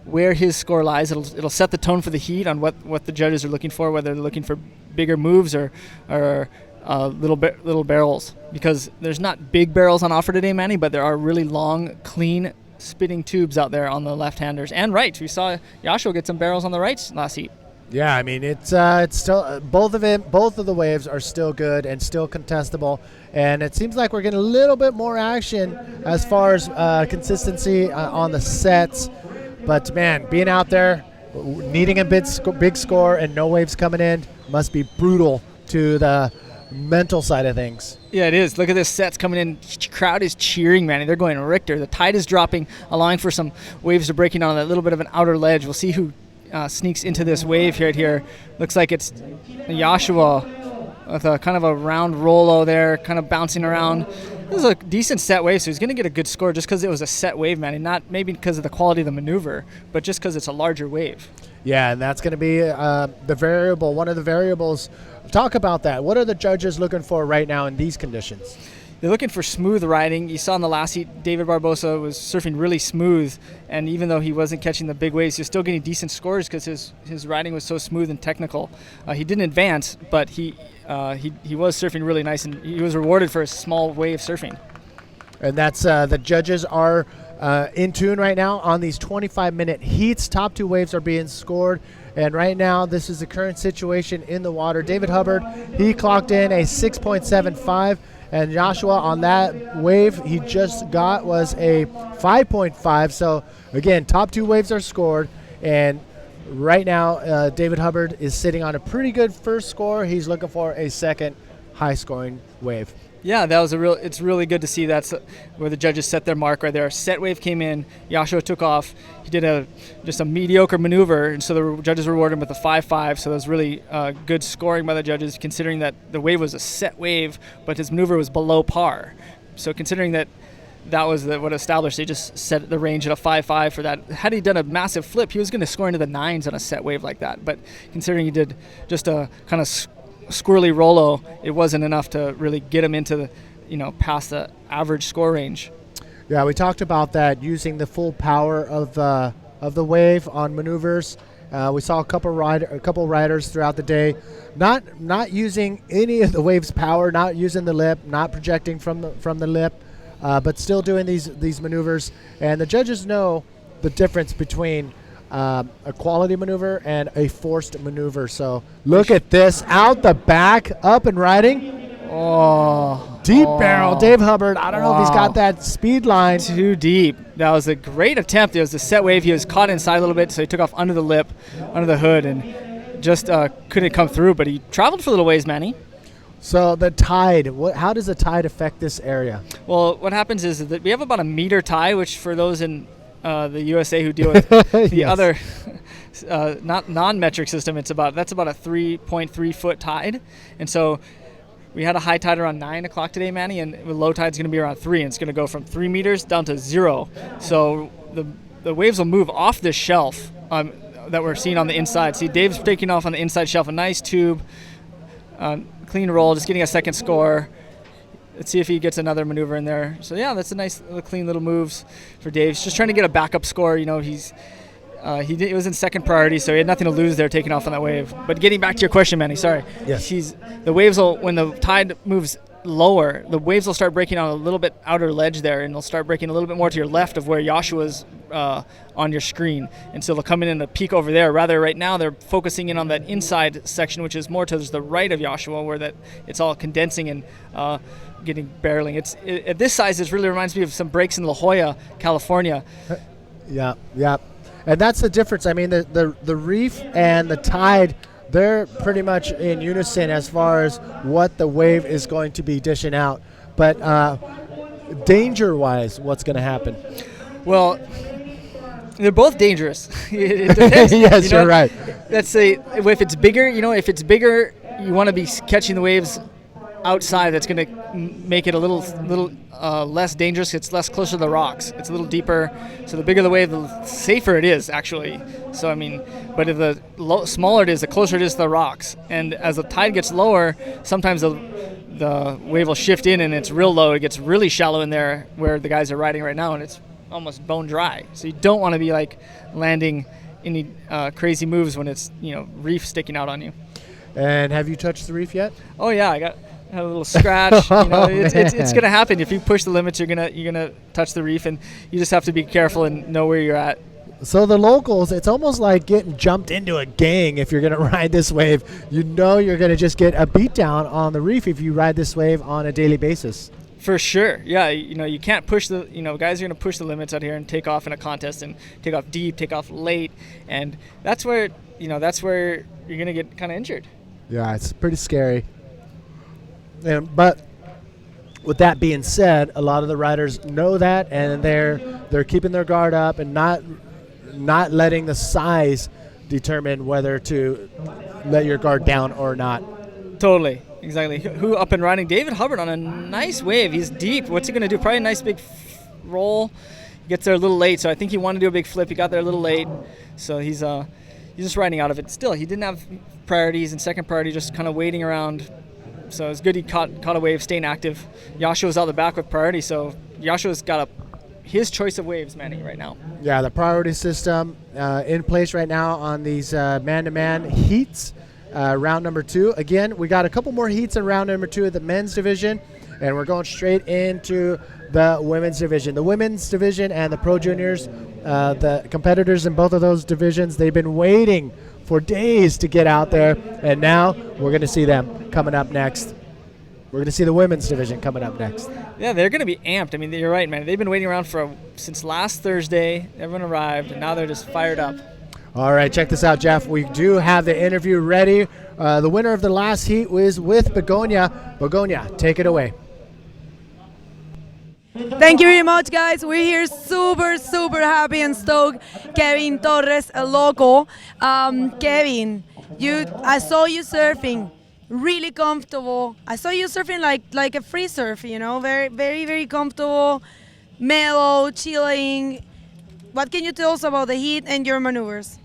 Speaker 2: where his score lies. It'll set the tone for the heat on what the judges are looking for, whether they're looking for bigger moves or little barrels. Because there's not big barrels on offer today, Manny, but there are really long, clean spitting tubes out there on the left-handers and rights. We saw Joshua get some barrels on the rights last heat.
Speaker 4: Yeah, I mean it's still both of the waves are still good and still contestable, and it seems like we're getting a little bit more action as far as consistency on the sets. But man, being out there, needing a big score and no waves coming in must be brutal to the mental side of things.
Speaker 2: Yeah, it is. Look at this sets coming in. Crowd is cheering, man. They're going Richter. The tide is dropping, allowing for some waves to breaking on that little bit of an outer ledge. We'll see who sneaks into this wave right here. Looks like it's Joshua with a kind of a round rollo there, kind of bouncing around. This is a decent set wave, so he's going to get a good score just because it was a set wave, man, and not maybe because of the quality of the maneuver, but just because it's a larger wave.
Speaker 4: Yeah, and that's going to be the variable, one of the variables. Talk about that. What are the judges looking for right now in these conditions?
Speaker 2: They're looking for smooth riding. You saw in the last heat, David Barbosa was surfing really smooth, and even though he wasn't catching the big waves, he was still getting decent scores because his riding was so smooth and technical. He didn't advance, but he was surfing really nice, and he was rewarded for his small wave surfing.
Speaker 4: And that's the judges are in tune right now on these 25-minute heats. Top 2 waves are being scored. And right now, this is the current situation in the water. David Hubbard, he clocked in a 6.75. And Joshua on that wave he just got was a 5.5. So, again, top 2 waves are scored. And right now, David Hubbard is sitting on a pretty good first score. He's looking for a second high-scoring wave.
Speaker 2: Yeah, it's really good to see that's where the judges set their mark right there. Set wave came in, Joshua took off. He did just a mediocre maneuver, and so the judges rewarded him with a 5.5. So that was really good scoring by the judges, considering that the wave was a set wave, but his maneuver was below par. So considering that was what established, they just set the range at a 5.5 for that. Had he done a massive flip, he was going to score into the 9s on a set wave like that. But considering he did just a kind of squirrely Rolo, it wasn't enough to really get him into past the average score range.
Speaker 4: Yeah, we talked about that, using the full power of the wave on maneuvers. We saw a couple riders throughout the day not using any of the wave's power, not using the lip, not projecting from the lip, but still doing these maneuvers. And the judges know the difference between a quality maneuver and a forced maneuver. So look at this, out the back, up and riding. Deep barrel, Dave Hubbard. I don't know if he's got that speed line.
Speaker 2: Too deep. That was a great attempt. It was a set wave. He was caught inside a little bit, so he took off under the lip, under the hood, and just couldn't come through. But he traveled for a little ways, Manny.
Speaker 4: So the tide, how does the tide affect this area?
Speaker 2: Well, what happens is that we have about a meter tide, which for those in the USA who deal with the other not non-metric system, that's about a 3.3 foot tide. And so we had a high tide around 9 o'clock today, Manny, and the low tide's going to be around 3, and it's going to go from 3 meters down to 0. So the waves will move off this shelf that we're seeing on the inside. See, Dave's taking off on the inside shelf, a nice tube, clean roll, just getting a second score. Let's see if he gets another maneuver in there. So yeah, that's a nice clean little moves for Dave. He's just trying to get a backup score. He was in second priority, so he had nothing to lose there taking off on that wave. But getting back to your question, Manny, sorry.
Speaker 4: Yes.
Speaker 2: The waves will, when the tide moves lower, the waves will start breaking on a little bit outer ledge there, and they'll start breaking a little bit more to your left of where Joshua's on your screen. And so they'll come in and peak over there. Rather, right now they're focusing in on that inside section, which is more to the right of Joshua, where it's all condensing and getting barreling. At this size, it really reminds me of some breaks in La Jolla, California.
Speaker 4: Yeah. And that's the difference. I mean, the reef and the tide, they're pretty much in unison as far as what the wave is going to be dishing out. But danger-wise, what's going to happen?
Speaker 2: Well, they're both dangerous. It depends.
Speaker 4: Yes, you're right.
Speaker 2: Let's say if it's bigger, you want to be catching the waves outside. That's going to make it a little less dangerous. It's less closer to the rocks. It's a little deeper. So the bigger the wave, the safer it is, actually. So, I mean, but if the smaller it is, the closer it is to the rocks. And as the tide gets lower, sometimes the wave will shift in and it's real low. It gets really shallow in there where the guys are riding right now, and it's almost bone dry. So you don't want to be landing any crazy moves when it's reef sticking out on you.
Speaker 4: And have you touched the reef yet?
Speaker 2: Oh yeah, I had a little scratch. It's gonna happen if you push the limits. You're gonna touch the reef, and you just have to be careful and know where you're at.
Speaker 4: So the locals, it's almost like getting jumped into a gang if you're going to ride this wave. You're going to just get a beat down on the reef if you ride this wave on a daily basis.
Speaker 2: For sure. Yeah, you can't push guys are going to push the limits out here and take off in a contest and take off deep, take off late, and that's where you're going to get kind of injured.
Speaker 4: Yeah, it's pretty scary. But with that being said, a lot of the riders know that, and they're keeping their guard up and not letting the size determine whether to let your guard down or not.
Speaker 2: Totally, exactly. Who up and riding? David Hubbard on a nice wave. He's deep. What's he going to do? Probably a nice big roll. He gets there a little late, so I think he wanted to do a big flip. He got there a little late, so he's just riding out of it. Still, he didn't have priorities, and second priority just kind of waiting around. So it's good he caught a wave, staying active. Joshua's out the back with priority, so Joshua's got his choice of waves, Manny, right now.
Speaker 4: Yeah, the priority system in place right now on these man-to-man heats, round number 2. Again, we got a couple more heats in round number 2 of the men's division, and we're going straight into the women's division. The women's division and the pro juniors, the competitors in both of those divisions, they've been waiting for days to get out there, and now we're going to see them coming up next. We're going to see the women's division coming up next.
Speaker 2: Yeah, they're going to be amped. I mean, you're right, man. They've been waiting around since last Thursday. Everyone arrived, and now they're just fired up.
Speaker 4: All right, check this out, Jeff. We do have the interview ready. The winner of the last heat was with Begonia. Begonia, take it away.
Speaker 8: Thank you very much, guys. We're here super happy and stoked. Kevin Torres, a local. Kevin, I saw you surfing, really comfortable. I saw you surfing like a free surf, you know, very comfortable, mellow, chilling. What can you tell us about the heat and your maneuvers?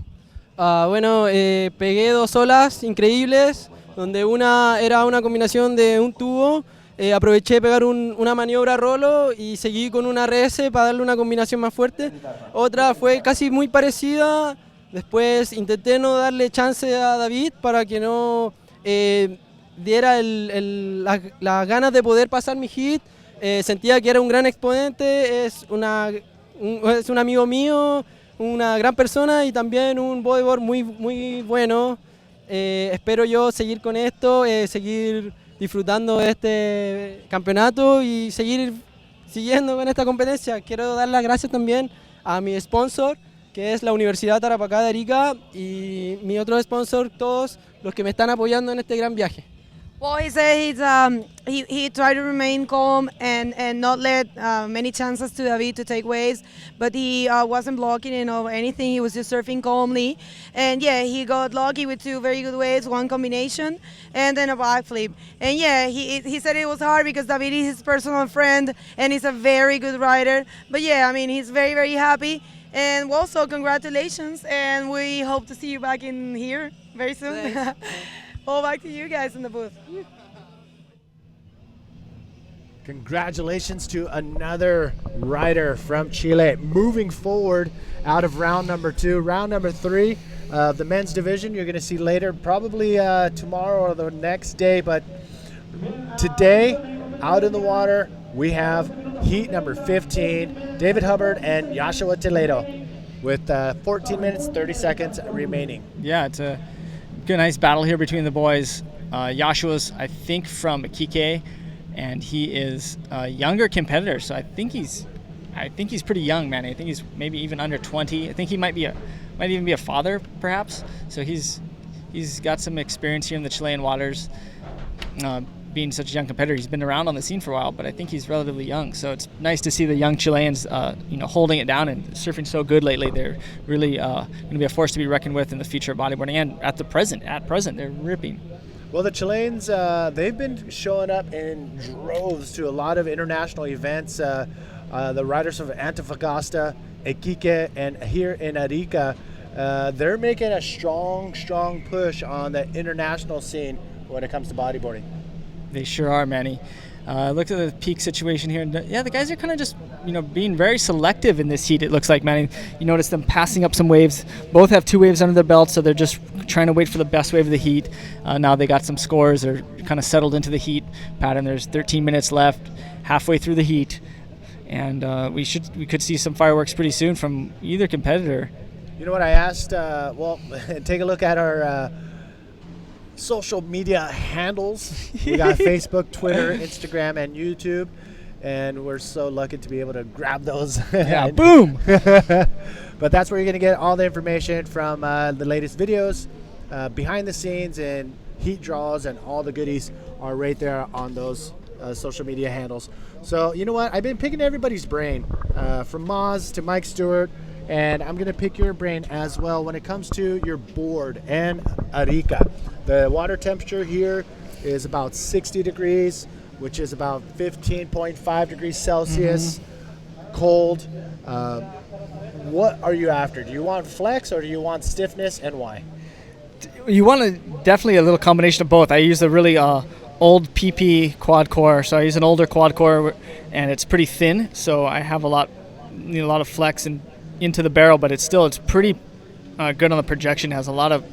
Speaker 7: Bueno, pegué 2 olas increíbles, donde una era una combinación de un tubo. Aproveché de pegar una maniobra rolo y seguí con una RS para darle una combinación más fuerte. Otra fue casi muy parecida. Después intenté no darle chance a David para que no diera las ganas de poder pasar mi hit. Sentía que era un gran exponente, es un amigo mío, una gran persona y también un bodyboard muy bueno. Espero yo seguir con esto, seguir disfrutando de este campeonato y seguir siguiendo con esta competencia. Quiero dar las gracias también a mi sponsor, que es la Universidad Tarapacá de Arica, y mi otro sponsor, todos los que me están apoyando en este gran viaje.
Speaker 8: Well, he said he tried to remain calm and not let many chances to David to take waves, but he wasn't blocking or anything. He was just surfing calmly, and yeah, he got lucky with 2 very good waves, one combination, and then a backflip. And yeah, he said it was hard because David is his personal friend and he's a very good rider. But yeah, I mean, he's very happy. And well, so congratulations, and we hope to see you back in here very soon. Well, back to you guys in the booth.
Speaker 4: Congratulations to another rider from Chile. Moving forward out of round number 2. Round number 3 of the men's division you're going to see later, probably tomorrow or the next day. But today, out in the water, we have heat number 15, David Hubbard and Joshua Toledo with 14 minutes, 30 seconds remaining.
Speaker 2: Yeah, it's a good, nice battle here between the boys. Joshua's, I think, from Iquique, and he is a younger competitor, so I think he's pretty young, man. I think he's maybe even under 20. I think he might even be a father, perhaps. So he's got some experience here in the Chilean waters. Being such a young competitor, he's been around on the scene for a while, but I think he's relatively young. So it's nice to see the young Chileans, holding it down and surfing so good lately. They're really going to be a force to be reckoned with in the future of bodyboarding, and at present, they're ripping.
Speaker 4: Well, the Chileans, they've been showing up in droves to a lot of international events. The riders from Antofagasta, Iquique, and here in Arica, they're making a strong push on the international scene when it comes to bodyboarding.
Speaker 2: They sure are, Manny. Look at the peak situation here. Yeah, the guys are kind of just, being very selective in this heat, it looks like, Manny. You notice them passing up some waves. Both have 2 waves under their belts, so they're just trying to wait for the best wave of the heat. Now they got some scores. They're kind of settled into the heat pattern. There's 13 minutes left, halfway through the heat. And we could see some fireworks pretty soon from either competitor.
Speaker 4: You know what I asked? Take a look at our social media handles. We got Facebook, Twitter, Instagram, and YouTube, and we're so lucky to be able to grab those.
Speaker 2: Yeah, boom!
Speaker 4: But that's where you're going to get all the information from the latest videos, behind the scenes, and heat draws, and all the goodies are right there on those social media handles. So you know what? I've been picking everybody's brain, from Moz to Mike Stewart, and I'm going to pick your brain as well when it comes to your board and Arica. The water temperature here is about 60 degrees, which is about 15.5 degrees Celsius, cold. What are you after? Do you want flex or do you want stiffness, and why?
Speaker 2: You want definitely a little combination of both. I use a really old PP quad core, so I use an older quad core, and it's pretty thin, so I have a lot of flex and into the barrel, but it's pretty good on the projection. It has a lot of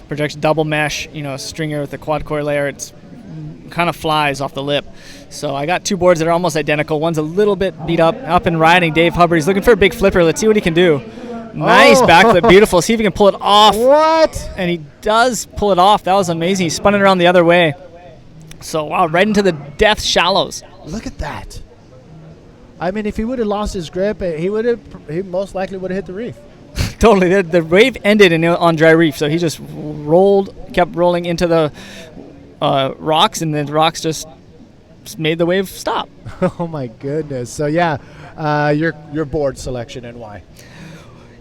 Speaker 2: projection, double mesh, stringer with the quad core layer. It's kind of flies off the lip. So I got 2 boards that are almost identical. One's a little bit beat up and riding. Dave Hubbard, he's looking for a big flipper. Let's see what he can do. Nice backflip, beautiful. See if he can pull it off.
Speaker 4: What?
Speaker 2: And he does pull it off. That was amazing. He spun it around the other way. So wow, right into the death shallows.
Speaker 4: Look at that. I mean, if he would have lost his grip, he most likely would have hit the reef.
Speaker 2: Totally. The wave ended on dry reef, so he just kept rolling into the rocks, and the rocks just made the wave stop.
Speaker 4: Oh my goodness. So yeah, your board selection and why?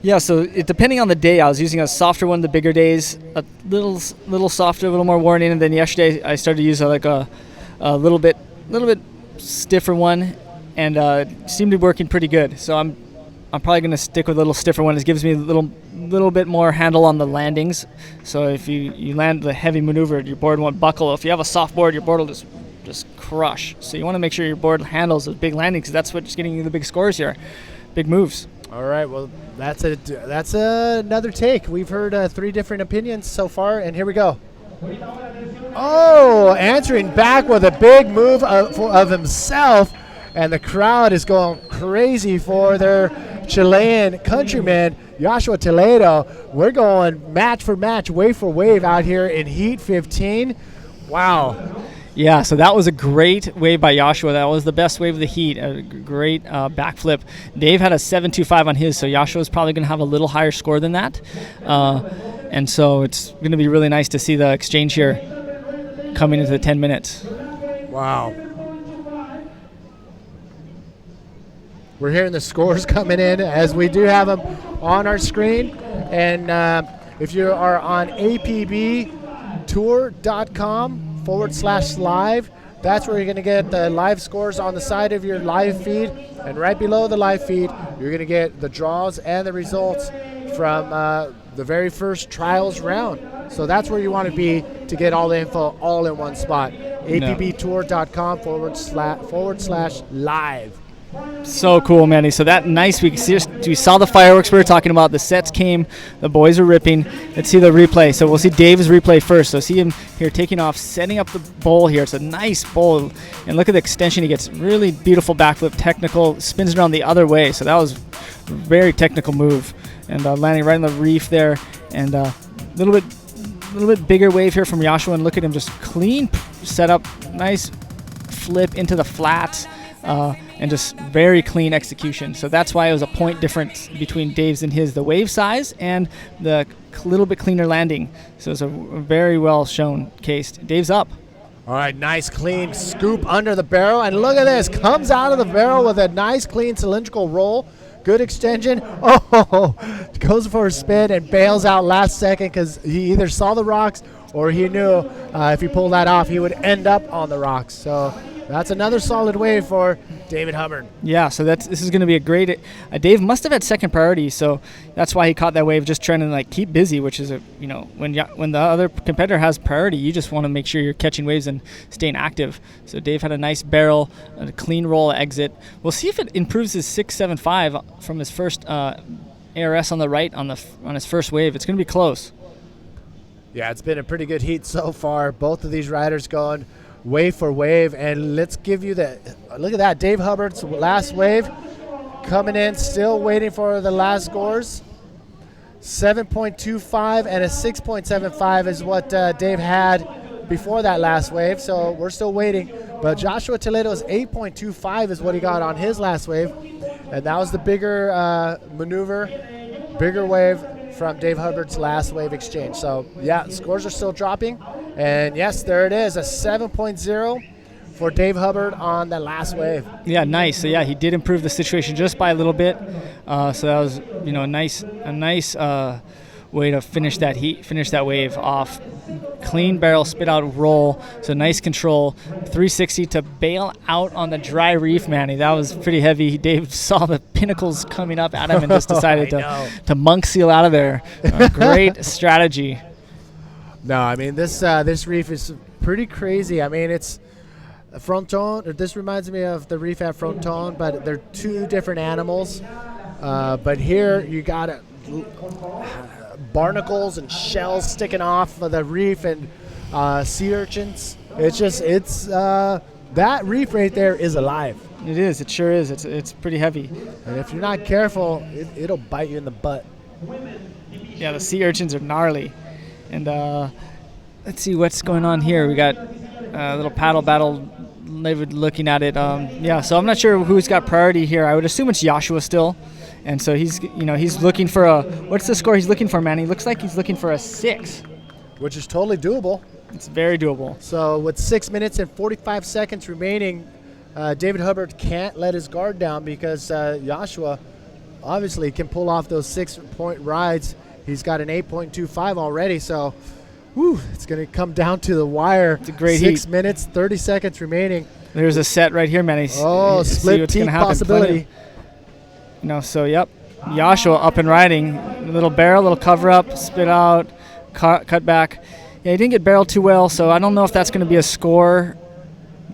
Speaker 2: Yeah, so depending on the day, I was using a softer one the bigger days, a little softer, a little more worn in, and then yesterday I started to use a little bit stiffer one, and it seemed to be working pretty good. So I'm probably going to stick with a little stiffer one. It gives me a little bit more handle on the landings. So if you land the heavy maneuver, your board won't buckle. If you have a soft board, your board will just crush. So you want to make sure your board handles those big landings, because that's what's getting you the big scores here, big moves.
Speaker 4: All right, well, that's another take. We've heard 3 different opinions so far, and here we go. Oh, answering back with a big move of himself, and the crowd is going crazy for their Chilean countryman, Joshua Toledo. We're going match for match, wave for wave out here in Heat 15. Wow.
Speaker 2: Yeah, so that was a great wave by Joshua. That was the best wave of the heat. A great backflip. Dave had a 7.25 on his, so Joshua's probably going to have a little higher score than that. And so it's going to be really nice to see the exchange here coming into the 10 minutes.
Speaker 4: Wow. We're hearing the scores coming in as we do have them on our screen. And if you are on apbtour.com/live, that's where you're going to get the live scores on the side of your live feed. And right below the live feed, you're going to get the draws and the results from the very first trials round. So that's where you want to be to get all the info all in one spot. apbtour.com/live.
Speaker 2: So cool, Manny. So that nice, we saw the fireworks we were talking about. The sets came, the boys are ripping. Let's see the replay. So we'll see Dave's replay first. So see him here taking off, setting up the bowl here. It's a nice bowl, and look at the extension. He gets really beautiful backflip, technical, spins around the other way. So that was a very technical move, and landing right on the reef there, and a little bit bigger wave here from Joshua. And look at him, just clean setup, nice flip into the flats. And just very clean execution. So that's why it was a point difference between Dave's and his, the wave size and the little bit cleaner landing. So it's a very well shown case. Dave's up.
Speaker 4: All right, nice clean scoop under the barrel. And look at this, comes out of the barrel with a nice clean cylindrical roll. Good extension. Oh, goes for a spin and bails out last second because he either saw the rocks or he knew if he pulled that off, he would end up on the rocks. So that's another solid wave for David Hubbard.
Speaker 2: Yeah, so this is going to be a great. Dave must have had second priority, so that's why he caught that wave, just trying to keep busy, which is when the other competitor has priority, you just want to make sure you're catching waves and staying active. So Dave had a nice barrel, a clean roll exit. We'll see if it improves his 6.75 from his first ARS on the right on his first wave. It's going to be close.
Speaker 4: Yeah, it's been a pretty good heat so far. Both of these riders going wave for wave, and let's give you look at that, Dave Hubbard's last wave coming in, still waiting for the last scores. 7.25 and a 6.75 is what Dave had before that last wave, so we're still waiting. But Joshua Toledo's 8.25 is what he got on his last wave, and that was the bigger maneuver, bigger wave from Dave Hubbard's last wave exchange. So yeah, scores are still dropping. And yes, there it is, a 7.0 for Dave Hubbard on the last wave.
Speaker 2: Yeah, nice. So yeah, he did improve the situation just by a little bit. So that was a nice way to finish that wave off. Clean barrel, spit out roll. So nice control. 360 to bail out on the dry reef, Manny. That was pretty heavy. Dave saw the pinnacles coming up at him and just decided to monk seal out of there. Great strategy.
Speaker 4: No, I mean this reef is pretty crazy. I mean it's Fronton. This reminds me of the reef at Fronton, but they're two different animals. But here you got barnacles and shells sticking off of the reef and sea urchins. It's that reef right there is alive.
Speaker 2: It is. It sure is. It's pretty heavy.
Speaker 4: And if you're not careful, it'll bite you in the butt.
Speaker 2: Yeah, the sea urchins are gnarly. And let's see what's going on here. We got a little paddle battle. Looking at it. Yeah, so I'm not sure who's got priority here. I would assume it's Joshua still. And so he's looking for what's the score he's looking for, man? He looks like he's looking for a 6.
Speaker 4: Which is totally doable.
Speaker 2: It's very doable.
Speaker 4: So with 6 minutes and 45 seconds remaining, David Hubbard can't let his guard down because Joshua obviously can pull off those 6-point rides. He's got an 8.25 already, so it's going to come down to the wire.
Speaker 2: It's a great
Speaker 4: 6
Speaker 2: heat.
Speaker 4: minutes, 30 seconds remaining.
Speaker 2: There's a set right here, Manny.
Speaker 4: Oh, split peak possibility.
Speaker 2: So yep. Joshua up and riding. A little barrel, little cover up, spit out, cut back. Yeah, he didn't get barreled too well, so I don't know if that's going to be a score.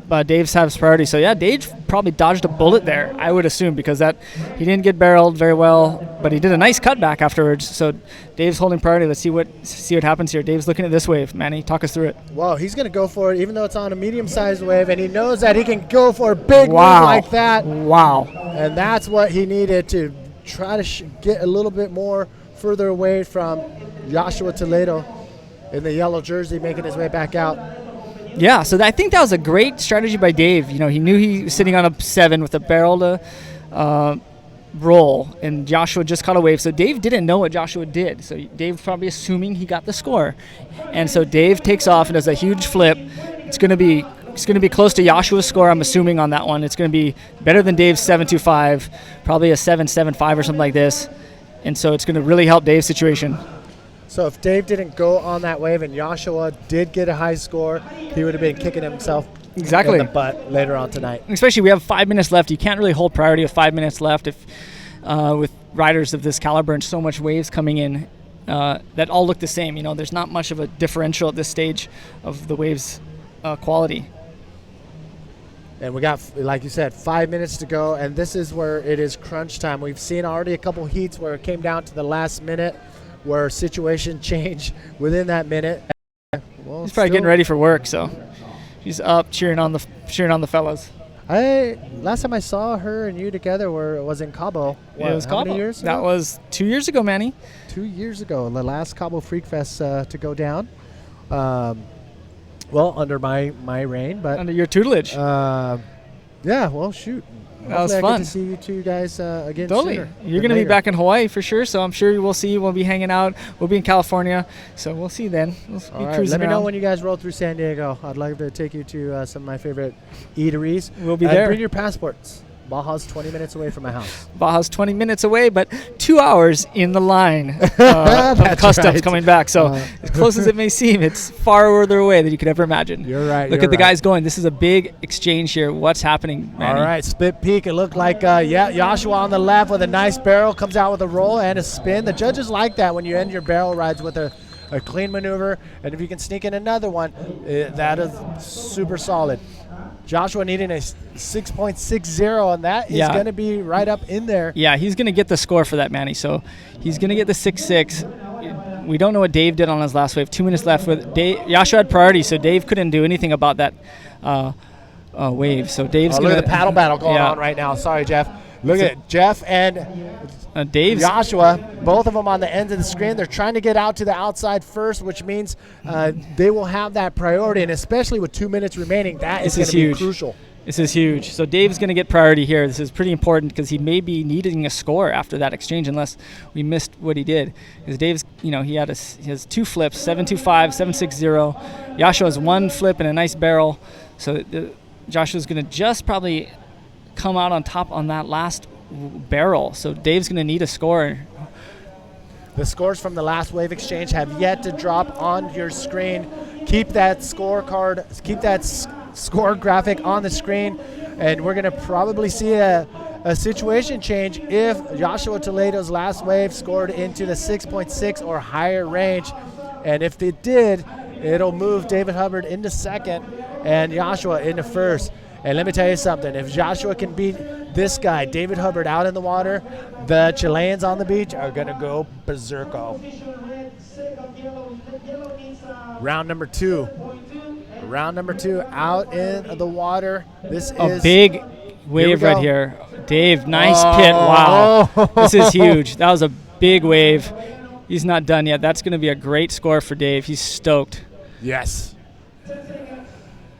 Speaker 2: But Dave's has priority. So yeah, Dave probably dodged a bullet there, I would assume, because he didn't get barreled very well, but he did a nice cutback afterwards. So Dave's holding priority. Let's see what happens here. Dave's looking at this wave. Manny, talk us through it.
Speaker 4: Well, he's going to go for it, even though it's on a medium-sized wave, and he knows that he can go for a big move like that.
Speaker 2: Wow.
Speaker 4: And that's what he needed to try to get a little bit more further away from Joshua Toledo in the yellow jersey, making his way back out.
Speaker 2: Yeah, so I think that was a great strategy by Dave. He knew he was sitting on a 7 with a barrel to roll, and Joshua just caught a wave. So Dave didn't know what Joshua did. So Dave probably assuming he got the score. And so Dave takes off and does a huge flip. It's going to be close to Joshua's score, I'm assuming, on that one. It's going to be better than Dave's 7.25, probably a 7.75 or something like this. And so it's going to really help Dave's situation.
Speaker 4: So if Dave didn't go on that wave and Joshua did get a high score, he would have been kicking himself in the butt later on tonight.
Speaker 2: Especially we have 5 minutes left. You can't really hold priority with 5 minutes left if with riders of this caliber and so much waves coming in that all look the same. There's not much of a differential at this stage of the waves quality.
Speaker 4: And we got, like you said, 5 minutes to go, and this is where it is crunch time. We've seen already a couple heats where it came down to the last minute, where situation changed within that minute. Well,
Speaker 2: he's probably getting ready for work, so he's up cheering on the fellas.
Speaker 4: Last time I saw her and you together was in Cabo.
Speaker 2: It was
Speaker 4: How
Speaker 2: Cabo.
Speaker 4: many years ago?
Speaker 2: That was 2 years ago, Manny.
Speaker 4: 2 years ago, the last Cabo Freak Fest to go down. Well, under my reign, but
Speaker 2: under your tutelage.
Speaker 4: Yeah, well, shoot.
Speaker 2: That was
Speaker 4: Hopefully
Speaker 2: fun.
Speaker 4: I get to see you two guys again
Speaker 2: Totally.
Speaker 4: sooner
Speaker 2: You're
Speaker 4: than
Speaker 2: going to be
Speaker 4: later.
Speaker 2: back in Hawaii for sure, so I'm sure we'll see you. We'll be hanging out. We'll be in California, so we'll see then. We'll be
Speaker 4: All right,
Speaker 2: cruising
Speaker 4: let me know
Speaker 2: around.
Speaker 4: when you guys roll through San Diego. I'd like to take you to some of my favorite eateries.
Speaker 2: We'll be there.
Speaker 4: Bring your passports. Baja's 20 minutes away from my house.
Speaker 2: Baja's 20 minutes away, but 2 hours in the line of
Speaker 4: That's
Speaker 2: customs
Speaker 4: right.
Speaker 2: coming back. So as close as it may seem, it's far further away than you could ever imagine.
Speaker 4: You're right.
Speaker 2: Look at the guys going. This is a big exchange here. What's happening, Manny?
Speaker 4: All right, split peak. It looked like Joshua on the left with a nice barrel, comes out with a roll and a spin. The judges like that when you end your barrel rides with a clean maneuver, and if you can sneak in another one, that is super solid. Joshua needing a 6.60, and that is going to be right up in there.
Speaker 2: Yeah, he's going to get the score for that, Manny. So he's going to get the 6.6. We don't know what Dave did on his last wave. 2 minutes left. Joshua had priority, so Dave couldn't do anything about that wave. So Dave's going to...
Speaker 4: Look at the paddle battle going on right now. Sorry, Jeff. Look at it. Jeff and Joshua, both of them on the ends of the screen. They're trying to get out to the outside first, which means they will have that priority, and especially with 2 minutes remaining, that is going to be crucial.
Speaker 2: This is huge. So Dave's going to get priority here. This is pretty important because he may be needing a score after that exchange unless we missed what he did. Because Dave's, he has 2 flips, 7.25, 7.60. Joshua has 1 flip and a nice barrel. So Joshua's going to just probably come out on top on that last barrel. So Dave's going to need a score.
Speaker 4: The scores from the last wave exchange have yet to drop on your screen. Keep that scorecard, keep that score graphic on the screen, and we're going to probably see a situation change if Joshua Toledo's last wave scored into the 6.6 or higher range. And if it did, it'll move David Hubbard into second and Joshua into first. And let me tell you something, if Joshua can beat this guy, David Hubbard, out in the water, the Chileans on the beach are going to go berserko. Round number 2. Round number 2 out in the water. This is
Speaker 2: a big wave right here. Dave, nice pit. Wow. This is huge. That was a big wave. He's not done yet. That's going to be a great score for Dave. He's stoked.
Speaker 4: Yes.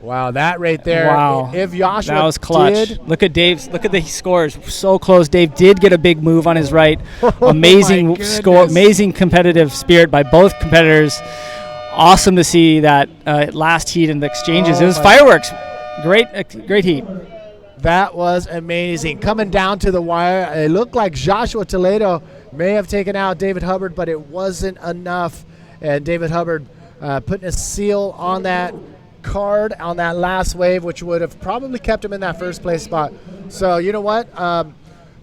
Speaker 4: Wow, that right there.
Speaker 2: Wow.
Speaker 4: If Joshua
Speaker 2: that was clutch. Look at Dave's. Look at the scores. So close. Dave did get a big move on his right. Amazing score. Amazing competitive spirit by both competitors. awesome to see that last heat and the exchanges. It was fireworks. Great heat.
Speaker 4: That was amazing. Coming down to the wire, it looked like Joshua Toledo may have taken out David Hubbard, but it wasn't enough. And David Hubbard putting a seal on that card on that last wave, which would have probably kept him in that first place spot. So you know what?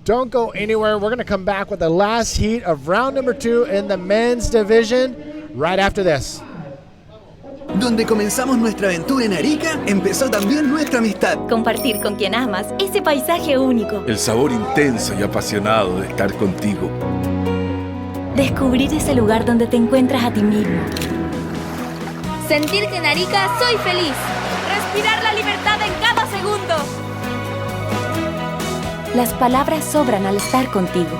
Speaker 4: Don't go anywhere. We're going to come back with the last heat of round number 2 in the men's division right after this.
Speaker 14: Donde comenzamos nuestra aventura en Arica, empezó también nuestra amistad.
Speaker 15: Compartir con quien amas ese paisaje único.
Speaker 16: El sabor intenso y apasionado de estar contigo.
Speaker 15: Descubrir ese lugar donde te encuentras a ti mismo.
Speaker 17: Sentir que en Arica soy feliz. Respirar la libertad en cada segundo.
Speaker 15: Las palabras sobran al estar contigo.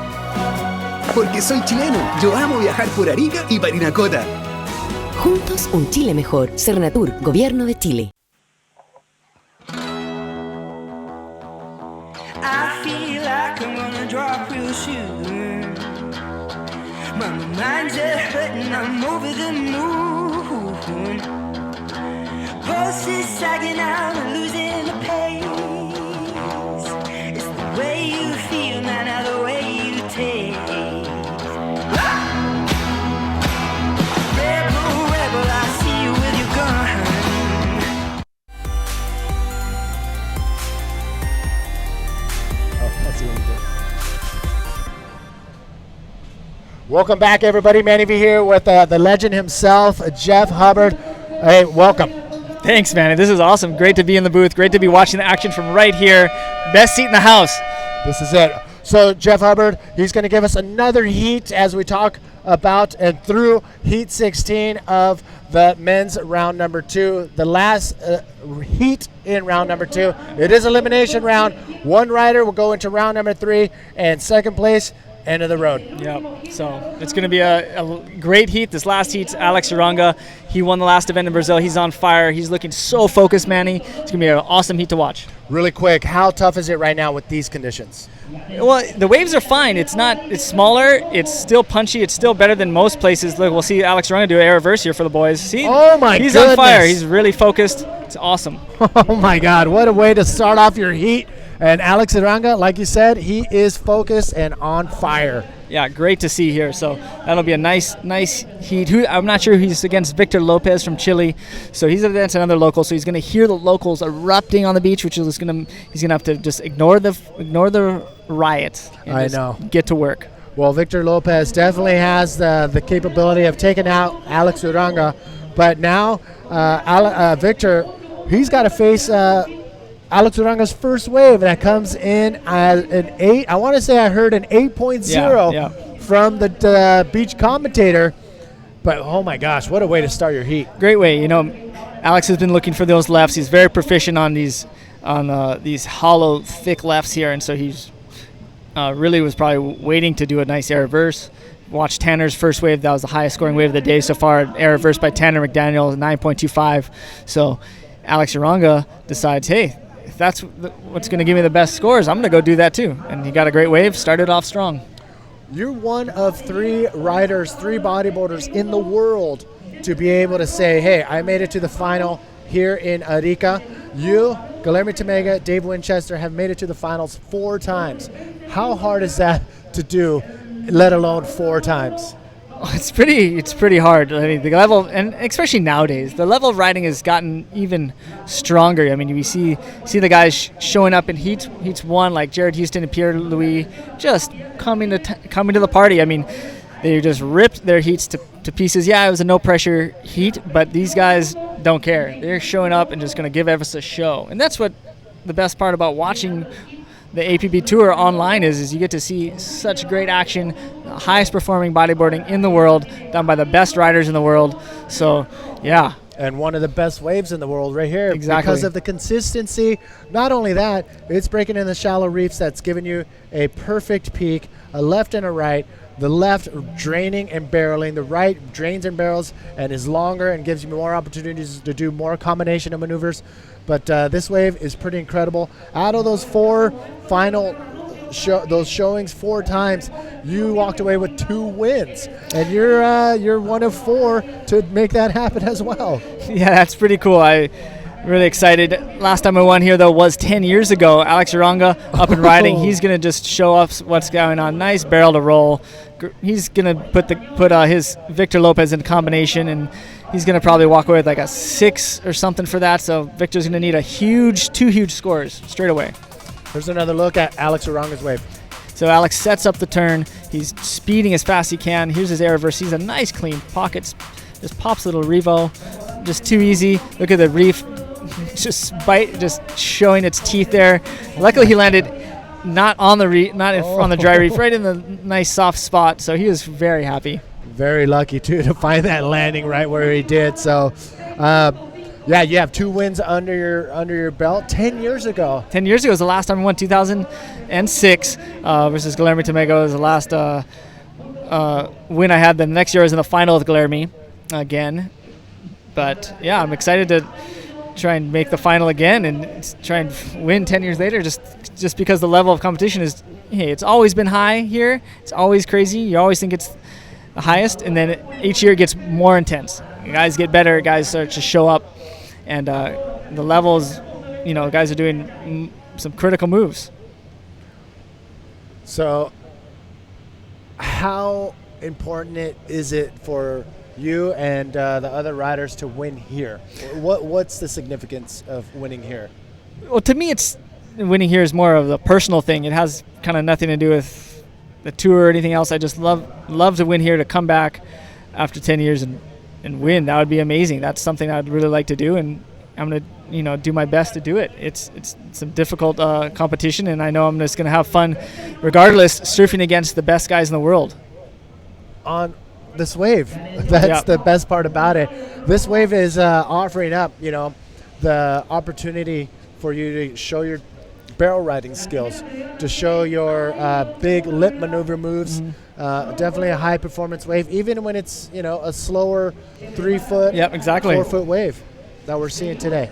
Speaker 14: Porque soy chileno, yo amo viajar por Arica y Parinacota.
Speaker 18: Juntos un Chile mejor. Cernatur, Gobierno de Chile.
Speaker 6: I feel like I'm gonna drop real soon. My mind's hurting, I'm over the moon. Pulses sagging out, I'm losing the pace. It's the way you feel, man, now the way you taste. Rebel, rebel, I see you with your gun.
Speaker 4: Welcome back, everybody. Manny V here with the legend himself, Jeff Hubbard. Hey, welcome.
Speaker 2: Thanks, man. This is awesome. Great to be in the booth. Great to be watching the action from right here. Best seat in the house.
Speaker 4: This is it. So Jeff Hubbard, he's going to give us another heat as we talk about and through Heat 16 of the men's round number 2. The last heat in round number 2. It is elimination round. One rider will go into round number 3, and second place, end of the road.
Speaker 2: Yep. So it's going to be a great heat. This last heat's Alex Uranga. He won the last event in Brazil. He's on fire. He's looking so focused, Manny. It's going to be an awesome heat to watch.
Speaker 4: Really quick, how tough is it right now with these conditions?
Speaker 2: Well, the waves are fine. It's smaller. It's still punchy. It's still better than most places. Look, we'll see Alex Uranga do air reverse here for the boys. See?
Speaker 4: Oh my
Speaker 2: He's
Speaker 4: goodness.
Speaker 2: on fire. He's really focused. It's awesome.
Speaker 4: Oh my God, what a way to start off your heat. And Alex Uranga, like you said, he is focused and on fire.
Speaker 2: Yeah, great to see here. So that'll be a nice heat. I'm not sure who he's against. Victor Lopez from Chile. So he's against another local. So he's going to hear the locals erupting on the beach, which is he's going to have to just ignore the riot. And
Speaker 4: I
Speaker 2: just
Speaker 4: know.
Speaker 2: Get to work.
Speaker 4: Well, Victor Lopez definitely has the capability of taking out Alex Uranga. But now Victor, he's got to face Alex Uranga's first wave, and that comes in at an 8. I want to say I heard an 8.0 from the beach commentator. But oh my gosh, what a way to start your heat!
Speaker 2: Great way. You know, Alex has been looking for those lefts. He's very proficient on these hollow, thick lefts here, and so he's really was probably waiting to do a nice air reverse. Watch Tanner's first wave. That was the highest scoring wave of the day so far. Air reverse by Tanner McDaniel, 9.25. So Alex Uranga decides, hey, if that's what's going to give me the best scores, I'm going to go do that too. And he got a great wave, started off strong.
Speaker 4: You're one of 3 riders, 3 bodyboarders in the world to be able to say, hey, I made it to the final here in Arica. You, Guilherme Tamega, Dave Winchester have made it to the finals 4 times. How hard is that to do, let alone 4 times?
Speaker 2: It's pretty hard. I mean, the level, and especially nowadays, the level of riding has gotten even stronger. I mean, we see the guys showing up in heats 1, like Jared Houston and Pierre Louis, just coming to the party. I mean, they just ripped their heats to pieces. Yeah, it was a no pressure heat, but these guys don't care. They're showing up and just going to give us a show, and that's what the best part about watching the APB Tour online is you get to see such great action, the highest performing bodyboarding in the world, done by the best riders in the world. So, yeah.
Speaker 4: And one of the best waves in the world right here.
Speaker 2: Exactly.
Speaker 4: Because of the consistency. Not only that, it's breaking in the shallow reefs that's giving you a perfect peak, a left and a right. The left draining and barreling, the right drains and barrels and is longer and gives you more opportunities to do more combination of maneuvers. But this wave is pretty incredible. Out of those 4 final those showings 4 times, you walked away with 2 wins, and you're one of 4 to make that happen as well.
Speaker 2: Yeah, that's pretty cool. I'm really excited. Last time I won here, though, was 10 years ago. Alex Uranga up and riding. He's going to just show us what's going on. Nice barrel to roll. He's going to put his Victor Lopez in combination, and he's going to probably walk away with like a 6 or something for that. So Victor's going to need 2 huge scores straight away.
Speaker 4: Here's another look at Alex Uranga's wave.
Speaker 2: So Alex sets up the turn. He's speeding as fast as he can. Here's his air reverse. He's a nice clean pockets. Just pops a little revo. Just too easy. Look at the reef. Just showing its teeth there. Luckily he landed not on the on the dry reef, right in the nice soft spot. So he was very happy.
Speaker 4: Very lucky too to find that landing right where he did. So, yeah, you have 2 wins under your belt. 10 years ago.
Speaker 2: 10 years ago was the last time I won. 2006 versus Guillermo Tamego was the last win I had. The next year I was in the final with Guillermo again. But yeah, I'm excited to try and make the final again and try and win 10 years later, just because the level of competition is, hey, it's always been high here. It's always crazy. You always think it's the highest, and then each year it gets more intense. Guys get better. Guys start to show up, and the levels, guys are doing some critical moves.
Speaker 4: So how important is it for you and the other riders to win here? What's the significance of winning here?
Speaker 2: Well, to me, winning here is more of a personal thing. It has kind of nothing to do with the tour or anything else. I just love to win here, to come back after 10 years and win. That would be amazing. That's something I'd really like to do, and I'm gonna do my best to do it. It's some difficult competition, and I know I'm just gonna have fun regardless, surfing against the best guys in the world
Speaker 4: on this wave. That's the best part about it. This wave is offering up, the opportunity for you to show your barrel riding skills, to show your big lip maneuver moves. Definitely a high performance wave, even when it's a slower 3 foot, 4 foot wave that we're seeing today.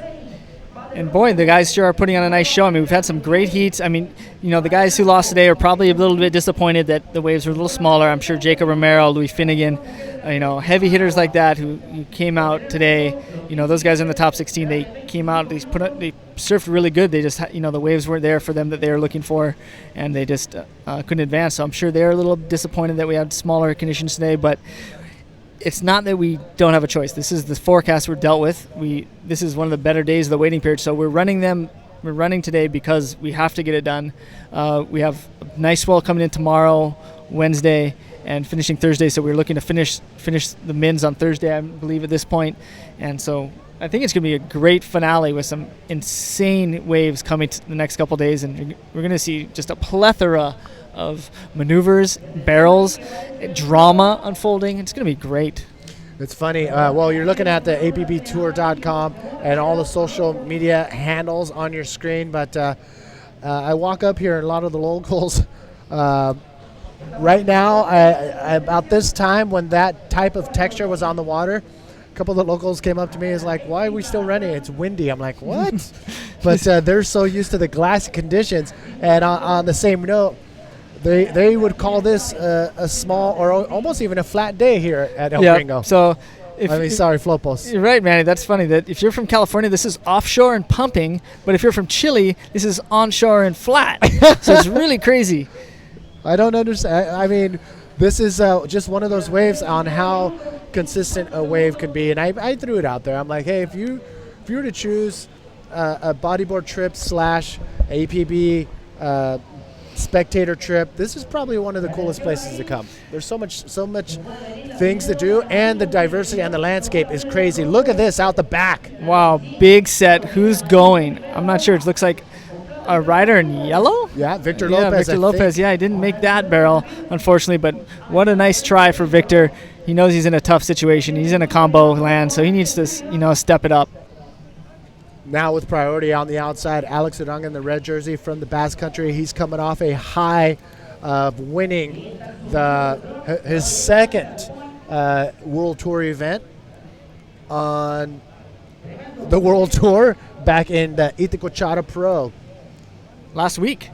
Speaker 2: And boy, the guys sure are putting on a nice show. I mean, we've had some great heats. I mean, the guys who lost today are probably a little bit disappointed that the waves were a little smaller. I'm sure Jacob Romero, Louis Finnegan, heavy hitters like that who came out today. Those guys in the top 16, they came out, they surfed really good. They just, the waves weren't there for them that they were looking for, and they just couldn't advance. So I'm sure they're a little disappointed that we had smaller conditions today, but it's not that we don't have a choice. This is the forecast we're dealt with. This is one of the better days of the waiting period, so we're running today because we have to get it done. We have a nice swell coming in tomorrow, Wednesday, and finishing Thursday, so we're looking to finish the mins on Thursday, I believe, at this point. And so I think it's going to be a great finale with some insane waves coming the next couple days, and we're going to see just a plethora of maneuvers, barrels, drama unfolding. It's going to be great.
Speaker 4: It's funny. Well, you're looking at the apbtour.com and all the social media handles on your screen, but I walk up here and a lot of the locals right now, about this time when that type of texture was on the water, a couple of the locals came up to me and was like, why are we still running? It's windy. I'm like, what? But they're so used to the glassy conditions. And on the same note, they would call this a small or almost even a flat day here at El Gringo.
Speaker 2: So
Speaker 4: sorry, Flopos.
Speaker 2: You're right, Manny. That's funny that if you're from California, this is offshore and pumping, but if you're from Chile, this is onshore and flat. So it's really crazy.
Speaker 4: I don't understand. I mean, this is just one of those waves on how consistent a wave can be. And I threw it out there. I'm like, hey, if you were to choose a bodyboard trip / APB spectator trip, this is probably one of the coolest places to come. There's so much things to do, and the diversity on the landscape is crazy. Look at this out the back.
Speaker 2: Wow, big set. Who's going? I'm not sure. It looks like a rider in yellow?
Speaker 4: Yeah, Victor Lopez.
Speaker 2: Victor Lopez. Yeah, he didn't make that barrel, unfortunately, but what a nice try for Victor. He knows he's in a tough situation. He's in a combo land, so he needs to, step it up.
Speaker 4: Now with priority on the outside, Alex Uranga in the red jersey from the Basque Country. He's coming off a high of winning his second World Tour event on the World Tour back in the Itacochara Pro.
Speaker 2: Last week.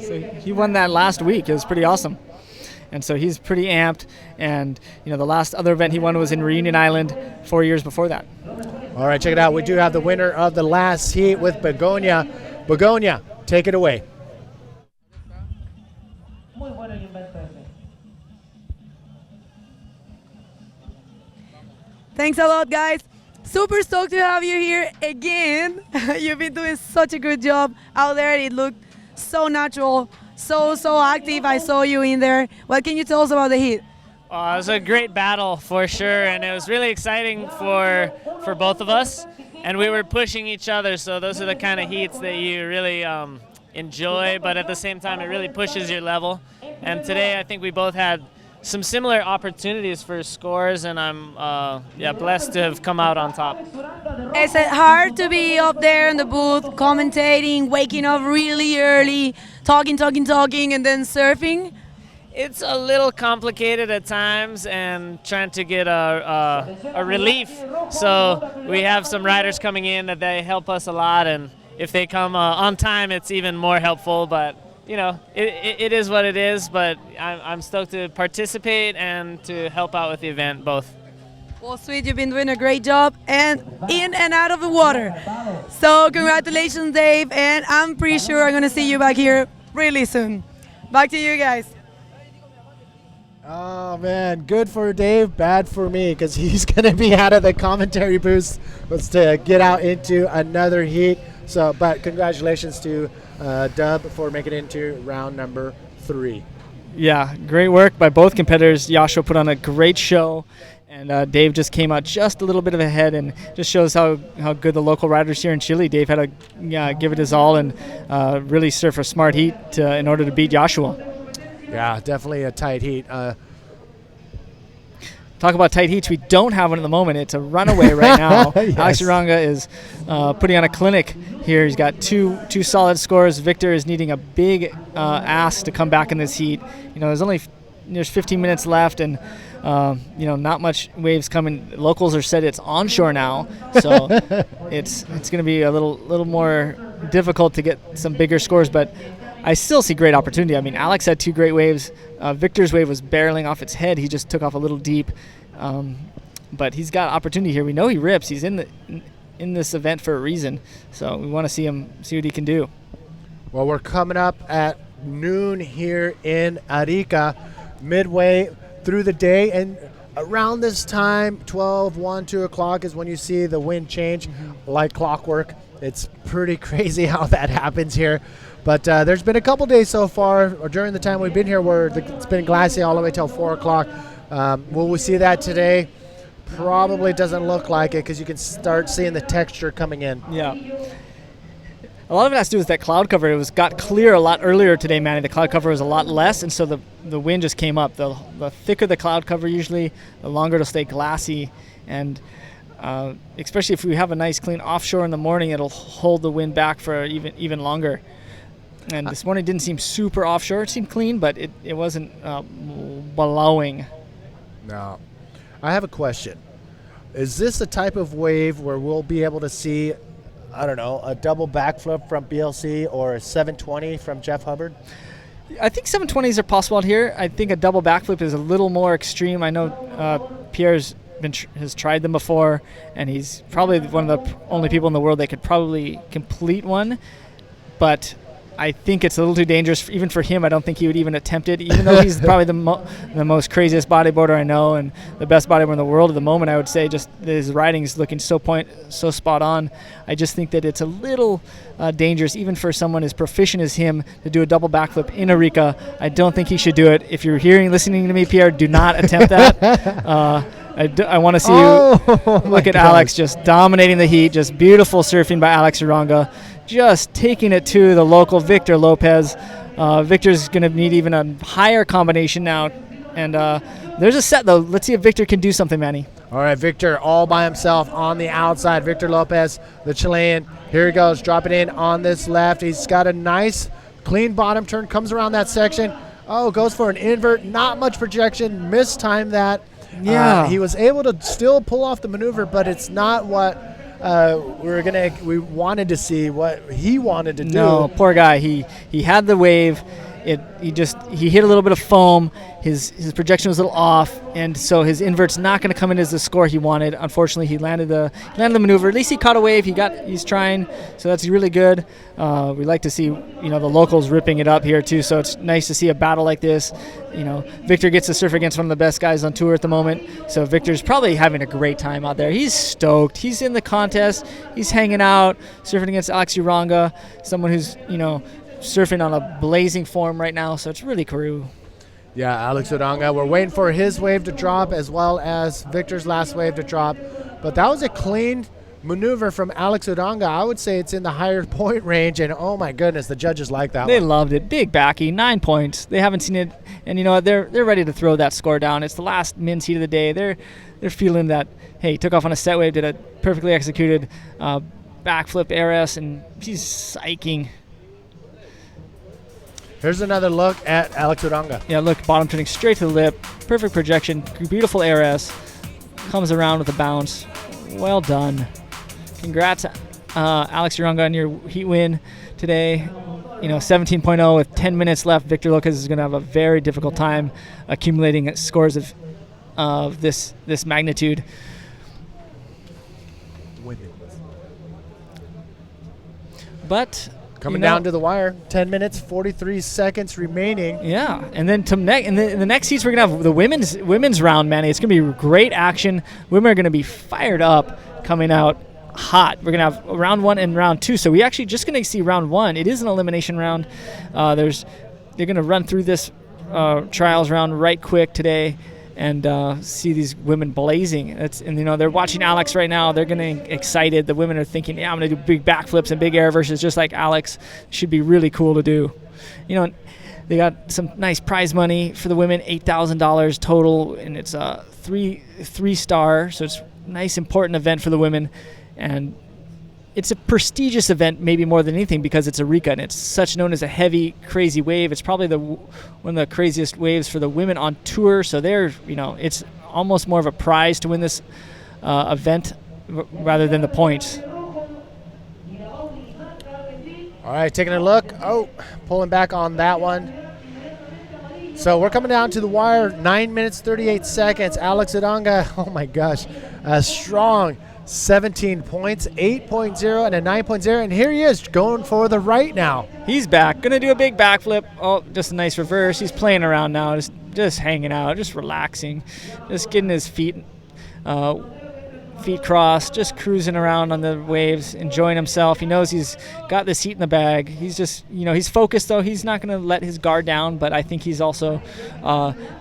Speaker 2: So he won that last week. It was pretty awesome. And so he's pretty amped. And, the last other event he won was in Reunion Island 4 years before that.
Speaker 4: All right, check it out. We do have the winner of the last heat with Begonia. Begonia, take it away.
Speaker 8: Thanks a lot, guys. Super stoked to have you here again. You've been doing such a good job out there. It looked so natural, so active. I saw you in there. What can you tell us about the heat?
Speaker 5: It was a great battle for sure, and it was really exciting for both of us. And we were pushing each other, so those are the kind of heats that you really enjoy, but at the same time, it really pushes your level. And today, I think we both had some similar opportunities for scores, and I'm blessed to have come out on top.
Speaker 8: Is it hard to be up there in the booth, commentating, waking up really early, talking, and then surfing?
Speaker 5: It's a little complicated at times, and trying to get a relief. So we have some riders coming in that they help us a lot, and if they come on time, it's even more helpful. But it is what it is. But I'm stoked to participate and to help out with the event both.
Speaker 8: Well, sweet, you've been doing a great job, and in and out of the water. So congratulations, Dave, and I'm pretty sure I'm gonna see you back here really soon. Back to you guys.
Speaker 4: Oh man, good for Dave, bad for me, because he's gonna be out of the commentary booth. Let's get out into another heat. So, but congratulations to Dub for making it into round number 3.
Speaker 2: Yeah, great work by both competitors. Joshua put on a great show, and Dave just came out just a little bit of ahead, and just shows how good the local riders here in Chile. Dave had to give it his all and really surf a smart heat in order to beat Joshua.
Speaker 4: Yeah, definitely a tight heat.
Speaker 2: Talk about tight heats. We don't have one at the moment. It's a runaway right now.
Speaker 4: Yes.
Speaker 2: Alex Uranga is putting on a clinic here. He's got two solid scores. Victor is needing a big ask to come back in this heat. There's 15 minutes left, and not much waves coming. Locals are said it's onshore now, so it's going to be a little more difficult to get some bigger scores, but I still see great opportunity. I mean, Alex had 2 great waves. Victor's wave was barreling off its head. He just took off a little deep, but he's got opportunity here. We know he rips. He's in this event for a reason, so we want to see what he can do.
Speaker 4: Well, we're coming up at noon here in Arica, midway through the day, and around this time, 12, 1, 2 o'clock is when you see the wind change like clockwork. It's pretty crazy how that happens here. But there's been a couple days so far, or during the time we've been here, where it's been glassy all the way till 4 o'clock. Will we see that today? Probably doesn't look like it, because you can start seeing the texture coming in.
Speaker 2: Yeah. A lot of it has to do with that cloud cover. It got clear a lot earlier today, Manny. The cloud cover was a lot less, and so the wind just came up. The thicker the cloud cover usually, the longer it'll stay glassy. And especially if we have a nice clean offshore in the morning, it'll hold the wind back for even longer. And this morning didn't seem super offshore. It seemed clean, but it wasn't blowing.
Speaker 4: No. I have a question. Is this the type of wave where we'll be able to see, I don't know, a double backflip from BLC or a 720 from Jeff Hubbard?
Speaker 2: I think 720s are possible out here. I think a double backflip is a little more extreme. I know Pierre's has tried them before, and he's probably one of the only people in the world that could probably complete one. But I think it's a little too dangerous even for him. I don't think he would even attempt it, even though he's probably the most craziest bodyboarder I know and the best bodyboarder in the world at the moment. I would say just his riding is looking so spot on. I just think that it's a little dangerous even for someone as proficient as him to do a double backflip in Arica. I don't think he should do it. If you're listening to me, Pierre, do not attempt that. I want to see you look at Alex just dominating the heat. Just beautiful surfing by Alex Uranga. Just taking it to the local Victor Lopez. Victor's going to need even a higher combination now. And there's a set, though. Let's see if Victor can do something, Manny.
Speaker 4: All right, Victor all by himself on the outside. Victor Lopez, the Chilean. Here he goes, dropping in on this left. He's got a nice, clean bottom turn. Comes around that section. Oh, goes for an invert. Not much projection. Mistimed that.
Speaker 2: Yeah.
Speaker 4: He was able to still pull off the maneuver, but it's not what we wanted to see what he wanted to do.
Speaker 2: No, poor guy. He had the wave. He hit a little bit of foam. His projection was a little off, and so his invert's not going to come in as the score he wanted. Unfortunately, he landed the maneuver. At least he caught a wave. He's trying, so that's really good. We like to see the locals ripping it up here too. So it's nice to see a battle like this. Victor gets to surf against one of the best guys on tour at the moment. So Victor's probably having a great time out there. He's stoked. He's in the contest. He's hanging out, surfing against Alex Uranga, someone who's surfing on a blazing form right now, so it's really cool.
Speaker 4: Yeah, Alex Uranga. We're waiting for his wave to drop as well as Victor's last wave to drop. But that was a clean maneuver from Alex Uranga. I would say it's in the higher point range, and oh my goodness, the judges like that
Speaker 2: They
Speaker 4: one.
Speaker 2: loved it. Big backy, 9 points. They haven't seen it, and they're ready to throw that score down. It's the last men's heat of the day. They're feeling that, hey, he took off on a set wave, did a perfectly executed backflip RS, and he's psyching.
Speaker 4: Here's another look at Alex Uranga.
Speaker 2: Yeah, look, bottom turning straight to the lip. Perfect projection. Beautiful RS. Comes around with a bounce. Well done. Congrats, Alex Uranga, on your heat win today. 17.0 with 10 minutes left. Victor Lopez is going to have a very difficult time accumulating scores of this magnitude. But
Speaker 4: coming down to the wire, 10 minutes, 43 seconds remaining.
Speaker 2: Yeah, and then in the next heats we're gonna have the women's round, Manny. It's gonna be great action. Women are gonna be fired up, coming out hot. We're gonna have round 1 and round 2. So we actually just gonna see round 1. It is an elimination round. They're gonna run through this trials round right quick today, and see these women blazing. They're watching Alex right now. They're getting excited. The women are thinking, yeah, I'm going to do big backflips and big air versus just like Alex. Should be really cool to do. They got some nice prize money for the women, $8,000 total, and it's a three-star, so it's a nice, important event for the women. And it's a prestigious event, maybe more than anything, because it's Arica, and it's such known as a heavy, crazy wave. It's probably one of the craziest waves for the women on tour. So it's almost more of a prize to win this event rather than the points.
Speaker 4: All right, taking a look. Oh, pulling back on that one. So we're coming down to the wire. 9 minutes, 38 seconds. Alex Uranga, oh my gosh, a strong 17 points, 8.0 and a 9.0, and here he is going for the right now.
Speaker 2: He's back, gonna do a big backflip. Oh, just a nice reverse. He's playing around now, just hanging out, just relaxing, just getting his feet crossed, just cruising around on the waves, enjoying himself. He knows he's got this heat in the bag. He's just, he's focused though. He's not gonna let his guard down, but I think he's also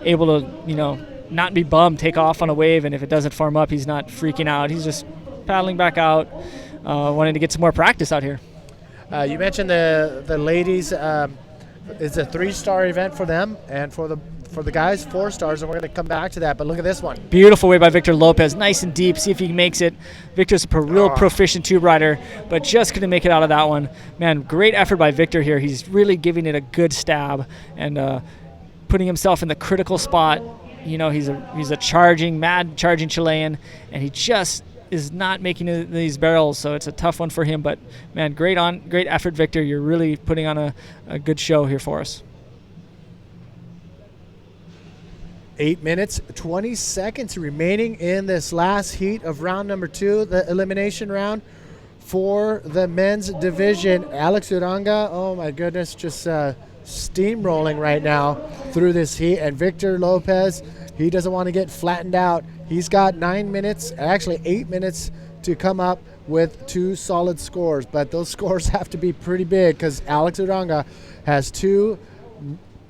Speaker 2: able to, not be bummed, take off on a wave, and if it doesn't form up, he's not freaking out. He's just paddling back out, wanting to get some more practice out here.
Speaker 4: You mentioned the ladies. It's a 3-star event for them, and for the guys, 4 stars, and we're going to come back to that. But look at this one.
Speaker 2: Beautiful wave by Victor Lopez, nice and deep. See if he makes it. Victor's a real proficient tube rider, but just couldn't make it out of that one. Man, great effort by Victor here. He's really giving it a good stab and putting himself in the critical spot. He's a mad charging Chilean, and he just is not making these barrels, so it's a tough one for him. But man, great effort, Victor. You're really putting on a good show here for us.
Speaker 4: 8 minutes, 20 seconds remaining in this last heat of round number 2, the elimination round for the men's division. Alex Uranga, oh my goodness, just steamrolling right now through this heat, and Victor Lopez, he doesn't want to get flattened out. He's got 9 minutes, actually 8 minutes to come up with 2 solid scores, but those scores have to be pretty big because Alex Uranga has 2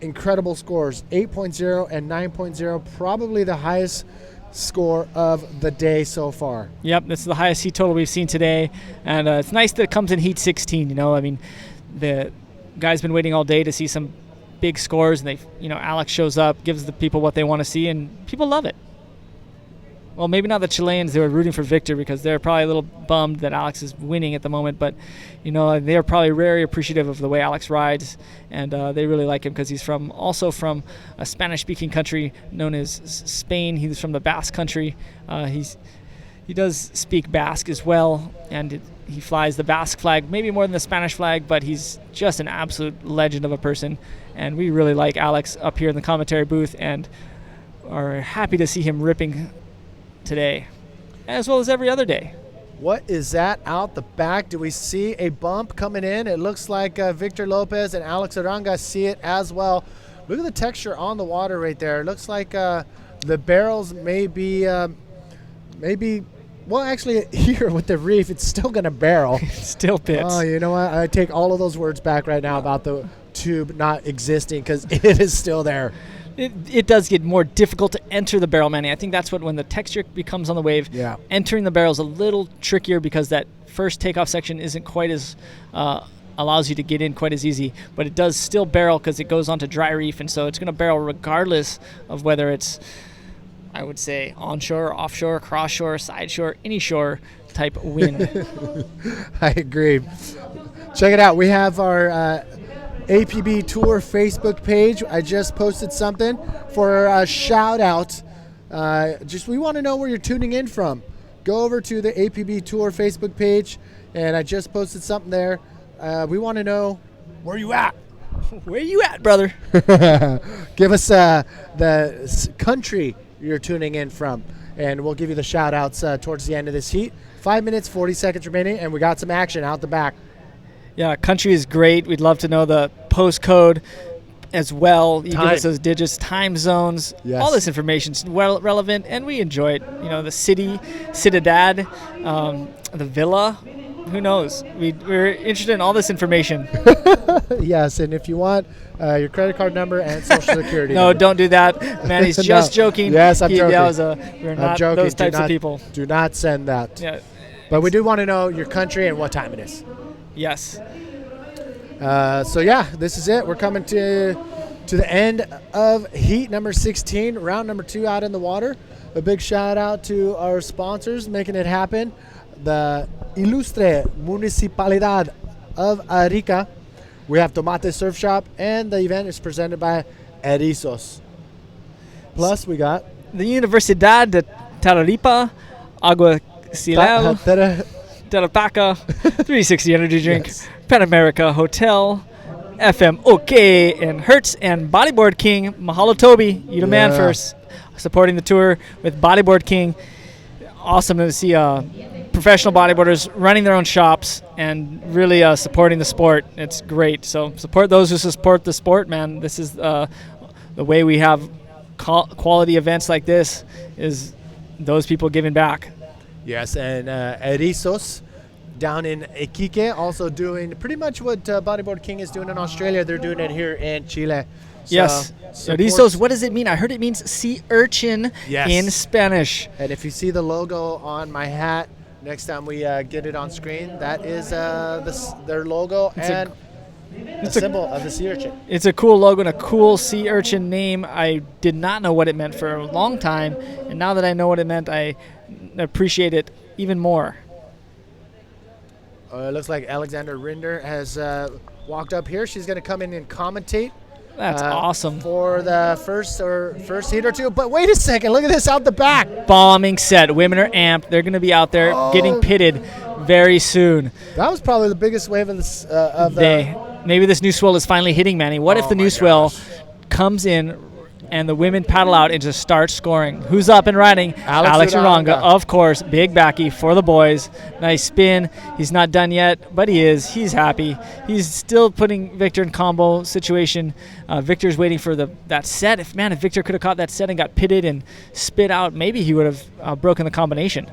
Speaker 4: incredible scores, 8.0 and 9.0, probably the highest score of the day so far.
Speaker 2: Yep, this is the highest heat total we've seen today, and it's nice that it comes in heat 16. The guy's been waiting all day to see some big scores, and Alex shows up, gives the people what they want to see, and people love it. Well, maybe not the Chileans. They were rooting for Victor because they're probably a little bummed that Alex is winning at the moment, but they're probably very appreciative of the way Alex rides, and they really like him because he's also from a Spanish-speaking country known as Spain. He's from the Basque country. He does speak Basque as well, and he flies the Basque flag, maybe more than the Spanish flag, but he's just an absolute legend of a person. And we really like Alex up here in the commentary booth and are happy to see him ripping today, as well as every other day.
Speaker 4: What is that out the back? Do we see a bump coming in? It looks like Victor Lopez and Alex Aranga see it as well. Look at the texture on the water right there. It looks like the barrels may be, well, actually here with the reef, it's still going to barrel.
Speaker 2: Still pits.
Speaker 4: Oh, you know what? I take all of those words back right now about the tube not existing, because it is still there.
Speaker 2: It does get more difficult to enter the barrel, Manny. I think that's when the texture becomes on the wave.
Speaker 4: Yeah.
Speaker 2: Entering the barrel is a little trickier because that first takeoff section isn't quite as allows you to get in quite as easy, but it does still barrel because it goes onto dry reef, and so it's going to barrel regardless of whether it's, I would say, onshore, offshore, cross shore, side shore, any shore type wind.
Speaker 4: I agree. Check it out. We have our APB Tour Facebook page. I just posted something for a shout out. We want to know where you're tuning in from. Go over to the APB Tour Facebook page, and I just posted something there. We want to know where you at.
Speaker 2: Where you at, brother?
Speaker 4: Give us the country you're tuning in from, and we'll give you the shout outs towards the end of this heat. 5 minutes, 40 seconds remaining, and we got some action out the back.
Speaker 2: Yeah, country is great. We'd love to know the postcode as well. You give us those digits, time zones, all this information is well relevant, and we enjoy it. You know, the city, Ciudad, the villa. Who knows? We're interested in all this information.
Speaker 4: Yes, and if you want your credit card number and social security
Speaker 2: No,
Speaker 4: number.
Speaker 2: don't do that. Man, he's just joking.
Speaker 4: Yes, I'm joking.
Speaker 2: We're not
Speaker 4: joking.
Speaker 2: those types of people.
Speaker 4: Do not send that.
Speaker 2: Yeah.
Speaker 4: But we do want to know your country and what time it is.
Speaker 2: Yes.
Speaker 4: So yeah, this is it. We're coming to the end of heat number 16, round number 2 out in the water. A big shout out to our sponsors making it happen. The Ilustre Municipalidad of Arica. We have Tomate Surf Shop, and the event is presented by Erizos. Plus, we got
Speaker 2: the Universidad de Tararipa, Agua Silel, Tarapaca, 360 Energy Drink, yes. Pan America Hotel, FM OK, and Hertz, and Bodyboard King. Mahalo Toby, you the man first, supporting the tour with Bodyboard King. Awesome to see professional bodyboarders running their own shops and really supporting the sport. It's great. So support those who support the sport, man. This is the way we have quality events like this, is those people giving back.
Speaker 4: Yes, and Erizos down in Iquique also doing pretty much what Bodyboard King is doing in Australia. They're doing it here in Chile. So
Speaker 2: yes. Erizos, what does it mean? I heard it means sea urchin in Spanish.
Speaker 4: And if you see the logo on my hat, next time we get it on screen, that is their logo and the symbol of the sea urchin.
Speaker 2: It's a cool logo and a cool sea urchin name. I did not know what it meant for a long time, and now that I know what it meant, I appreciate it even more.
Speaker 4: It looks like Alexander Rinder has walked up here. She's going to come in and commentate.
Speaker 2: That's awesome.
Speaker 4: For the first heat or two. But wait a second. Look at this out the back.
Speaker 2: Bombing set. Women are amped. They're going to be out there getting pitted very soon.
Speaker 4: That was probably the biggest wave of this
Speaker 2: Maybe this new swell is finally hitting, Manny. What if the new swell comes in and the women paddle out and just start scoring? Who's up and riding? Alex Uranga, of course. Big backy for the boys. Nice spin. He's not done yet, but he is. He's happy. He's still putting Victor in combo situation. Victor's waiting for that set. If Victor could have caught that set and got pitted and spit out, maybe he would have broken the combination.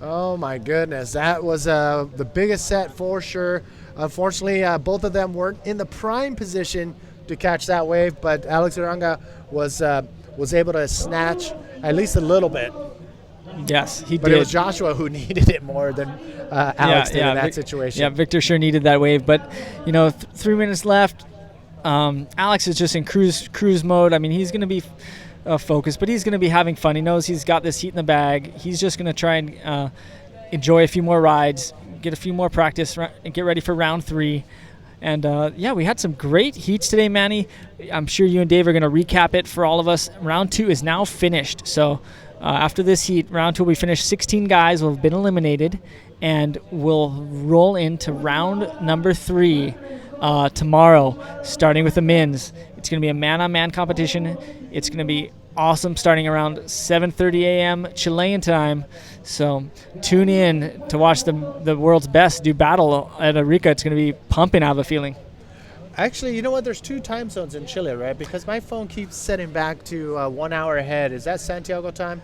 Speaker 4: Oh, my goodness. That was the biggest set for sure. Unfortunately, both of them weren't in the prime position to catch that wave, but Alex Uranga was able to snatch at least a little bit.
Speaker 2: Yes, he did.
Speaker 4: But it was Joshua who needed it more than Alex did in that situation.
Speaker 2: Yeah, Victor sure needed that wave. But, 3 minutes left. Alex is just in cruise mode. I mean, he's going to be focused, but he's going to be having fun. He knows he's got this heat in the bag. He's just going to try and enjoy a few more rides, get a few more practice, and get ready for round 3. And yeah, we had some great heats today, Manny. I'm sure you and Dave are going to recap it for all of us. Round 2 is now finished. So after this heat, round 2 will be finished. 16 guys will have been eliminated, and we'll roll into round number 3 tomorrow, starting with the men's. It's going to be a man-on-man competition. It's going to be awesome, starting around 7:30 a.m. Chilean time. So tune in to watch the world's best do battle at Arica. It's going to be pumping, I have a feeling.
Speaker 4: Actually, you know what? There's 2 time zones in Chile, right? Because my phone keeps setting back to 1 hour ahead. Is that Santiago time?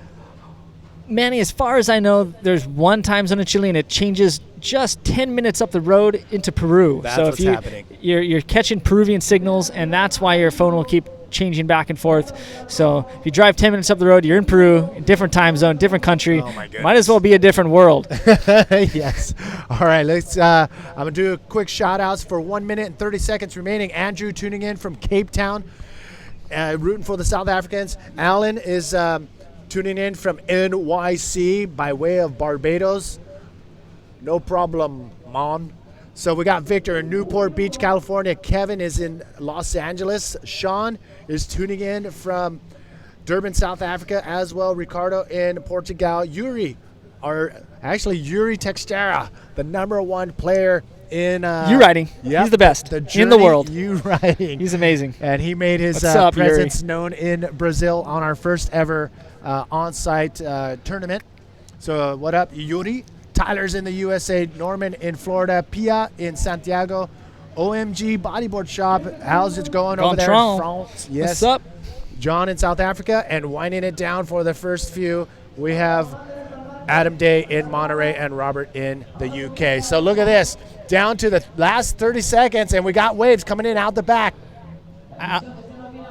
Speaker 2: Manny, as far as I know, there's 1 time zone in Chile, and it changes just 10 minutes up the road into Peru.
Speaker 4: That's
Speaker 2: so
Speaker 4: what's
Speaker 2: if
Speaker 4: happening.
Speaker 2: You're catching Peruvian signals, and that's why your phone will keep changing back and forth. So if you drive 10 minutes up the road, you're in Peru, different time zone, different country.
Speaker 4: Oh my goodness.
Speaker 2: Might as well be a different world.
Speaker 4: Yes. All right, let's I'm gonna do a quick shout outs for 1 minute and 30 seconds remaining. Andrew tuning in from Cape Town, rooting for the South Africans. Alan is tuning in from NYC by way of Barbados. No problem, man. So we got Victor in Newport Beach, California. Kevin is in Los Angeles. Sean is tuning in from Durban, South Africa, as well. Ricardo in Portugal. Yuri Textera, the #1 player in
Speaker 2: U-riding.
Speaker 4: Yep,
Speaker 2: He's the best in the world.
Speaker 4: U-riding.
Speaker 2: He's amazing.
Speaker 4: And he made his
Speaker 2: What's up,
Speaker 4: presence
Speaker 2: Yuri?
Speaker 4: known in Brazil on our first ever on-site tournament. So what up, Yuri? Tyler's in the USA, Norman in Florida, Pia in Santiago, OMG Bodyboard Shop. How's it going over there in France? Yes.
Speaker 2: What's up?
Speaker 4: John in South Africa, and winding it down for the first few, we have Adam Day in Monterey and Robert in the UK. So look at this, down to the last 30 seconds, and we got waves coming in out the back.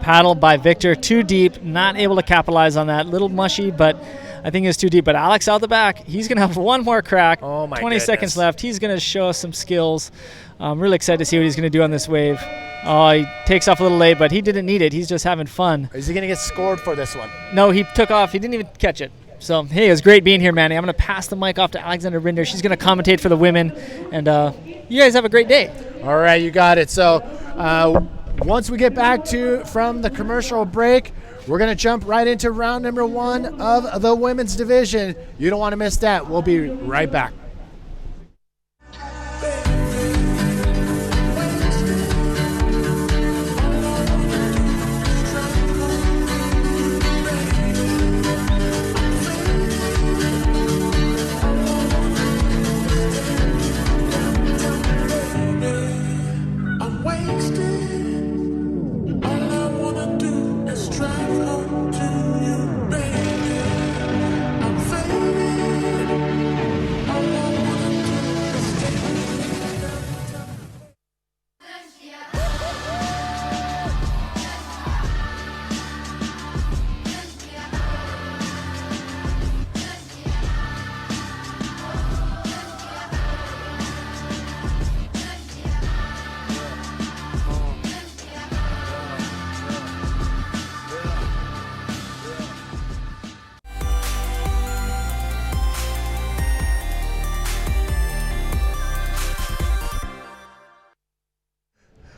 Speaker 2: Paddled by Victor, too deep, not able to capitalize on that. Little mushy, but I think it's too deep. But Alex out the back, he's going to have one more crack.
Speaker 4: Oh my
Speaker 2: 20
Speaker 4: goodness.
Speaker 2: seconds left. He's going to show us some skills. I'm really excited to see what he's going to do on this wave. Oh, he takes off a little late, but he didn't need it. He's just having fun.
Speaker 4: Is he going to get scored for this one?
Speaker 2: No, he took off. He didn't even catch it. So, hey, it was great being here, Manny. I'm going to pass the mic off to Alexander Rinder. She's going to commentate for the women. And you guys have a great day.
Speaker 4: All right, you got it. So once we get back from the commercial break, we're going to jump right into round number 1 of the women's division. You don't want to miss that. We'll be right back.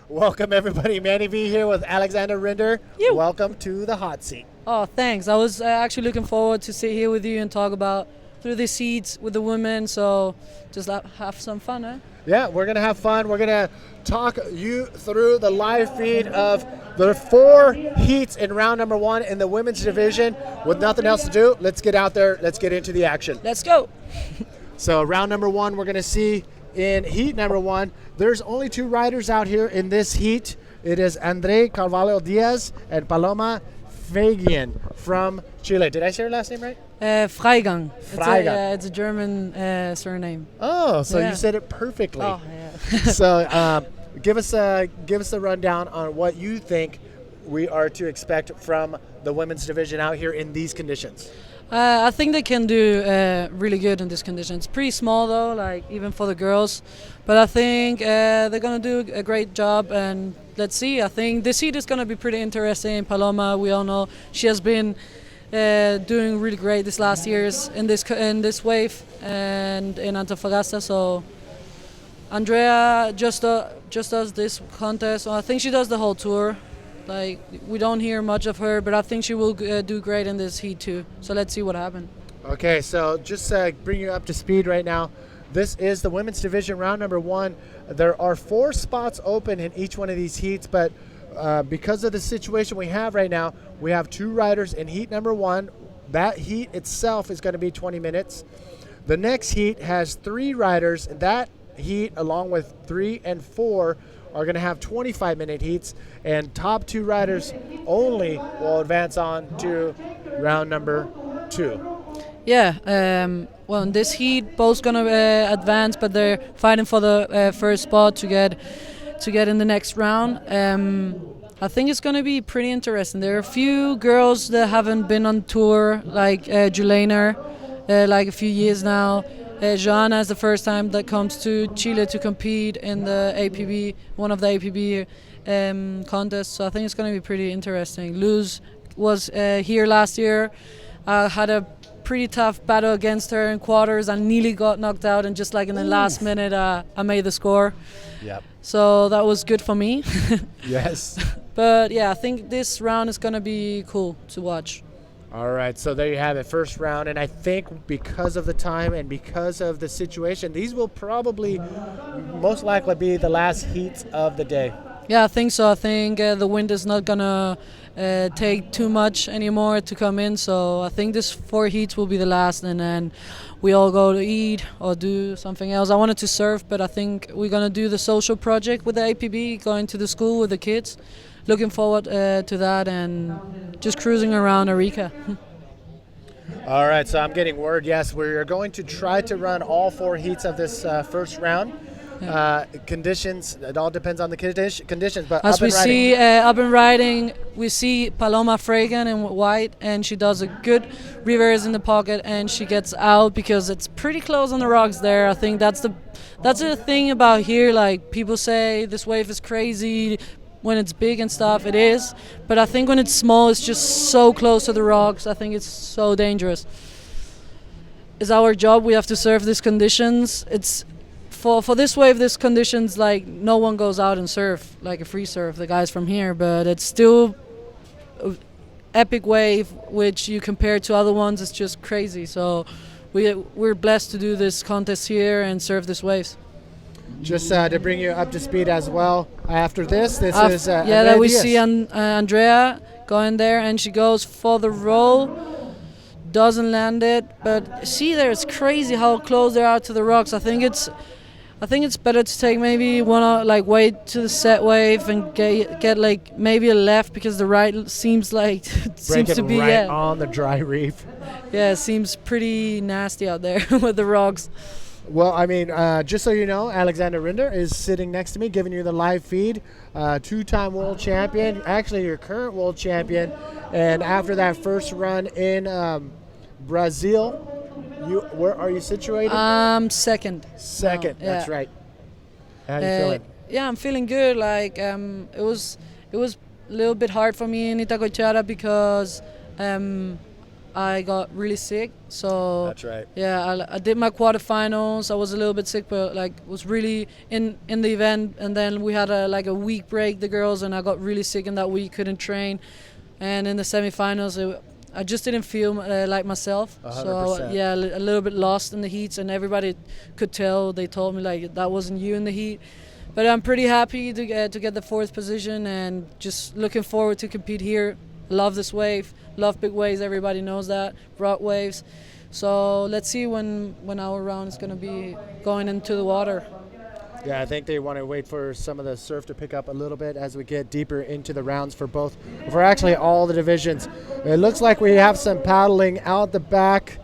Speaker 4: Welcome, everybody. Manny V here with Alexander Rinder. Welcome to the hot seat.
Speaker 1: Oh, thanks. I was actually looking forward to sit here with you and talk about through the seats with the women. So just have some fun, eh?
Speaker 4: Yeah, we're going to have fun. We're going to talk you through the live feed of the 4 heats in round number 1 in the women's division. With nothing else to do, let's get out there. Let's get into the action.
Speaker 1: Let's go.
Speaker 4: So round number 1, we're going to see in heat number 1, there's only 2 riders out here in this heat. It is Andre Carvalho Diaz and Paloma Fagian from Chile. Did I say her last name right?
Speaker 1: Freigang.
Speaker 4: Freigang.
Speaker 1: It's a German surname.
Speaker 4: Oh, so
Speaker 1: Yeah.
Speaker 4: you said it perfectly.
Speaker 1: Oh, yeah.
Speaker 4: So give us a rundown on what you think we are to expect from the women's division out here in these conditions.
Speaker 1: I think they can do really good in this condition. It's pretty small though, like even for the girls. But I think they're gonna do a great job, and let's see. I think this heat is gonna be pretty interesting. Paloma, we all know she has been doing really great this last years in this wave and in Antofagasta. So Andrea just does this contest. I think she does the whole tour. Like, we don't hear much of her, but I think she will do great in this heat too. So let's see what happens.
Speaker 4: Okay, so just bring you up to speed right now. This is the women's division, round number 1. There are 4 spots open in each one of these heats, but because of the situation we have right now, we have 2 riders in heat number 1. That heat itself is going to be 20 minutes. The next heat has 3 riders. That heat, along with 3 and 4, are going to have 25-minute heats, and top 2 riders only will advance on to round number 2.
Speaker 1: Yeah, well, in this heat, both gonna advance, but they're fighting for the first spot to get in the next round. I think it's gonna be pretty interesting. There are a few girls that haven't been on tour, like Julena, like a few years now. Joanna is the first time that comes to Chile to compete in the APB, one of the APB contests. So I think it's gonna be pretty interesting. Luz was here last year. Had a pretty tough battle against her in quarters. I nearly got knocked out, and just like in the last minute, I made the score.
Speaker 4: Yep.
Speaker 1: So that was good for me.
Speaker 4: Yes.
Speaker 1: But yeah, I think this round is gonna be cool to watch.
Speaker 4: All right, so there you have it, first round, and I think because of the time and because of the situation, these will probably most likely be the last heats of the day.
Speaker 1: Yeah, I think so. I think the wind is not gonna take too much anymore to come in, so I think this 4 heats will be the last, and then we all go to eat or do something else. I wanted to surf, but I think we're gonna do the social project with the APB, going to the school with the kids. Looking forward to that, and just cruising around Arica.
Speaker 4: All right, so I'm getting word, yes, we're going to try to run all 4 heats of this first round. Conditions, it all depends on the conditions, but
Speaker 1: as we see up and riding, we see Paloma Fragan in white, and she does a good reverse in the pocket, and she gets out because it's pretty close on the rocks there. I think that's the thing about here. Like, people say this wave is crazy when it's big and stuff. It is, but I think when it's small, it's just so close to the rocks. I think it's so dangerous. It's our job. We have to surf these conditions. It's for this wave, these conditions, like, no one goes out and surf like a free surf, the guys from here, but it's still an epic wave, which you compare to other ones, it's just crazy. So we're blessed to do this contest here and surf these waves.
Speaker 4: Just to bring you up to speed as well, after this is
Speaker 1: yeah, that we see Andrea going there, and she goes for the roll, doesn't land it, but see there, it's crazy how close they are to the rocks. I think it's better to take maybe wait to the set wave and get like maybe a left, because the right seems like seems to be
Speaker 4: right on the dry reef.
Speaker 1: Yeah, it seems pretty nasty out there with the rocks.
Speaker 4: Well, I mean, just so you know, Alexander Rinder is sitting next to me, giving you the live feed. 2-time world champion, actually your current world champion, and after that first run in Brazil, where are you situated?
Speaker 1: Second.
Speaker 4: Second,
Speaker 1: yeah.
Speaker 4: That's right. How you feeling?
Speaker 1: Yeah, I'm feeling good. Like, it was a little bit hard for me in Itacochara because I got really sick. So
Speaker 4: that's right.
Speaker 1: Yeah, I did my quarterfinals. I was a little bit sick, but like was really in the event. And then we had a week break, the girls, and I got really sick in that week, couldn't train. And in the semifinals, I just didn't feel like myself.
Speaker 4: 100%.
Speaker 1: So yeah, a little bit lost in the heats, and everybody could tell. They told me like that wasn't you in the heat. But I'm pretty happy to get the 4th position, and just looking forward to compete here. Love this wave, love big waves, everybody knows that, rock waves. So let's see when our round is going to be going into the water.
Speaker 4: Yeah, I think they want to wait for some of the surf to pick up a little bit as we get deeper into the rounds for actually all the divisions. It looks like we have some paddling out the back.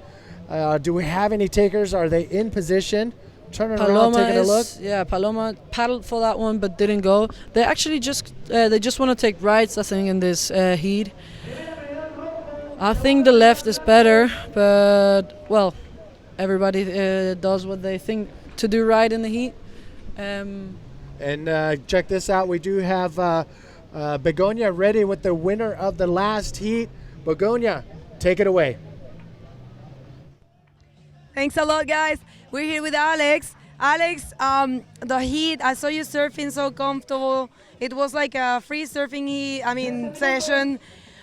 Speaker 4: Do we have any takers? Are they in position? Turning around, taking a look.
Speaker 1: Yeah, Paloma paddled for that one but didn't go. They actually just want to take rides, I think, in this heat. I think the left is better, but well, everybody does what they think to do right in the heat.
Speaker 4: And check this out. We do have Begonia ready with the winner of the last heat. Begonia, take it away.
Speaker 8: Thanks a lot, guys. We're here with Alex. Alex, the heat, I saw you surfing so comfortable. It was like a free surfing session.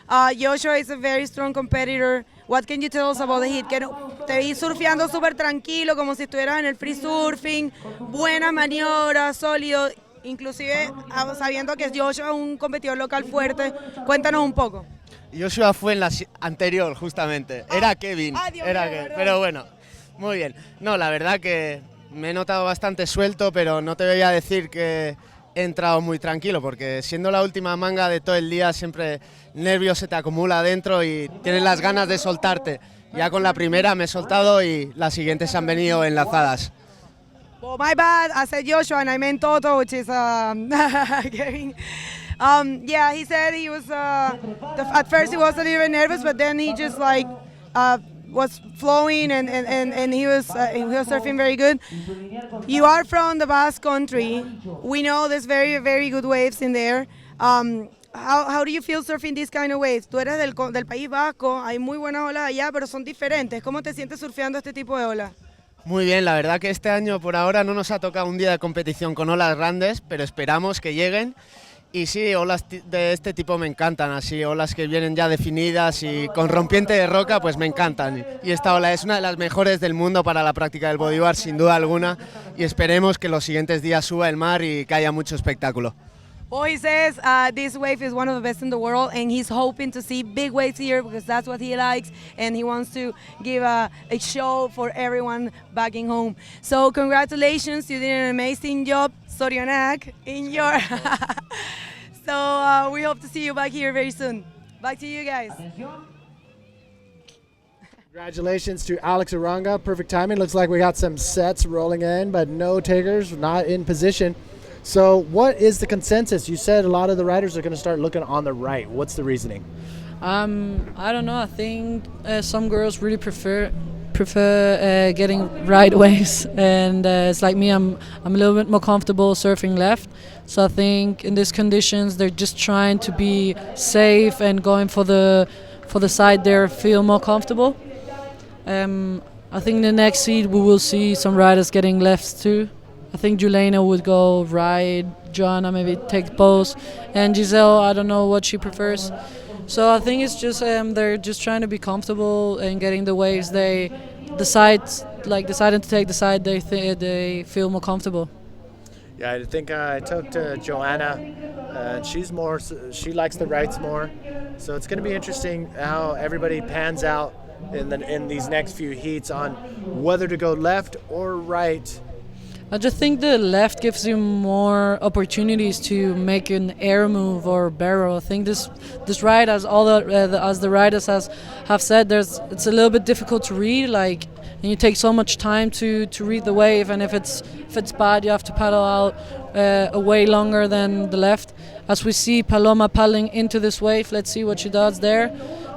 Speaker 8: Joshua is a very strong competitor. What can you tell us about the heat? Que te vi surfeando súper tranquilo, como si estuvieras en el free surfing. Buena maniobra, sólido. Inclusive sabiendo que Joshua es un competidor local fuerte. Cuéntanos un poco.
Speaker 9: Joshua fue en la anterior, justamente. Era Kevin. Pero bueno, muy bien. No, la verdad que me he notado bastante suelto, pero no te voy a decir que he entrado muy tranquilo, porque siendo la última manga de todo el día, siempre nervios se te acumula adentro y tienes las ganas de soltarte. Ya con la primera me he soltado y las siguientes han venido enlazadas.
Speaker 8: Well, my bad. I said Joshua and I meant Toto, which is Kevin. Yeah, he said he was. At first he was a little bit nervous, but then he just was flowing and he was surfing very good. You are from the Basque Country. We know there's very, very good waves in there. How do you feel surfing these kind of waves? Tú eres del País Vasco, hay muy buenas olas allá, pero son diferentes. ¿Cómo te sientes surfeando este tipo de olas?
Speaker 9: Muy bien, la verdad que este año por ahora no nos ha tocado un día de competición con olas grandes, pero esperamos que lleguen. Y sí, olas de este tipo me encantan, así olas que vienen ya definidas y con rompiente de roca, pues me encantan. Y esta ola es una de las mejores del mundo para la práctica del bodyboard, sin duda alguna, y esperemos que los siguientes días suba el mar y que haya mucho espectáculo.
Speaker 8: Well, he says this wave is one of the best in the world, and he's hoping to see big waves here because that's what he likes, and he wants to give a show for everyone back in home. So congratulations, you did an amazing job, Sorionak, in your... So we hope to see you back here very soon. Back to you guys.
Speaker 4: Congratulations to Alex Aranga. Perfect timing. Looks like we got some sets rolling in, but no takers, not in position. So what is the consensus? You said a lot of the riders are going to start looking on the right. What's the reasoning?
Speaker 1: I don't know. I think some girls really prefer getting right waves, and it's like me. I'm a little bit more comfortable surfing left. So I think in these conditions they're just trying to be safe and going for the side they feel more comfortable. I think the next seed we will see some riders getting lefts too. I think Julena would go right, Joanna maybe take both, and Giselle, I don't know what she prefers. So I think it's just they're just trying to be comfortable and getting the waves they deciding to take the side they feel more comfortable.
Speaker 4: Yeah, I think I talked to Joanna, and she likes the rights more. So it's going to be interesting how everybody pans out in these next few heats on whether to go left or right.
Speaker 1: I just think the left gives you more opportunities to make an air move or barrel. I think this ride, as the riders have said, it's a little bit difficult to read. And you take so much time to read the wave, and if it's bad, you have to paddle out way longer than the left. As we see Paloma paddling into this wave, let's see what she does there.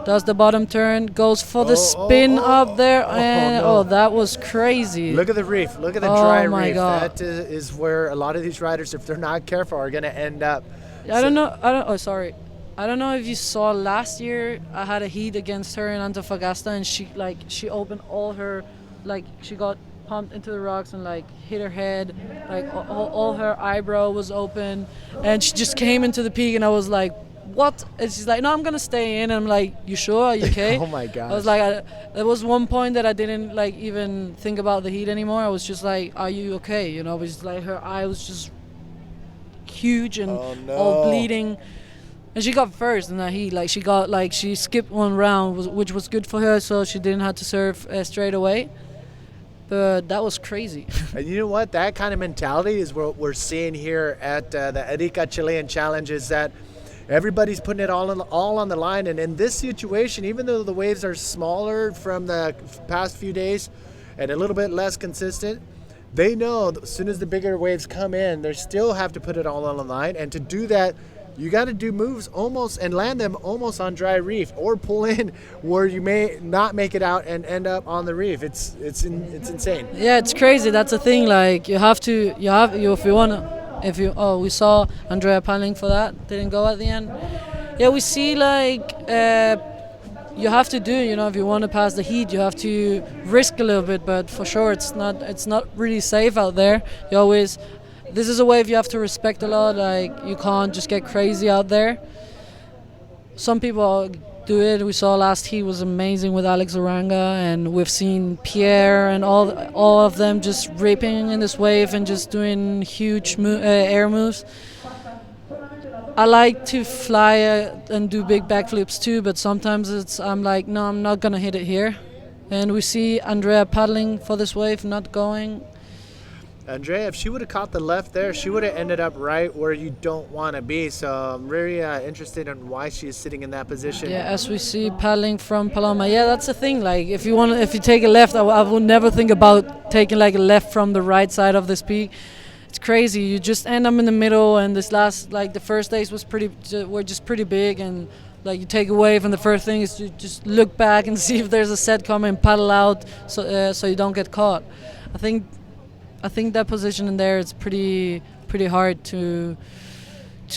Speaker 1: Does the bottom turn, goes for the spin up there, and
Speaker 4: no.
Speaker 1: That was crazy.
Speaker 4: Look at the reef, look at the dry reef.
Speaker 1: My God.
Speaker 4: That is where a lot of these riders, if they're not careful, are going to end up.
Speaker 1: I don't know if you saw last year, I had a heat against her in Antofagasta, and she opened all her, she got pumped into the rocks and hit her head, all her eyebrow was open, and she just came into the peak, and I was like, what? And she's like, no, I'm gonna stay in. And I'm like, you sure? Are you okay?
Speaker 4: Oh my gosh.
Speaker 1: I was like, there was one point that I didn't even think about the heat anymore. I was just like, are you okay? You know, it was like her eye was just huge and all bleeding. And she got first in that heat. She skipped one round, which was good for her, so she didn't have to serve straight away. But that was crazy.
Speaker 4: And you know what? That kind of mentality is what we're seeing here at the Arica Chilean Challenge, is that everybody's putting it all on the line. And in this situation, even though the waves are smaller from the past few days and a little bit less consistent, they know as soon as the bigger waves come in, they still have to put it all on the line. And to do that, you got to do moves almost and land them almost on dry reef, or pull in where you may not make it out and end up on the reef. It's insane.
Speaker 1: Yeah, it's crazy. That's the thing. If you want to. We saw Andrea paddling for that, didn't go at the end. Yeah, we see you have to do, if you want to pass the heat, you have to risk a little bit, but for sure it's not really safe out there. This is a wave you have to respect a lot, like you can't just get crazy out there. Some people do it. We saw last heat was amazing with Alex Oranga, and we've seen Pierre and all of them just ripping in this wave and just doing huge air moves. I like to fly and do big backflips too, but sometimes I'm like, no, I'm not gonna hit it here. And we see Andrea paddling for this wave, not going.
Speaker 4: Andrea, if she would have caught the left there, she would have ended up right where you don't want to be. So I'm very interested in why she's sitting in that position.
Speaker 1: Yeah, as we see paddling from Paloma. Yeah, that's the thing. Like, if you take a left, I would never think about taking like a left from the right side of this peak. It's crazy. You just end up in the middle, and the first days were just pretty big, and like you take a wave, and the first thing is to just look back and see if there's a set coming, paddle out, so you don't get caught. I think that position in there is pretty hard to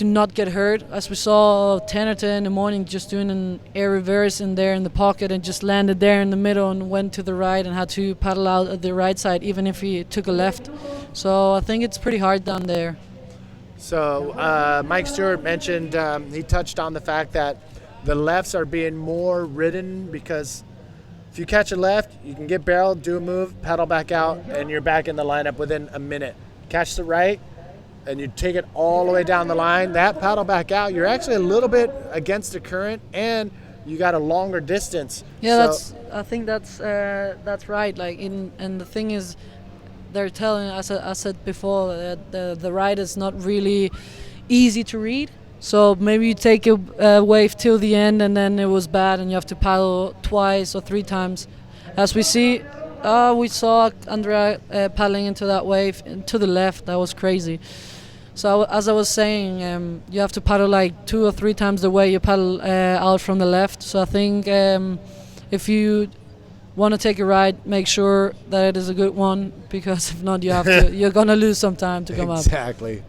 Speaker 1: not get hurt. As we saw Tannerton in the morning just doing an air reverse in there in the pocket and just landed there in the middle and went to the right and had to paddle out at the right side even if he took a left. So I think it's pretty hard down there.
Speaker 4: So Mike Stewart mentioned, he touched on the fact that the lefts are being more ridden because if you catch a left, you can get barreled, do a move, paddle back out, and you're back in the lineup within a minute. Catch the right, and you take it all the way down the line, that paddle back out, you're actually a little bit against the current, and you got a longer distance.
Speaker 1: Yeah, I think that's right. And the thing is, they're telling, as I said before, that the ride is not really easy to read. So maybe you take a wave till the end and then it was bad and you have to paddle twice or three times. As we saw Andrea paddling into that wave to the left. That was crazy. So as I was saying, you have to paddle like 2 or 3 times the way you paddle out from the left. So I think if you want to take a ride, make sure that it is a good one, because if not, you're gonna lose some time to come up.
Speaker 4: Exactly.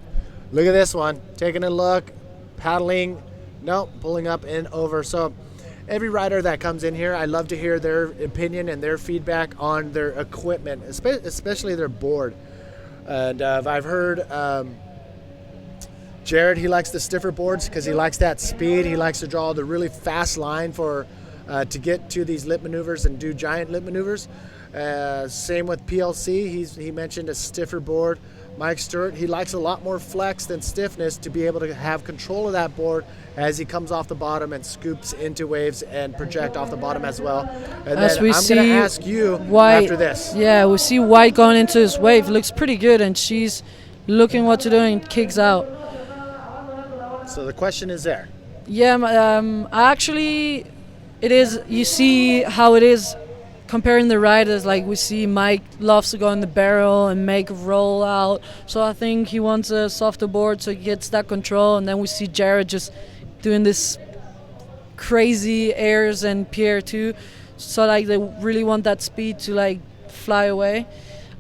Speaker 4: Look at this one. Taking a look. Paddling, pulling up and over. So every rider that comes in here, I love to hear their opinion and their feedback on their equipment, especially their board. And I've heard Jared, he likes the stiffer boards because he likes that speed. He likes to draw the really fast line to get to these lip maneuvers and do giant lip maneuvers. Same with PLC. He mentioned a stiffer board. Mike Stewart, he likes a lot more flex than stiffness to be able to have control of that board as he comes off the bottom and scoops into waves and project off the bottom as well. And
Speaker 1: as
Speaker 4: then
Speaker 1: we
Speaker 4: I'm going to ask you
Speaker 1: White,
Speaker 4: after this.
Speaker 1: Yeah, we see White going into this wave. Looks pretty good, and she's looking what to do and kicks out.
Speaker 4: So the question is there.
Speaker 1: Yeah, actually, it is. You see how it is. Comparing the riders, like we see Mike loves to go in the barrel and make a roll out. So I think he wants a softer board so he gets that control. And then we see Jared just doing this crazy airs and Pierre too. So like they really want that speed to like fly away.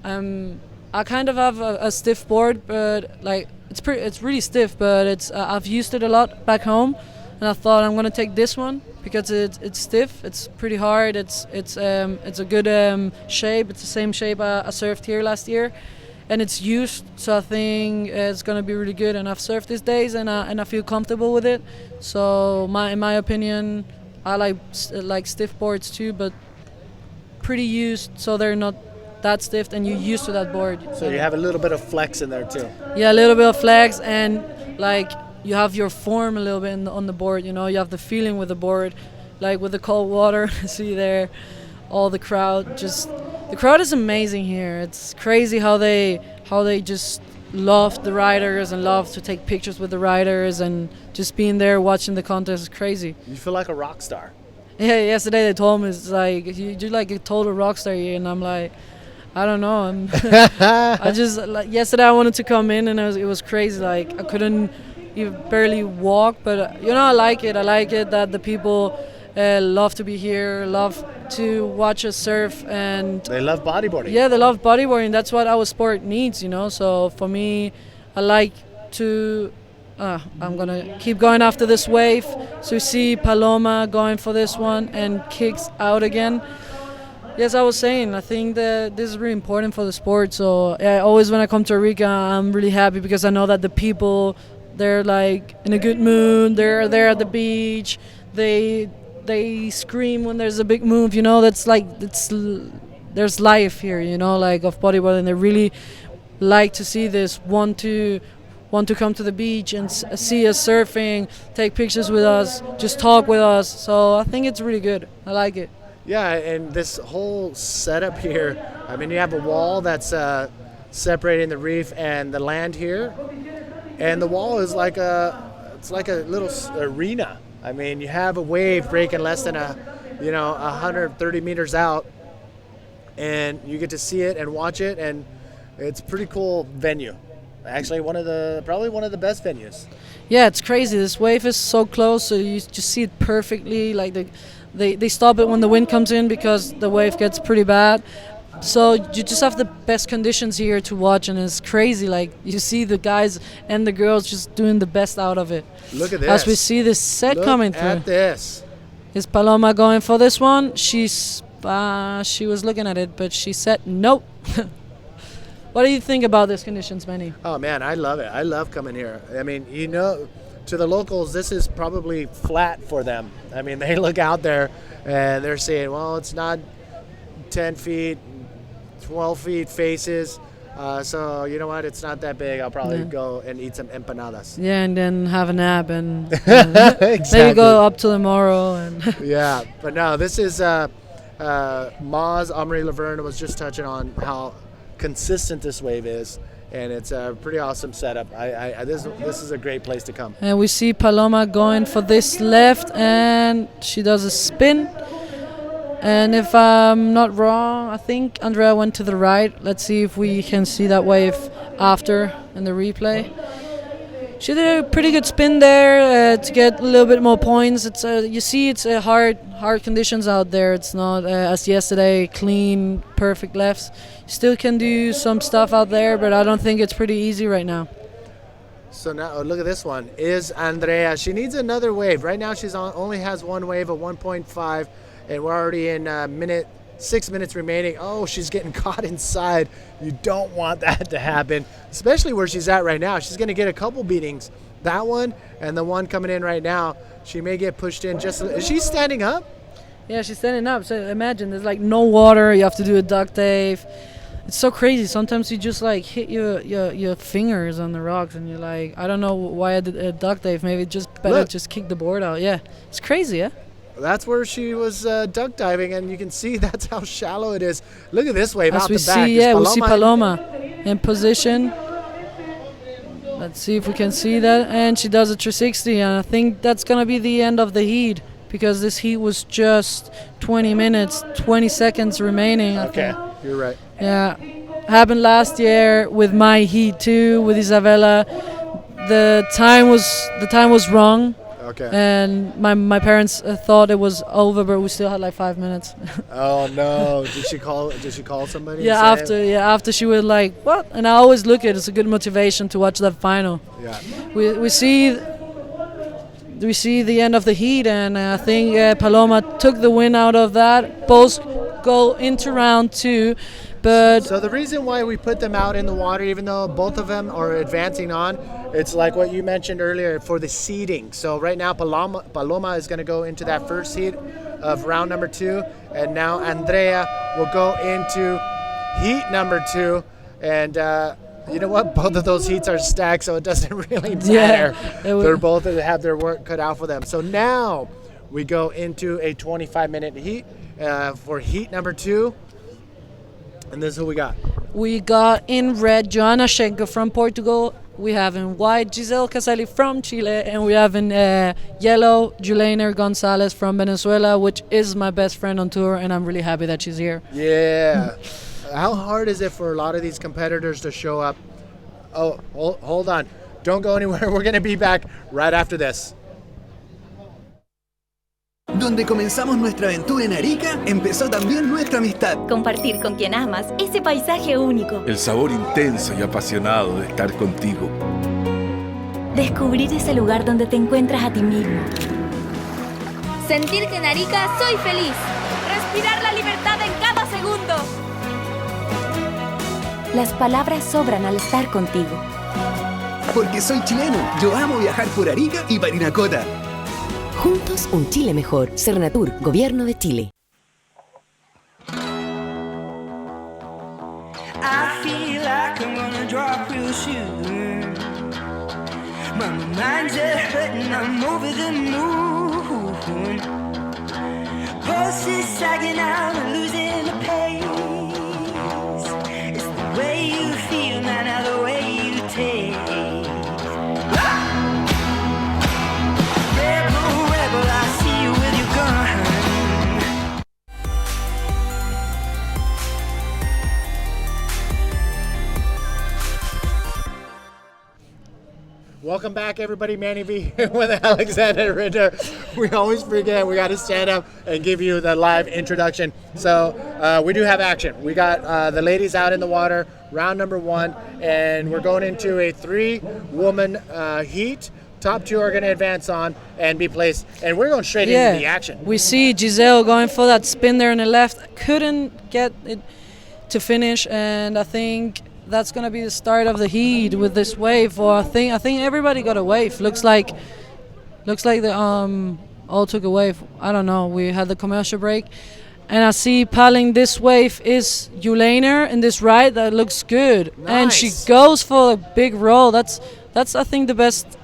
Speaker 1: I kind of have a stiff board, but like it's really stiff, but I've used it a lot back home. And I thought I'm gonna take this one because it's stiff, it's pretty hard, it's a good shape. It's the same shape I surfed here last year, and it's used. So I think it's gonna be really good. And I've surfed these days, and I feel comfortable with it. So in my opinion, I like stiff boards too, but pretty used, so they're not that stiff, and you're used to that board.
Speaker 4: So you have a little bit of flex in there too.
Speaker 1: Yeah, a little bit of flex, and like. You have your form a little bit on the board, you have the feeling with the board, like with the cold water. See there, all the crowd. The crowd is amazing here. It's crazy how they just love the riders and love to take pictures with the riders, and just being there watching the contest is crazy.
Speaker 4: You feel like a rock star.
Speaker 1: Yeah, yesterday they told me it's like you're like a total rock star here, and I'm like, I don't know. Yesterday I wanted to come in, and it was crazy. Like I couldn't. You barely walk, but I like it. I like it that the people love to be here, love to watch us surf, and
Speaker 4: they love bodyboarding.
Speaker 1: Yeah, they love bodyboarding. That's what our sport needs, So for me, I like to I'm gonna keep going after this wave. So you see Paloma going for this one and kicks out again. Yes, I was saying, I think that this is really important for the sport. So always when I come to Arica, I'm really happy because I know that the people, they're like in a good mood. They're there at the beach. They scream when there's a big move. You know, there's life here. You know, like of bodyboarding. They really like to see this. Want to come to the beach and see us surfing, take pictures with us, just talk with us. So I think it's really good. I like it.
Speaker 4: Yeah, and this whole setup here, I mean, you have a wall that's separating the reef and the land here, and the wall is like it's like a little arena. I mean, you have a wave breaking less than 130 meters out, and you get to see it and watch it, and it's a pretty cool venue. Actually, probably one of the best venues.
Speaker 1: Yeah, it's crazy. This wave is so close, so you just see it perfectly. Like they stop it when the wind comes in because the wave gets pretty bad. So you just have the best conditions here to watch, and it's crazy. Like you see the guys and the girls just doing the best out of it.
Speaker 4: Look at this.
Speaker 1: As we see this set coming through.
Speaker 4: Look at this.
Speaker 1: Is Paloma going for this one? She was looking at it, but she said nope. What do you think about these conditions, Manny?
Speaker 4: Oh man, I love it. I love coming here. I mean, to the locals, this is probably flat for them. I mean, they look out there and they're saying, well, it's not 10 feet, 12 feet faces. So you know what? It's not that big. I'll probably go and eat some empanadas.
Speaker 1: Yeah, and then have a nap and
Speaker 4: exactly.
Speaker 1: maybe go up to tomorrow. And
Speaker 4: yeah, but no, this is Maz Omri Laverne was just touching on how consistent this wave is, and it's a pretty awesome setup. This is a great place to come.
Speaker 1: And we see Paloma going for this left, and she does a spin. And if I'm not wrong, I think Andrea went to the right. Let's see if we can see that wave after in the replay. She did a pretty good spin there to get a little bit more points. It's you see, it's hard conditions out there. It's not as yesterday, clean, perfect lefts. Still can do some stuff out there, but I don't think it's pretty easy right now.
Speaker 4: So now look at this one. Is Andrea? She needs another wave. Right now she's only has one wave of 1.5, and we're already in 6 minutes remaining. Oh, she's getting caught inside. You don't want that to happen, especially where she's at right now. She's going to get a couple beatings. That one and the one coming in right now, she may get pushed in. Is she standing up?
Speaker 1: Yeah, she's standing up. So imagine there's like no water. You have to do a duck dive. It's so crazy. Sometimes you just like hit your fingers on the rocks, and you're like, I don't know why I did a duck dive. Maybe just better just kick the board out. Yeah, it's crazy, yeah.
Speaker 4: That's where she was duck diving, and you can see that's how shallow it is. Look at this wave
Speaker 1: As
Speaker 4: out
Speaker 1: we
Speaker 4: the back.
Speaker 1: see, yeah, we see Paloma in position. Let's see if we can see that, and she does a 360, and I think that's gonna be the end of the heat because this heat was just 20 minutes, 20 seconds remaining.
Speaker 4: Okay, you're right.
Speaker 1: Yeah, happened last year with my heat too, with Isabella. The time was wrong.
Speaker 4: Okay.
Speaker 1: And my parents thought it was over, but we still had like 5 minutes.
Speaker 4: Oh no! Did she call somebody?
Speaker 1: Yeah, after she was like, what? And I always look at it. It's a good motivation to watch that final.
Speaker 4: Yeah.
Speaker 1: We see the end of the heat, and I think Paloma took the win out of that. Both go into round 2. But
Speaker 4: so the reason why we put them out in the water, even though both of them are advancing on, it's like what you mentioned earlier for the seeding. So right now Paloma is going to go into that first heat of round number 2, and now Andrea will go into heat number 2. And you know what? Both of those heats are stacked, so it doesn't really matter.
Speaker 1: Yeah,
Speaker 4: they're both have their work cut out for them. So now we go into a 25-minute heat for heat number 2. And this is who we got.
Speaker 1: We got in red Joanna Schenker from Portugal. We have in white Giselle Caselli from Chile. And we have in yellow Juliana Gonzalez from Venezuela, which is my best friend on tour. And I'm really happy that she's here.
Speaker 4: Yeah. How hard is it for a lot of these competitors to show up? Oh, hold on. Don't go anywhere. We're going to be back right after this.
Speaker 14: Donde comenzamos nuestra aventura en Arica, empezó también nuestra amistad.
Speaker 15: Compartir con quien amas ese paisaje único.
Speaker 16: El sabor intenso y apasionado de estar contigo.
Speaker 15: Descubrir ese lugar donde te encuentras a ti mismo.
Speaker 17: Sentir que en Arica soy feliz. Respirar la libertad en cada segundo.
Speaker 15: Las palabras sobran al estar contigo.
Speaker 14: Porque soy chileno, yo amo viajar por Arica y Parinacota.
Speaker 18: Juntos un Chile mejor. Cernatur, Gobierno de Chile.
Speaker 6: I feel like I'm gonna drop real soon. My mind's hurting, I'm over the moon. Pulses sagging out, I'm losing the pace. It's the way you feel, man, not the way you taste. Rebel, rebel, I see you with your gun.
Speaker 4: Welcome back, everybody. Manny V with Alexander Ritter. We always forget we got to stand up and give you the live introduction. So we do have action. We got the ladies out in the water, round number 1, and we're going into a 3-woman heat. Top 2 are going to advance on and be placed, and we're going straight into the action.
Speaker 1: We see Giselle going for that spin there on the left. Couldn't get it to finish, and I think that's gonna be the start of the heat with this wave. Or I think everybody got a wave. Looks like the all took a wave. I don't know. We had the commercial break, and I see paddling this wave is Ulainer in this ride. That looks good, and she goes for a big roll. That's I think the best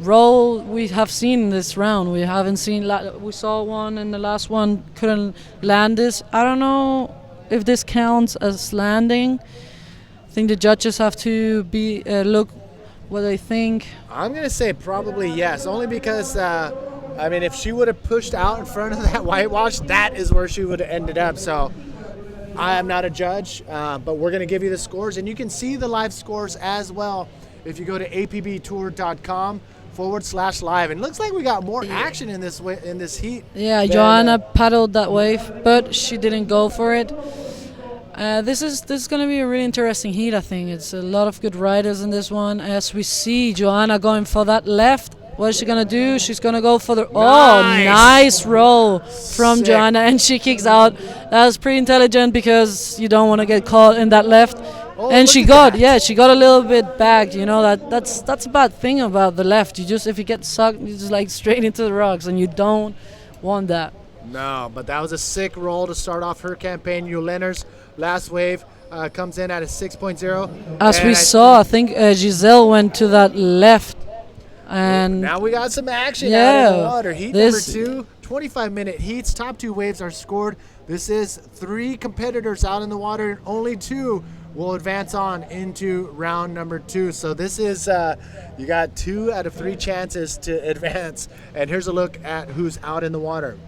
Speaker 1: roll we have seen in this round. We haven't seen. We saw one in the last one, couldn't land this. I don't know if this counts as landing. I think the judges have to be look what they think.
Speaker 4: I'm going to say probably yes, only because, I mean, if she would have pushed out in front of that whitewash, that is where she would have ended up. So I am not a judge, but we're going to give you the scores, and you can see the live scores as well if you go to apbtour.com/live. And it looks like we got more action in this heat.
Speaker 1: Yeah, Joanna paddled that wave, but she didn't go for it. This is going to be a really interesting heat, I think. It's a lot of good riders in this one. As we see Joanna going for that left, what is she going to do? She's going to go for the... nice roll from Joanna, and she kicks out. That was pretty intelligent because you don't want to get caught in that left. And she got a little bit bagged. You know, that's a bad thing about the left. If you get sucked, you just like straight into the rocks, and you don't want that.
Speaker 4: No, but that was a sick roll to start off her campaign. Ulener's last wave comes in at a 6.0.
Speaker 1: As we saw, I think Giselle went to that left. And
Speaker 4: now we got some action out of the water. Heat number 2, 25-minute heats. Top 2 waves are scored. This is 3 competitors out in the water. Only 2 will advance on into round number 2. So this is, you got 2 out of 3 chances to advance. And here's a look at who's out in the water.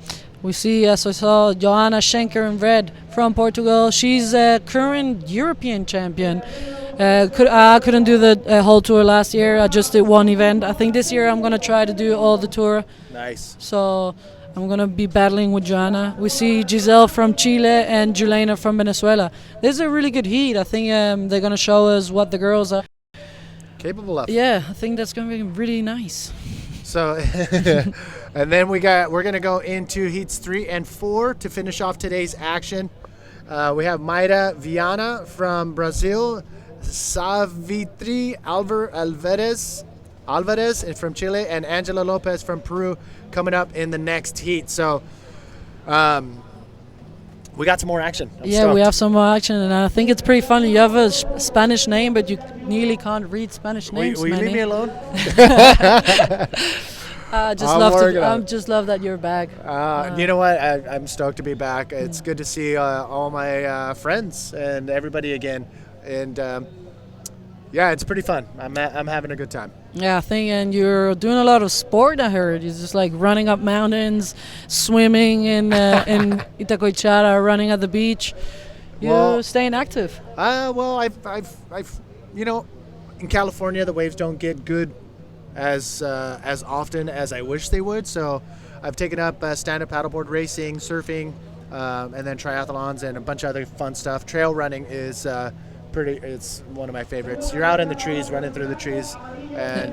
Speaker 1: We see, as I saw, Joanna Schenker in red from Portugal. She's a current European champion. I couldn't do the whole tour last year. I just did one event. I think this year I'm going to try to do all the tour.
Speaker 4: Nice.
Speaker 1: So I'm going to be battling with Joanna. We see Giselle from Chile and Julena from Venezuela. This is a really good heat. I think they're going to show us what the girls are
Speaker 4: capable of.
Speaker 1: Yeah, I think that's going to be really nice.
Speaker 4: So, and then we're going to go into heats 3 and 4 to finish off today's action. We have Mayra Viana from Brazil, Savitri Alvarez from Chile, and Angela Lopez from Peru coming up in the next heat. So, we got some more action. I'm stoked.
Speaker 1: We have some more action, and I think it's pretty funny. You have a Spanish name, but you nearly can't read Spanish names.
Speaker 4: Will you leave me alone?
Speaker 1: I just love that you're back.
Speaker 4: You know what? I'm stoked to be back. It's good to see all my friends and everybody again, and yeah, it's pretty fun. I'm having a good time.
Speaker 1: Yeah, I think, and you're doing a lot of sport. I heard you're just like running up mountains, swimming in Itacoichara, running at the beach. You're staying active.
Speaker 4: Well, I've you know, in California the waves don't get good as often as I wish they would. So I've taken up stand-up paddleboard racing, surfing, and then triathlons and a bunch of other fun stuff. Trail running is It's one of my favorites. You're out in the trees, running through the trees, and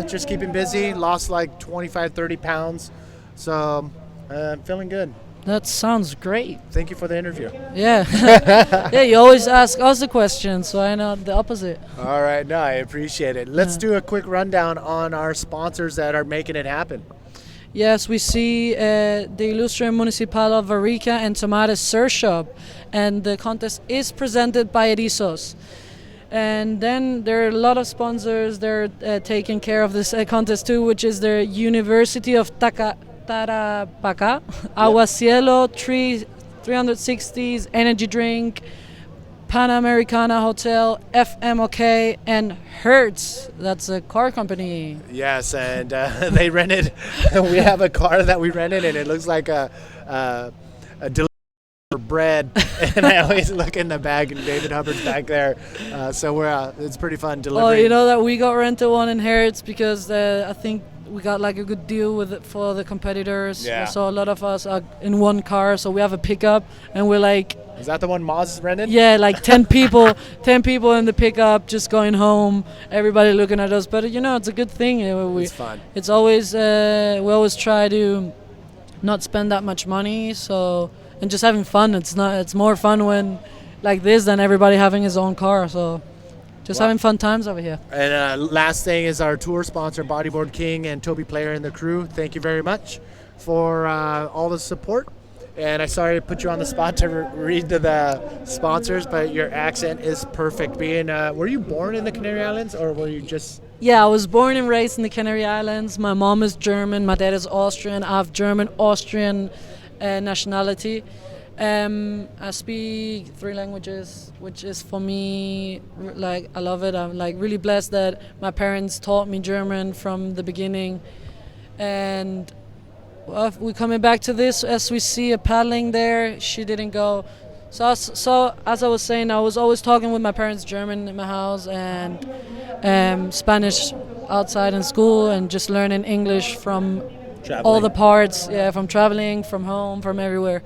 Speaker 4: just keeping busy. Lost like 25, 30 pounds, so I'm feeling good.
Speaker 1: That sounds great.
Speaker 4: Thank you for the interview.
Speaker 1: Yeah. Yeah, you always ask us the question, so I know the opposite.
Speaker 4: All right, no, I appreciate it. Let's do a quick rundown on our sponsors that are making it happen.
Speaker 1: Yes, we see the Illustre Municipal of Arica and Tomates Sur Shop, and the contest is presented by Erizos. And then there are a lot of sponsors. They're taking care of this contest too, which is the University of Tarapacá, Agua Cielo, 360s, Energy Drink, Panamericana Hotel, FMOK, and Hertz. That's a car company.
Speaker 4: Yes, and they rented. We have a car that we rented, and it looks like a delivery for bread. And I always look in the bag, and David Hubbard's back there. So we're it's pretty fun delivering.
Speaker 1: Oh, you know that we got rented one in Hertz because I think we got like a good deal with it for the competitors.
Speaker 4: Yeah.
Speaker 1: So a lot of us are in one car, so we have a pickup, and we're like.
Speaker 4: Is that the one Moz rented?
Speaker 1: Yeah, like 10 people, 10 people in the pickup, just going home. Everybody looking at us, but it's a good thing.
Speaker 4: It's fun.
Speaker 1: It's always we always try to not spend that much money, and just having fun. It's more fun when like this than everybody having his own car. So just having fun times over here.
Speaker 4: And last thing is our tour sponsor, Bodyboard King and Toby Player and the crew. Thank you very much for all the support. And I'm sorry to put you on the spot to read the sponsors, but your accent is perfect. Were you born in the Canary Islands, or were you just...
Speaker 1: Yeah, I was born and raised in the Canary Islands. My mom is German, my dad is Austrian. I have German-Austrian nationality. I speak 3 languages, which is for me, like, I love it. I'm like really blessed that my parents taught me German from the beginning. And we're coming back to this as we see a paddling there. She didn't go. So as I was saying, I was always talking with my parents German in my house and Spanish outside in school, and just learning English from all the parts. Yeah, from traveling, from home, from everywhere.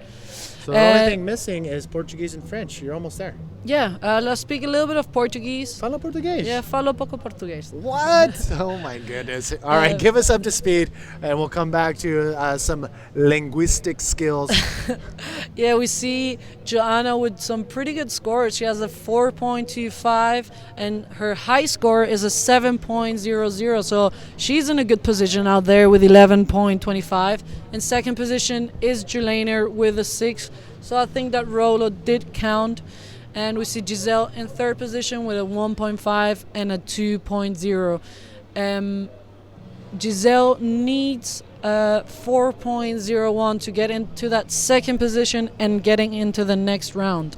Speaker 4: So the only thing missing is Portuguese and French. You're almost there.
Speaker 1: Yeah, let's speak a little bit of Portuguese.
Speaker 4: Fala português?
Speaker 1: Yeah, falo pouco português.
Speaker 4: What? Oh my goodness. All right, give us up to speed, and we'll come back to some linguistic skills.
Speaker 1: Yeah, we see Joanna with some pretty good scores. She has a 4.25, and her high score is a 7.00. So she's in a good position out there with 11.25. In second position is Julainer with a 6. So I think that Rolo did count. And we see Giselle in third position with a 1.5 and a 2.0. Giselle needs a 4.01 to get into that second position and getting into the next round.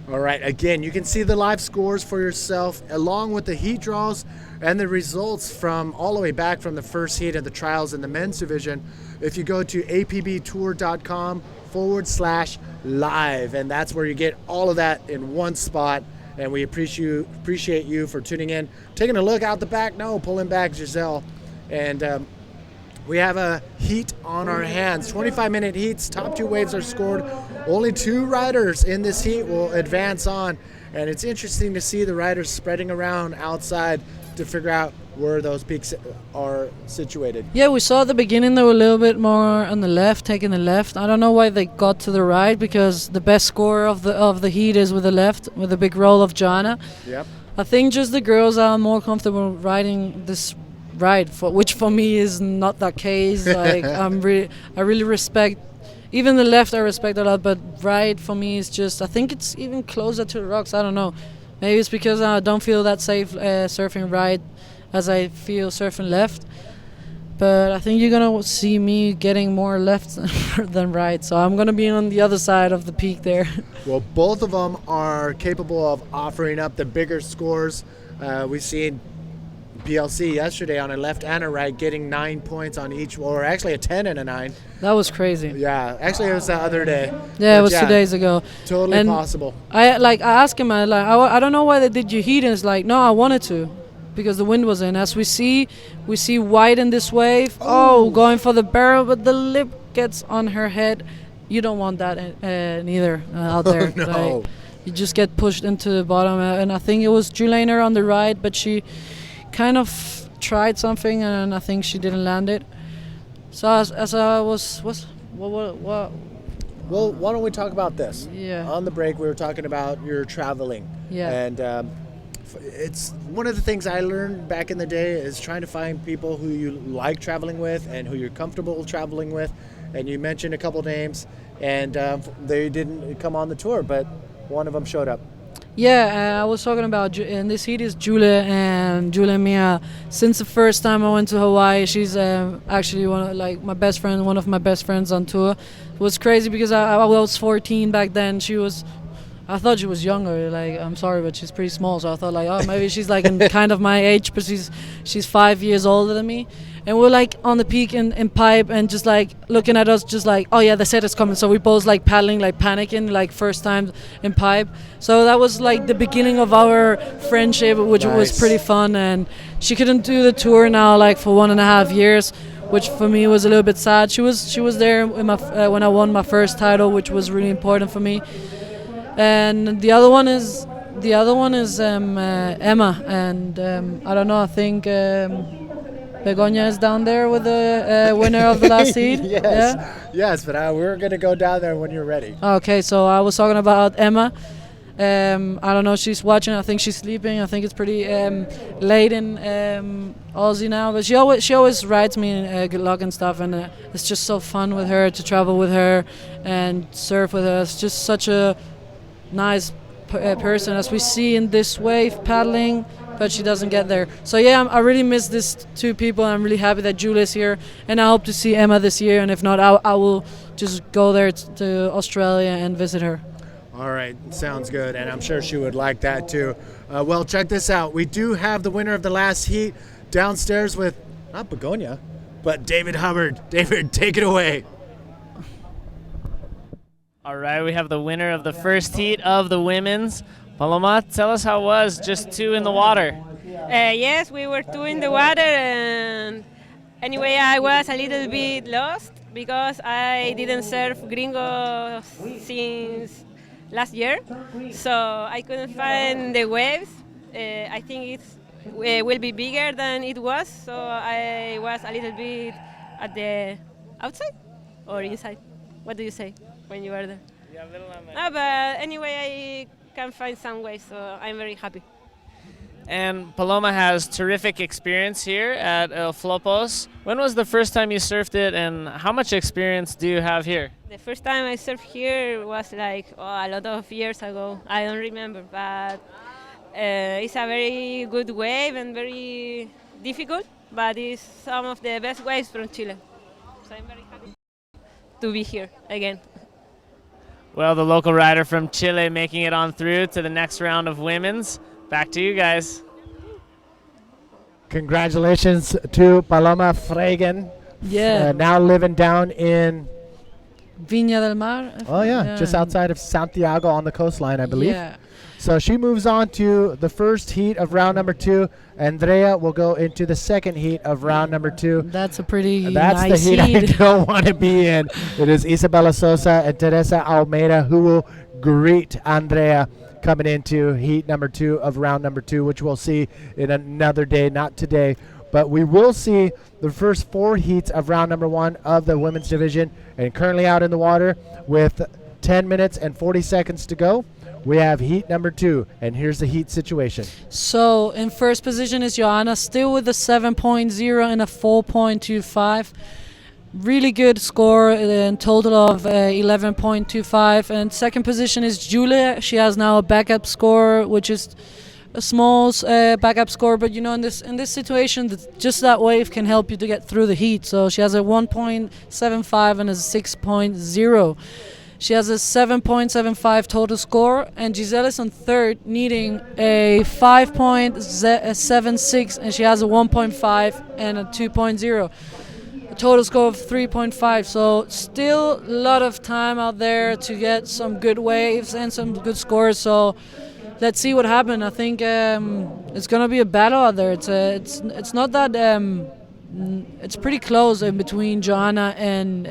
Speaker 4: All right, again, you can see the live scores for yourself, along with the heat draws and the results from all the way back from the first heat of the trials in the men's division. If you go to apbtour.com/live, and that's where you get all of that in one spot. And we appreciate you for tuning in, taking a look out the back. No, pulling back Giselle. And we have a heat on our hands. 25-minute heats. Top 2 waves are scored. Only 2 riders in this heat will advance on. And it's interesting to see the riders spreading around outside to figure out where those peaks are situated.
Speaker 1: Yeah, we saw at the beginning they were a little bit more on the left, taking the left. I don't know why they got to the right, because the best score of the heat is with the left, with a big roll of Joanna.
Speaker 4: Yep.
Speaker 1: I think just the girls are more comfortable riding this ride, which for me is not that case. Like I really respect. Even the left I respect a lot, but right for me is just, I think it's even closer to the rocks. I don't know. Maybe it's because I don't feel that safe surfing right as I feel surfing left. But I think you're going to see me getting more left than right. So I'm going to be on the other side of the peak there.
Speaker 4: Well, both of them are capable of offering up the bigger scores. We've seen PLC yesterday on a left and a right getting 9 points on each, or actually a 10 and a 9.
Speaker 1: That was crazy.
Speaker 4: Yeah, actually it was the other day.
Speaker 1: Yeah, it was 2 days ago.
Speaker 4: Totally possible.
Speaker 1: I asked him, I don't know why they did you heat, and it's like, no, I wanted to, because the wind was in. As we see white in this wave. Oh, going for the barrel, but the lip gets on her head. You don't want that neither out there.
Speaker 4: No.
Speaker 1: you just get pushed into the bottom. And I think it was Julena on the right, but she kind of tried something, and I think she didn't land it. So as I was what
Speaker 4: Well, why don't we talk about this?
Speaker 1: Yeah.
Speaker 4: On the break, we were talking about your traveling.
Speaker 1: Yeah.
Speaker 4: And it's one of the things I learned back in the day is trying to find people who you like traveling with and who you're comfortable traveling with. And you mentioned a couple names, and they didn't come on the tour, but one of them showed up.
Speaker 1: Yeah, I was talking about, and this heat is Julia and Mia. Since the first time I went to Hawaii, she's actually my best friend, one of my best friends on tour. It was crazy because I was 14 back then. I thought she was younger. Like, I'm sorry, but she's pretty small. So I thought, like, oh, maybe she's like in kind of my age, but she's 5 years older than me. And we're like on the peak in pipe and just like looking at us, just like, oh yeah, the set is coming. So we both like paddling, like panicking, like first time in pipe. So that was like the beginning of our friendship, which was pretty fun. And she couldn't do the tour now, like for 1.5 years, which for me was a little bit sad. She was there in when I won my first title, which was really important for me. And the other one is Emma, and I don't know. I think Begoña is down there with the winner of the last seed.
Speaker 4: Yes, but we're gonna go down there when you're ready.
Speaker 1: Okay, so I was talking about Emma. I don't know if she's watching. I think she's sleeping. I think it's pretty late in Aussie now, but she always writes me good luck and stuff, and it's just so fun with her to travel with her and surf with her. It's just such a nice person, as we see in this wave paddling, but she doesn't get there. So yeah, I really miss these two people. I'm really happy that Julia's here, and I hope to see Emma this year, and if not, I will just go there to Australia and visit her.
Speaker 4: All right, sounds good, and I'm sure she would like that too. Well, check this out. We do have the winner of the last heat downstairs with, not Begoña, but David Hubbard. David, take it away.
Speaker 5: All right, we have the winner of the first heat of the women's. Paloma, tell us how it was, just two in the water.
Speaker 10: Yes, we were two in the water, and anyway, I was a little bit lost because I didn't surf gringo since last year, so I couldn't find the waves. I think it will be bigger than it was, so I was a little bit at the outside or inside. What do you say when you are there?
Speaker 5: Yeah, a little on
Speaker 10: No, but anyway, I can find some ways, so I'm very happy.
Speaker 5: And Paloma has terrific experience here at El Flopos. When was the first time you surfed it, and how much experience do you have here?
Speaker 10: The first time I surfed here was like a lot of years ago. I don't remember, but it's a very good wave and very difficult, but it's some of the best waves from Chile. So I'm very happy to be here again.
Speaker 5: Well, the local rider from Chile making it on through to the next round of women's. Back to you guys.
Speaker 4: Congratulations to Paloma Fragen.
Speaker 1: Yeah.
Speaker 4: Now living down in
Speaker 1: Viña del Mar.
Speaker 4: Oh yeah, just outside of Santiago on the coastline, I believe.
Speaker 1: Yeah.
Speaker 4: So she moves on to the first heat of round number 2. Andrea will go into the second heat of round number 2.
Speaker 1: That's a pretty
Speaker 4: That's
Speaker 1: nice
Speaker 4: the heat
Speaker 1: heat.
Speaker 4: I don't want to be in. It is Isabella Sosa and Teresa Almeida who will greet Andrea coming into heat number 2 of round number 2, which we'll see in another day, not today. But we will see the first 4 heats of round number 1 of the women's division. And currently out in the water with 10 minutes and 40 seconds to go, we have heat number 2, and here's the heat situation.
Speaker 1: So in first position is Joanna, still with a 7.0 and a 4.25. Really good score, in total of 11.25. And second position is Julia. She has now a backup score, which is a small backup score, but you know, in this situation, just that wave can help you to get through the heat. So she has a 1.75 and a 6.0. She has a 7.75 total score, and Giselle is on third, needing a 5.76, and she has a 1.5 and a 2.0. A total score of 3.5. So still a lot of time out there to get some good waves and some good scores. So let's see what happens. I think it's gonna be a battle out there. It's not that. It's pretty close in between Joanna and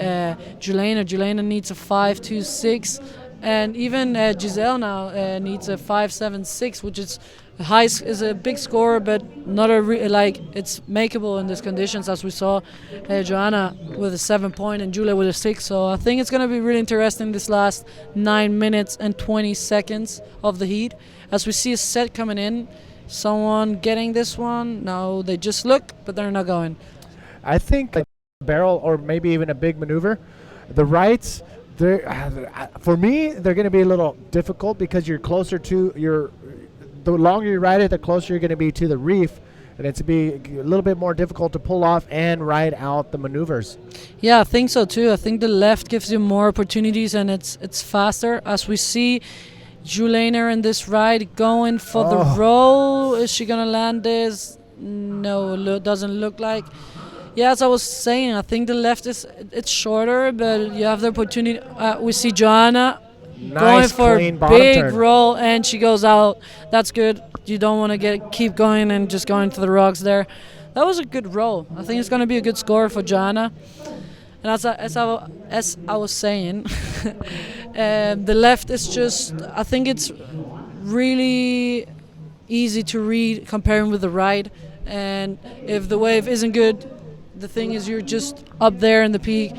Speaker 1: Julena. Julena needs a 5.26, And even Giselle now needs a 5.76, which is is a big score, but not it's makeable in these conditions, as we saw Joanna with a 7 point and Julia with a 6. So I think it's going to be really interesting this last 9 minutes and 20 seconds of the heat. As we see a set coming in, someone getting this one. No, they just look, but they're not going.
Speaker 4: I think a barrel or maybe even a big maneuver. The rights, for me, they're going to be a little difficult because you're closer to the longer you ride it, the closer you're going to be to the reef, and it's to be a little bit more difficult to pull off and ride out the maneuvers.
Speaker 1: Yeah, I think so too. I think the left gives you more opportunities and it's faster. As we see Julena in this ride going for the roll. Is she going to land this? No, doesn't look like. Yeah, as I was saying, I think the left it's shorter, but you have the opportunity. We see Joanna going for a big roll, and she goes out. That's good. You don't want to keep going and just going to the rocks there. That was a good roll. I think it's going to be a good score for Joanna. And as I was saying, the left is just, I think it's really easy to read comparing with the right. And if the wave isn't good, the thing is you're just up there in the peak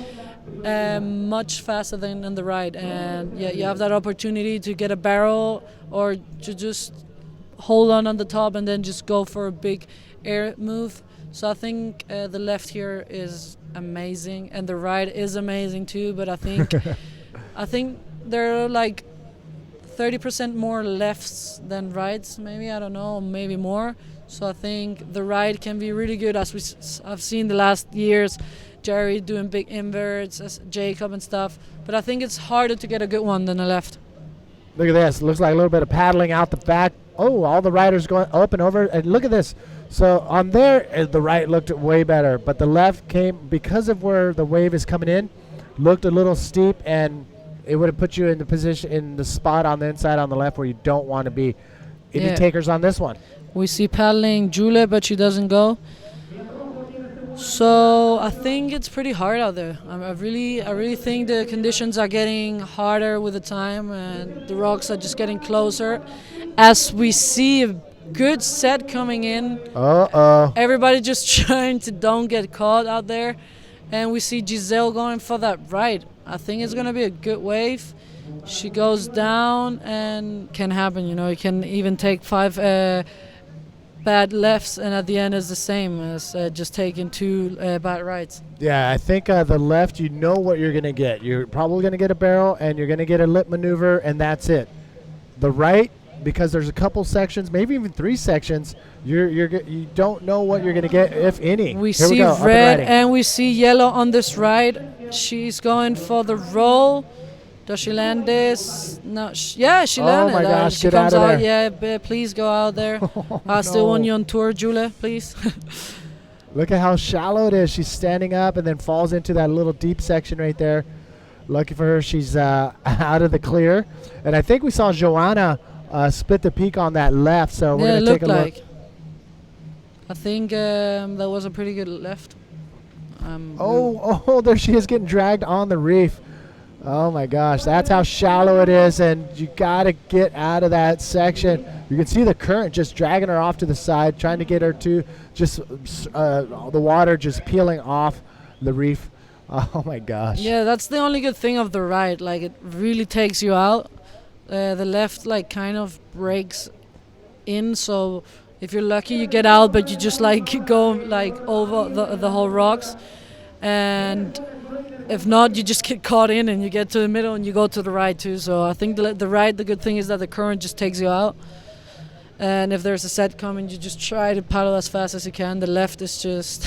Speaker 1: much faster than in the right. And yeah, you have that opportunity to get a barrel or to just hold on the top and then just go for a big air move. So I think the left here is amazing, and the right is amazing too. But I think there are like 30% more lefts than rights, maybe, I don't know, maybe more. So I think the right can be really good, as I've seen the last years, Jerry doing big inverts, Jacob and stuff. But I think it's harder to get a good one than the left.
Speaker 4: Look at this. Looks like a little bit of paddling out the back. Oh, all the riders going up and over. And look at this. So on there, the right looked way better. But the left came, because of where the wave is coming in, looked a little steep, and it would have put you in the position, in the spot on the inside on the left where you don't want to be. Any takers on this one?
Speaker 1: We see paddling Julia, but she doesn't go. So I think it's pretty hard out there. I really think the conditions are getting harder with the time, and the rocks are just getting closer. As we see a good set coming in, everybody just trying to don't get caught out there, and we see Giselle going for that right. I think it's gonna be a good wave. She goes down, and can happen. You know, you can even take 5 bad lefts, and at the end is the same as just taking 2 bad rights.
Speaker 4: Yeah, I think the left, you know what you're going to get. You're probably going to get a barrel, and you're going to get a lip maneuver, and that's it. The right, because there's a couple sections, maybe even 3 sections, you don't know what you're going to get, if any.
Speaker 1: We see red and we see yellow on this ride. She's going for the roll. Does she land this? No. Yeah, she landed.
Speaker 4: Oh my gosh,
Speaker 1: she
Speaker 4: get
Speaker 1: comes
Speaker 4: out of
Speaker 1: there. Yeah, please go out there. I still want you on tour, Julia, please.
Speaker 4: Look at how shallow it is. She's standing up and then falls into that little deep section right there. Lucky for her, she's out of the clear. And I think we saw Joanna split the peak on that left, so we're going to take a look.
Speaker 1: I think that was a pretty good left.
Speaker 4: There she is, getting dragged on the reef. Oh my gosh, that's how shallow it is, and you got to get out of that section. You can see the current just dragging her off to the side, trying to get her to just the water just peeling off the reef. Oh my gosh.
Speaker 1: Yeah, that's the only good thing of the ride. Like, it really takes you out. The left like kind of breaks in, so if you're lucky you get out, but you just like go like over the whole rocks, and if not, you just get caught in and you get to the middle and you go to the right too. So I think the right, the good thing is that the current just takes you out. And if there's a set coming, you just try to paddle as fast as you can. The left is just,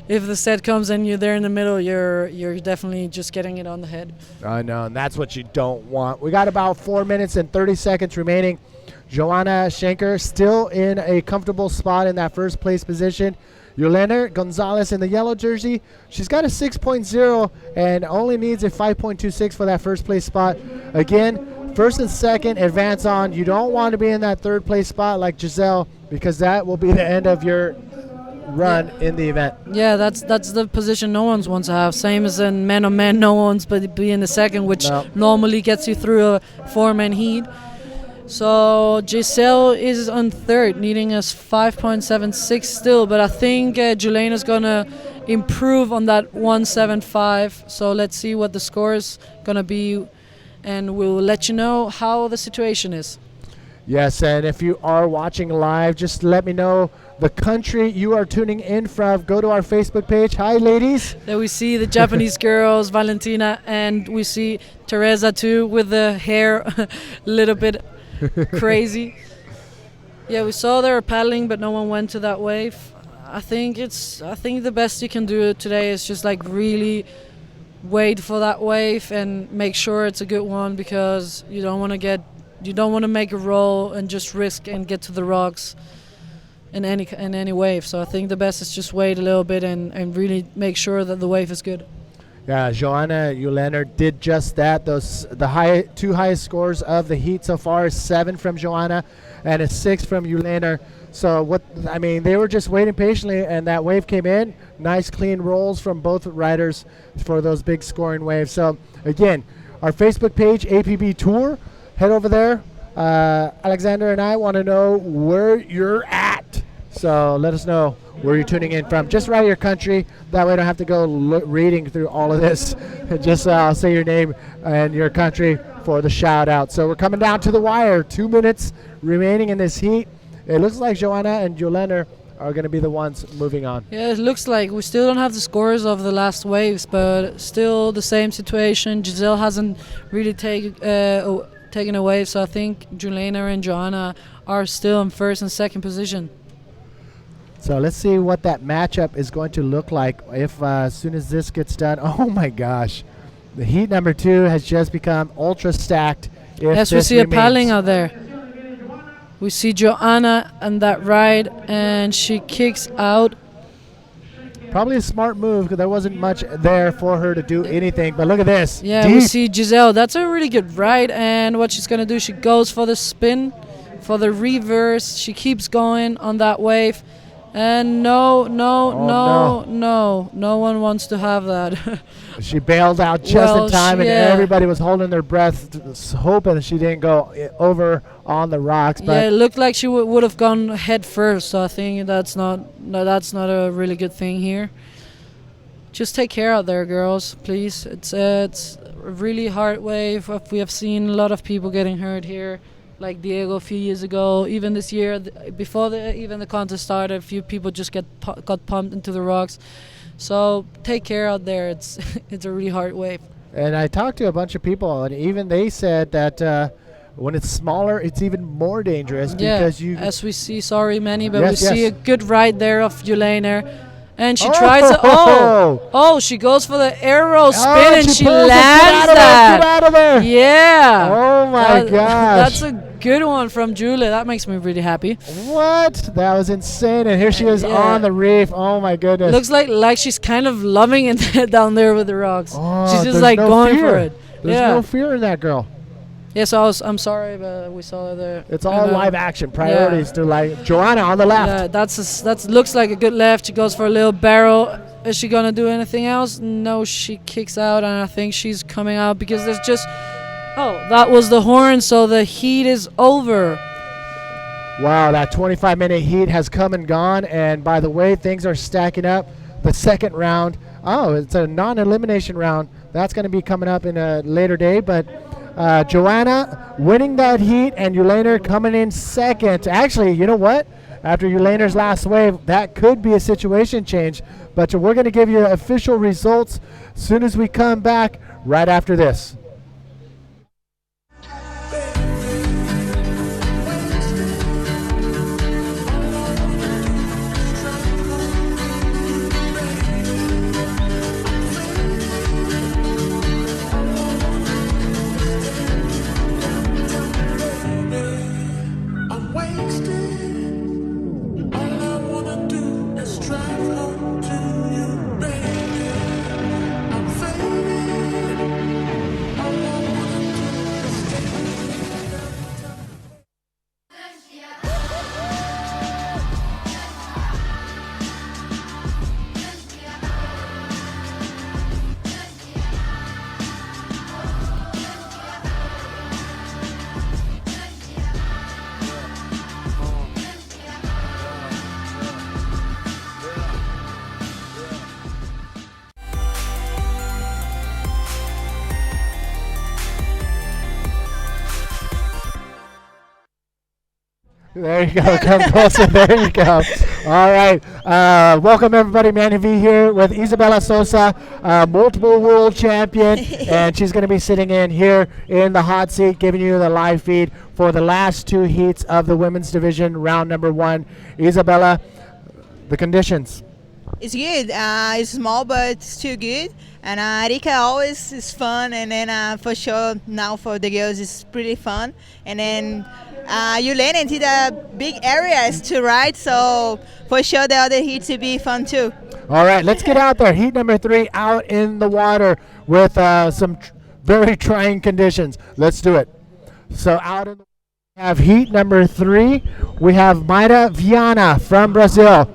Speaker 1: if the set comes and you're there in the middle, you're definitely just getting it on the head.
Speaker 4: I know, and that's what you don't want. We got about 4 minutes and 30 seconds remaining. Joanna Schenker still in a comfortable spot in that first place position. Yolanda Gonzalez in the yellow jersey, she's got a 6.0 and only needs a 5.26 for that first place spot. Again, first and second, advance on. You don't want to be in that third place spot like Giselle, because that will be the end of your run in the event.
Speaker 1: Yeah, that's the position no one wants to have. Same as in man-on-man, no one's but be in the second, which normally gets you through a 4-man heat. So Giselle is on third, needing us 5.76 still, but I think Julena's gonna improve on that 1.75. So let's see what the score is gonna be, and we'll let you know how the situation is.
Speaker 4: Yes, and if you are watching live, just let me know the country you are tuning in from. Go to our Facebook page. Hi, ladies.
Speaker 1: There we see the Japanese girls, Valentina, and we see Teresa too, with the hair a little bit crazy. Yeah, we saw they were paddling, but no one went to that wave. I think the best you can do today is just like really wait for that wave and make sure it's a good one, because you don't want to make a roll and just risk and get to the rocks in any wave. So I think the best is just wait a little bit and really make sure that the wave is good.
Speaker 4: Yeah, Joanna Ulener did just that. The two highest scores of the heat so far is 7 from Joanna and a 6 from Ulener. So they were just waiting patiently, and that wave came in. Nice clean rolls from both riders for those big scoring waves. So again, our Facebook page, APB Tour, head over there. Alexander and I want to know where you're at. So let us know where you're tuning in from. Just write your country. That way I don't have to go reading through all of this. Just say your name and your country for the shout out. So we're coming down to the wire. 2 minutes remaining in this heat. It looks like Joanna and Julener are going to be the ones moving on.
Speaker 1: Yeah, it looks like we still don't have the scores of the last waves, but still the same situation. Giselle hasn't really taken a wave, so I think Julener and Joanna are still in first and second position.
Speaker 4: So let's see what that matchup is going to look like if as soon as this gets done. Oh my gosh. The heat number 2 has just become ultra stacked.
Speaker 1: Yes, we see a paddling out there. We see Joanna on that ride, and she kicks out.
Speaker 4: Probably a smart move, because there wasn't much there for her to do anything. But look at this.
Speaker 1: Yeah, we see Giselle. That's a really good ride, and what she's going to do, she goes for the spin, for the reverse. She keeps going on that wave. And no one wants to have that.
Speaker 4: She bailed out just in time, and everybody was holding their breath, hoping she didn't go over on the rocks. But
Speaker 1: yeah, it looked like she would have gone head first. So I think that's not a really good thing here. Just take care out there, girls, please. It's a really hard wave. We have seen a lot of people getting hurt here, like Diego a few years ago. Even this year, before even the contest started, a few people just got pumped into the rocks. So take care out there. It's a really hard wave.
Speaker 4: And I talked to a bunch of people, and even they said that when it's smaller, it's even more dangerous, because you.
Speaker 1: As we see, sorry, Manny, but we see a good ride there of Julener. And she tries to, she goes for the arrow spin, and she lands that.
Speaker 4: Get out of there.
Speaker 1: Yeah.
Speaker 4: Oh my gosh.
Speaker 1: That's a good one from Julia. That makes me really happy.
Speaker 4: What? That was insane. And here she is on the reef. Oh my goodness.
Speaker 1: Looks like she's kind of loving it down there with the rocks.
Speaker 4: Oh,
Speaker 1: she's just like going for it.
Speaker 4: There's no fear in that girl.
Speaker 1: Yeah, so I'm sorry, but we saw the.
Speaker 4: It's all live action. Priorities to like Joanna on the left.
Speaker 1: Yeah, that looks like a good left. She goes for a little barrel. Is she gonna do anything else? No, she kicks out, and I think she's coming out because there's just. Oh, that was the horn. So the heat is over.
Speaker 4: Wow, that 25-minute heat has come and gone, and by the way, things are stacking up. The second round. Oh, it's a non-elimination round. That's going to be coming up in a later day, but. Joanna winning that heat, and Ulener coming in second. Actually, you know what? After Ulener's last wave, that could be a situation change. But we're going to give you official results as soon as we come back right after this. There you go. Come closer. There you go. All right. Welcome, everybody. Manny V here with Isabella Sosa, multiple world champion. And she's going to be sitting in here in the hot seat, giving you the live feed for the last two heats of the women's division, round number 1. Isabella, the conditions.
Speaker 11: It's good. It's small, but it's still good. And Arica always is fun. And then for sure, now for the girls, it's pretty fun. And then you land into the big areas to ride, so for sure the other heats will be fun too.
Speaker 4: All right, let's get out there. Heat number 3 out in the water with some very trying conditions. Let's do it. So out in the we have heat number 3. We have Mayra Viana from Brazil.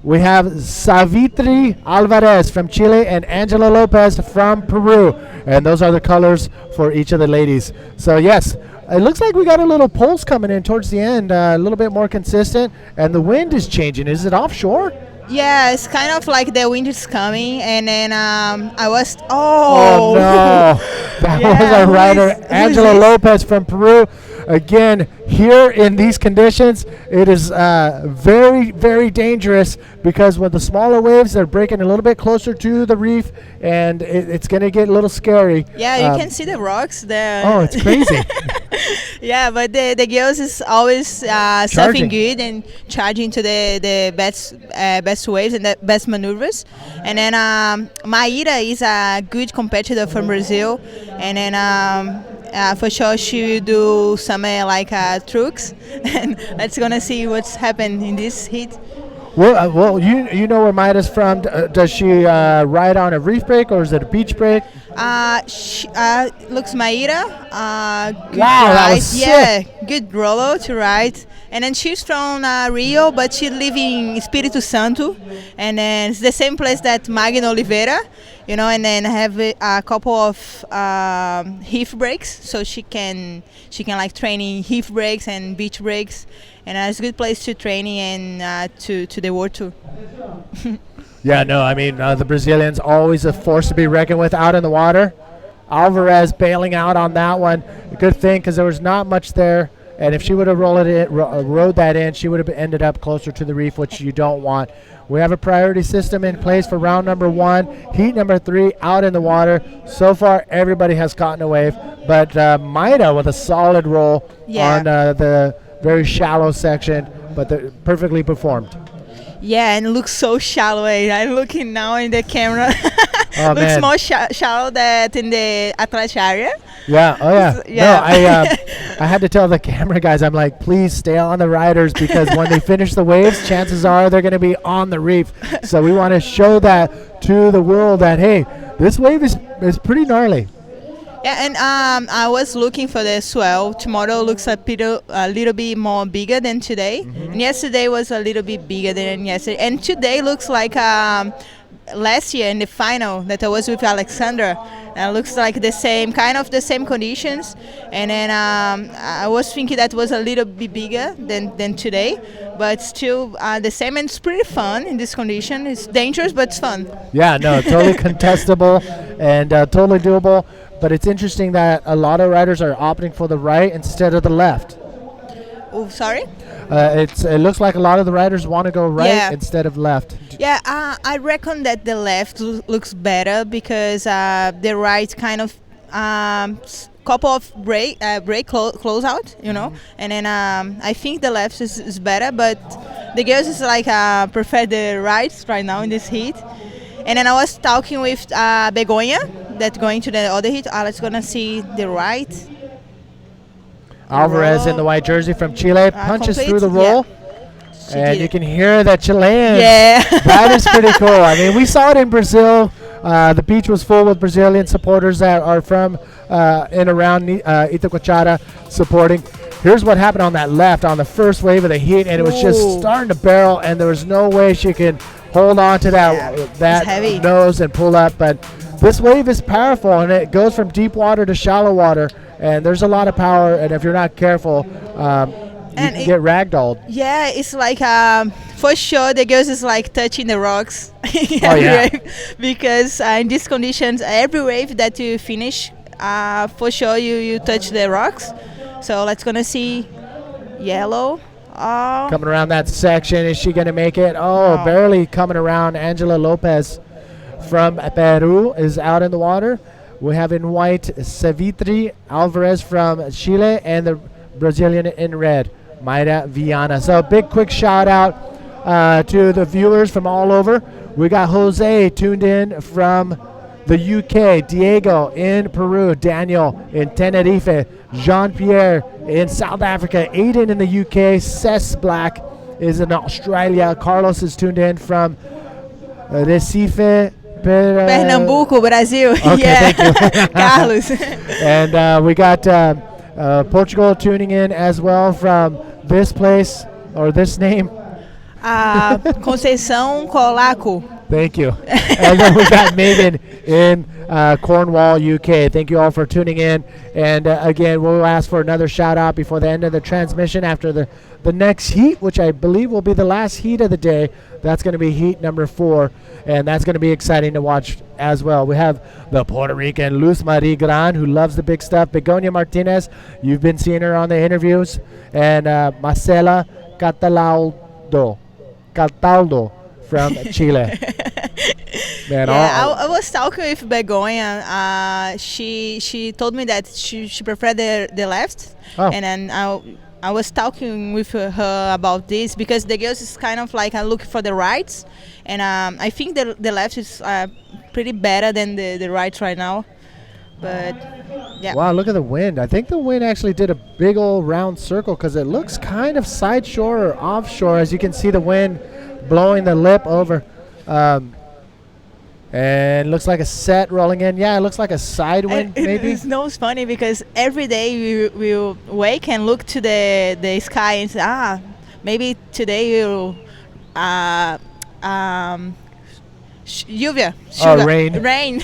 Speaker 4: We have Savitri Alvarez from Chile and Angela Lopez from Peru. And those are the colors for each of the ladies. So yes, it looks like we got a little pulse coming in towards the end, a little bit more consistent, and the wind is changing. Is it offshore?
Speaker 11: Yeah, it's kind of like the wind is coming, and then I was, oh
Speaker 4: no, that was our rider, Angela Lopez from Peru. Again, here in these conditions, it is very, very dangerous because with the smaller waves, they're breaking a little bit closer to the reef, and it's going to get a little scary.
Speaker 11: Yeah, you can see the rocks there.
Speaker 4: Oh, it's crazy.
Speaker 11: Yeah, but the girls is always surfing good and charging to the best waves and the best maneuvers. And then Mayra is a good competitor from Brazil, and then for sure she will do some trucks. And let's gonna see what's happened in this heat.
Speaker 4: Well, you know where Mayra's from. Does she ride on a reef break or is it a beach break?
Speaker 11: Looks Mayra. Good
Speaker 4: wow,
Speaker 11: ride.
Speaker 4: that was
Speaker 11: yeah, good roller to ride. And then she's from Rio, but she lives in Espírito Santo, and then it's the same place that Magno Oliveira, you know. And then have a couple of heave breaks, so she can like train in heave breaks and beach breaks, and it's a good place to train and to the World Tour.
Speaker 4: Yeah, no, I mean the Brazilians always a force to be reckoned with out in the water. Alvarez bailing out on that one. A good thing because there was not much there. And if she would have rode that in, she would have ended up closer to the reef, which you don't want. We have a priority system in place for round number 1. Heat number 3 out in the water. So far, everybody has caught a wave. But Mayra with a solid roll on the very shallow section, but perfectly performed.
Speaker 11: Yeah, and it looks so shallow. I'm looking now in the camera.
Speaker 4: Oh,
Speaker 11: looks
Speaker 4: man.
Speaker 11: more shallow than in the Atlas area.
Speaker 4: Yeah, oh yeah.
Speaker 11: Yeah.
Speaker 4: No, I had to tell the camera guys, I'm like, please stay on the riders because when they finish the waves, chances are they're going to be on the reef. So we want to show that to the world that, hey, this wave is pretty gnarly.
Speaker 11: Yeah, and I was looking for the swell. Tomorrow looks a little bit more bigger than today.
Speaker 4: Mm-hmm.
Speaker 11: And yesterday was a little bit bigger than yesterday. And today looks like last year in the final that I was with Alexandra. Looks like the same conditions. And then I was thinking that was a little bit bigger than today, but still the same. And it's pretty fun in this condition. It's dangerous, but it's fun.
Speaker 4: Yeah, no, totally contestable and totally doable. But it's interesting that a lot of riders are opting for the right instead of the left.
Speaker 11: Oh, sorry?
Speaker 4: It looks like a lot of the riders want to go right instead of left.
Speaker 11: Yeah, I reckon that the left looks better because the right kind of couple of break close out, you know. And then I think the left is better, but the girls is like prefer the right now in this heat. And then I was talking with Begoña that going to the other heat. Let's gonna see the right.
Speaker 4: Alvarez in the white jersey from Chile punches through the roll.
Speaker 11: Yeah.
Speaker 4: And you can hear the Chileans.
Speaker 11: Yeah.
Speaker 4: That is pretty cool. I mean, we saw it in Brazil. The beach was full with Brazilian supporters that are from and around Itacoatiara supporting. Here's what happened on that left on the first wave of the heat, and it was just starting to barrel, and there was no way she could hold on to that nose and pull up. But this wave is powerful, and it goes from deep water to shallow water, and there's a lot of power, and if you're not careful, you can get ragdolled.
Speaker 11: Yeah, it's like for sure the girls is like touching the rocks wave, because in these conditions every wave that you finish for sure you touch the rocks. So let's gonna see yellow.
Speaker 4: Coming around that section. Is she going to make it? Oh, barely coming around. Angela Lopez from Peru is out in the water. We have in white Savitri Alvarez from Chile and the Brazilian in red, Mayra Viana. So big quick shout out to the viewers from all over. We got Jose tuned in from the UK, Diego in Peru, Daniel in Tenerife, Jean-Pierre in South Africa, Aiden in the UK, Cess Black is in Australia, Carlos is tuned in from Recife,
Speaker 11: Pernambuco, Brazil.
Speaker 4: Okay,
Speaker 11: yeah.
Speaker 4: thank you.
Speaker 11: Carlos.
Speaker 4: And we got Portugal tuning in as well from this place, or this name.
Speaker 11: Conceição Colaco.
Speaker 4: Thank you. And then we got Megan in Cornwall, UK. Thank you all for tuning in. And again, we'll ask for another shout out before the end of the transmission after the next heat, which I believe will be the last heat of the day. That's going to be heat number 4, and that's going to be exciting to watch as well. We have the Puerto Rican Luz Marie Gran, who loves the big stuff. Begonia Martinez, you've been seeing her on the interviews. And Marcela Cataldo from Chile. Man,
Speaker 11: yeah, I was talking with Begonia. She told me that she preferred the left, and then I was talking with her about this because the girls is kind of like looking for the rights, and I think the left is pretty better than the right right now. But yeah.
Speaker 4: Wow, look at the wind. I think the wind actually did a big old round circle because it looks kind of side shore or offshore, as you can see the wind blowing the lip over. And looks like a set rolling in. Yeah, it looks like a side wind, maybe.
Speaker 11: It's funny because every day we wake and look to the sky and say, maybe today we'll lluvia.
Speaker 4: Rain.
Speaker 11: Rain.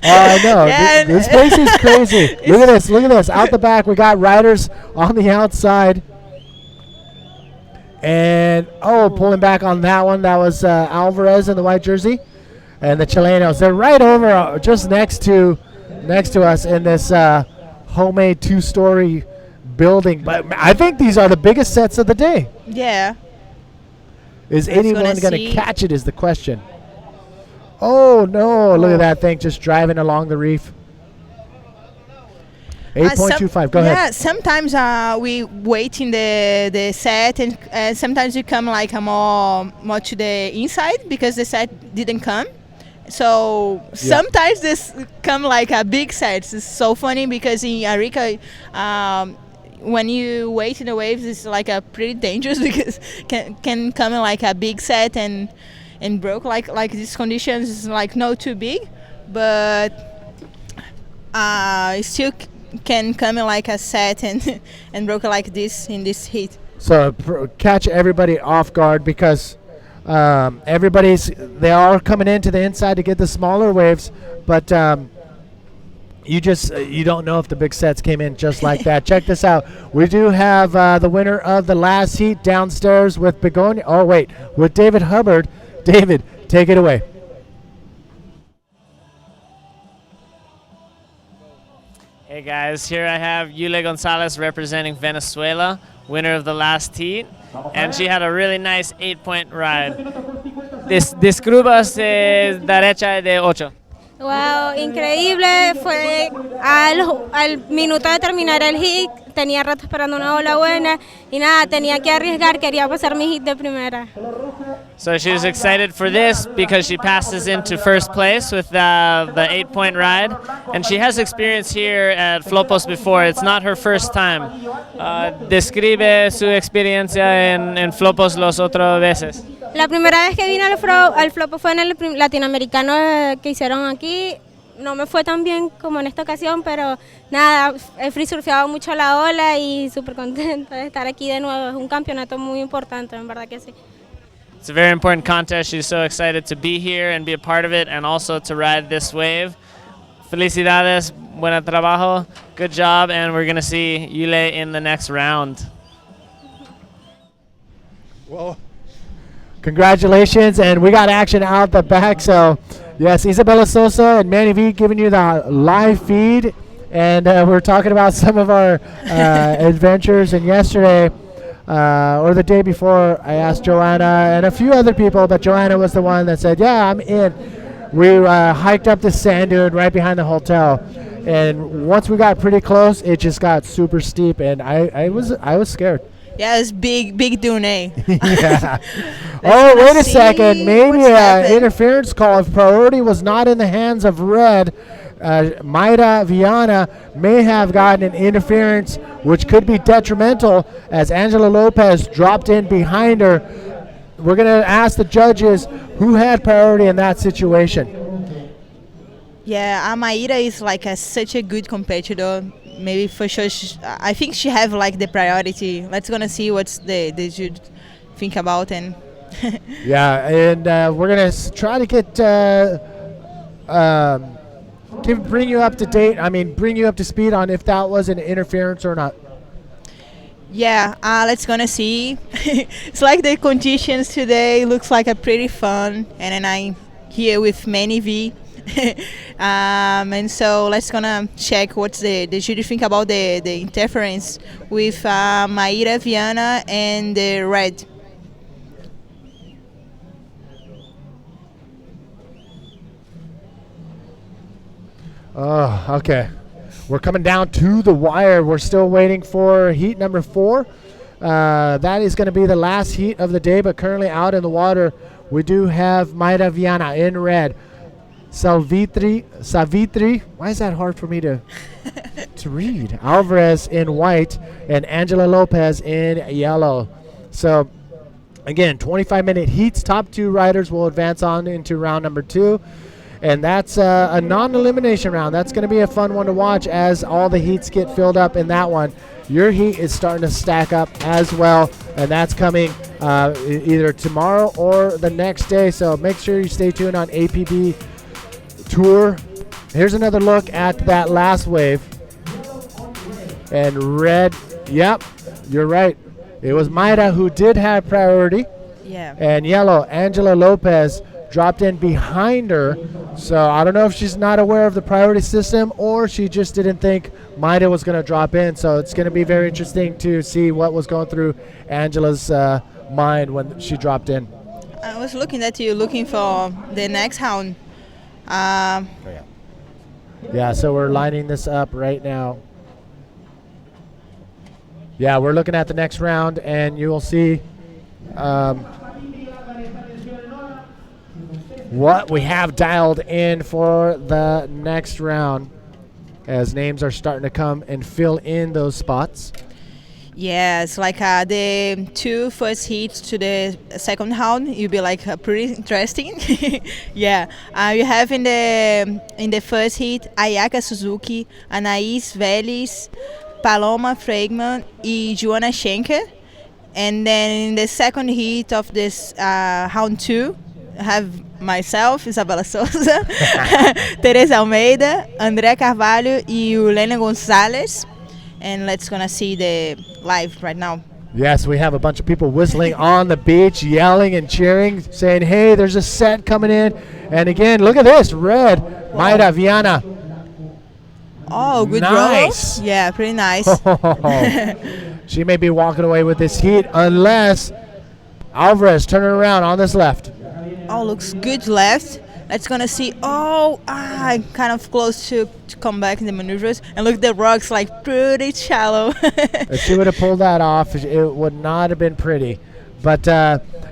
Speaker 4: I know.
Speaker 11: Yeah,
Speaker 4: this place is crazy. Look at this. Look at this. Out the back, we got riders on the outside. And, pulling back on that one. That was Alvarez in the white jersey. And the Chilenos, they're right over just next to us in this homemade 2-story building. But I think these are the biggest sets of the day.
Speaker 11: Yeah.
Speaker 4: Is anyone going to catch it is the question. Oh, no. Look at that thing just driving along the reef. 8.25. Go ahead.
Speaker 11: Yeah, sometimes we wait in the set, and sometimes we come like more to the inside because the set didn't come. So sometimes this come like a big set. It's so funny because in Arica, when you wait in the waves, it's like a pretty dangerous because can come in like a big set and broke like these conditions is like not too big, but still can come in like a set and broke like this in this heat.
Speaker 4: So catch everybody off guard because they are coming into the inside to get the smaller waves, but you don't know if the big sets came in just like that. Check this out. We do have the winner of the last heat downstairs with Begonia. Oh wait, with David Hubbard. David, take it away.
Speaker 5: Hey guys, here I have Yule Gonzalez representing Venezuela, winner of the last heat, and she had a really nice 8-point ride. Describas derecha de 8.
Speaker 12: Wow, increíble, fue al minuto de terminar el hit, tenía rato esperando una ola buena y nada, tenía que arriesgar, quería pasar mi hit de primera.
Speaker 5: So she was excited for this because she passes into first place with the 8-point ride, and she has experience here at Flopos before. It's not her first time. Describe su experiencia en Flopos los otros veces.
Speaker 12: La primera vez que vine al Flopo fue en el latinoamericano que hicieron aquí. No me fue tan bien como en esta ocasión, pero nada, he free surfeado mucho la ola y súper contenta de estar aquí de nuevo. Es un campeonato muy importante, en verdad que sí.
Speaker 5: It's a very important contest. She's so excited to be here and be a part of it and also to ride this wave. Felicidades, buen trabajo, good job, and we're going to see Yule in the next round.
Speaker 4: Well, congratulations, and we got action out the back. So, yes, Isabella Sosa and Manny V giving you the live feed, and we're talking about some of our adventures. And yesterday, or the day before, I asked Joanna and a few other people, but Joanna was the one that said, yeah, I'm in. We hiked up the sand dune right behind the hotel, and once we got pretty close, it just got super steep, and I was scared.
Speaker 11: Yeah, it's big dune, eh?
Speaker 4: Yeah. Oh, wait a second. Maybe an interference call. If priority was not in the hands of red, Mayra Viana may have gotten an interference, which could be detrimental, as Angela Lopez dropped in behind her. We're going to ask the judges who had priority in that situation.
Speaker 11: Yeah, Mayra is like such a good competitor. Maybe for sure, I think she have like the priority. Let's gonna see what's the should think about and.
Speaker 4: Yeah, and we're gonna try to get bring you up to date. I mean, bring you up to speed on if that was an interference or not.
Speaker 11: Yeah, let's gonna see. It's like the conditions today looks like a pretty fun, and then I'm here with Manny V. And so let's gonna check what's the jury think about the interference with Mayra Viana and the red.
Speaker 4: Oh, okay. We're coming down to the wire. We're still waiting for heat number 4. That is going to be the last heat of the day, but currently out in the water, we do have Mayra Viana in red. Savitri, why is that hard for me to read? Alvarez in white and Angela Lopez in yellow. So, again, 25-minute heats. Top 2 riders will advance on into round number 2. And that's a non-elimination round. That's going to be a fun one to watch as all the heats get filled up in that one. Your heat is starting to stack up as well, and that's coming either tomorrow or the next day. So make sure you stay tuned on APB Tour. Here's another look at that last wave. And red, yep, you're right. It was Mayra who did have priority.
Speaker 11: Yeah.
Speaker 4: And yellow, Angela Lopez dropped in behind her. So I don't know if she's not aware of the priority system or she just didn't think Mayra was going to drop in. So it's going to be very interesting to see what was going through Angela's mind when she dropped in.
Speaker 11: I was looking at you, looking for the next round.
Speaker 4: Yeah, so we're lining this up right now. Yeah, we're looking at the next round, and you will see what we have dialed in for the next round as names are starting to come and fill in those spots.
Speaker 11: Yeah, it's like the 2 first heats to the second round. You'll be like pretty interesting. Yeah, you have in the first heat Ayaka Suzuki, Anaís Vélez, Paloma Freigman, and Joanna Schenker. And then in the second heat of this round 2, I have myself, Isabela Souza, Teresa Almeida, André Carvalho, and Ulena Gonzalez. And let's gonna see the live right now.
Speaker 4: Yes, we have a bunch of people whistling on the beach, yelling and cheering, saying, hey, there's a set coming in. And again, look at this, red, Mayra Viana.
Speaker 11: Oh, good
Speaker 4: nice.
Speaker 11: roll. Yeah, pretty nice.
Speaker 4: She may be walking away with this heat unless Alvarez turning around on this left.
Speaker 11: Oh, looks good left. Let's gonna see. Oh, I'm kind of close to come back in the maneuvers. And look, the rocks like pretty shallow.
Speaker 4: If she would have pulled that off, it would not have been pretty. But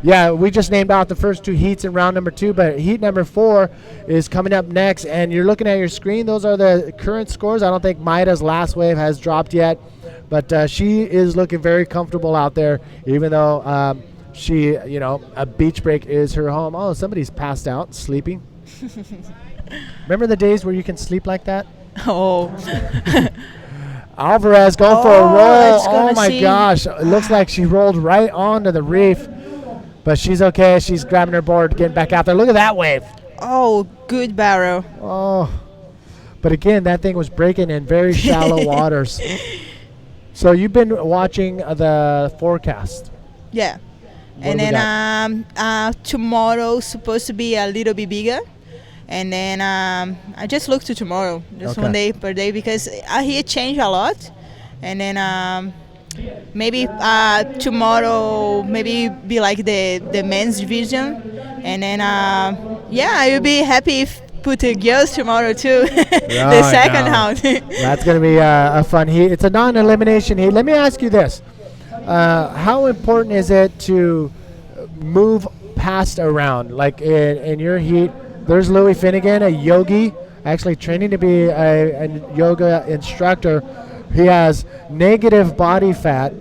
Speaker 4: yeah, we just named out the first 2 heats in round number 2, but heat number 4 is coming up next. And you're looking at your screen. Those are the current scores. I don't think Mayra's last wave has dropped yet, but she is looking very comfortable out there, even though she, you know, a beach break is her home. Oh, somebody's passed out, sleeping. Remember the days where you can sleep like that?
Speaker 11: Oh.
Speaker 4: Alvarez going for a roll. Oh, my gosh. It looks like she rolled right onto the reef, but she's okay. She's grabbing her board, getting back out there. Look at that wave.
Speaker 11: Oh, good barrel.
Speaker 4: Oh. But again, that thing was breaking in very shallow waters. So you've been watching the forecast.
Speaker 11: Yeah. And then tomorrow's supposed to be a little bit bigger. And then I just looked to tomorrow, just one day per day, because I hear change a lot. And then maybe tomorrow maybe be like the men's division, and then I will be happy if put the girls tomorrow too. The second round.
Speaker 4: That's going to be a fun heat. It's a non-elimination heat. Let me ask you this: how important is it to move past a round? Like in your heat, there's Louis Finnegan, a yogi, actually training to be a yoga instructor. He has negative body fat,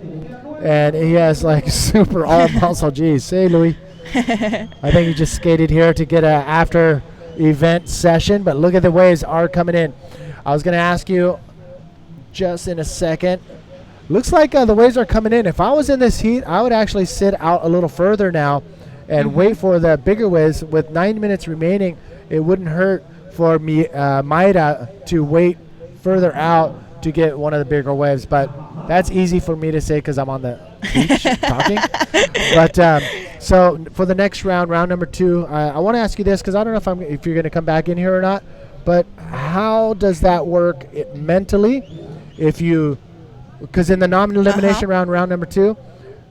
Speaker 4: and he has like super all muscle. Geez, say Louis. I think he just skated here to get a after event session, but look at the waves are coming in. I was going to ask you just in a second. Looks like the waves are coming in. If I was in this heat, I would actually sit out a little further now and wait for the bigger waves. With 9 minutes remaining, it wouldn't hurt for me, Maida, to wait further out to get one of the bigger waves, but that's easy for me to say because I'm on the beach talking. But so for the next round, round number 2, I want to ask you this because I don't know if you're going to come back in here or not, but how does that work mentally? Because in the non-elimination round number 2,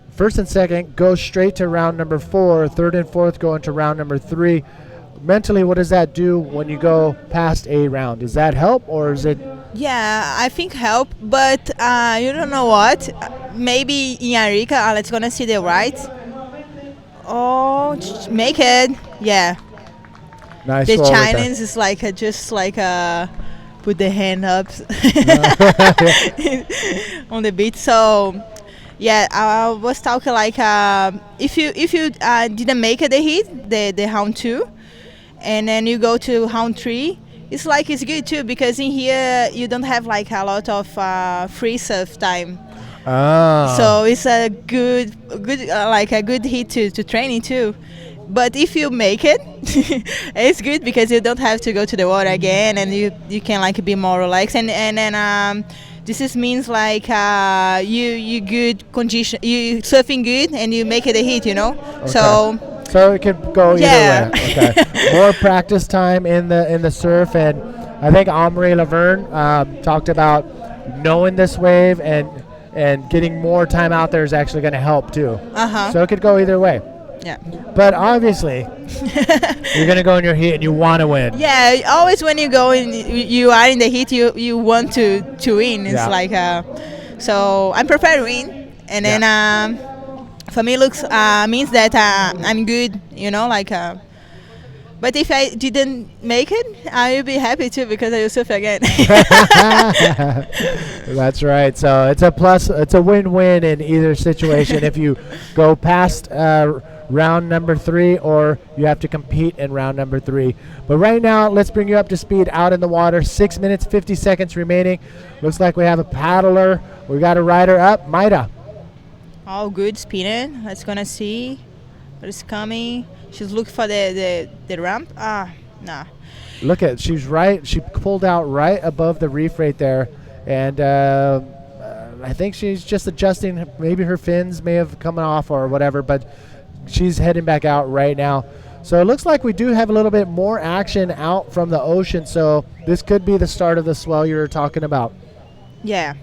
Speaker 4: first and second go straight to round number 4, third and fourth go into round number 3. Mentally, what does that do when you go past a round? Does that help, or is it?
Speaker 11: Yeah, I think help, but you don't know what? Maybe in Arica, let's gonna see the right. Oh, make it, yeah.
Speaker 4: Nice.
Speaker 11: The Chinese is like just like put the hand up on the beat. So yeah, I was talking like if you didn't make it the heat, the round 2. And then you go to round 3. It's good too because in here you don't have like a lot of free surf time. So it's a good like a good heat to training too. But if you make it, it's good because you don't have to go to the water again, and you can like be more relaxed. And then this means like you good condition, you surfing good, and you make it a heat, you know.
Speaker 4: Okay. So it could go either way. Okay. More practice time in the surf, and I think Omri Laverne talked about knowing this wave and getting more time out there is actually going to help too. So it could go either way.
Speaker 11: Yeah.
Speaker 4: But obviously, you're going to go in your heat and you want to win.
Speaker 11: Yeah, always when you go in, you are in the heat, you want to win. It's like so I'm prepared to win, and then for me looks means that I'm good, you know, like. But if I didn't make it, I will be happy too because I will surf again.
Speaker 4: That's right. So it's a plus. It's a win-win in either situation. If you go past round number 3, or you have to compete in round number 3. But right now, let's bring you up to speed out in the water. 6 minutes, 50 seconds remaining. Looks like we have a paddler. We got a rider up. Maida.
Speaker 11: All good spinning. Let's gonna see what is coming. She's looking for the ramp. Nah.
Speaker 4: Look at, she's right. She pulled out right above the reef right there, and I think she's just adjusting. Maybe her fins may have come off or whatever, but she's heading back out right now. So it looks like we do have a little bit more action out from the ocean. So this could be the start of the swell you were talking about.
Speaker 11: Yeah.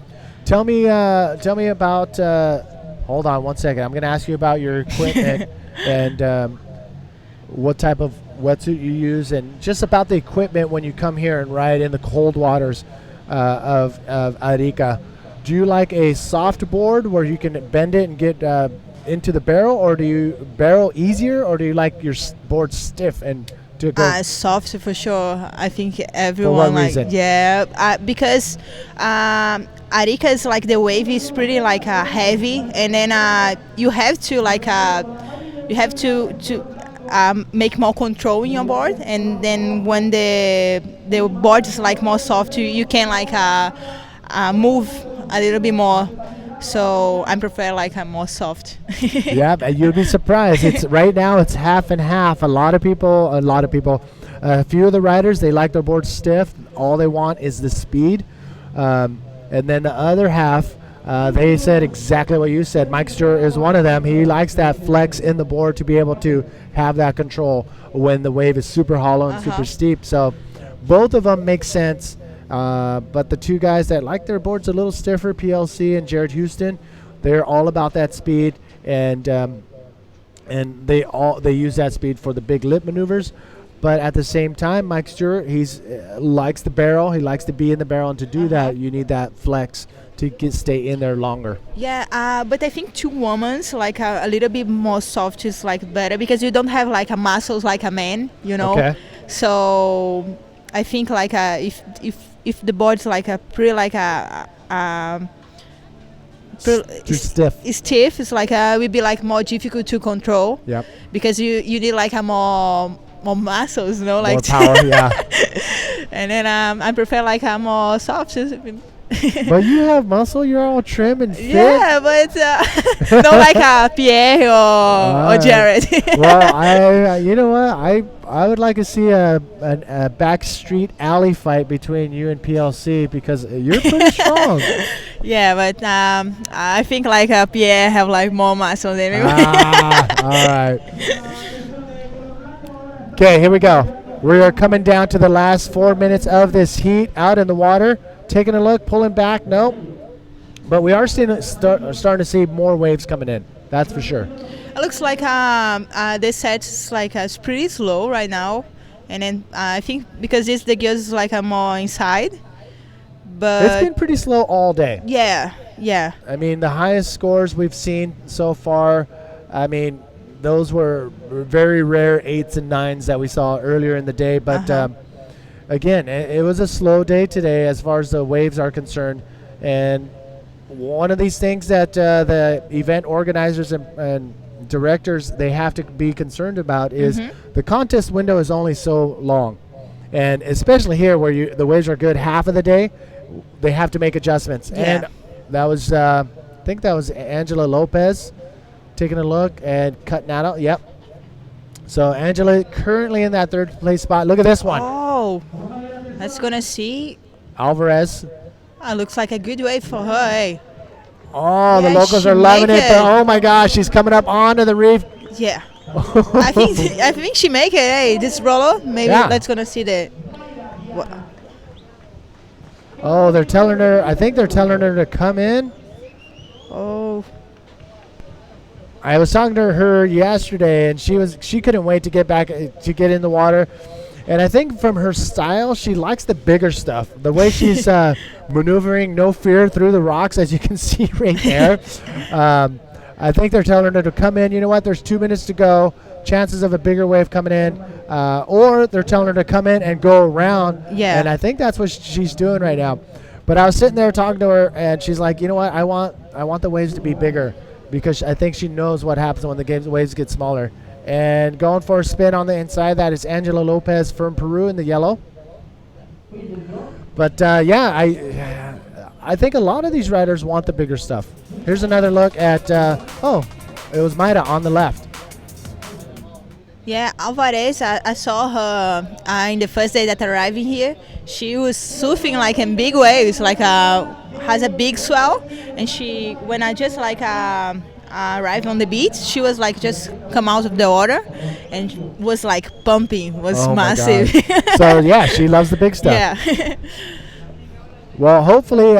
Speaker 4: Tell me about. Hold on one second. I'm going to ask you about your equipment and what type of wetsuit you use, and just about the equipment when you come here and ride in the cold waters of Arica. Do you like a soft board where you can bend it and get into the barrel, or do you barrel easier, or do you like your board stiff and to go?
Speaker 11: Soft for sure. I think everyone because Arica is like the wave is pretty like heavy, and then you have to like make more control in your board, and then when the board is like more soft, you can like move a little bit more. So I prefer like a more soft.
Speaker 4: Yeah, you'd be surprised. It's right now it's half and half. A few of the riders, they like their board stiff. All they want is the speed, and then the other half, they said exactly what you said. Mike Stewart is one of them. He likes that flex in the board to be able to have that control when the wave is super hollow and super steep. So both of them make sense. But the two guys that like their boards a little stiffer, PLC and Jared Houston, They're all about that speed, and they use that speed for the big lip maneuvers. But at the same time, Mike Stewart, he's likes the barrel. He likes to be in the barrel, and to do that, you need that flex to stay in there longer.
Speaker 11: Yeah, but I think 2 women's like a little bit more soft is like better because you don't have like a muscles like a man, you know.
Speaker 4: Okay.
Speaker 11: So I think like if the board's like a pretty like
Speaker 4: Too stiff.
Speaker 11: Stiff, it's like would be like more difficult to control.
Speaker 4: Yep.
Speaker 11: Because you need like a more muscles, you know, like
Speaker 4: More power, yeah.
Speaker 11: And then I prefer like a more soft.
Speaker 4: But you have muscle. You're all trim and fit.
Speaker 11: Yeah, but not like Pierre or Jared.
Speaker 4: Well, you know what? I would like to see a back street alley fight between you and PLC because you're pretty strong.
Speaker 11: Yeah, but I think like Pierre have like more muscle than me.
Speaker 4: All right. Okay, here we go. We are coming down to the last 4 minutes of this heat out in the water. Taking a look, pulling back, nope. But we are starting to see more waves coming in. That's for sure.
Speaker 11: It looks like the set is like pretty slow right now, and then I think because the girls is like more inside. But
Speaker 4: it's been pretty slow all day.
Speaker 11: Yeah.
Speaker 4: I mean, the highest scores we've seen so far, I mean, those were very rare 8s and 9s that we saw earlier in the day. But again, it was a slow day today as far as the waves are concerned. And one of these things that the event organizers and directors, they have to be concerned about is the contest window is only so long. And especially here where the waves are good half of the day, they have to make adjustments.
Speaker 11: Yeah.
Speaker 4: And that was, I think that was Angela Lopez taking a look and cutting that out. Yep. So Angela currently in that 3rd place spot. Look at this one.
Speaker 11: Oh, let's gonna see.
Speaker 4: Alvarez.
Speaker 11: Looks like a good wave for her. Eh?
Speaker 4: Oh,
Speaker 11: Yeah,
Speaker 4: the locals
Speaker 11: she
Speaker 4: are loving
Speaker 11: make
Speaker 4: it. But oh my gosh, she's coming up onto the reef.
Speaker 11: Yeah. I think she make it. Hey, this roller. Maybe let's gonna see the.
Speaker 4: Oh, they're telling her. I think they're telling her to come in.
Speaker 11: Oh.
Speaker 4: I was talking to her yesterday, and she couldn't wait to get back to get in the water. And I think from her style, she likes the bigger stuff. The way she's maneuvering, no fear through the rocks, as you can see right there. I think they're telling her to come in. You know what? There's 2 minutes to go. Chances of a bigger wave coming in. Or they're telling her to come in and go around.
Speaker 11: Yeah.
Speaker 4: And I think that's what she's doing right now. But I was sitting there talking to her, and she's like, you know what? I want the waves to be bigger, because I think she knows what happens when the waves get smaller. And going for a spin on the inside, that is Angela Lopez from Peru in the yellow. But yeah, I think a lot of these riders want the bigger stuff. Here's another look at, it was Mayra on the left.
Speaker 11: Yeah, Alvarez, I saw her in the first day that arriving here. She was surfing like in big waves, like has a big swell. And when I just like arrived on the beach, she was like just come out of the water and was like pumping, was massive.
Speaker 4: So yeah, she loves the big stuff.
Speaker 11: Yeah.
Speaker 4: Well, hopefully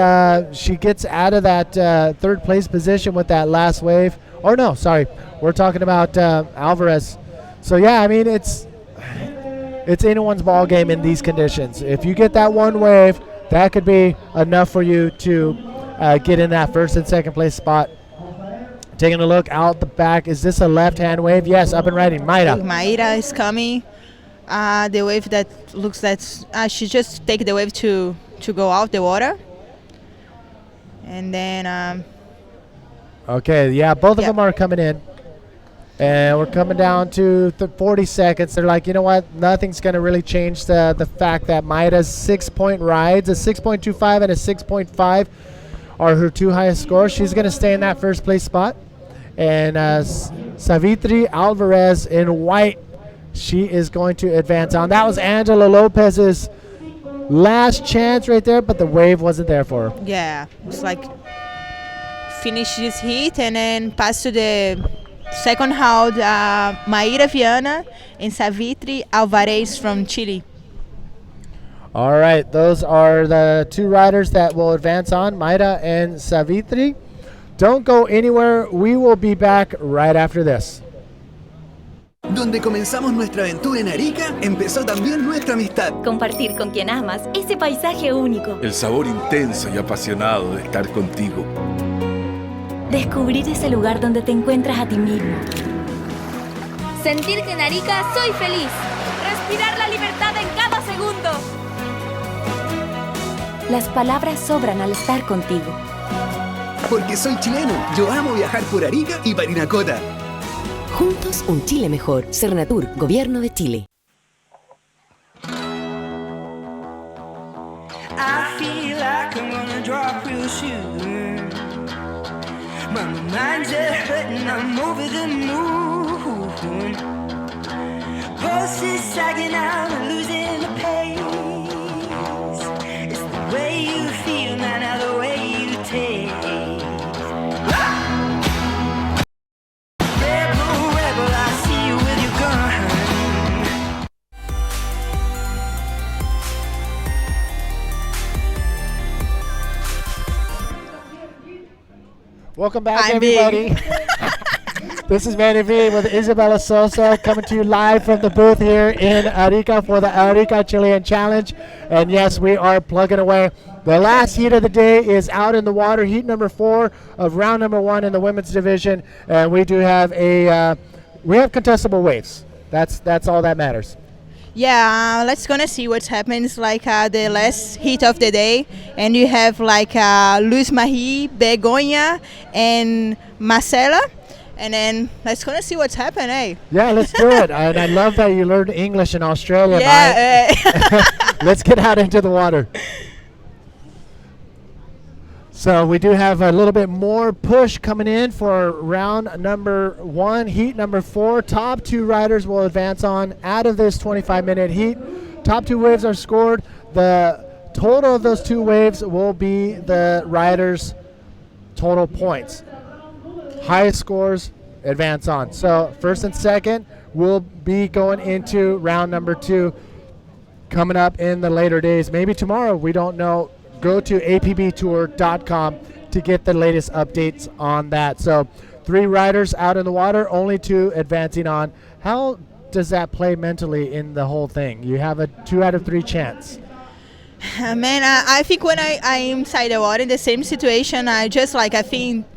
Speaker 4: she gets out of that 3rd place position with that last wave. Or no, sorry, we're talking about Alvarez. So yeah, I mean it's anyone's ball game in these conditions. If you get that one wave, that could be enough for you to get in that 1st and 2nd place spot. Taking a look out the back, is this a left-hand wave? Yes, up and riding.
Speaker 11: Mayra is coming. The wave that looks she just take the wave to go out the water, and then.
Speaker 4: Okay, yeah, both of them are coming in. And we're coming down to 40 seconds. They're like, you know what? Nothing's going to really change the fact that Mayra's 6-point rides, a 6.25 and a 6.5 are her 2 highest scores. She's going to stay in that 1st place spot. And Savitri Alvarez in white, she is going to advance on. That was Angela Lopez's last chance right there, but the wave wasn't there for her.
Speaker 11: Yeah, it's like finish this heat and then pass to the second round, Mayra Viana and Savitri Alvarez from Chile.
Speaker 4: All right, those are the 2 riders that will advance on, Mayra and Savitri. Don't go anywhere. We will be back right after this.
Speaker 14: Donde comenzamos nuestra aventura en Arica, empezó también nuestra amistad.
Speaker 15: Compartir con quien amas ese paisaje único.
Speaker 16: El sabor intenso y apasionado de estar contigo.
Speaker 15: Descubrir ese lugar donde te encuentras a ti mismo.
Speaker 17: Sentir que en Arica soy feliz. Respirar la libertad en cada segundo.
Speaker 15: Las palabras sobran al estar contigo.
Speaker 14: Porque soy chileno, yo amo viajar por Arica y Parinacota.
Speaker 18: Juntos un Chile mejor. Cernatur, Gobierno de Chile.
Speaker 6: I feel like I'm gonna drop real soon. My mind's hurting, I'm over the moon. Pulse is sagging, I'm losing the pace. It's the way you feel, man, now the way you taste. Rebel, rebel, I see you with your gun.
Speaker 4: Welcome back,
Speaker 11: I'm
Speaker 4: everybody. This is Manny V with Isabella Sosa coming to you live from the booth here in Arica for the Arica Chilean Challenge. And yes, we are plugging away. The last heat of the day is out in the water, heat number 4 of round number 1 in the women's division. And we do have we have contestable waves. That's all that matters.
Speaker 11: Yeah, let's gonna see what happens like the last heat of the day, and you have like Luz Marie, Begoña, and Marcela, and then let's gonna see what's happening.
Speaker 4: Yeah, let's do it. And I love that you learned English in Australia.
Speaker 11: Yeah.
Speaker 4: Let's get out into the water. So we do have a little bit more push coming in for round number 1, heat number 4. Top 2 riders will advance on out of this 25-minute heat. Top 2 waves are scored. The total of those 2 waves will be the riders' total points. Highest scores advance on. So first and second will be going into round number 2 coming up in the later days. Maybe tomorrow, we don't know. Go to apbtour.com to get the latest updates on that. So 3 riders out in the water, only 2 advancing on. How does that play mentally in the whole thing? You have a 2 out of 3 chance.
Speaker 11: Man, I think when I'm inside the water in the same situation, I just like I think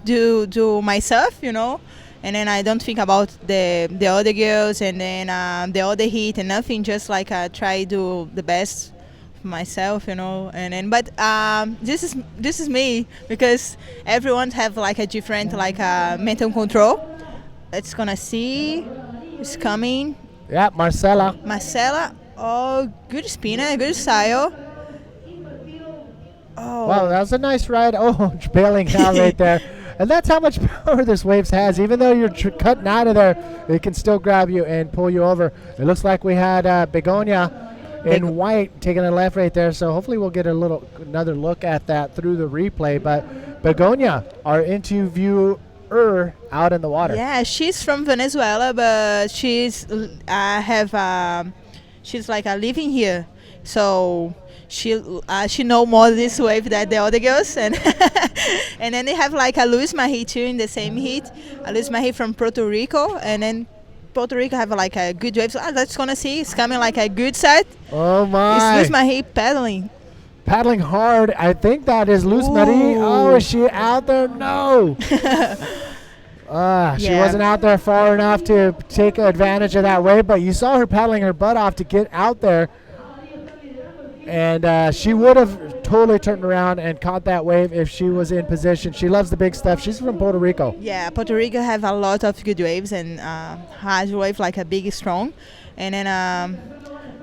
Speaker 11: do myself, you know, and then I don't think about the other girls and then the other heat and nothing. Just like I try to do the best myself, you know, and then but this is me because everyone have like a different like mental control. Let's gonna see who's coming.
Speaker 4: Yeah, Marcela.
Speaker 11: Oh, good spinner, good style. Oh
Speaker 4: wow, that was a nice ride. Oh, bailing out right there. And that's how much power this waves has. Even though you're cutting out of there, it can still grab you and pull you over. It looks like we had Begoña in white taking a left right there, so hopefully we'll get another look at that through the replay. But Begoña are into viewer out in the water.
Speaker 11: Yeah, she's from Venezuela, but she's like living here, so she know more this wave than the other girls, and and then they have like a Luz Marie too in the same heat, a Luz Marie from Puerto Rico, and then Puerto Rico have like a good wave. So let's gonna see. It's coming like a good set.
Speaker 4: Oh my!
Speaker 11: It's Luz Marie paddling
Speaker 4: hard. I think that is Luz Marie. Oh, is she out there? No. She wasn't out there far enough to take advantage of that wave, but you saw her paddling her butt off to get out there. And she would have totally turned around and caught that wave if she was in position. She loves the big stuff. She's from Puerto Rico.
Speaker 11: Yeah, Puerto Rico have a lot of good waves and has wave like a big strong. And then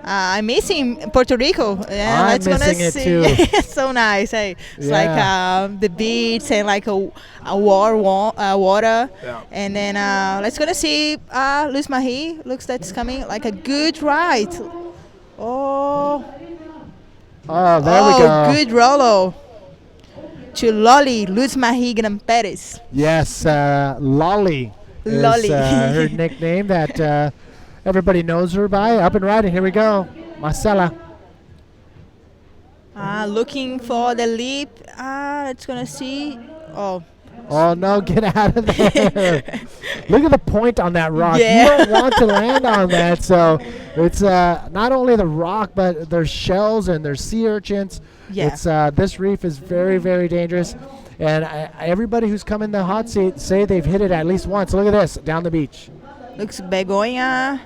Speaker 11: I'm missing Puerto Rico. Yeah,
Speaker 4: I'm missing it too.
Speaker 11: It's so nice. Hey, it's like the beach and like a water.
Speaker 4: Yeah.
Speaker 11: And then let's gonna see Luz Marie. Looks that's coming like a good ride.
Speaker 4: Oh, there we go.
Speaker 11: Good Rolo. To Lolly, Luz Marie Gran Perez.
Speaker 4: Yes, Lolly is her nickname that everybody knows her by. Up and riding, here we go. Marcela.
Speaker 11: Looking for the leap. It's gonna see. Oh.
Speaker 4: Oh no, get out of there. Look at the point on that rock.
Speaker 11: Yeah.
Speaker 4: You don't want to land on that. So it's not only the rock, but there's shells and there's sea urchins.
Speaker 11: Yeah.
Speaker 4: It's this reef is very, very dangerous. And everybody who's come in the hot seat say they've hit it at least once. Look at this, down the beach.
Speaker 11: Looks begonia.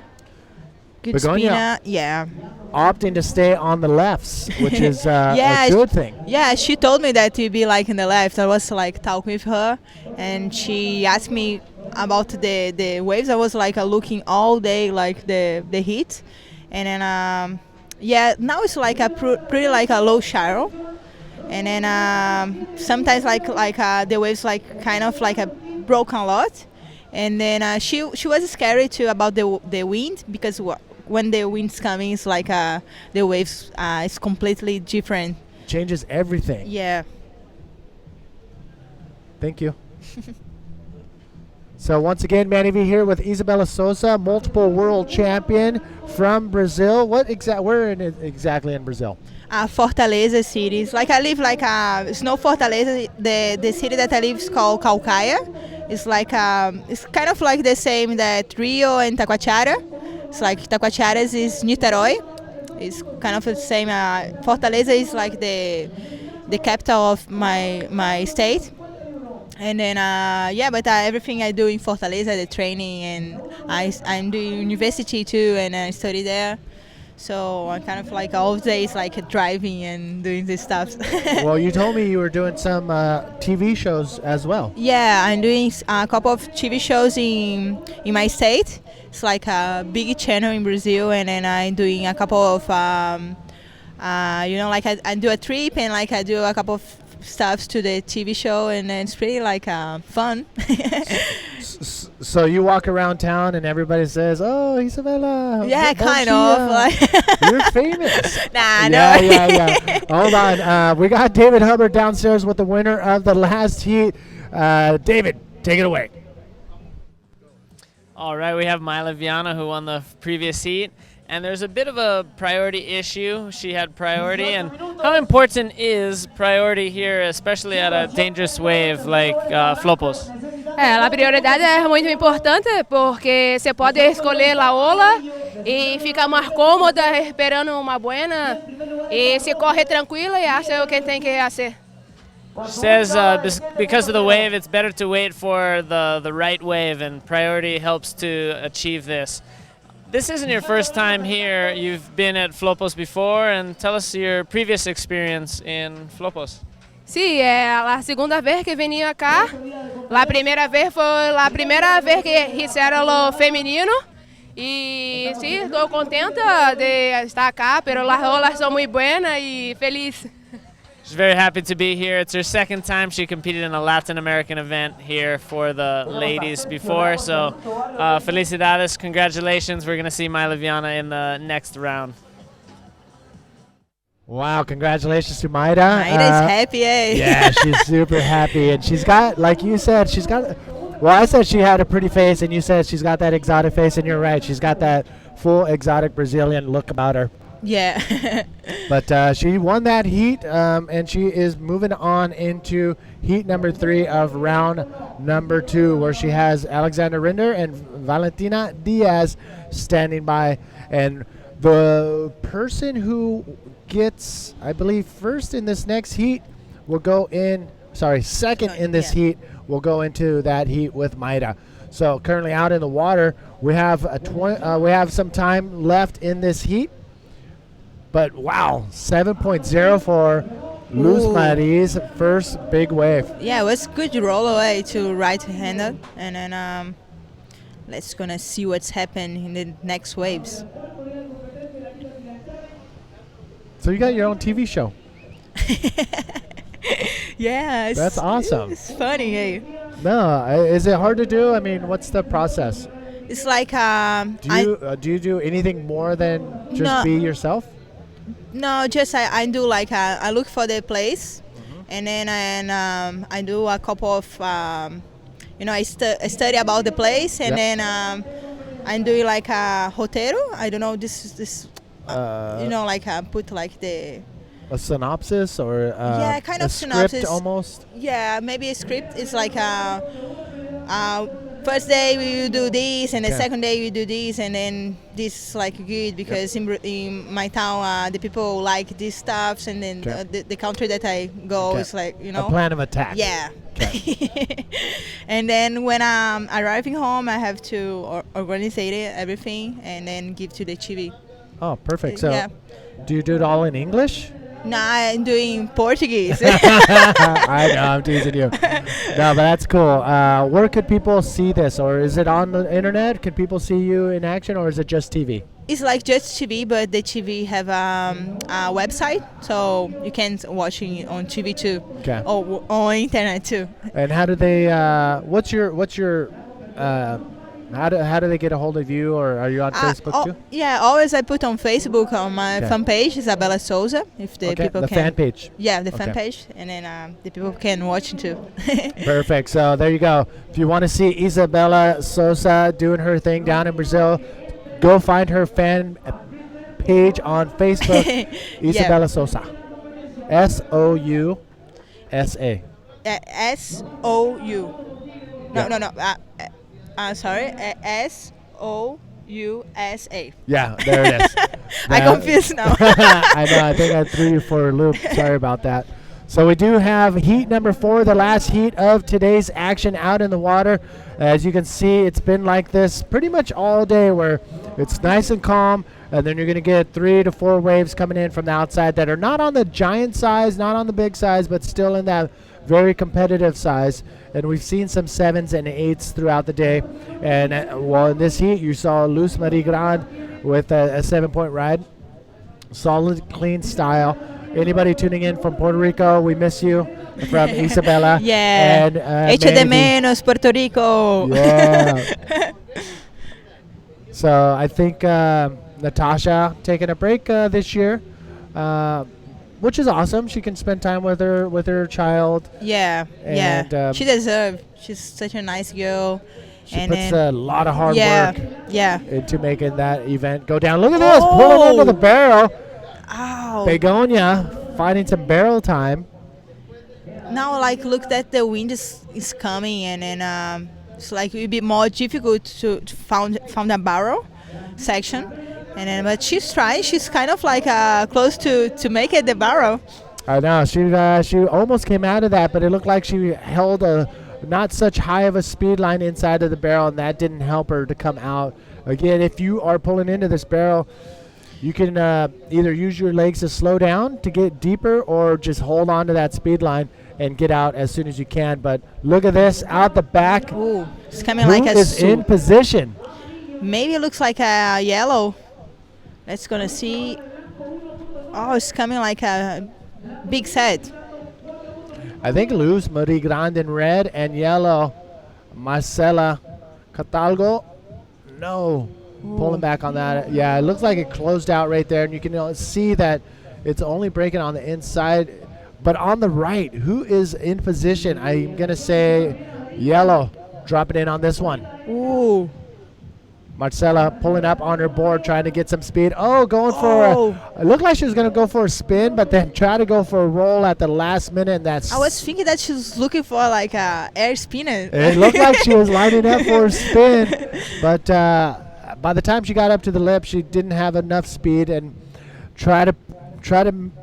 Speaker 11: Good
Speaker 4: Begonia.
Speaker 11: spina. Yeah.
Speaker 4: Opting to stay on the lefts, which is
Speaker 11: Yeah,
Speaker 4: a good thing.
Speaker 11: Yeah, she told me that to be like in the left. I was like talking with her, and she asked me about the waves. I was like looking all day like the heat, and then yeah, now it's like a pretty like a low shallow, and then sometimes like the waves like kind of like a broken a lot, and then she was scared too about the wind because when the wind's coming, it's like the waves is completely different.
Speaker 4: Changes everything.
Speaker 11: Yeah.
Speaker 4: Thank you. So once again, Manny V here with Isabella Souza, multiple world champion from Brazil. Where exactly in Brazil?
Speaker 11: Fortaleza city. It's like I live like it's no Fortaleza. The city that I live is called Calcaia. It's like it's kind of like the same that Rio and Taquachara. It's like Taquacharas is Niterói. It's kind of the same. Fortaleza is like the capital of my state. And then yeah, but everything I do in Fortaleza, the training, and I'm doing university too, and I study there. So I'm kind of like all days like driving and doing this stuff.
Speaker 4: Well, you told me you were doing some TV shows as well.
Speaker 11: Yeah, I'm doing a couple of TV shows in my state. It's like a big channel in Brazil, and then I'm doing a couple of, you know, like I do a trip and like I do a couple of stuffs to the TV show, and it's pretty like fun.
Speaker 4: So you walk around town and everybody says, "Oh, Isabella."
Speaker 11: Yeah, kind of. Like
Speaker 4: you're famous.
Speaker 11: Nah,
Speaker 4: yeah,
Speaker 11: no.
Speaker 4: yeah. Hold on. We got David Hubbard downstairs with the winner of the last heat. David, take it away.
Speaker 5: All right, we have Myla Viana who won the previous heat, and there's a bit of a priority issue. She had priority, and how important is priority here, especially at a dangerous wave like Flopos?
Speaker 19: A prioridade é muito importante porque você pode escolher a ola e ficar mais cômoda, esperando uma buena e se corre tranquila e acha o que tem que fazer.
Speaker 5: She says because of the wave, it's better to wait for the right wave, and priority helps to achieve this. This isn't your first time here. You've been at Flopos before, and tell us your previous experience in Flopos.
Speaker 19: Sí, é a segunda vez que venía acá. La primera vez foi a primeira vez que fizeram o feminino. E sí, estou contenta de estar acá, pero las olas são muito buenas e feliz.
Speaker 5: She's very happy to be here. It's her second time. She competed in a Latin American event here for the ladies before. So felicidades, congratulations. We're going to see Myla Viana in the next round.
Speaker 4: Wow, congratulations to Maida.
Speaker 11: Maida's happy, eh?
Speaker 4: Yeah, she's super happy. And she's got, like you said, she's got, well, I said she had a pretty face, and you said she's got that exotic face, and you're right. She's got that full exotic Brazilian look about her.
Speaker 11: Yeah.
Speaker 4: But she won that heat, and she is moving on into heat number 3 of round number 2, where she has Alexander Rinder and Valentina Diaz standing by. And the person who gets, I believe, first in this next heat will go in, second in this heat will go into that heat with Maida. So currently out in the water, we have we have some time left in this heat. But wow, 7.0 for Luz Mari's first big wave.
Speaker 11: Yeah, it was good roll away to right-handed, and then let's gonna see what's happening in the next waves.
Speaker 4: So you got your own TV show.
Speaker 11: Yeah,
Speaker 4: that's awesome.
Speaker 11: It's funny, eh?
Speaker 4: No, is it hard to do? I mean, what's the process?
Speaker 11: It's like
Speaker 4: do you do anything more than just be yourself?
Speaker 11: No, just I do like I look for the place, and then I do a couple of you know, I study about the place, and then I'm doing like a roteiro. I don't know this you know, like put like the
Speaker 4: a synopsis or
Speaker 11: yeah, kind
Speaker 4: a
Speaker 11: of
Speaker 4: script
Speaker 11: synopsis
Speaker 4: almost?
Speaker 11: Yeah, maybe a script is like first day we will do this, and the
Speaker 4: Okay.
Speaker 11: second day we do this, and then this is like good because in my town the people like these stuffs, and then
Speaker 4: Okay.
Speaker 11: the country that I go
Speaker 4: Okay.
Speaker 11: is like
Speaker 4: A plan of attack.
Speaker 11: Yeah. And then when I'm arriving home, I have to organize everything and then give to the TV.
Speaker 4: Oh, perfect. So,
Speaker 11: Yeah.
Speaker 4: do you do it all in English?
Speaker 11: No, I'm doing Portuguese.
Speaker 4: I know, I'm teasing you. No, but that's cool. Where could people see this, or is it on the internet? Can people see you in action, or is it just TV?
Speaker 11: It's like just TV, but the TV have a website, so you can watch it on TV too,
Speaker 4: Okay.
Speaker 11: or on internet too.
Speaker 4: And how do they? What's your? How do they get a hold of you, or are you on Facebook too?
Speaker 11: Yeah, always I put on Facebook on my
Speaker 4: Okay.
Speaker 11: fan page, Isabella Souza, if the
Speaker 4: Okay,
Speaker 11: people
Speaker 4: the
Speaker 11: can.
Speaker 4: fan page.
Speaker 11: Yeah, the fan
Speaker 4: Okay.
Speaker 11: page, and then the people can watch it too.
Speaker 4: Perfect. So there you go. If you want to see Isabella Souza doing her thing down in Brazil, go find her fan page on Facebook. Isabella Souza. S-O-U-S-A.
Speaker 11: S-O-U. No,
Speaker 4: Yeah.
Speaker 11: no. Sorry. S-O-U-S-A.
Speaker 4: Yeah, there it is.
Speaker 11: I
Speaker 4: Now-
Speaker 11: confused now.
Speaker 4: I know. I think I threw you for a loop. Sorry about that. So we do have heat number 4, the last heat of today's action out in the water. As you can see, it's been like this pretty much all day, where it's nice and calm, and then you're going to get 3 to 4 waves coming in from the outside that are not on the giant size, not on the big size, but still in that very competitive size. And we've seen some 7s and 8s throughout the day. And well, in this heat, you saw Luz Marie Grand with a 7-point ride. Solid, clean style. Anybody tuning in from Puerto Rico, we miss you. From Isabella.
Speaker 11: Yeah.
Speaker 4: And
Speaker 11: Echo de
Speaker 4: Mandy.
Speaker 11: menos Puerto Rico.
Speaker 4: Yeah. So I think Natasha taking a break this year, which is awesome. She can spend time with her child.
Speaker 11: Yeah,
Speaker 4: And,
Speaker 11: yeah. She deserves. She's such a nice girl.
Speaker 4: She
Speaker 11: and
Speaker 4: puts
Speaker 11: then
Speaker 4: a lot of hard
Speaker 11: yeah,
Speaker 4: work
Speaker 11: yeah.
Speaker 4: into making that event go down. Look at this, pulling under the barrel.
Speaker 11: Ow.
Speaker 4: Begonia finding some barrel time.
Speaker 11: Now, like, look that the wind is coming, and then it's like a bit more difficult to found a barrel section, and then but she's trying. She's kind of like close to make it the barrel.
Speaker 4: I know she almost came out of that, but it looked like she held a not such high of a speed line inside of the barrel, and that didn't help her to come out. Again, if you are pulling into this barrel, you can either use your legs to slow down to get deeper, or just hold on to that speed line and get out as soon as you can. But look at this out the back.
Speaker 11: Ooh, it's coming
Speaker 4: Who
Speaker 11: like a
Speaker 4: is in position?
Speaker 11: Maybe it looks like a yellow. Let's gonna see. Oh, it's coming like a big set.
Speaker 4: I think Luz Marie Grand in red, and yellow Marcela Catalgo. No. Pulling back on that. Yeah, it looks like it closed out right there, and you can see that it's only breaking on the inside. But on the right, who is in position? I'm going to say yellow dropping in on this one.
Speaker 11: Ooh.
Speaker 4: Marcela pulling up on her board, trying to get some speed. Oh, going for it looked like she was going to go for a spin, but then try to go for a roll at the last minute. And that's
Speaker 11: I was thinking that she was looking for like a air spinner.
Speaker 4: it looked like she was lining up for a spin, but by the time she got up to the lip, she didn't have enough speed, and try to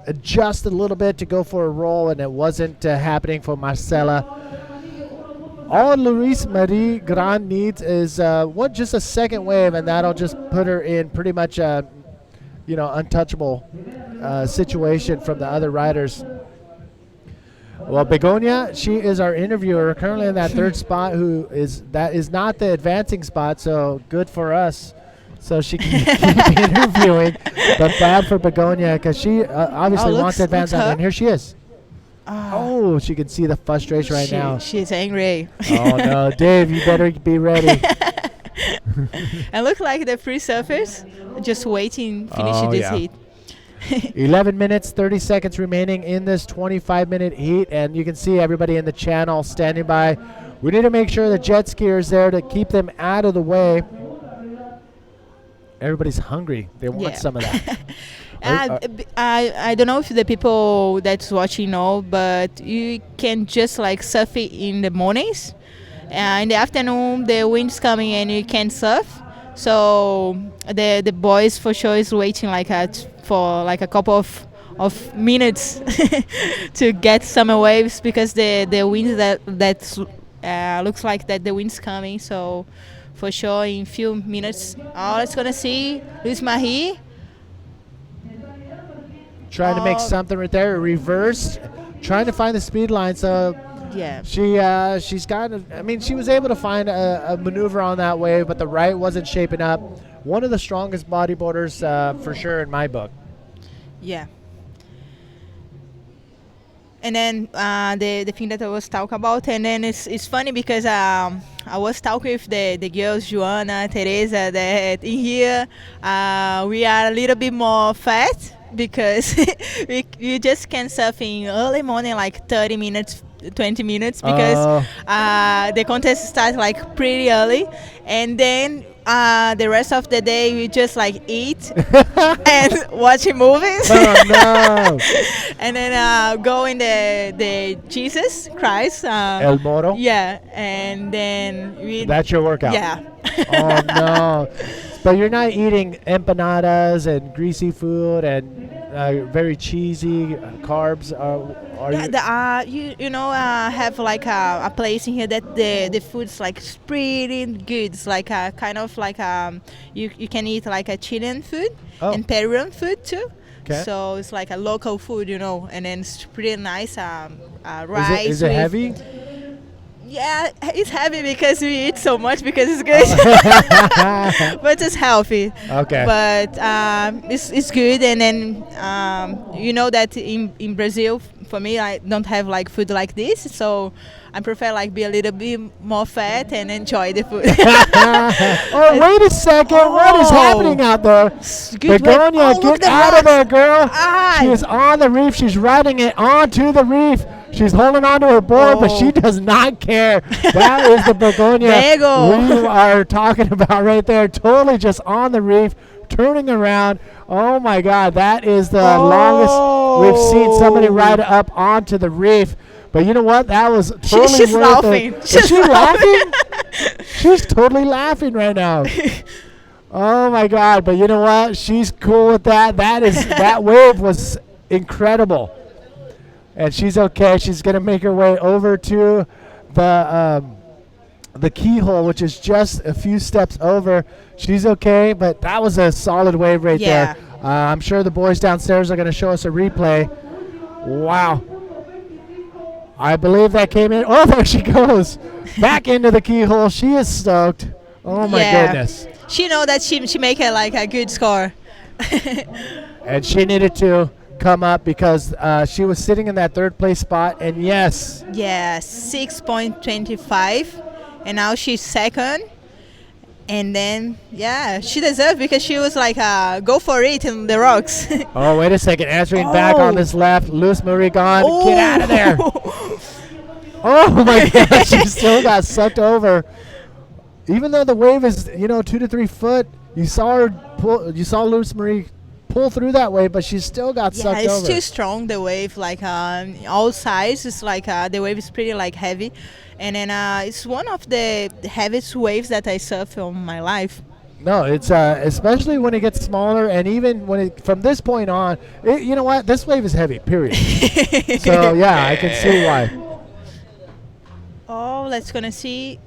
Speaker 4: adjust a little bit to go for a roll, and it wasn't happening for Marcela. All Luis Marie Grand needs is just a second wave, and that'll just put her in pretty much a untouchable situation from the other riders. Well, Begonia, she is our interviewer, currently in that third spot. That is not the advancing spot, so good for us. So she can keep interviewing, but bad for Begonia because she obviously wants to advance on. And here she is. Oh, she can see the frustration right now.
Speaker 11: She's angry.
Speaker 4: Oh no, Dave, you better be ready.
Speaker 11: And look like the free surfers just waiting, finishing this heat.
Speaker 4: 11 minutes, 30 seconds remaining in this 25-minute heat, and you can see everybody in the channel standing by. We need to make sure the jet skier is there to keep them out of the way. Everybody's hungry. They want some of that.
Speaker 11: I don't know if the people that's watching know, but you can just like surf it in the mornings. In the afternoon, the wind's coming and you can't surf. So the boys for sure is waiting for like a couple of minutes to get summer waves because the wind that looks like that the wind's coming. So for sure in few minutes, all it's gonna see Luis Marie.
Speaker 4: Trying to make something right there, reversed, trying to find the speed line. So
Speaker 11: yeah,
Speaker 4: she's got. I mean, she was able to find a maneuver on that wave, but the right wasn't shaping up. One of the strongest bodyboarders for sure in my book.
Speaker 11: Yeah. And then the thing that I was talking about, and then it's funny because I was talking with the girls, Joana, Teresa, that in here we are a little bit more fat because we just can surf in early morning, like 30 minutes, 20 minutes, because the contest starts like pretty early, and then the rest of the day we just like eat and watching movies.
Speaker 4: Oh no!
Speaker 11: And then go in the Jesus Christ.
Speaker 4: El Moro.
Speaker 11: Yeah, and then
Speaker 4: That's your workout.
Speaker 11: Yeah.
Speaker 4: Oh no! But you're not eating empanadas and greasy food and very cheesy carbs. Are you?
Speaker 11: You know, have like a place in here that the food's like pretty good. It's like a kind of like you can eat like a Chilean food and Peruvian food too.
Speaker 4: Okay.
Speaker 11: So it's like a local food, you know, and then it's pretty nice. Rice.
Speaker 4: Is it heavy?
Speaker 11: Yeah, it's heavy because we eat so much because it's good, but it's healthy.
Speaker 4: Okay.
Speaker 11: But it's good, and then you know that in Brazil, for me, I don't have like food like this, so I prefer like be a little bit more fat and enjoy the food.
Speaker 4: Oh, wait a second! What is happening out there? Begonia, get out of there, girl! She is on the reef. She's riding it onto the reef. She's holding onto her board, but she does not care. That is the Begonia we are talking about right there. Totally just on the reef, turning around. Oh my God, that is the longest we've seen somebody ride up onto the reef. But you know what? That was totally
Speaker 11: she's
Speaker 4: worth
Speaker 11: laughing.
Speaker 4: it. Is she laughing? She's totally laughing right now. Oh my God! But you know what? She's cool with that. That wave was incredible. And she's okay. She's going to make her way over to the keyhole, which is just a few steps over. She's okay, but that was a solid wave right there. I'm sure the boys downstairs are going to show us a replay. Wow. I believe that came in. Oh, there she goes. Back into the keyhole. She is stoked. Oh, my goodness.
Speaker 11: She know that she make it like a good score.
Speaker 4: And she needed to come up because she was sitting in that third place spot, and yes.
Speaker 11: Yeah, 6.25, and now she's second. And then, yeah, she deserved because she was like, go for it in the rocks.
Speaker 4: Oh, wait a second. Answering back on this left. Luis Marie gone. Get out of there. Oh, my God. She still got sucked over. Even though the wave is, 2 to 3 foot, you saw her pull. You saw Luis Marie pull through that wave, but she still got sucked over.
Speaker 11: Yeah, it's too strong, the wave. Like all sides, it's like the wave is pretty like heavy. And then it's one of the heaviest waves that I surf in my life.
Speaker 4: No, it's especially when it gets smaller, and even when from this point on, you know what? This wave is heavy, period. So, yeah, I can see why.
Speaker 11: Oh, let's gonna see.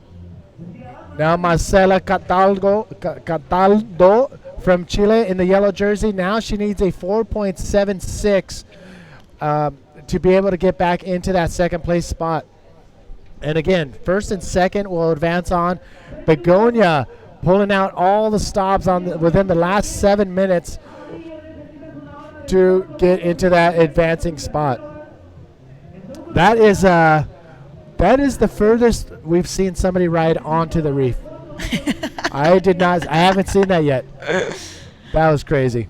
Speaker 4: Now Marcela Cataldo from Chile in the yellow jersey. Now she needs a 4.76 to be able to get back into that second place spot. And again, first and second will advance on. Begonia pulling out all the stops within the last 7 minutes to get into that advancing spot. That is the furthest we've seen somebody ride onto the reef. I haven't seen that yet. That was crazy.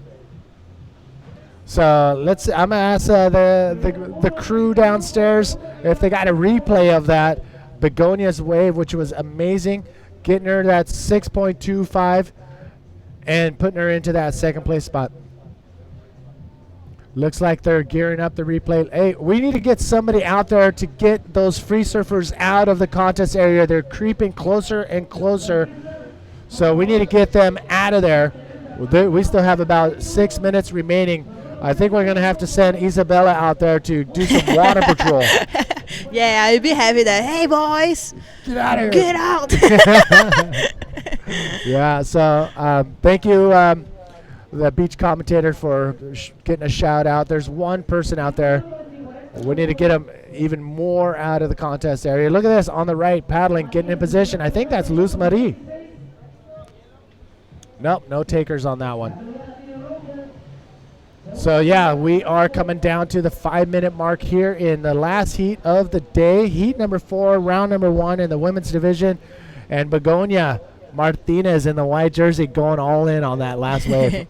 Speaker 4: So I'm gonna ask the crew downstairs if they got a replay of that Begonia's wave, which was amazing, getting her that 6.25 and putting her into that second place spot. Looks like they're gearing up the replay. Hey, we need to get somebody out there to get those free surfers out of the contest area. They're creeping closer and closer. So we need to get them out of there. We still have about 6 minutes remaining. I think we're going to have to send Isabella out there to do some water patrol.
Speaker 11: Yeah, I'd be happy that, hey, boys.
Speaker 4: Get out of here.
Speaker 11: Get out.
Speaker 4: Yeah, so thank you, the beach commentator, for getting a shout out. There's one person out there. We need to get him even more out of the contest area. Look at this on the right, paddling, getting in position. I think that's Luz Marie. Nope, no takers on that one. So yeah, we are coming down to the 5-minute mark here in the last heat of the day. Heat number 4, round number 1 in the women's division. And Begonia Martinez in the white jersey going all in on that last wave.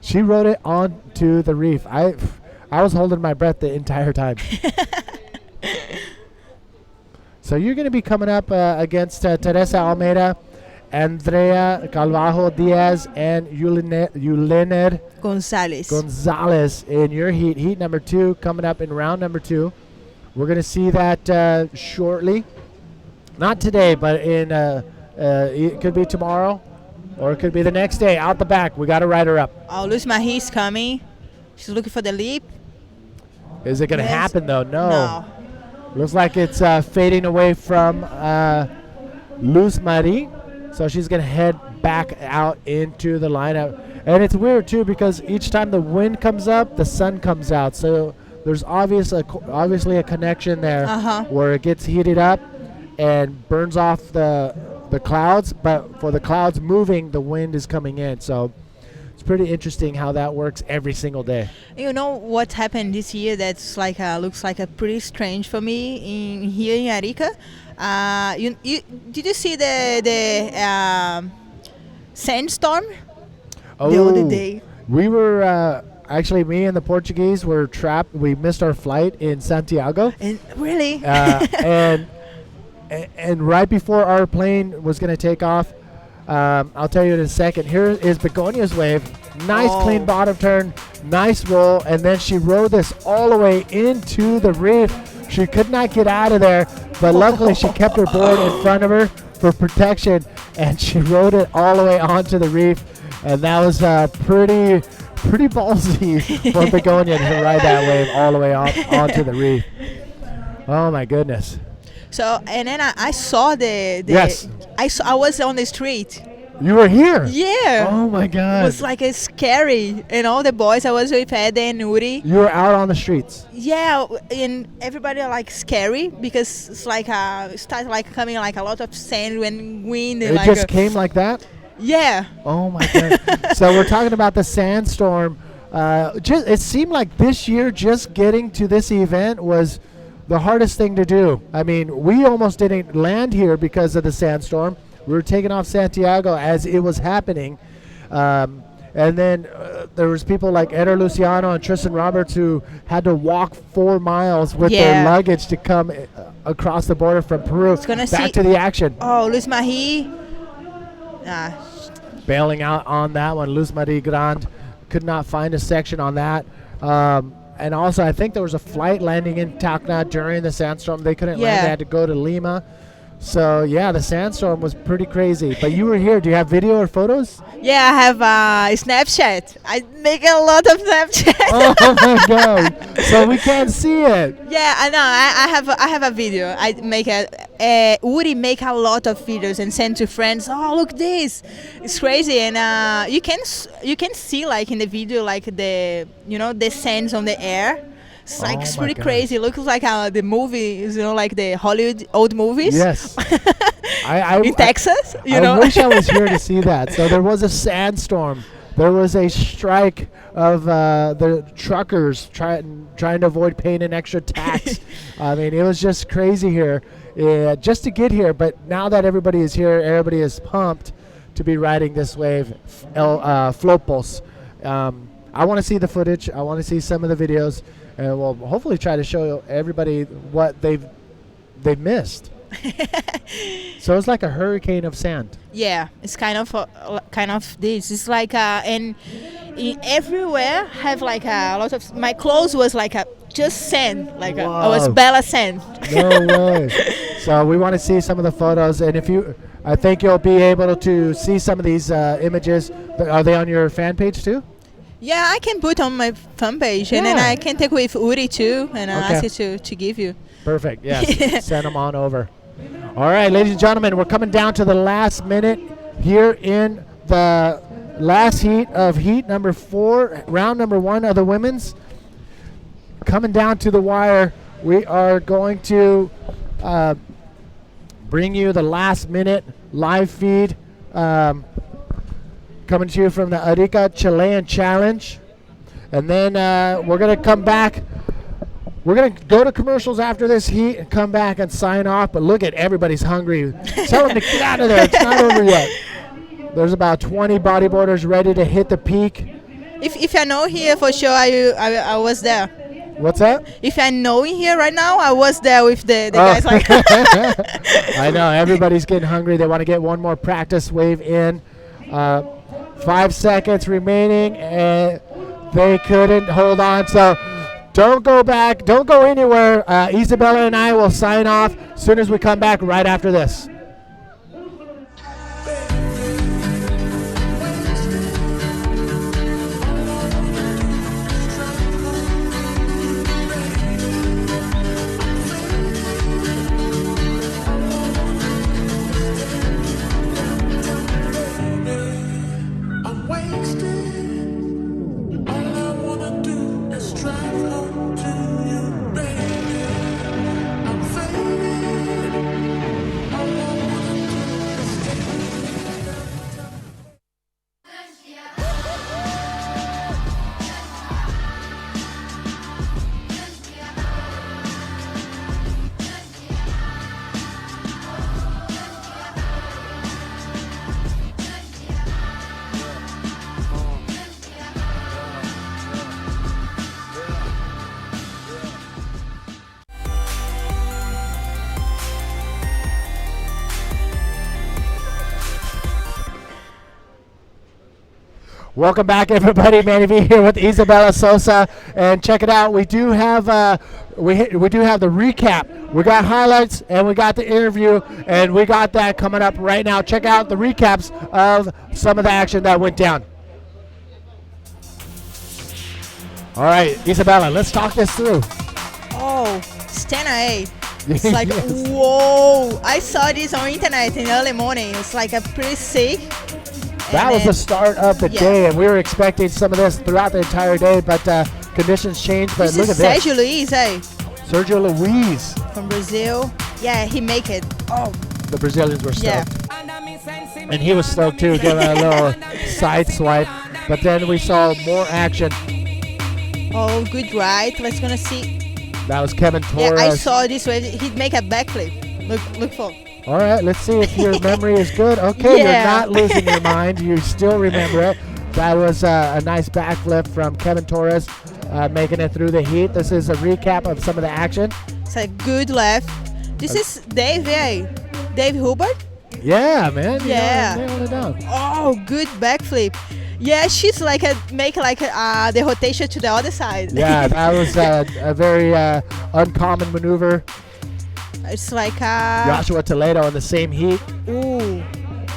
Speaker 4: She rode it onto the reef. I was holding my breath the entire time. So you're going to be coming up against Teresa Almeida, Andrea Calvajo Diaz, and Yulener Gonzalez in your heat number 2, coming up in round number 2. We're going to see that shortly. Not today, but in it could be tomorrow, or it could be the next day. Out the back, we got to ride her up.
Speaker 11: Oh, Luz Marie's coming. She's looking for the leap.
Speaker 4: Is it going to happen, though? No. Looks like it's fading away from Luz Marie. So she's going to head back out into the lineup. And it's weird, too, because each time the wind comes up, the sun comes out. So there's obviously a connection there where it gets heated up and burns off the clouds. But for the clouds moving, the wind is coming in. So it's pretty interesting how that works every single day.
Speaker 11: You know what happened this year that's like looks like a pretty strange for me here in Arica? Did you see the sandstorm the other day?
Speaker 4: We were actually, me and the Portuguese were trapped. We missed our flight in Santiago.
Speaker 11: And really?
Speaker 4: And right before our plane was going to take off, I'll tell you in a second. Here is Begonia's wave. Nice clean bottom turn, nice roll, and then she rode this all the way into the reef. She could not get out of there, but luckily she kept her board in front of her for protection, and she rode it all the way onto the reef, and that was pretty ballsy for Begonia to ride that wave all the way onto the reef. Oh my goodness.
Speaker 11: So, and then I saw
Speaker 4: Yes.
Speaker 11: I was on the street.
Speaker 4: You were here?
Speaker 11: Yeah.
Speaker 4: Oh my God.
Speaker 11: It was like scary. And all the boys I was with, Ed and Uri.
Speaker 4: You were out on the streets?
Speaker 11: Yeah, and everybody like scary because it's like it started like coming like a lot of sand when wind.
Speaker 4: It
Speaker 11: like
Speaker 4: just came like that?
Speaker 11: Yeah.
Speaker 4: Oh my God. So we're talking about the sandstorm. It seemed like this year just getting to this event was the hardest thing to do. I mean, we almost didn't land here because of the sandstorm. We were taking off Santiago as it was happening. And then there was people like Eder Luciano and Tristan Roberts who had to walk 4 miles with their luggage to come across the border from Peru back to the action.
Speaker 11: Oh, Luz Marie.
Speaker 4: Bailing out on that one. Luz Marie Grand could not find a section on that. And also, I think there was a flight landing in Tacna during the sandstorm. They couldn't land. They had to go to Lima. So, yeah, the sandstorm was pretty crazy. But you were here. Do you have video or photos?
Speaker 11: Yeah, I have Snapchat. I make a lot of Snapchat.
Speaker 4: Oh, my God. So we can't see it.
Speaker 11: Yeah, I know. I have a video. I make Uri make a lot of videos and send to friends. Oh, look this. It's crazy. And you can see like in the video like the sands on the air. It's like it's pretty crazy. It looks like the movies, like the Hollywood old movies.
Speaker 4: Yes.
Speaker 11: In Texas,
Speaker 4: I wish I was here to see that. So there was a sandstorm. There was a strike of the truckers trying to avoid paying an extra tax. I mean, it was just crazy here just to get here. But now that everybody is here, everybody is pumped to be riding this wave, Flopos. I want to see the footage. I want to see some of the videos. And we'll hopefully try to show everybody what they've missed. So it's like a hurricane of sand.
Speaker 11: Yeah, it's kind of this. It's like and everywhere have like a lot of, my clothes was like a just sand, like I was Bella sand.
Speaker 4: No way. So we want to see some of the photos, and I think you'll be able to see some of these images. Are they on your fan page too?
Speaker 11: Yeah, I can put on my fan page, and then I can take with Uri too, and ask it to give you.
Speaker 4: Perfect. Yes. Send them on over. All right, ladies and gentlemen, we're coming down to the last minute here in the last heat of heat number 4, round number 1 of the women's. Coming down to the wire, we are going to bring you the last minute live feed coming to you from the Arica Chilean Challenge. And then we're going to come back. We're going to go to commercials after this heat and come back and sign off. But look at everybody's hungry. Tell them to get out of there. It's not over yet. There's about 20 bodyboarders ready to hit the peak.
Speaker 11: If I know here for sure, I was there.
Speaker 4: What's that?
Speaker 11: If I know in here right now, I was there with the guys. Like
Speaker 4: I know everybody's getting hungry. They want to get one more practice wave in. 5 seconds remaining, and they couldn't hold on. So don't go back. Don't go anywhere. Isabella and I will sign off as soon as we come back right after this. Welcome back, everybody. Manny V here with Isabella Sosa, and check it out. We do have we do have the recap. We got highlights and we got the interview, and we got that coming up right now. Check out the recaps of some of the action that went down. All right, Isabella, let's talk this through.
Speaker 11: Oh, Stena 8. It's like, whoa. I saw this on internet in the early morning. It's like a pretty sick.
Speaker 4: That was the start of the day, and we were expecting some of this throughout the entire day, but conditions changed. But look at this.
Speaker 11: Sergio Luis,
Speaker 4: Sergio Luis.
Speaker 11: From Brazil. Yeah, he make it. Oh.
Speaker 4: The Brazilians were stoked. And he was stoked too, giving a little side swipe. But then we saw more action.
Speaker 11: Oh, good ride. Let's gonna see.
Speaker 4: That was Kevin Torres.
Speaker 11: Yeah, I saw this way. He'd make a backflip. Look for.
Speaker 4: All right, let's see if your memory is good. Okay, You're not losing your mind. You still remember it. That was a nice backflip from Kevin Torres, making it through the heat. This is a recap of some of the action.
Speaker 11: It's a good left. This is Dave Hubert.
Speaker 4: Yeah, man.
Speaker 11: Yeah.
Speaker 4: Nailed it down.
Speaker 11: Oh, good backflip. Yeah, she's like the rotation to the other side.
Speaker 4: Yeah, that was a very uncommon maneuver.
Speaker 11: It's like
Speaker 4: Joshua Toledo in the same heat.
Speaker 11: Ooh.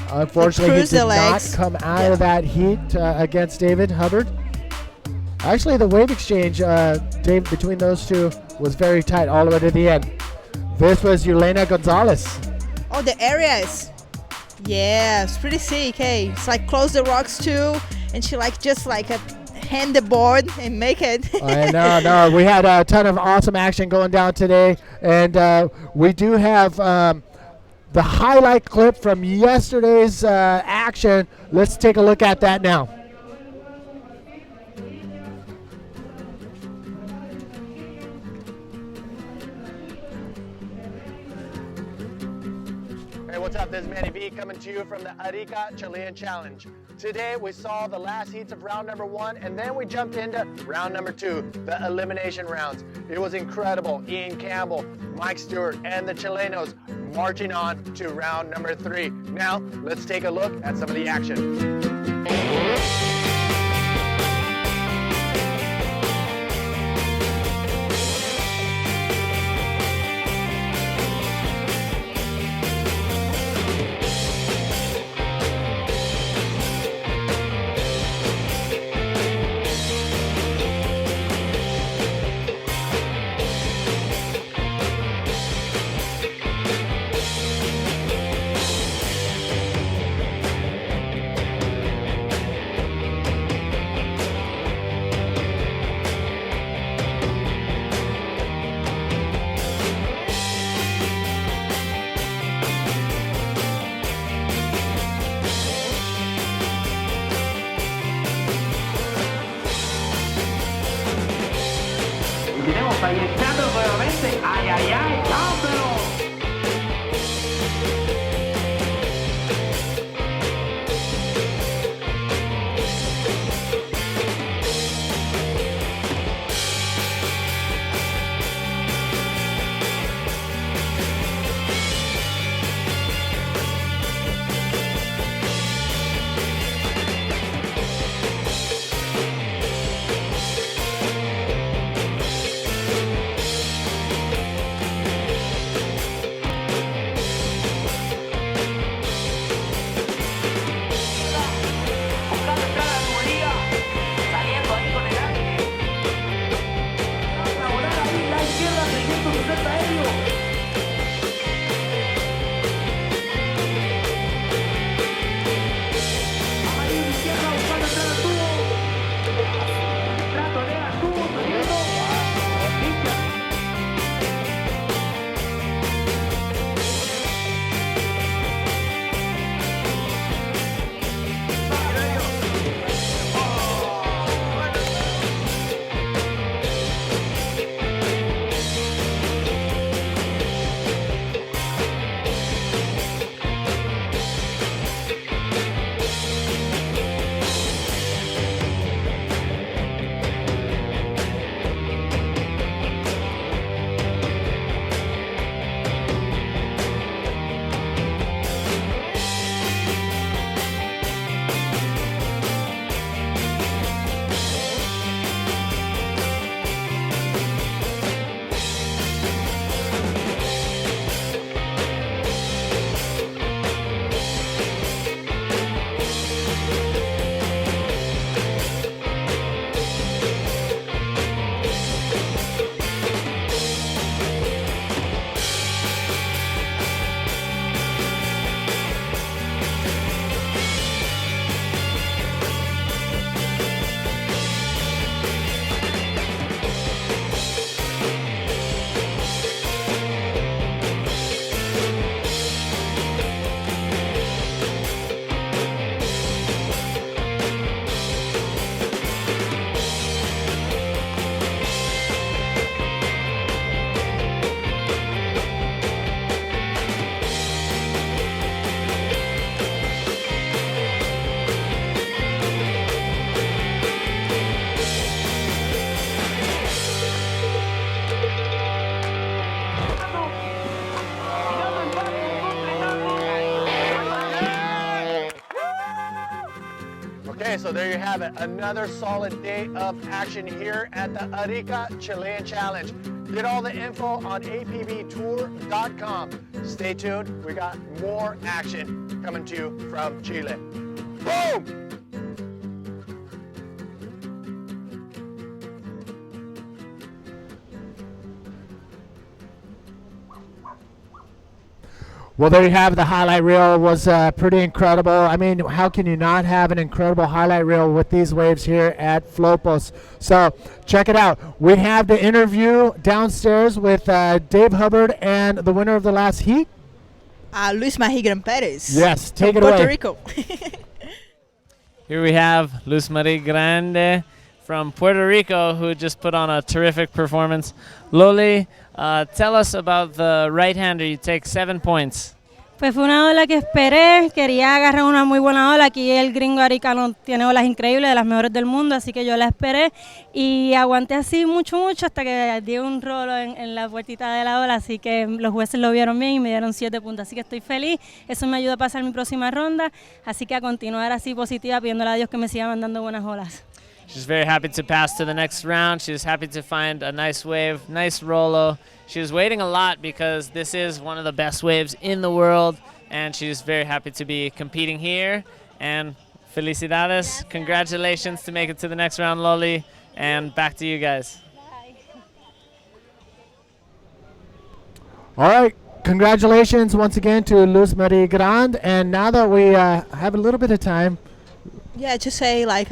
Speaker 4: Unfortunately, he did not come out of that heat against David Hubbard. Actually, the wave exchange, Dave, between those two was very tight all the way to the end. This was Yelena Gonzalez.
Speaker 11: Oh, the areas. Yeah, it's pretty sick, hey. It's like close the rocks too, and she just hand the board and make it.
Speaker 4: I know, no. We had a ton of awesome action going down today, and we do have the highlight clip from yesterday's action. Let's take a look at that now. Hey, what's up? This is Manny V coming to you from the Arica Chilean Challenge. Today we saw the last heats of round number 1, and then we jumped into round number 2, the elimination rounds. It was incredible. Ian Campbell, Mike Stewart, and the Chilenos marching on to round number 3. Now, let's take a look at some of the action.
Speaker 6: proyectando nuevamente. Ay, ay, ay, cámpelo.
Speaker 4: Okay, so there you have it. Another solid day of action here at the Arica Chilean Challenge. Get all the info on apbtour.com. Stay tuned. We got more action coming to you from Chile. Boom! Well, there you have it. The highlight reel was pretty incredible. I mean, how can you not have an incredible highlight reel with these waves here at Flopos? So check it out. We have the interview downstairs with Dave Hubbard and the winner of the last heat.
Speaker 11: Luis Marie Perez.
Speaker 4: Yes, take it
Speaker 11: Puerto
Speaker 4: away.
Speaker 11: Rico.
Speaker 5: Here we have Luz Marie Grande from Puerto Rico, who just put on a terrific performance. Loli, tell us about the right-hander. You take 7 points.
Speaker 12: Pues fue una ola que esperé, quería agarrar una muy buena ola, aquí el gringo aricano tiene olas increíbles, de las mejores del mundo, así que yo la esperé y aguanté así mucho hasta que di un rolo en la puertita de la ola, así que los jueces lo vieron bien y me dieron 7 puntos, así que estoy feliz, eso me ayuda a pasar mi próxima ronda, así que a continuar así positiva, pidiéndole a Dios que me siga mandando buenas olas.
Speaker 5: She's very happy to pass to the next round. She's happy to find a nice wave, nice rolo. She was waiting a lot because this is one of the best waves in the world, and she's very happy to be competing here. And felicidades, congratulations to make it to the next round, Loli, and back to you guys.
Speaker 4: All right. Congratulations once again to Luz Marie Grande. And now that we have a little bit of time,
Speaker 11: yeah, just say like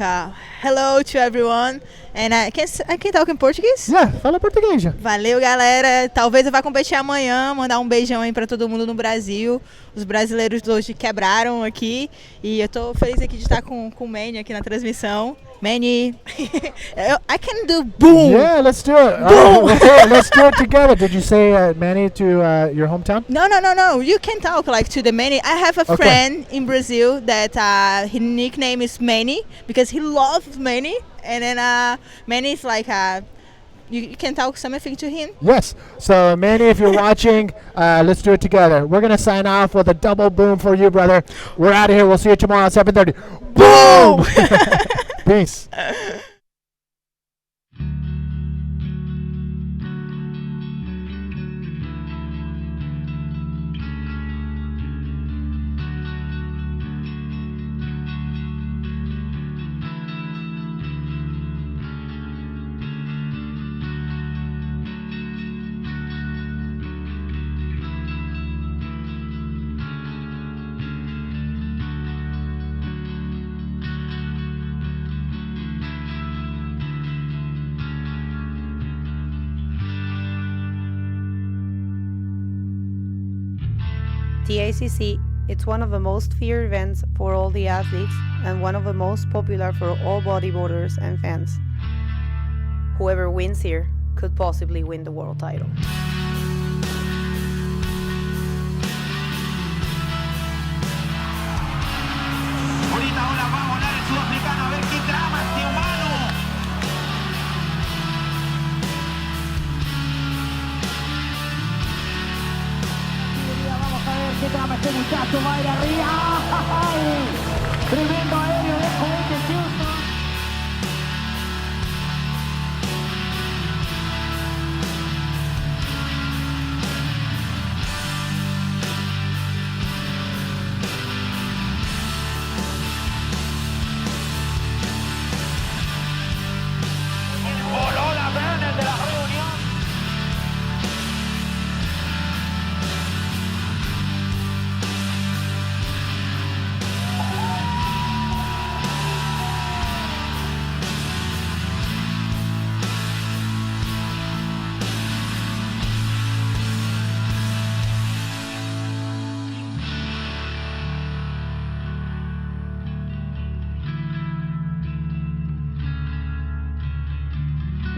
Speaker 11: hello to everyone. And I can talk in Portuguese?
Speaker 4: Yeah, fala português.
Speaker 11: Valeu, galera. Talvez eu vá competir amanhã, mandar um beijão aí pra todo mundo no Brasil. Os brasileiros hoje quebraram aqui. E eu tô feliz aqui de estar com o Manny aqui na transmissão. Manny. I can do boom.
Speaker 4: Yeah, let's do it.
Speaker 11: Boom.
Speaker 4: Let's do it together. Did you say Manny to your hometown?
Speaker 11: No. You can talk like to the Manny. I have a
Speaker 4: Okay.
Speaker 11: friend in Brazil that his nickname is Manny because he loves Manny. And then Manny is like you can talk something to him.
Speaker 4: Yes. So, Manny, if you're watching, let's do it together. We're going to sign off with a double boom for you, brother. We're out of here. We'll see you tomorrow at 7:30. Boom! Peace.
Speaker 8: The ACC, it's one of the most feared events for all the athletes and one of the most popular for all bodyboarders and fans. Whoever wins here could possibly win the world title.
Speaker 6: Ahorita ahora va a volar el sudafricano, a ver qué trama este humano. Vamos a ver qué trama este muchacho, va a ir arriba. ¡Ay! Tremendo aéreo de juguete Houston. Voló la Brenner de la reunión.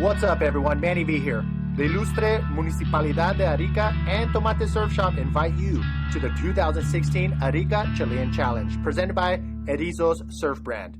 Speaker 4: What's up, everyone? Manny V here. The Ilustre Municipalidad de Arica and Tomate Surf Shop invite you to the 2016 Arica Chilean Challenge, presented by Erizos Surf Brand.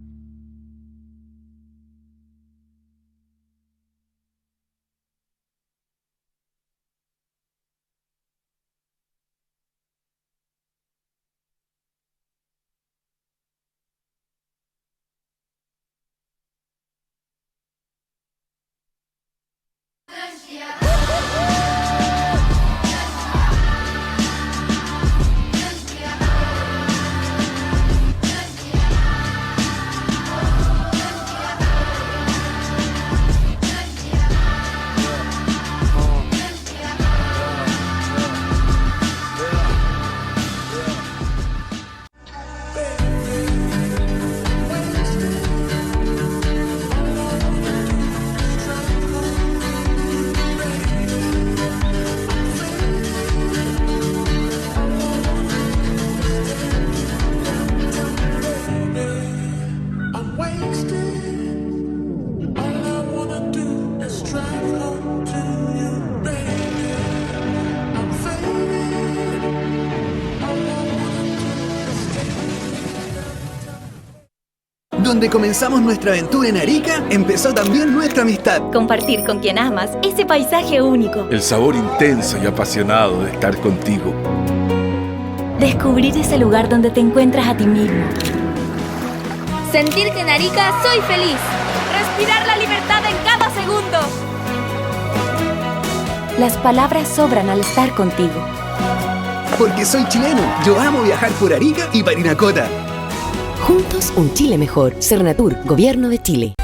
Speaker 14: Donde comenzamos nuestra aventura en Arica, empezó también nuestra amistad.
Speaker 15: Compartir con quien amas ese paisaje único.
Speaker 16: El sabor intenso y apasionado de estar contigo.
Speaker 15: Descubrir ese lugar donde te encuentras a ti mismo.
Speaker 17: Sentir que en Arica soy feliz. Respirar la libertad en cada segundo.
Speaker 15: Las palabras sobran al estar contigo.
Speaker 14: Porque soy chileno, yo amo viajar por Arica y Parinacota.
Speaker 18: Juntos un Chile mejor. Cernatur, Gobierno de Chile.